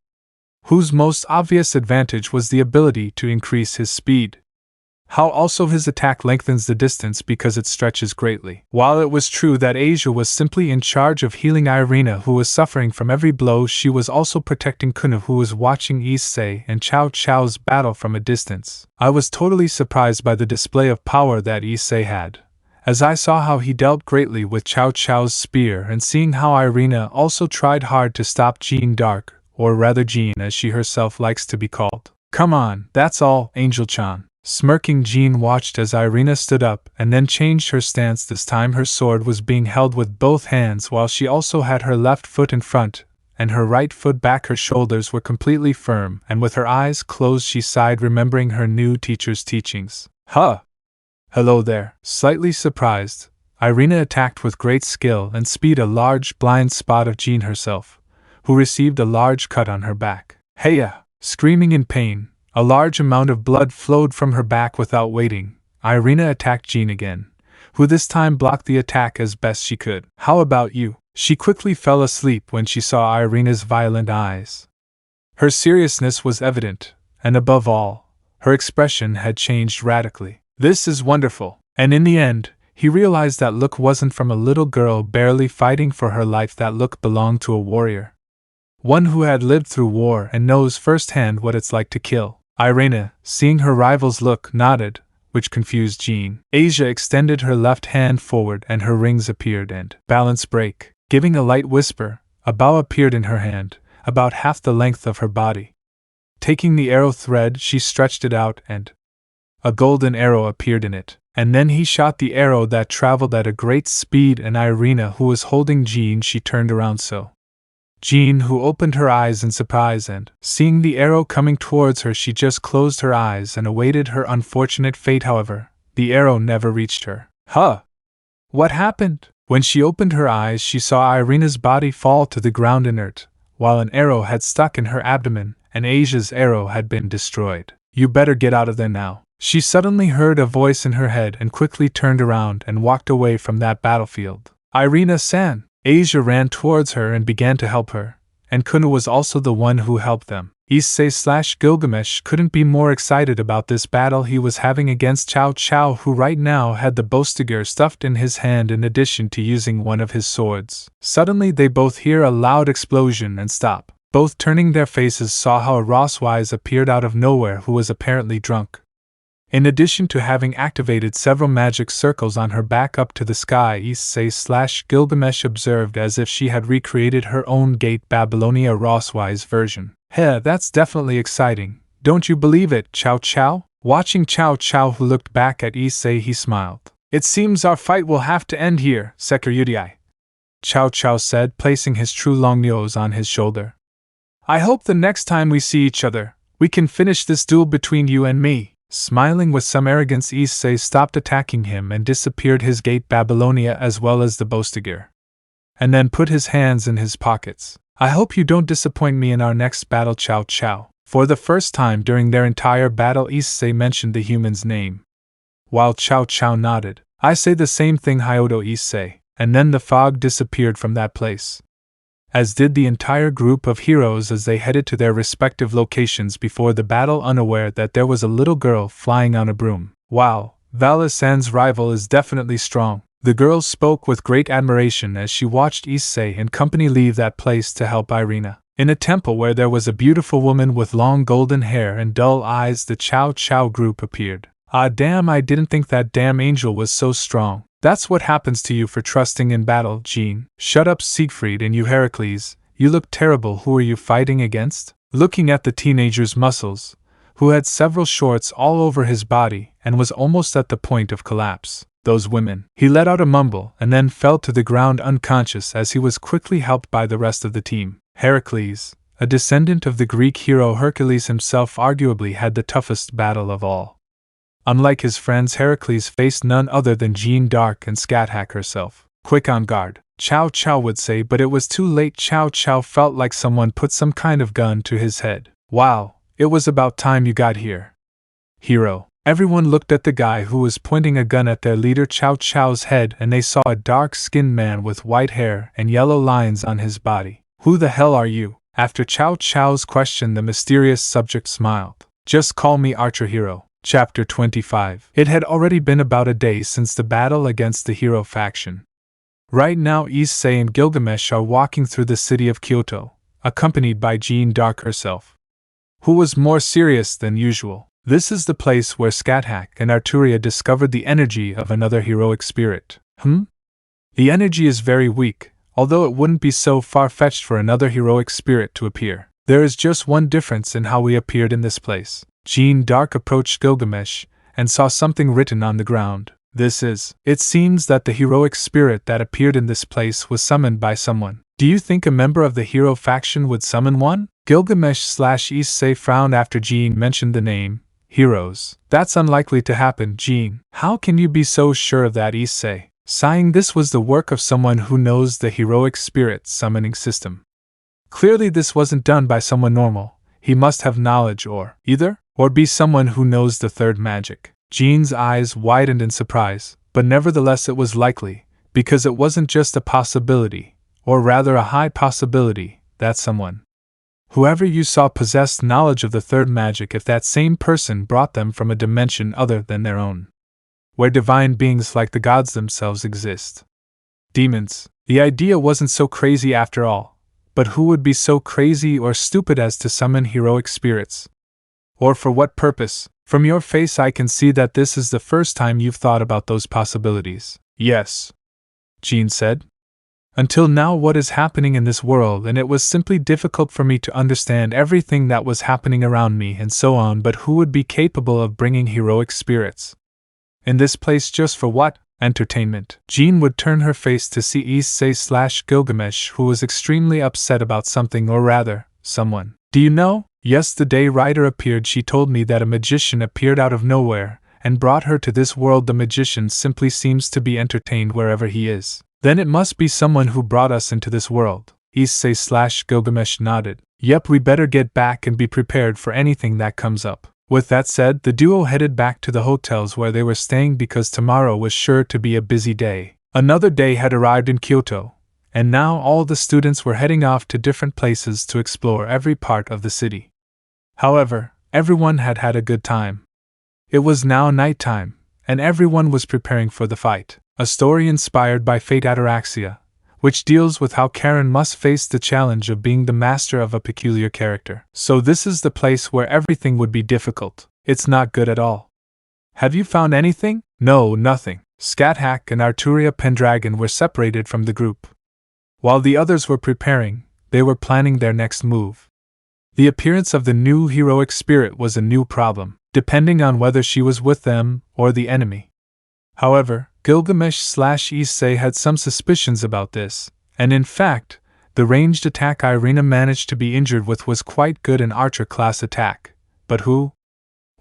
whose most obvious advantage was the ability to increase his speed. How also his attack lengthens the distance because it stretches greatly. While it was true that Asia was simply in charge of healing Irina, who was suffering from every blow, she was also protecting Kuoh, who was watching Issei and Cao Cao's battle from a distance. I was totally surprised by the display of power that Issei had, as I saw how he dealt greatly with Cao Cao's spear, and seeing how Irina also tried hard to stop Jean d'Arc, or rather Jean as she herself likes to be called. Come on, that's all, Angel-chan. Smirking, Jean watched as Irina stood up and then changed her stance. This time her sword was being held with both hands, while she also had her left foot in front and her right foot back. Her shoulders were completely firm, and with her eyes closed she sighed, remembering her new teacher's teachings. Hello there. Slightly surprised, Irina attacked with great skill and speed a large blind spot of Jean herself, who received a large cut on her back. Heya! Screaming in pain, a large amount of blood flowed from her back. Without waiting, Irina attacked Jean again, who this time blocked the attack as best she could. How about you? She quickly fell asleep when she saw Irina's violent eyes. Her seriousness was evident, and above all, her expression had changed radically. This is wonderful. And in the end, he realized that look wasn't from a little girl barely fighting for her life. That look belonged to a warrior, one who had lived through war and knows firsthand what it's like to kill. Irina, seeing her rival's look, nodded, which confused Jean. Asia extended her left hand forward and her rings appeared, and balance break. Giving a light whisper, a bow appeared in her hand, about half the length of her body. Taking the arrow thread, she stretched it out, and a golden arrow appeared in it. And then he shot the arrow that traveled at a great speed, and Irina, who was holding Jean, she turned around so. Jean, who opened her eyes in surprise, and, seeing the arrow coming towards her, she just closed her eyes and awaited her unfortunate fate. However, the arrow never reached her. What happened? When she opened her eyes, she saw Irina's body fall to the ground inert, while an arrow had stuck in her abdomen, and Asia's arrow had been destroyed. You better get out of there now. She suddenly heard a voice in her head and quickly turned around and walked away from that battlefield. Irina-san! Asia ran towards her and began to help her, and Kuoh was also the one who helped them. Issei/Gilgamesh couldn't be more excited about this battle he was having against Cao Cao, who right now had the Bostiger stuffed in his hand in addition to using one of his swords. Suddenly they both hear a loud explosion and stop. Both turning their faces saw how a Rosswise appeared out of nowhere who was apparently drunk. In addition to having activated several magic circles on her back up to the sky, Issei/Gilgamesh observed as if she had recreated her own Gate Babylonia Rosswise version. Heh, that's definitely exciting. Don't you believe it, Cao Cao? Watching Cao Cao, who looked back at Issei, he smiled. It seems our fight will have to end here, Security. Cao Cao said, placing his true long nose on his shoulder. I hope the next time we see each other, we can finish this duel between you and me. Smiling with some arrogance, Issei stopped attacking him and disappeared his Gate Babylonia as well as the Bostiger. And then put his hands in his pockets. I hope you don't disappoint me in our next battle, Cao Cao. For the first time during their entire battle, Issei mentioned the human's name. While Cao Cao nodded, I say the same thing, Hayato Eay, and then the fog disappeared from that place. As did the entire group of heroes as they headed to their respective locations before the battle, unaware that there was a little girl flying on a broom. Wow, Valisan's rival is definitely strong. The girl spoke with great admiration as she watched Issei and company leave that place to help Irina. In a temple where there was a beautiful woman with long golden hair and dull eyes, the Cao Cao group appeared. Ah damn, I didn't think that damn angel was so strong. That's what happens to you for trusting in battle, Jean. Shut up, Siegfried, and you Heracles, you look terrible. Who are you fighting against? Looking at the teenager's muscles, who had several shorts all over his body and was almost at the point of collapse. Those women. He let out a mumble and then fell to the ground unconscious as he was quickly helped by the rest of the team. Heracles, a descendant of the Greek hero Hercules himself, arguably had the toughest battle of all. Unlike his friends, Heracles faced none other than Jeanne d'Arc and Scathach herself. Quick on guard, Cao Cao would say, but it was too late. Cao Cao felt like someone put some kind of gun to his head. Wow, it was about time you got here. Hero. Everyone looked at the guy who was pointing a gun at their leader Cao Cao's head, and they saw a dark-skinned man with white hair and yellow lines on his body. Who the hell are you? After Cao Cao's question, the mysterious subject smiled. Just call me Archer Hero. Chapter 25. It had already been about a day since the battle against the hero faction. Right now Issei and Gilgamesh are walking through the city of Kyoto, accompanied by Jeanne d'Arc herself, who was more serious than usual. This is the place where Scathach and Arturia discovered the energy of another heroic spirit. The energy is very weak, although it wouldn't be so far-fetched for another heroic spirit to appear. There is just one difference in how we appeared in this place. Jeanne d'Arc approached Gilgamesh and saw something written on the ground. This is. It seems that the heroic spirit that appeared in this place was summoned by someone. Do you think a member of the hero faction would summon one? Gilgamesh/Issei frowned after Jeanne mentioned the name. Heroes. That's unlikely to happen, Jeanne. How can you be so sure of that, Issei? Sighing, this was the work of someone who knows the heroic spirit summoning system. Clearly this wasn't done by someone normal. He must have knowledge or be someone who knows the third magic. Jeanne's eyes widened in surprise, but nevertheless it was likely, because it wasn't just a possibility, or rather a high possibility, that someone, whoever you saw, possessed knowledge of the third magic if that same person brought them from a dimension other than their own, where divine beings like the gods themselves exist. Demons. The idea wasn't so crazy after all, but who would be so crazy or stupid as to summon heroic spirits? Or for what purpose? From your face I can see that this is the first time you've thought about those possibilities. Yes, Jeanne said. Until now, what is happening in this world, and it was simply difficult for me to understand everything that was happening around me and so on, but who would be capable of bringing heroic spirits in this place just for what? Entertainment. Jeanne would turn her face to see Issei/Gilgamesh, who was extremely upset about something, or rather, someone. Do you know? Yes, the day Ryder appeared, she told me that a magician appeared out of nowhere and brought her to this world. The magician simply seems to be entertained wherever he is. Then it must be someone who brought us into this world. Issei/Gilgamesh nodded. Yep, we better get back and be prepared for anything that comes up. With that said, the duo headed back to the hotels where they were staying because tomorrow was sure to be a busy day. Another day had arrived in Kyoto, and now all the students were heading off to different places to explore every part of the city. However, everyone had had a good time. It was now nighttime, and everyone was preparing for the fight, a story inspired by Fate Ataraxia, which deals with how Karen must face the challenge of being the master of a peculiar character. So this is the place where everything would be difficult. It's not good at all. Have you found anything? No, nothing. Scathach and Arturia Pendragon were separated from the group. While the others were preparing, they were planning their next move. The appearance of the new heroic spirit was a new problem, depending on whether she was with them or the enemy. However, Gilgamesh/Issei had some suspicions about this, and in fact, the ranged attack Irina managed to be injured with was quite good an archer class attack. But who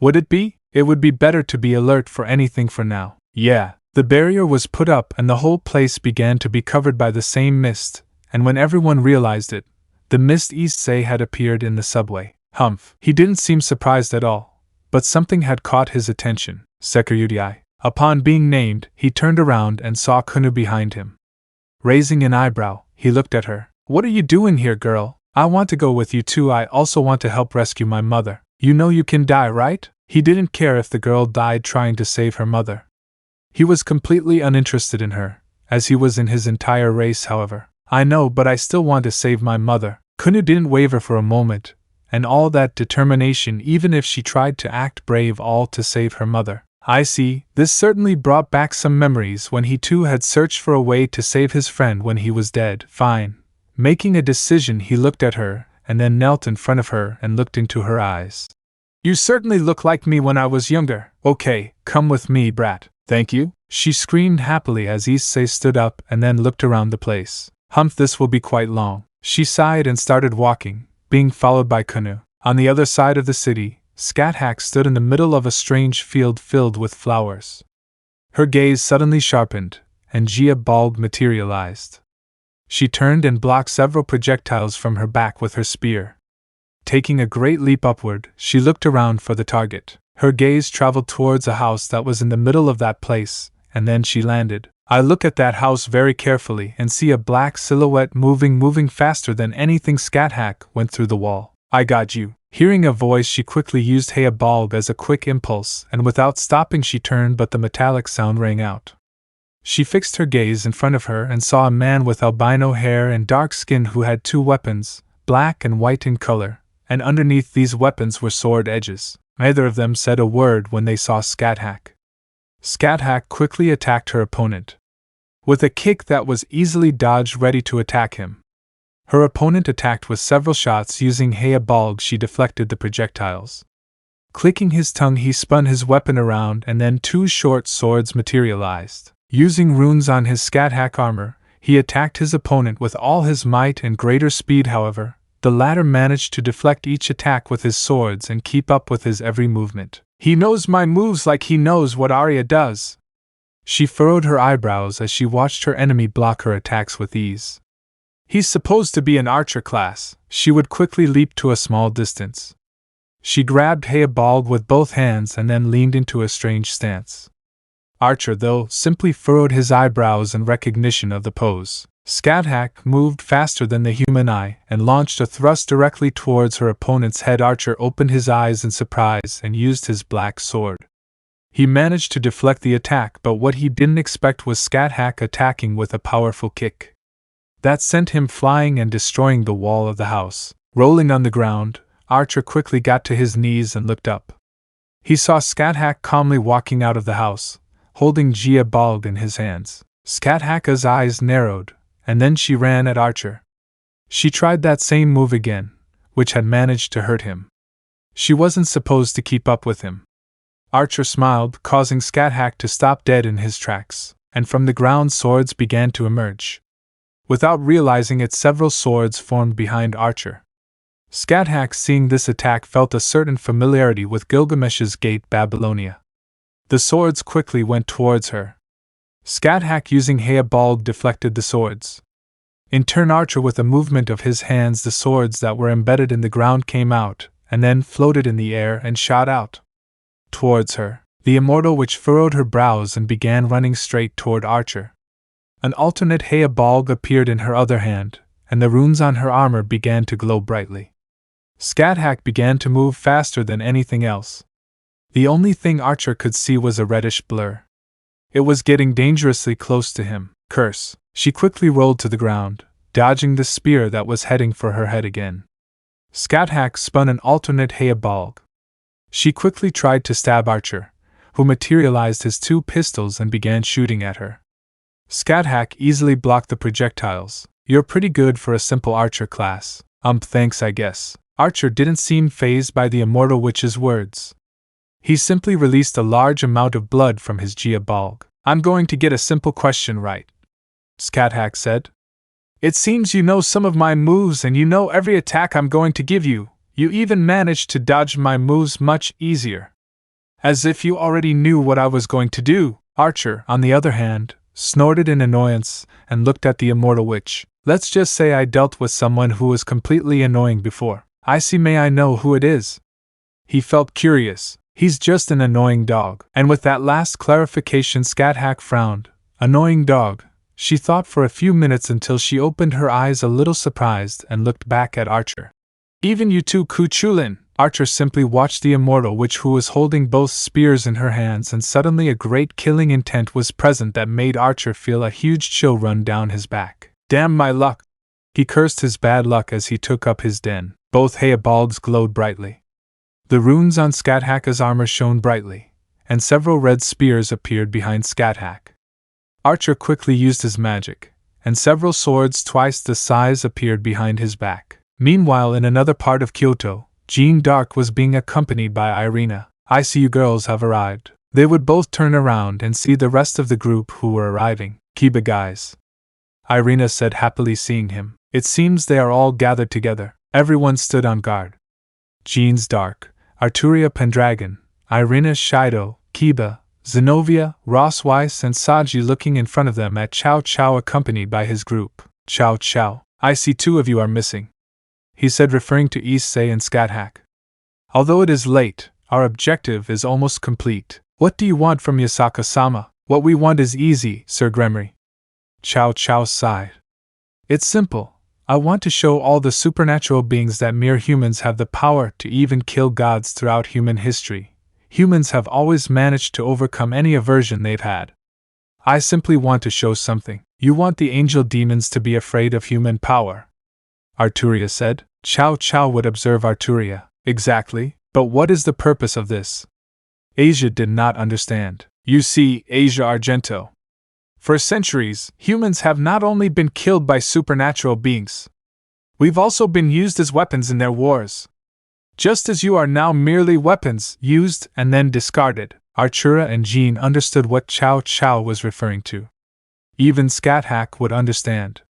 would it be? It would be better to be alert for anything for now. Yeah, the barrier was put up and the whole place began to be covered by the same mist, and when everyone realized it, the mist Issei had appeared in the subway. Humph. He didn't seem surprised at all, but something had caught his attention. Hayato. Upon being named, he turned around and saw Kuoh behind him. Raising an eyebrow, he looked at her. What are you doing here, girl? I want to go with you too. I also want to help rescue my mother. You know you can die, right? He didn't care if the girl died trying to save her mother. He was completely uninterested in her, as he was in his entire race, however. I know, but I still want to save my mother. Kuoh didn't waver for a moment, and all that determination even if she tried to act brave, all to save her mother. I see, this certainly brought back some memories when he too had searched for a way to save his friend when he was dead. Fine. Making a decision, he looked at her, and then knelt in front of her and looked into her eyes. You certainly look like me when I was younger. Okay, come with me, brat. Thank you, she screamed happily as Issei stood up and then looked around the place. Humph, this will be quite long. She sighed and started walking, being followed by Kuoh. On the other side of the city, Scathach stood in the middle of a strange field filled with flowers. Her gaze suddenly sharpened, and Gia Bulb materialized. She turned and blocked several projectiles from her back with her spear. Taking a great leap upward, she looked around for the target. Her gaze traveled towards a house that was in the middle of that place, and then she landed. I look at that house very carefully and see a black silhouette moving faster than anything. Scathach went through the wall. I got you. Hearing a voice, she quickly used Hayato Bulb as a quick impulse, and without stopping she turned, but the metallic sound rang out. She fixed her gaze in front of her and saw a man with albino hair and dark skin who had two weapons, black and white in color, and underneath these weapons were sword edges. Neither of them said a word when they saw Scathach. Scathach quickly attacked her opponent with a kick that was easily dodged, ready to attack him. Her opponent attacked with several shots. Using Hayato Bulb, she deflected the projectiles. Clicking his tongue, he spun his weapon around and then two short swords materialized. Using runes on his Scathach armor, he attacked his opponent with all his might and greater speed. However, the latter managed to deflect each attack with his swords and keep up with his every movement. He knows my moves like he knows what Arya does. She furrowed her eyebrows as she watched her enemy block her attacks with ease. He's supposed to be an archer class. She would quickly leap to a small distance. She grabbed Hayato Bulb with both hands and then leaned into a strange stance. Archer, though, simply furrowed his eyebrows in recognition of the pose. Scathach moved faster than the human eye and launched a thrust directly towards her opponent's head. Archer opened his eyes in surprise and used his black sword. He managed to deflect the attack, but what he didn't expect was Scathach attacking with a powerful kick that sent him flying and destroying the wall of the house. Rolling on the ground, Archer quickly got to his knees and looked up. He saw Scathach calmly walking out of the house, holding Hayato Bulb in his hands. Scathach's eyes narrowed, and then she ran at Archer. She tried that same move again, which had managed to hurt him. She wasn't supposed to keep up with him. Archer smiled, causing Scathach to stop dead in his tracks, and from the ground swords began to emerge. Without realizing it, several swords formed behind Archer. Scathach, seeing this attack, felt a certain familiarity with Gilgamesh's Gate Babylonia. The swords quickly went towards her. Scathach, using Hayato Bulb, deflected the swords. In turn, Archer, with a movement of his hands, the swords that were embedded in the ground came out, and then floated in the air and shot out towards her. The immortal witch furrowed her brows and began running straight toward Archer. An alternate Hyoudou appeared in her other hand, and the runes on her armor began to glow brightly. Sirzechs began to move faster than anything else. The only thing Archer could see was a reddish blur. It was getting dangerously close to him. Curse! She quickly rolled to the ground, dodging the spear that was heading for her head again. Sirzechs spun an alternate Hyoudou. She quickly tried to stab Archer, who materialized his 2 pistols and began shooting at her. Sirzechs easily blocked the projectiles. You're pretty good for a simple archer class. Thanks, I guess. Archer didn't seem fazed by the immortal witch's words. He simply released a large amount of blood from his Hyoudou. I'm going to get a simple question right, Sirzechs said. It seems you know some of my moves and you know every attack I'm going to give you. You even managed to dodge my moves much easier. As if you already knew what I was going to do. Archer, on the other hand, snorted in annoyance and looked at the immortal witch. Let's just say I dealt with someone who was completely annoying before. Issei, may I know who it is? He felt curious. He's just an annoying dog. And with that last clarification, Sirzechs frowned. Annoying dog. She thought for a few minutes until she opened her eyes a little surprised and looked back at Archer. Even you too, Kuchulin. Archer simply watched the immortal witch, who was holding both spears in her hands, and suddenly a great killing intent was present that made Archer feel a huge chill run down his back. Damn my luck! He cursed his bad luck as he took up his den. Both Hyouds glowed brightly. The runes on Sirzechs' armor shone brightly, and several red spears appeared behind Sirzechs. Archer quickly used his magic, and several swords twice the size appeared behind his back. Meanwhile, in another part of Kyoto, Jeanne d'Arc was being accompanied by Irina. I see you girls have arrived. They would both turn around and see the rest of the group who were arriving. Kiba guys, Irina said, happily seeing him. It seems they are all gathered together. Everyone stood on guard. Jeanne's Dark, Arturia Pendragon, Irina Shirou, Kiba, Zenobia, Ross Weiss and Saji looking in front of them at Chow Chow, accompanied by his group. Chow Chow, I see 2 of you are missing, he said, referring to Issei and Sirzechs. Although it is late, our objective is almost complete. What do you want from Yasaka-sama? What we want is easy, Sir Gremory. Chow Chow sighed. It's simple. I want to show all the supernatural beings that mere humans have the power to even kill gods throughout human history. Humans have always managed to overcome any aversion they've had. I simply want to show something. You want the angel demons to be afraid of human power, Arturia said. Chow Chow would observe Arturia. Exactly, but what is the purpose of this? Asia did not understand. You see, Asia Argento. For centuries, humans have not only been killed by supernatural beings, we've also been used as weapons in their wars. Just as you are now merely weapons, used and then discarded. Artura and Jean understood what Chow Chow was referring to. Even Sirzechs would understand.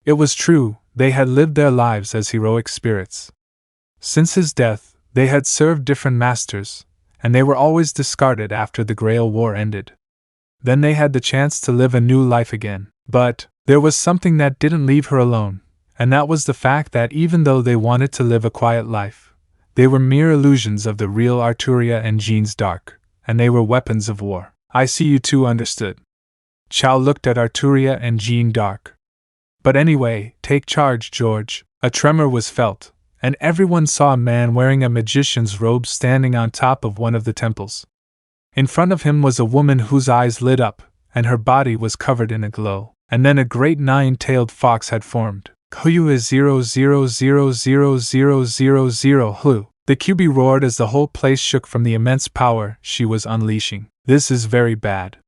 It was true, they had lived their lives as heroic spirits. Since his death, they had served different masters, and they were always discarded after the Grail War ended. Then they had the chance to live a new life again. But there was something that didn't leave her alone, and that was the fact that even though they wanted to live a quiet life, they were mere illusions of the real Arturia and Jeanne's Dark, and they were weapons of war. I see you two understood. Chow looked at Arturia and Jeanne d'Arc. But anyway, take charge, George. A tremor was felt, and everyone saw a man wearing a magician's robe standing on top of one of the temples. In front of him was a woman whose eyes lit up, and her body was covered in a glow. And then a great 9-tailed fox had formed. Hyoudou is 0000000 Hlu. The QB roared as the whole place shook from the immense power she was unleashing. This is very bad,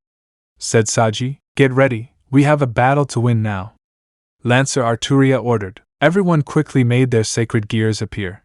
said Saji. Get ready, we have a battle to win now. Lancer Arturia ordered. Everyone quickly made their sacred gears appear.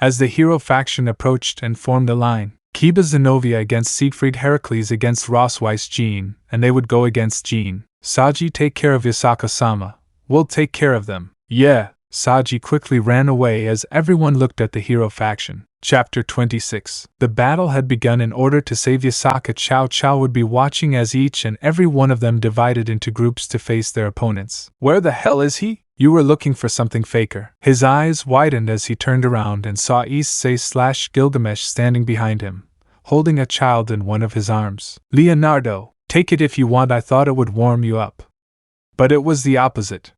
As the hero faction approached and formed a line, Kiba Zenobia against Siegfried, Heracles against Rossweiss Jean, and they would go against Jean. Saji, take care of Yasaka-sama. We'll take care of them. Yeah. Saji quickly ran away as everyone looked at the hero faction. Chapter 26. The battle had begun. In order to save Yasaka, Cao Cao would be watching as each and every one of them divided into groups to face their opponents. Where the hell is he? You were looking for something, faker. His eyes widened as he turned around and saw Issei/Gilgamesh standing behind him, holding a child in one of his arms. Leonardo, take it if you want, I thought it would warm you up. But it was the opposite,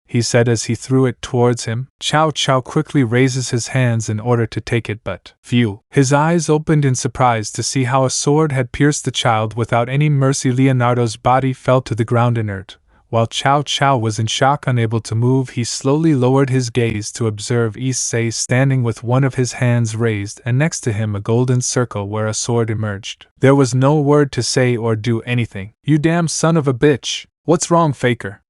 he said as he threw it towards him. Cao Cao quickly raises his hands in order to take it, but phew. His eyes opened in surprise to see how a sword had pierced the child without any mercy. Leonardo's body fell to the ground inert. While Cao Cao was in shock, unable to move, he slowly lowered his gaze to observe Issei standing with one of his hands raised and next to him a golden circle where a sword emerged. There was no word to say or do anything. You damn son of a bitch! What's wrong, faker?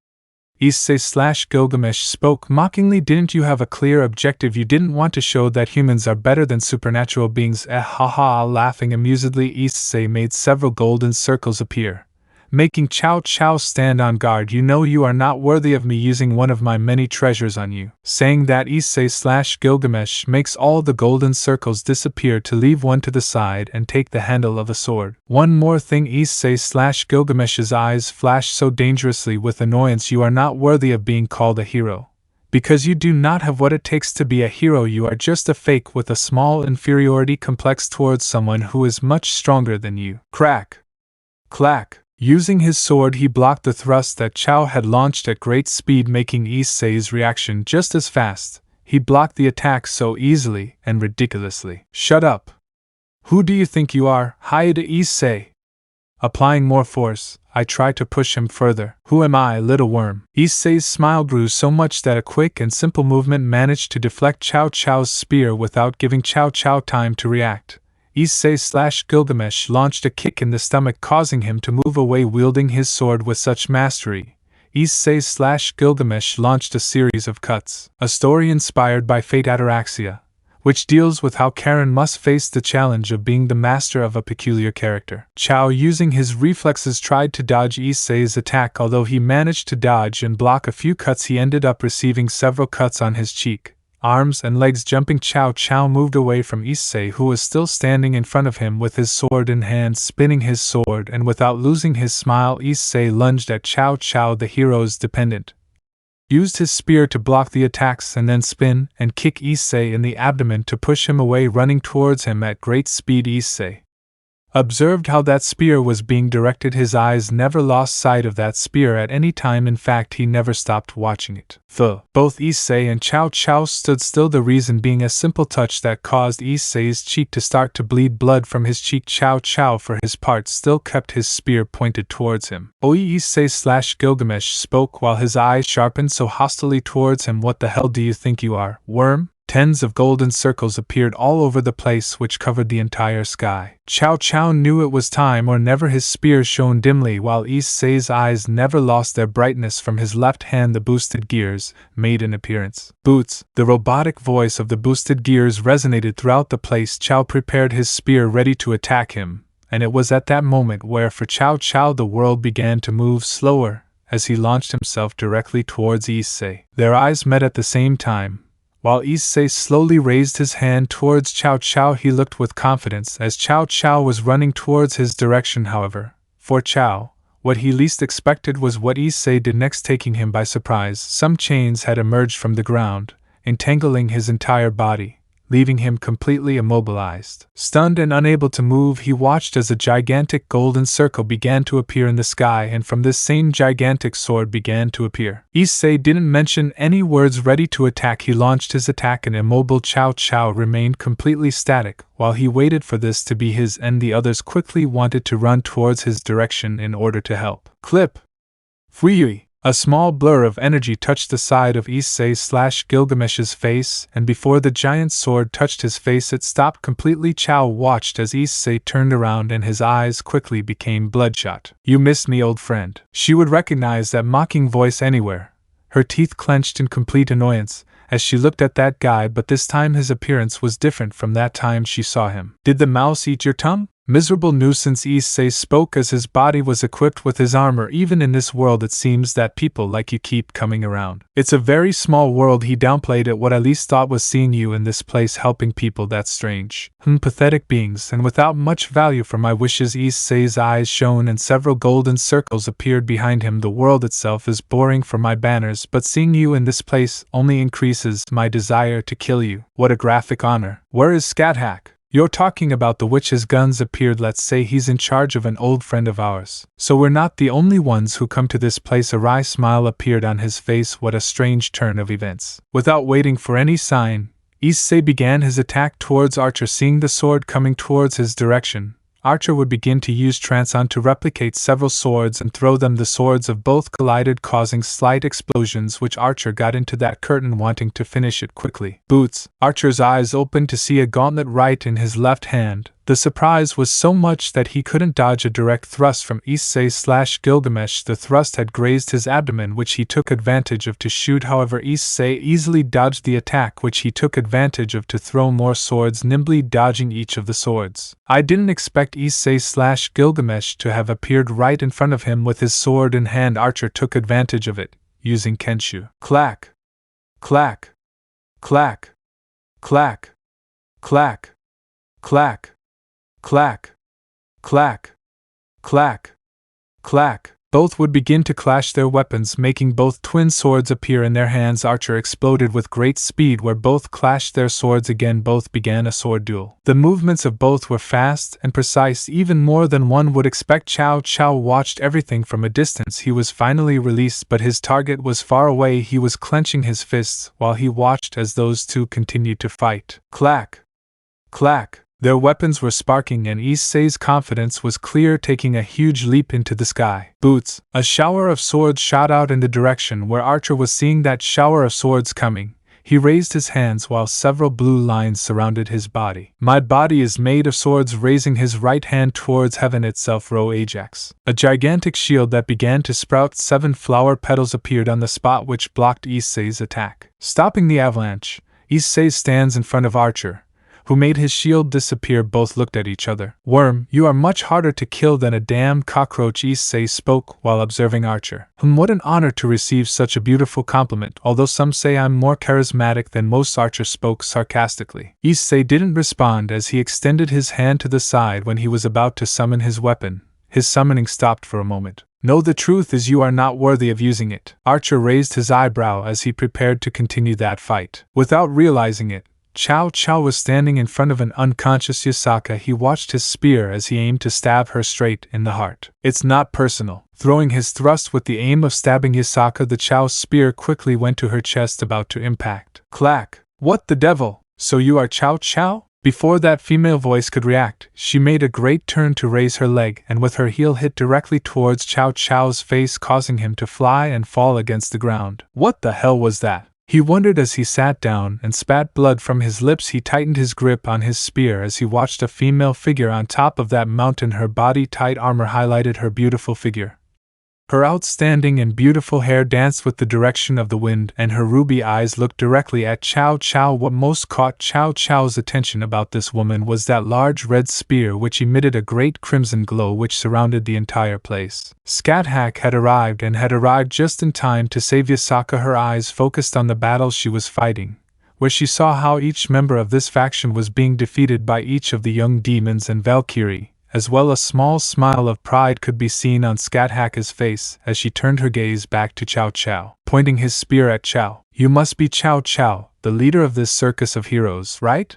Issei/Gilgamesh spoke mockingly. Didn't you have a clear objective? You didn't want to show that humans are better than supernatural beings? Haha. Laughing amusedly, Issei made several golden circles appear, making Cao Cao stand on guard. You know you are not worthy of me using one of my many treasures on you. Saying that, Issei/Gilgamesh makes all the golden circles disappear to leave one to the side and take the handle of a sword. One more thing, Issei/Gilgamesh's eyes flashed so dangerously with annoyance. You are not worthy of being called a hero. Because you do not have what it takes to be a hero. You are just a fake with a small inferiority complex towards someone who is much stronger than you. Crack! Clack! Using his sword, he blocked the thrust that Cao had launched at great speed, making Issei's reaction just as fast. He blocked the attack so easily and ridiculously. Shut up! Who do you think you are, Hayato Eay? Applying more force, I tried to push him further. Who am I, little worm? Issei's smile grew so much that a quick and simple movement managed to deflect Cao Cao's spear without giving Cao Cao time to react. Issei/Gilgamesh launched a kick in the stomach, causing him to move away. Wielding his sword with such mastery, Issei/Gilgamesh launched a series of cuts. A story inspired by Fate Ataraxia, which deals with how Karen must face the challenge of being the master of a peculiar character. Cao, using his reflexes, tried to dodge Issei's attack. Although he managed to dodge and block a few cuts, he ended up receiving several cuts on his cheek, arms and legs. Jumping, Cao Cao moved away from Issei, who was still standing in front of him with his sword in hand. Spinning his sword and without losing his smile, Issei lunged at Cao Cao, the hero's dependent, used his spear to block the attacks and then spin and kick Issei in the abdomen to push him away. Running towards him at great speed, Issei observed how that spear was being directed. His eyes never lost sight of that spear at any time. In fact, he never stopped watching it. Both Issei and Cao Cao stood still, the reason being a simple touch that caused Issei's cheek to start to bleed blood from his cheek. Cao Cao, for his part, still kept his spear pointed towards him. Oi, Issei/Gilgamesh spoke while his eyes sharpened so hostilely towards him. What the hell do you think you are, worm? Tens of golden circles appeared all over the place, which covered the entire sky. Cao Cao knew it was time or never. His spear shone dimly, while Issei's eyes never lost their brightness. From his left hand, the boosted gears made an appearance. Boots! The robotic voice of the boosted gears resonated throughout the place. Cao prepared his spear ready to attack him, and it was at that moment where for Cao Cao the world began to move slower as he launched himself directly towards Issei. Their eyes met at the same time. While Issei slowly raised his hand towards Cao Cao, he looked with confidence as Cao Cao was running towards his direction. However, for Cao, what he least expected was what Issei did next, taking him by surprise. Some chains had emerged from the ground, entangling his entire body, leaving him completely immobilized. Stunned and unable to move, he watched as a gigantic golden circle began to appear in the sky, and from this same gigantic sword began to appear. Issei didn't mention any words. Ready to attack, he launched his attack, and immobile Cao Cao remained completely static. While he waited for this to be his end, the others quickly wanted to run towards his direction in order to help. Clip! Fuyui! A small blur of energy touched the side of Issei/Gilgamesh's face, and before the giant sword touched his face, it stopped completely. Cao watched as Issei turned around, and his eyes quickly became bloodshot. You missed me, old friend. She would recognize that mocking voice anywhere. Her teeth clenched in complete annoyance as she looked at that guy, but this time his appearance was different from that time she saw him. Did the mouse eat your tongue? Miserable nuisance, Issei spoke as his body was equipped with his armor. Even in this world it seems that people like you keep coming around. It's a very small world. He downplayed it. What I least thought was seeing you in this place helping people. That's strange. Pathetic beings, and without much value for my wishes. Issei's eyes shone and several golden circles appeared behind him. The world itself is boring for my banners, but seeing you in this place only increases my desire to kill you. What a graphic honor. Where is Scathach? You're talking about the witch's guns appeared. Let's say he's in charge of an old friend of ours. So we're not the only ones who come to this place. A wry smile appeared on his face. What a strange turn of events. Without waiting for any sign, Issei began his attack towards Archer. Seeing the sword coming towards his direction, Archer would begin to use Transon to replicate several swords and throw them. The swords of both collided, causing slight explosions, which Archer got into that curtain, wanting to finish it quickly. Boots! Archer's eyes opened to see a gauntlet right in his left hand. The surprise was so much that he couldn't dodge a direct thrust from Issei/Gilgamesh. The thrust had grazed his abdomen, which he took advantage of to shoot. However, Issei easily dodged the attack, which he took advantage of to throw more swords, nimbly dodging each of the swords. I didn't expect Issei/Gilgamesh to have appeared right in front of him with his sword in hand. Archer took advantage of it, using Kenshu. Clack! Clack! Clack! Clack! Clack! Clack! Clack! Clack! Clack! Clack! Both would begin to clash their weapons, making both twin swords appear in their hands. Archer exploded with great speed where both clashed their swords again. Both began a sword duel. The movements of both were fast and precise, even more than one would expect. Cao Cao watched everything from a distance. He was finally released, but his target was far away. He was clenching his fists while he watched as those two continued to fight. Clack! Clack! Their weapons were sparking and Issei's confidence was clear, taking a huge leap into the sky. Boots! A shower of swords shot out in the direction where Archer was. Seeing that shower of swords coming, he raised his hands while several blue lines surrounded his body. My body is made of swords. Raising his right hand towards heaven itself, Ro Ajax. A gigantic shield that began to sprout. 7 flower petals appeared on the spot which blocked Issei's attack. Stopping the avalanche, Issei stands in front of Archer, who made his shield disappear. Both looked at each other. Worm, you are much harder to kill than a damned cockroach, Issei spoke while observing Archer. What an honor to receive such a beautiful compliment. Although some say I'm more charismatic than most, Archer spoke sarcastically. Issei didn't respond as he extended his hand to the side when he was about to summon his weapon. His summoning stopped for a moment. No, the truth is you are not worthy of using it. Archer raised his eyebrow as he prepared to continue that fight. Without realizing it, Cao Cao was standing in front of an unconscious Yasaka. He watched his spear as he aimed to stab her straight in the heart. It's not personal. Throwing his thrust with the aim of stabbing Yasaka, the Chao's spear quickly went to her chest, about to impact. Clack! What the devil? So you are Cao Cao? Before that female voice could react, she made a great turn to raise her leg and with her heel hit directly towards Cao Cao's face, causing him to fly and fall against the ground. What the hell was that? He wondered as he sat down and spat blood from his lips. He tightened his grip on his spear as he watched a female figure on top of that mountain. Her body-tight armor highlighted her beautiful figure. Her outstanding and beautiful hair danced with the direction of the wind, and her ruby eyes looked directly at Cao Cao. What most caught Cao Cao's attention about this woman was that large red spear which emitted a great crimson glow which surrounded the entire place. Scathach had arrived and had arrived just in time to save Yasaka. Her eyes focused on the battle she was fighting, where she saw how each member of this faction was being defeated by each of the young demons and Valkyrie. As well, a small smile of pride could be seen on Scathach's face as she turned her gaze back to Cao Cao, pointing his spear at Cao. You must be Cao Cao, the leader of this circus of heroes, right?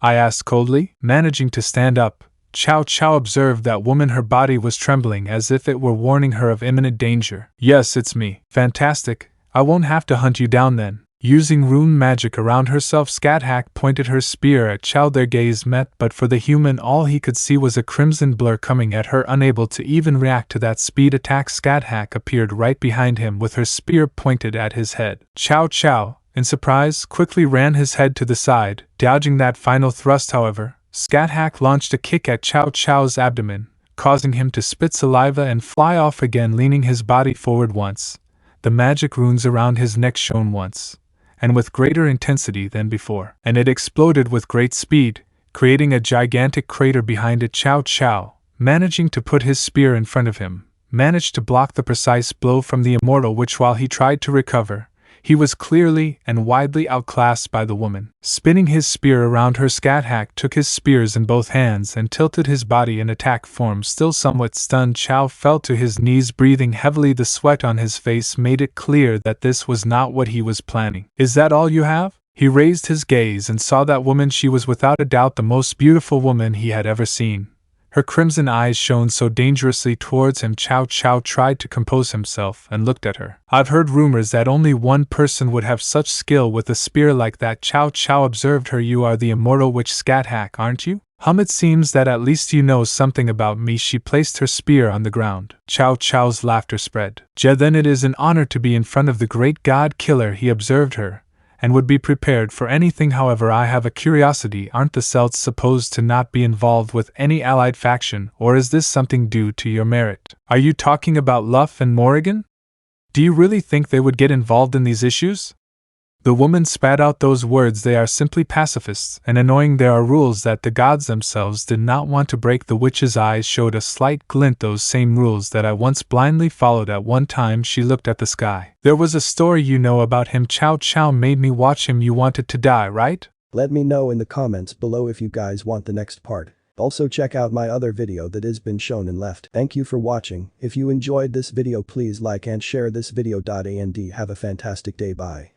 I asked coldly. Managing to stand up, Cao Cao observed that woman. Her body was trembling as if it were warning her of imminent danger. Yes, it's me. Fantastic. I won't have to hunt you down then. Using rune magic around herself, Scathach pointed her spear at Cao. Their gaze met, but for the human all he could see was a crimson blur coming at her. Unable to even react to that speed attack, Scathach appeared right behind him with her spear pointed at his head. Cao Cao, in surprise, quickly ran his head to the side, dodging that final thrust. However, Scathach launched a kick at Cao Cao's abdomen, causing him to spit saliva and fly off again. Leaning his body forward once, the magic runes around his neck shone once, and with greater intensity than before, and it exploded with great speed, creating a gigantic crater behind it. Cao Cao, managing to put his spear in front of him, managed to block the precise blow from the immortal, which while he tried to recover, he was clearly and widely outclassed by the woman. Spinning his spear around her, Scathach took his spears in both hands and tilted his body in attack form. Still somewhat stunned, Cao fell to his knees, breathing heavily. The sweat on his face made it clear that this was not what he was planning. "Is that all you have?" He raised his gaze and saw that woman. She was without a doubt the most beautiful woman he had ever seen. Her crimson eyes shone so dangerously towards him. Cao Cao tried to compose himself and looked at her. "I've heard rumors that only one person would have such skill with a spear like that." Cao Cao observed her. "You are the immortal witch Scathach, aren't you? It seems that at least you know something about me." She placed her spear on the ground. Cao Cao's laughter spread. "Then it is an honor to be in front of the great god killer," he observed her, "and would be prepared for anything. However, I have a curiosity. Aren't the Celts supposed to not be involved with any allied faction, or is this something due to your merit? Are you talking about Luff and Morrigan? Do you really think they would get involved in these issues?" The woman spat out those words. "They are simply pacifists and annoying. There are rules that the gods themselves did not want to break." The witch's eyes showed a slight glint. "Those same rules that I once blindly followed at one time." She looked at the sky. "There was a story you know about him. Cao Cao made me watch him. You wanted to die, right?" Let me know in the comments below if you guys want the next part. Also check out my other video that has been shown and left. Thank you for watching. If you enjoyed this video, please like and share this video. And have a fantastic day. Bye.